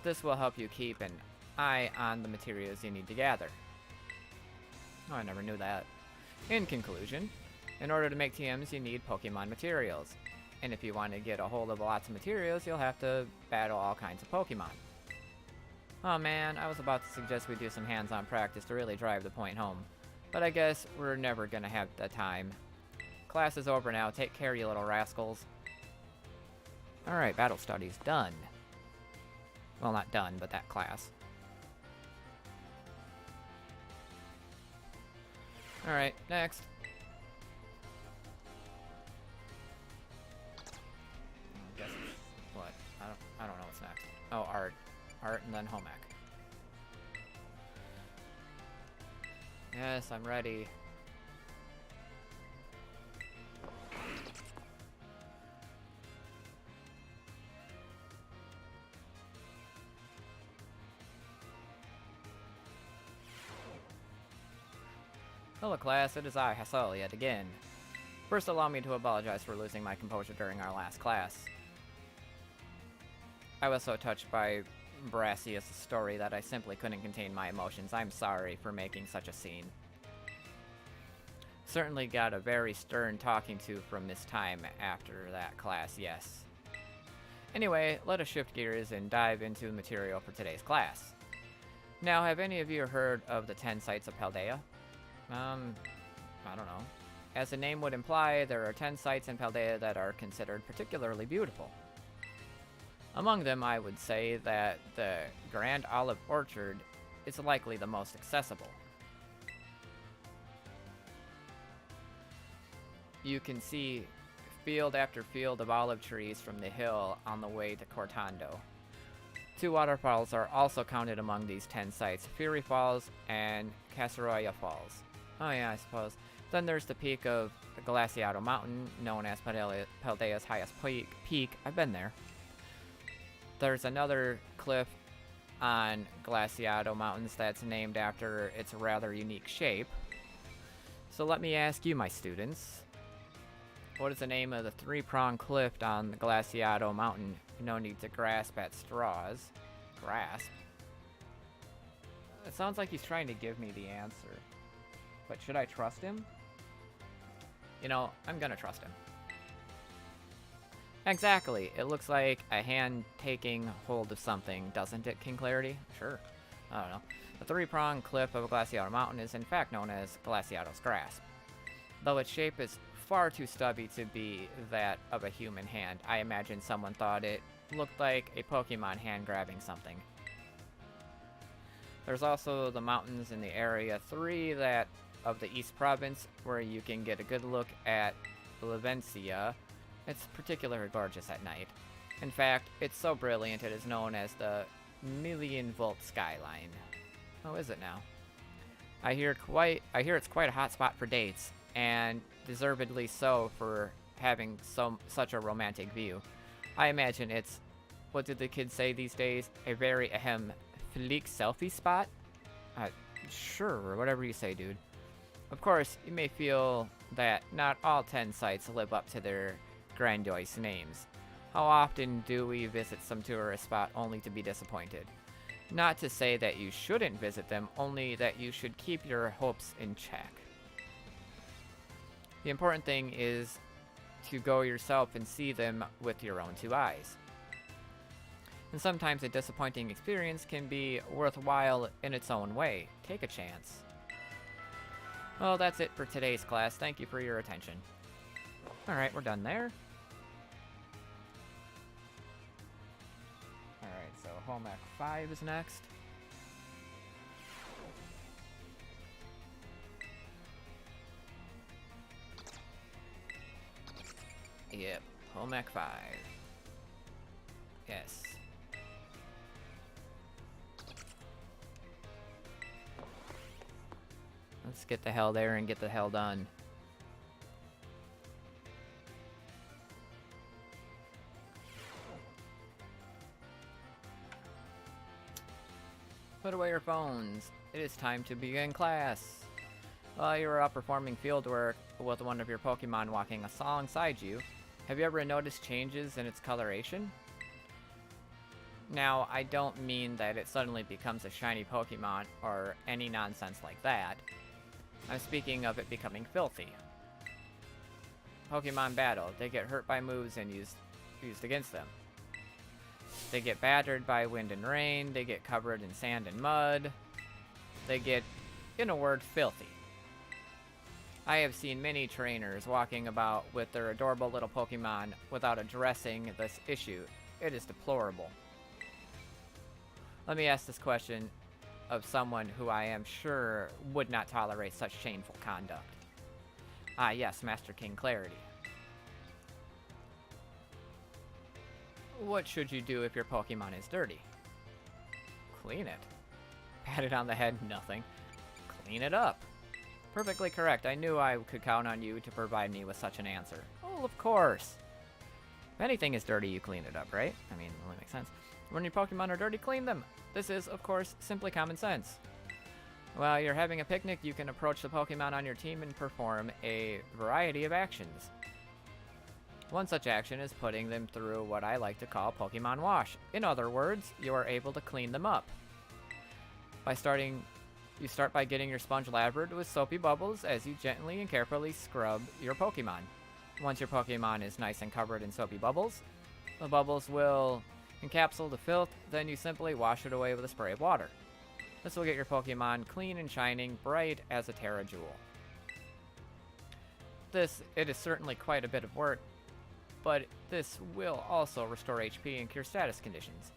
This will help you keep an eye on the materials you need to gather. Oh, I never knew that. In conclusion, in order to make TMs, you need Pokemon materials. And if you want to get a hold of lots of materials, you'll have to battle all kinds of Pokemon. Oh man, I was about to suggest we do some hands-on practice to really drive the point home. But I guess we're never gonna have the time. Class is over now. Take care, you little rascals. Alright, battle study's done. Well, not done, but that class. Alright, next. I guess it's what? I don't know what's next. Oh, art. Art and then home ec. Yes, I'm ready. Hello class, it is I, Hassel, yet again. First allow me to apologize for losing my composure during our last class. I was so touched by Brassius' story that I simply couldn't contain my emotions. I'm sorry for making such a scene. Certainly got a very stern talking to from Miss Time after that class, yes. Anyway, let us shift gears and dive into the material for today's class. Now, have any of you heard of the 10 sites of Paldea? I don't know. As the name would imply, there are 10 sites in Paldea that are considered particularly beautiful. Among them, I would say that the Grand Olive Orchard is likely the most accessible. You can see field after field of olive trees from the hill on the way to Cortando. 2 waterfalls are also counted among these 10 sites, Fury Falls and Casaroya Falls. Oh yeah, I suppose. Then there's the peak of Glaciado Mountain, known as Paldea's highest peak. I've been there. There's another cliff on Glaciado Mountains that's named after its rather unique shape. So let me ask you, my students, what is the name of the 3-pronged cliff on the Glaciado Mountain? No need to grasp at straws. Grasp? It sounds like he's trying to give me the answer. But should I trust him? You know, I'm gonna trust him. Exactly. It looks like a hand taking hold of something, doesn't it, KingKlariT? Sure. I don't know. The 3-pronged cliff of Glaciado Mountain is in fact known as Glaciado's Grasp. Though its shape is far too stubby to be that of a human hand, I imagine someone thought it looked like a Pokemon hand grabbing something. There's also the mountains in the Area 3 that of the East Province, where you can get a good look at Levencia. It's particularly gorgeous at night. In fact, it's so brilliant it is known as the Million-Volt Skyline. Oh, is it now? I hear it's quite a hot spot for dates, and deservedly so for having such a romantic view. I imagine it's, what did the kids say these days? A very fleek selfie spot? Sure, whatever you say, dude. Of course, you may feel that not all 10 sites live up to their grandiose names. How often do we visit some tourist spot only to be disappointed? Not to say that you shouldn't visit them, only that you should keep your hopes in check. The important thing is to go yourself and see them with your own two eyes. And sometimes a disappointing experience can be worthwhile in its own way. Take a chance. Well, that's it for today's class. Thank you for your attention. Alright, we're done there. Alright, so Home Ec 5 is next. Yep, Home Ec 5. Yes. Let's get the hell there and get the hell done. Put away your phones. It is time to begin class. While you were out performing fieldwork with one of your Pokemon walking alongside you, have you ever noticed changes in its coloration? Now, I don't mean that it suddenly becomes a shiny Pokemon or any nonsense like that. I'm speaking of it becoming filthy. Pokemon battle. They get hurt by moves and used against them. They get battered by wind and rain. They get covered in sand and mud. They get, in a word, filthy. I have seen many trainers walking about with their adorable little Pokemon without addressing this issue. It is deplorable. Let me ask this question of someone who I am sure would not tolerate such shameful conduct. Ah, yes, Master KingKlariT. What should you do if your Pokemon is dirty? Clean it. Pat it on the head, nothing. Clean it up. Perfectly correct. I knew I could count on you to provide me with such an answer. Oh, of course. If anything is dirty, you clean it up, right? I mean, it only makes sense. When your Pokemon are dirty, clean them. This is, of course, simply common sense. While you're having a picnic, you can approach the Pokemon on your team and perform a variety of actions. One such action is putting them through what I like to call Pokemon Wash. In other words, you are able to clean them up. You start by getting your sponge lathered with soapy bubbles as you gently and carefully scrub your Pokemon. Once your Pokemon is nice and covered in soapy bubbles, the bubbles will encapsulate the filth, then you simply wash it away with a spray of water. This will get your Pokemon clean and shining, bright as a Tera jewel. It is certainly quite a bit of work, but this will also restore HP and cure status conditions.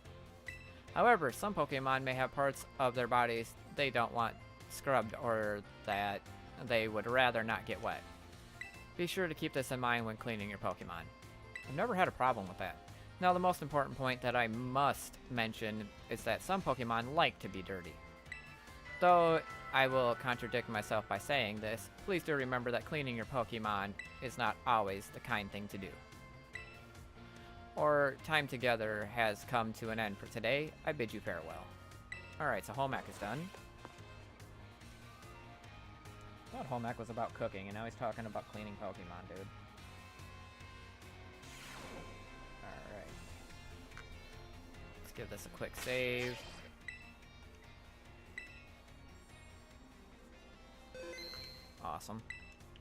However, some Pokemon may have parts of their bodies they don't want scrubbed or that they would rather not get wet. Be sure to keep this in mind when cleaning your Pokemon. I've never had a problem with that. Now, the most important point that I must mention is that some Pokemon like to be dirty. Though I will contradict myself by saying this, please do remember that cleaning your Pokemon is not always the kind thing to do. Our time together has come to an end for today. I bid you farewell. Alright, so Home Ec is done. I thought Home Ec was about cooking, and now he's talking about cleaning Pokemon, dude. Alright. Let's give this a quick save. Awesome.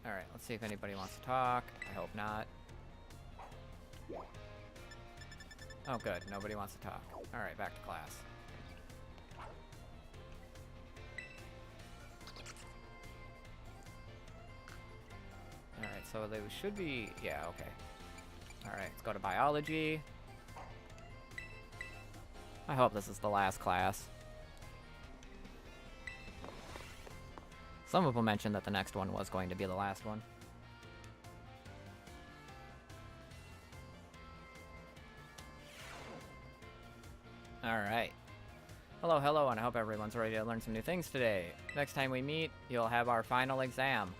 Alright, let's see if anybody wants to talk. I hope not. Oh, good. Nobody wants to talk. Alright, back to class. Alright, so they should be... Yeah, okay. Alright, let's go to biology. I hope this is the last class. Some people mentioned that the next one was going to be the last one. Alright. Hello, hello, and I hope everyone's ready to learn some new things today. Next time we meet, you'll have our final exam.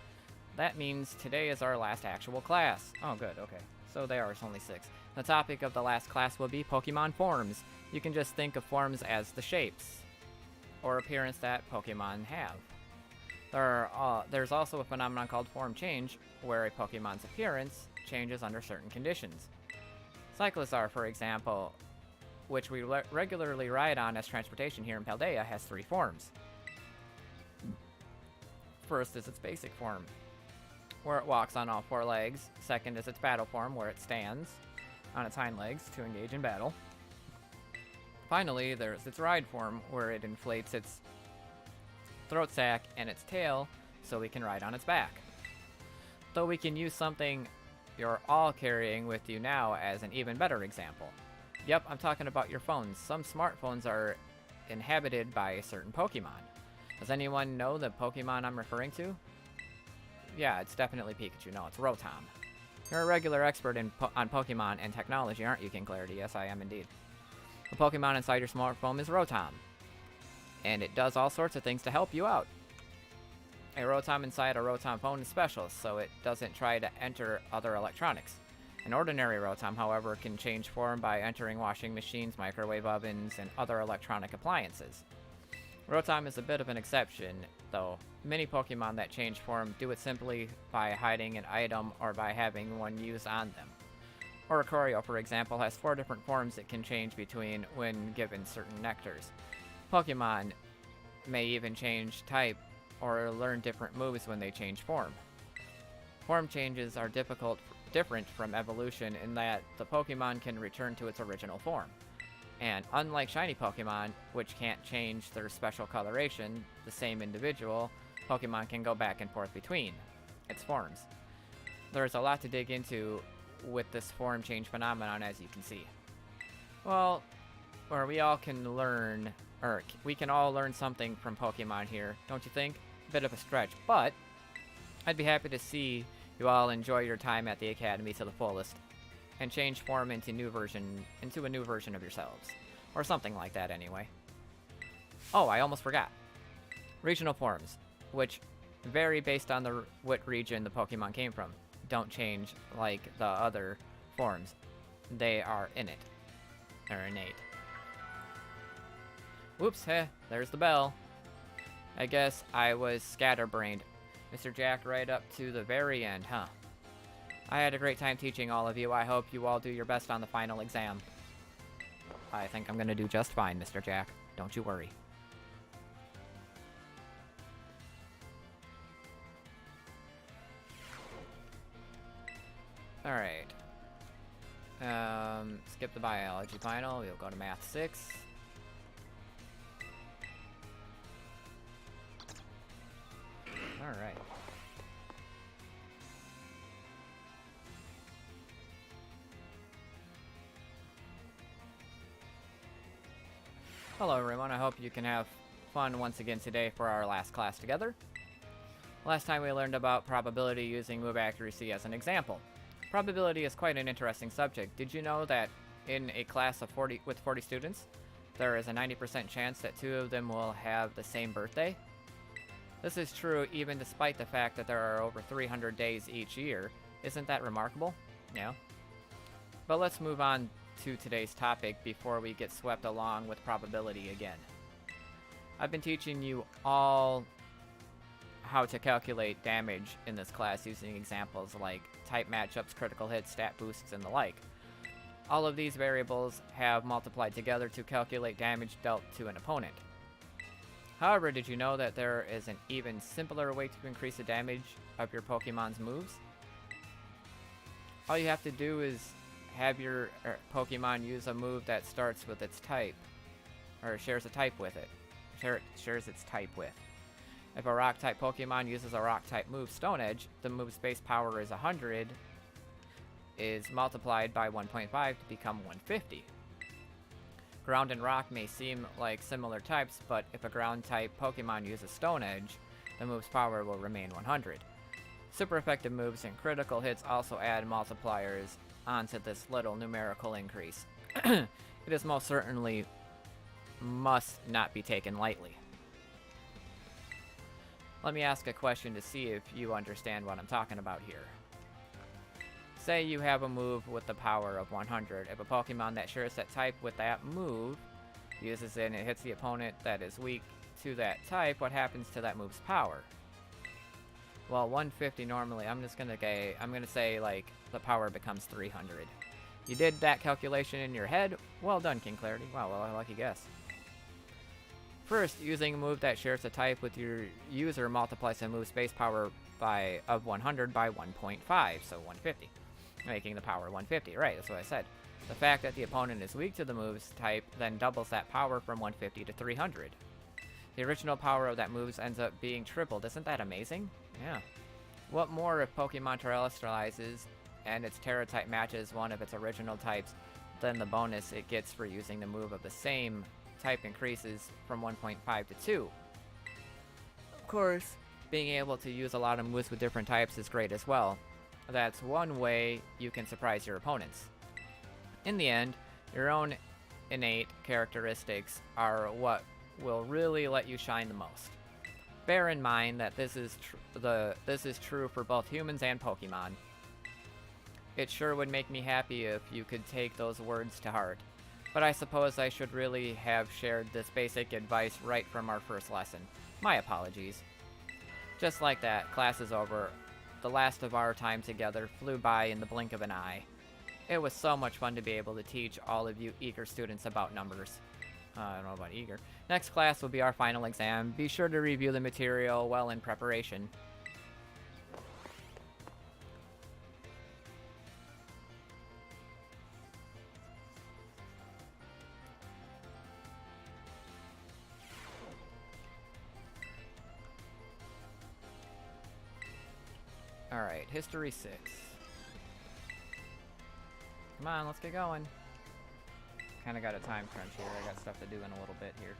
That means today is our last actual class. Oh, good, okay. So there are only 6. The topic of the last class will be Pokemon forms. You can just think of forms as the shapes or appearance that Pokemon have. There's also a phenomenon called form change, where a Pokemon's appearance changes under certain conditions. Cyclizar, for example, which we regularly ride on as transportation here in Paldea, has 3 forms. First is its basic form, where it walks on all 4 legs. Second is its battle form, where it stands on its hind legs to engage in battle. Finally, there's its ride form, where it inflates its throat sac and its tail so we can ride on its back. Though we can use something you're all carrying with you now as an even better example. Yep, I'm talking about your phones. Some smartphones are inhabited by a certain Pokemon. Does anyone know the Pokemon I'm referring to? Yeah, it's definitely Pikachu. No, it's Rotom. You're a regular expert on Pokemon and technology, aren't you, KingKlariT? Yes, I am indeed. The Pokemon inside your smartphone is Rotom, and it does all sorts of things to help you out. A Rotom inside a Rotom phone is special, so it doesn't try to enter other electronics. An ordinary Rotom, however, can change form by entering washing machines, microwave ovens, and other electronic appliances. Rotom is a bit of an exception, though. Many Pokemon that change form do it simply by hiding an item or by having one used on them. Oricorio, for example, has 4 different forms it can change between when given certain nectars. Pokemon may even change type or learn different moves when they change form. Form changes are different from evolution in that the Pokemon can return to its original form. And unlike shiny Pokemon, which can't change their special coloration, the same individual Pokemon can go back and forth between its forms. There's a lot to dig into with this form change phenomenon, as you can see. Well, or we all can learn, or we can all learn something from Pokemon here, don't you think? A bit of a stretch, but I'd be happy to see you all enjoy your time at the Academy to the fullest and change form into a new version of yourselves. Or something like that, anyway. Oh, I almost forgot. Regional forms, which vary based on what region the Pokemon came from, don't change like the other forms. They are innate. Whoops, there's the bell. I guess I was scatterbrained. Mr. Jack right up to the very end, huh? I had a great time teaching all of you. I hope you all do your best on the final exam. I think I'm gonna do just fine, Mr. Jack. Don't you worry. Alright. Skip the biology final. We'll go to math 6. Alright. Hello everyone, I hope you can have fun once again today for our last class together. Last time we learned about probability using move accuracy as an example. Probability is quite an interesting subject. Did you know that in a class of 40 students, there is a 90% chance that 2 of them will have the same birthday? This is true even despite the fact that there are over 300 days each year. Isn't that remarkable? Yeah. But let's move on to today's topic before we get swept along with probability again. I've been teaching you all how to calculate damage in this class using examples like type matchups, critical hits, stat boosts, and the like. All of these variables have multiplied together to calculate damage dealt to an opponent. However, did you know that there is an even simpler way to increase the damage of your Pokemon's moves? All you have to do is have your Pokemon use a move that starts with its type, or shares a type with it. Shares its type with. If a Rock-type Pokemon uses a Rock-type move, Stone Edge, the move's base power is 100, is multiplied by 1.5 to become 150. Ground and Rock may seem like similar types, but if a Ground-type Pokemon uses Stone Edge, the move's power will remain 100. Super effective moves and critical hits also add multipliers onto this little numerical increase. It is most certainly must not be taken lightly. Let me ask a question to see if you understand what I'm talking about here. Say you have a move with the power of 100. If a Pokemon that shares that type with that move uses it and it hits the opponent that is weak to that type, what happens to that move's power? Well, 150 normally, I'm gonna say, like, the power becomes 300. You did that calculation in your head? Well done, KingKlariT. Wow, well, a lucky guess. First, using a move that shares a type with your user multiplies the move's base power of 100 by 1.5, so 150. Making the power 150, right, that's what I said. The fact that the opponent is weak to the move's type then doubles that power from 150 to 300. The original power of that move ends up being tripled. Isn't that amazing? Yeah. What more if Pokemon terrestrializes and its Tera type matches one of its original types, then the bonus it gets for using the move of the same type increases from 1.5 to 2. Of course, being able to use a lot of moves with different types is great as well. That's one way you can surprise your opponents. In the end, your own innate characteristics are what will really let you shine the most. Bear in mind that this is true for both humans and Pokemon. It sure would make me happy if you could take those words to heart. But I suppose I should really have shared this basic advice right from our first lesson. My apologies. Just like that, class is over. The last of our time together flew by in the blink of an eye. It was so much fun to be able to teach all of you eager students about numbers. I don't know about eager. Next class will be our final exam. Be sure to review the material well in preparation. Alright, History 6. Come on, let's get going. Kinda got a time crunch here. I got stuff to do in a little bit here.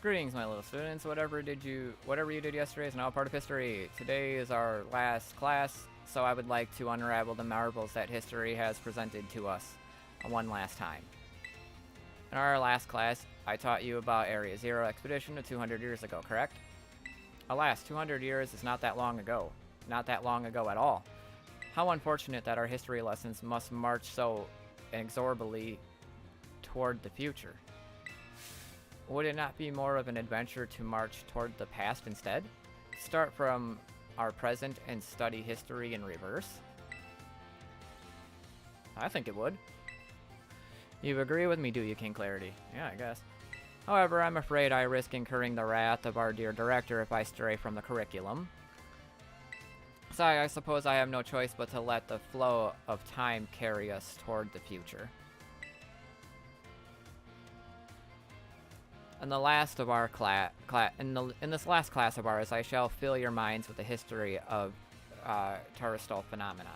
Greetings, my little students. Whatever you did yesterday is now a part of history. Today is our last class, so I would like to unravel the marvels that history has presented to us one last time. In our last class, I taught you about Area Zero expedition of 200 years ago, correct? Alas, 200 years is not that long ago. Not that long ago at all. How unfortunate that our history lessons must march so inexorably toward the future. Would it not be more of an adventure to march toward the past instead? Start from our present and study history in reverse? I think it would. You agree with me, do you, KingKlariT? Yeah, I guess. However, I'm afraid I risk incurring the wrath of our dear director if I stray from the curriculum. So I suppose I have no choice but to let the flow of time carry us toward the future. In the last of our in this last class of ours, I shall fill your minds with the history of terrestrial phenomenon.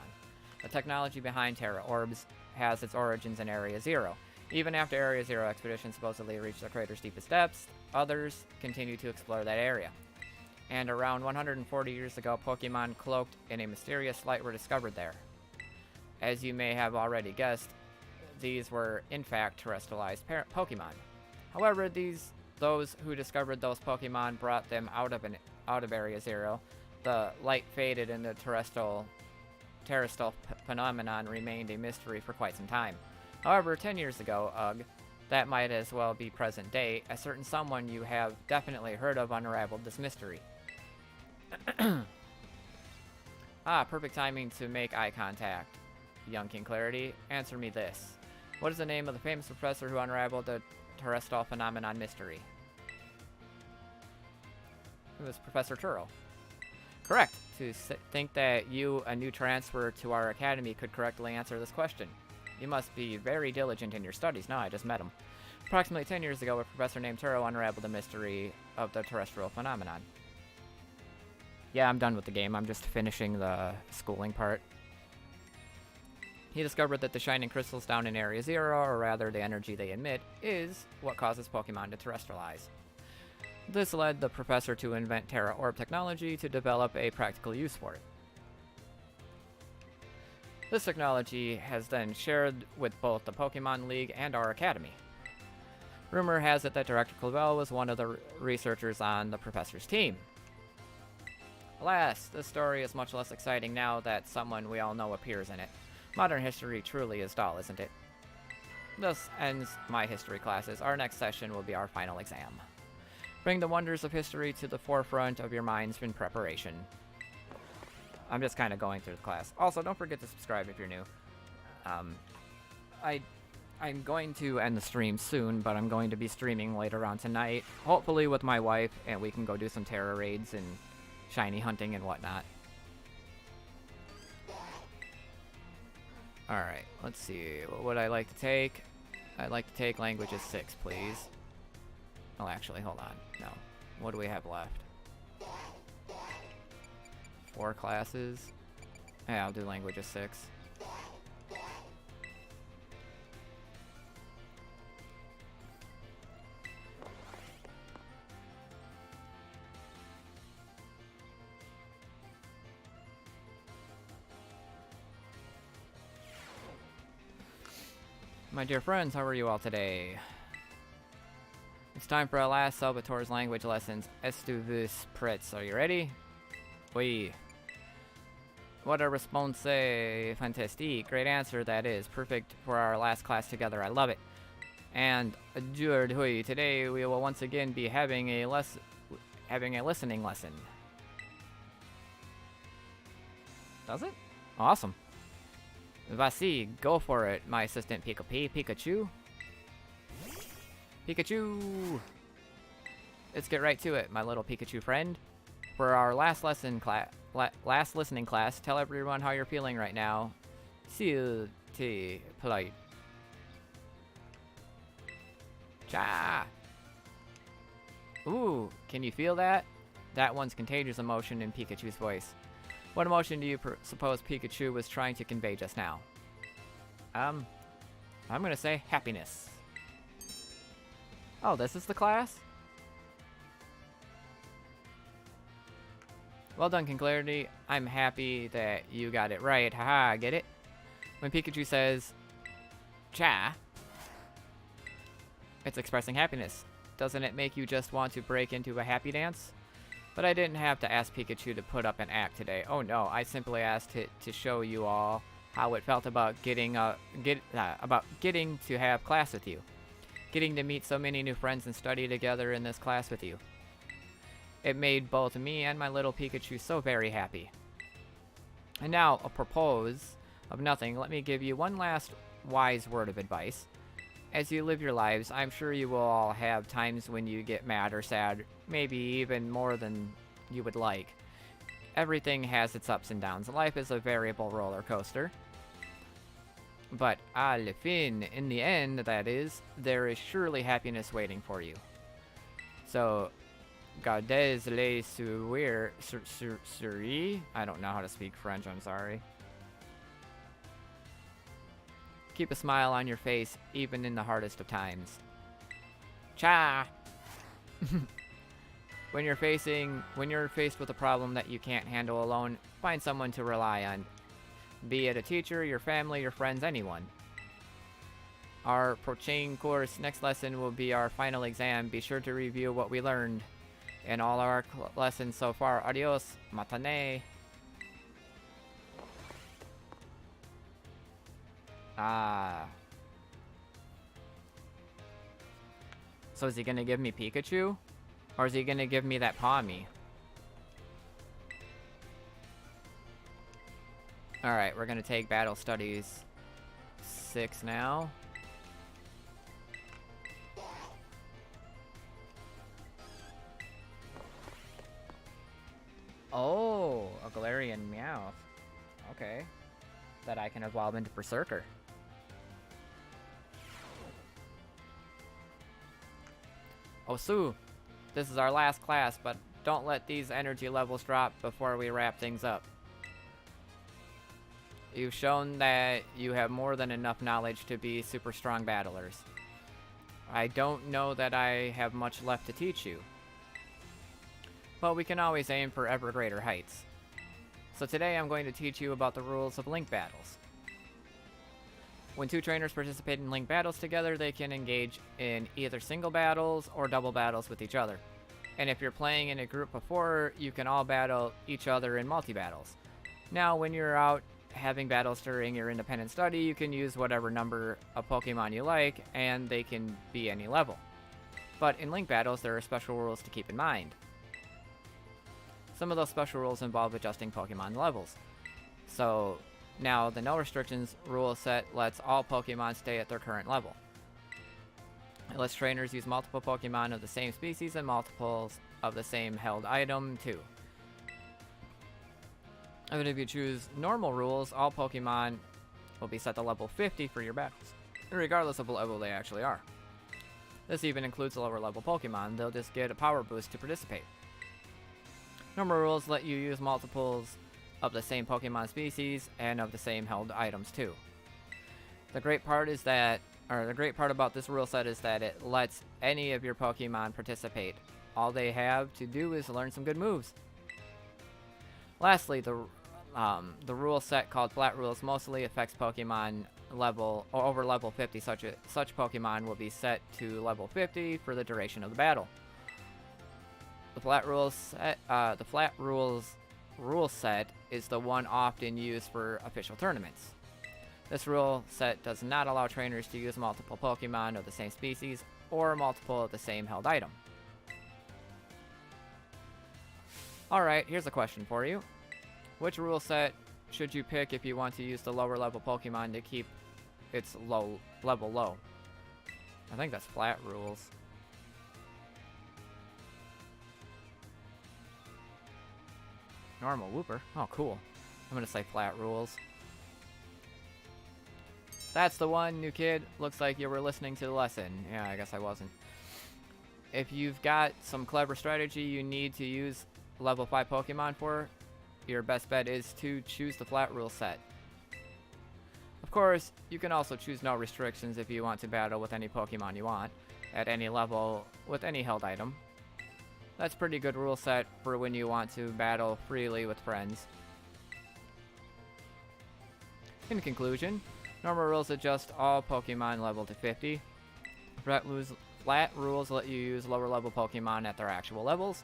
The technology behind Tera orbs has its origins in Area Zero. Even after Area Zero expedition supposedly reached the crater's deepest depths, others continue to explore that area. And around 140 years ago, Pokemon cloaked in a mysterious light were discovered there. As you may have already guessed, these were in fact terrestrialized Pokemon. However, those who discovered those Pokemon brought them out of Area Zero. The light faded and the terrestrial phenomenon remained a mystery for quite some time. However, 10 years ago, that might as well be present day, a certain someone you have definitely heard of unraveled this mystery. Perfect timing to make eye contact, young KingKlariT. Answer me this. What is the name of the famous professor who unraveled the terrestrial phenomenon mystery? It was Professor Turo. Correct. To think that you, a new transfer to our academy, could correctly answer this question. You must be very diligent in your studies. No, I just met him. Approximately 10 years ago, a professor named Turo unraveled the mystery of the terrestrial phenomenon. Yeah, I'm done with the game. I'm just finishing the schooling part. He discovered that the shining crystals down in Area Zero, or rather the energy they emit, is what causes Pokemon to terrestrialize. This led the professor to invent Tera Orb technology to develop a practical use for it. This technology has then shared with both the Pokemon League and our academy. Rumor has it that Director Clavel was one of the researchers on the professor's team. Alas, this story is much less exciting now that someone we all know appears in it. Modern history truly is dull, isn't it? This ends my history classes. Our next session will be our final exam. Bring the wonders of history to the forefront of your minds in preparation. I'm just kind of going through the class. Also, don't forget to subscribe if you're new. I'm going to end the stream soon, but I'm going to be streaming later on tonight, hopefully with my wife, and we can go do some Tera raids and shiny hunting and whatnot. Alright, let's see. What would I like to take? I'd like to take languages 6, please. Oh, actually, hold on. No. What do we have left? 4 classes? Yeah, I'll do languages 6. My dear friends, how are you all today? It's time for our last Salvatore's language lessons. Estuvus Pretz. Are you ready? Oui. What a response fantastique. Great answer that is. Perfect for our last class together. I love it. And today we will once again be having a listening lesson. Does it? Awesome. Vasi, go for it, my assistant Pikachu. Pikachu! Let's get right to it, my little Pikachu friend. For our last listening class, tell everyone how you're feeling right now. Polite. Cha! Ooh, can you feel that? That one's contagious emotion in Pikachu's voice. What emotion do you suppose Pikachu was trying to convey just now? I'm gonna say happiness. Oh, this is the class? Well done, KingKlariT. I'm happy that you got it right. Haha, get it? When Pikachu says, cha, it's expressing happiness. Doesn't it make you just want to break into a happy dance? But I didn't have to ask Pikachu to put up an act today. Oh no, I simply asked it to show you all how it felt about getting to have class with you. Getting to meet so many new friends and study together in this class with you. It made both me and my little Pikachu so very happy. And now, apropos of nothing, let me give you one last wise word of advice. As you live your lives, I'm sure you will all have times when you get mad or sad, maybe even more than you would like. Everything has its ups and downs. Life is a variable roller coaster. But à la fin, in the end, that is, there is surely happiness waiting for you. So, gardez les sourires, I don't know how to speak French, I'm sorry. Keep a smile on your face, even in the hardest of times. Cha! When you're faced with a problem that you can't handle alone, find someone to rely on. Be it a teacher, your family, your friends, anyone. Our Wo-Chien course next lesson will be our final exam. Be sure to review what we learned in all our lessons so far. Adios, matane. Ah. So is he gonna give me Pikachu? Or is he gonna give me that Pawmi? Alright, we're gonna take Battle Studies 6 now. Oh, a Galarian Meowth. Okay. That I can evolve into Berserker. Oh, Sue, this is our last class, but don't let these energy levels drop before we wrap things up. You've shown that you have more than enough knowledge to be super strong battlers. I don't know that I have much left to teach you, but we can always aim for ever greater heights. So today I'm going to teach you about the rules of link battles. When two trainers participate in link battles together, they can engage in either single battles or double battles with each other. And if you're playing in a group of 4, you can all battle each other in multi-battles. Now, when you're out having battles during your independent study, you can use whatever number of Pokemon you like, and they can be any level. But in Link battles, there are special rules to keep in mind. Some of those special rules involve adjusting Pokemon levels. So, now the no restrictions rule set lets all Pokemon stay at their current level. It lets trainers use multiple Pokemon of the same species and multiples of the same held item, too. And if you choose normal rules, all Pokemon will be set to level 50 for your battles, regardless of what level they actually are. This even includes lower level Pokemon, they'll just get a power boost to participate. Normal rules let you use multiples of the same Pokemon species and of the same held items too. The great part about this rule set is that it lets any of your Pokemon participate. All they have to do is learn some good moves. Lastly, the rule set called Flat Rules mostly affects Pokemon over level 50. Such Pokemon will be set to level 50 for the duration of the battle. The Flat Rules rule set is the one often used for official tournaments. This rule set does not allow trainers to use multiple Pokemon of the same species or multiple of the same held item. Alright, here's a question for you. Which rule set should you pick if you want to use the lower level Pokemon to keep its level low? I think that's Flat Rules. Normal Wooper. Oh, cool. I'm gonna say Flat Rules. That's the one, new kid. Looks like you were listening to the lesson. Yeah, I guess I wasn't. If you've got some clever strategy you need to use level 5 Pokemon for, your best bet is to choose the Flat Rule set. Of course, you can also choose no restrictions if you want to battle with any Pokemon you want, at any level, with any held item. That's pretty good rule set for when you want to battle freely with friends. In conclusion, normal rules adjust all Pokemon level to 50. Flat rules let you use lower level Pokemon at their actual levels.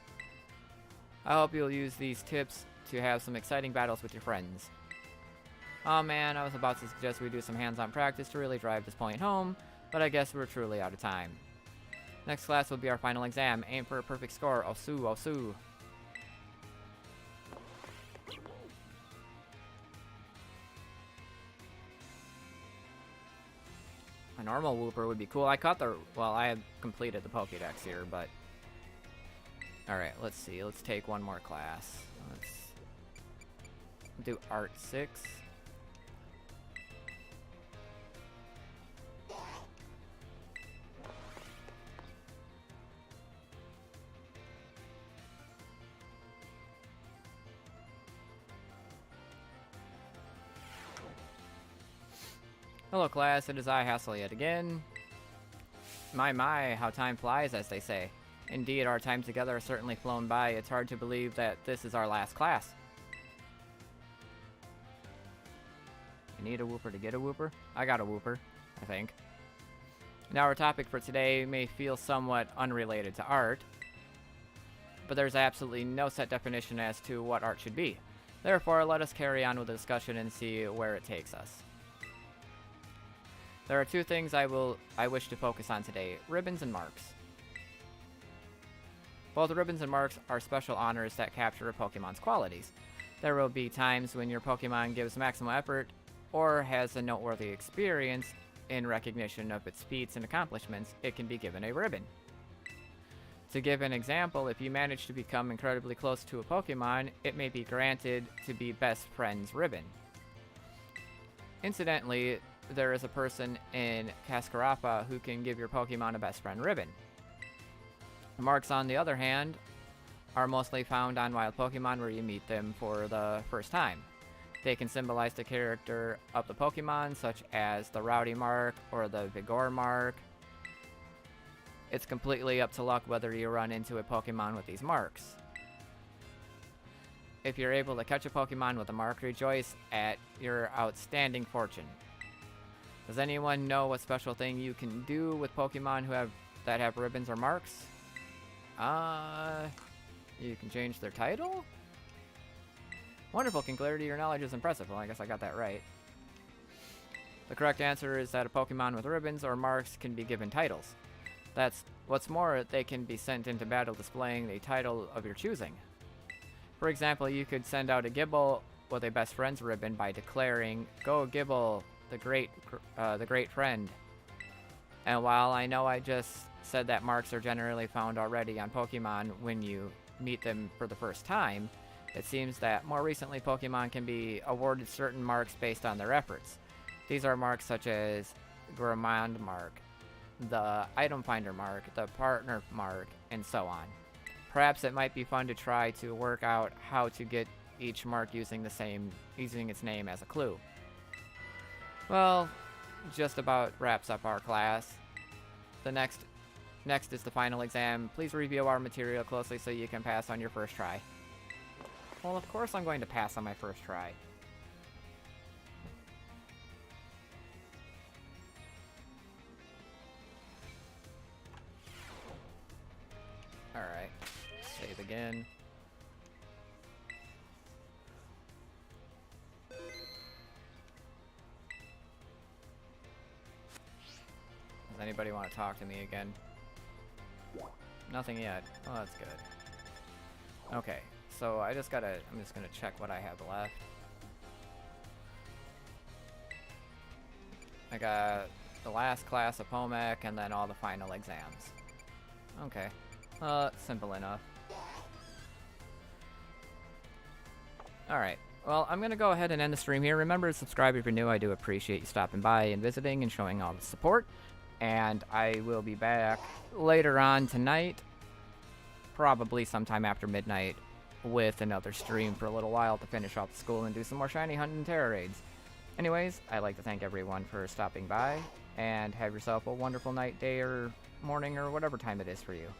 I hope you'll use these tips to have some exciting battles with your friends. Oh man, I was about to suggest we do some hands-on practice to really drive this point home, but I guess we're truly out of time. Next class will be our final exam. Aim for a perfect score. Osu, osu. A normal Wooper would be cool. I had completed the Pokédex here, but... Alright, let's see. Let's take one more class. Let's do Art 6. Hello class, it is I, Hassel, yet again. My, how time flies, as they say. Indeed, our time together has certainly flown by. It's hard to believe that this is our last class. You need a Wooper to get a Wooper? I got a Wooper, I think. Now our topic for today may feel somewhat unrelated to art, but there's absolutely no set definition as to what art should be. Therefore, let us carry on with the discussion and see where it takes us. There are two things I wish to focus on today, ribbons and marks. Both ribbons and marks are special honors that capture a Pokemon's qualities. There will be times when your Pokemon gives maximum effort or has a noteworthy experience in recognition of its feats and accomplishments. It can be given a ribbon. To give an example, if you manage to become incredibly close to a Pokemon, it may be granted to be Best Friend's ribbon. Incidentally, there is a person in Cascarapa who can give your Pokemon a Best Friend ribbon. Marks, on the other hand, are mostly found on wild Pokemon where you meet them for the first time. They can symbolize the character of the Pokemon, such as the Rowdy mark or the Vigor mark. It's completely up to luck whether you run into a Pokemon with these marks. If you're able to catch a Pokemon with a mark, rejoice at your outstanding fortune. Does anyone know what special thing you can do with Pokemon that have ribbons or marks? You can change their title? Wonderful, KingKlariT, your knowledge is impressive. Well, I guess I got that right. The correct answer is that a Pokemon with ribbons or marks can be given titles. That's what's more, they can be sent into battle displaying the title of your choosing. For example, you could send out a Gibble with a best friend's ribbon by declaring, "Go Gibble, the great friend." And while I know I just said that marks are generally found already on Pokemon when you meet them for the first time, it seems that more recently Pokemon can be awarded certain marks based on their efforts. These are marks such as Gramond Mark, the Item Finder Mark, the Partner Mark, and so on. Perhaps it might be fun to try to work out how to get each mark using its name as a clue. Well, just about wraps up our class. The next is the final exam. Please review our material closely so you can pass on your first try. Well, of course I'm going to pass on my first try. Alright, save again. Does anybody want to talk to me again? Nothing yet. Oh, that's good. Okay, so I'm just gonna check what I have left. I got the last class of Pomac and then all the final exams. Okay. Simple enough. Alright. Well, I'm gonna go ahead and end the stream here. Remember to subscribe if you're new. I do appreciate you stopping by and visiting and showing all the support. And I will be back later on tonight, probably sometime after midnight, with another stream for a little while to finish off school and do some more shiny hunt and Tera raids. Anyways, I'd like to thank everyone for stopping by, and have yourself a wonderful night, day, or morning, or whatever time it is for you.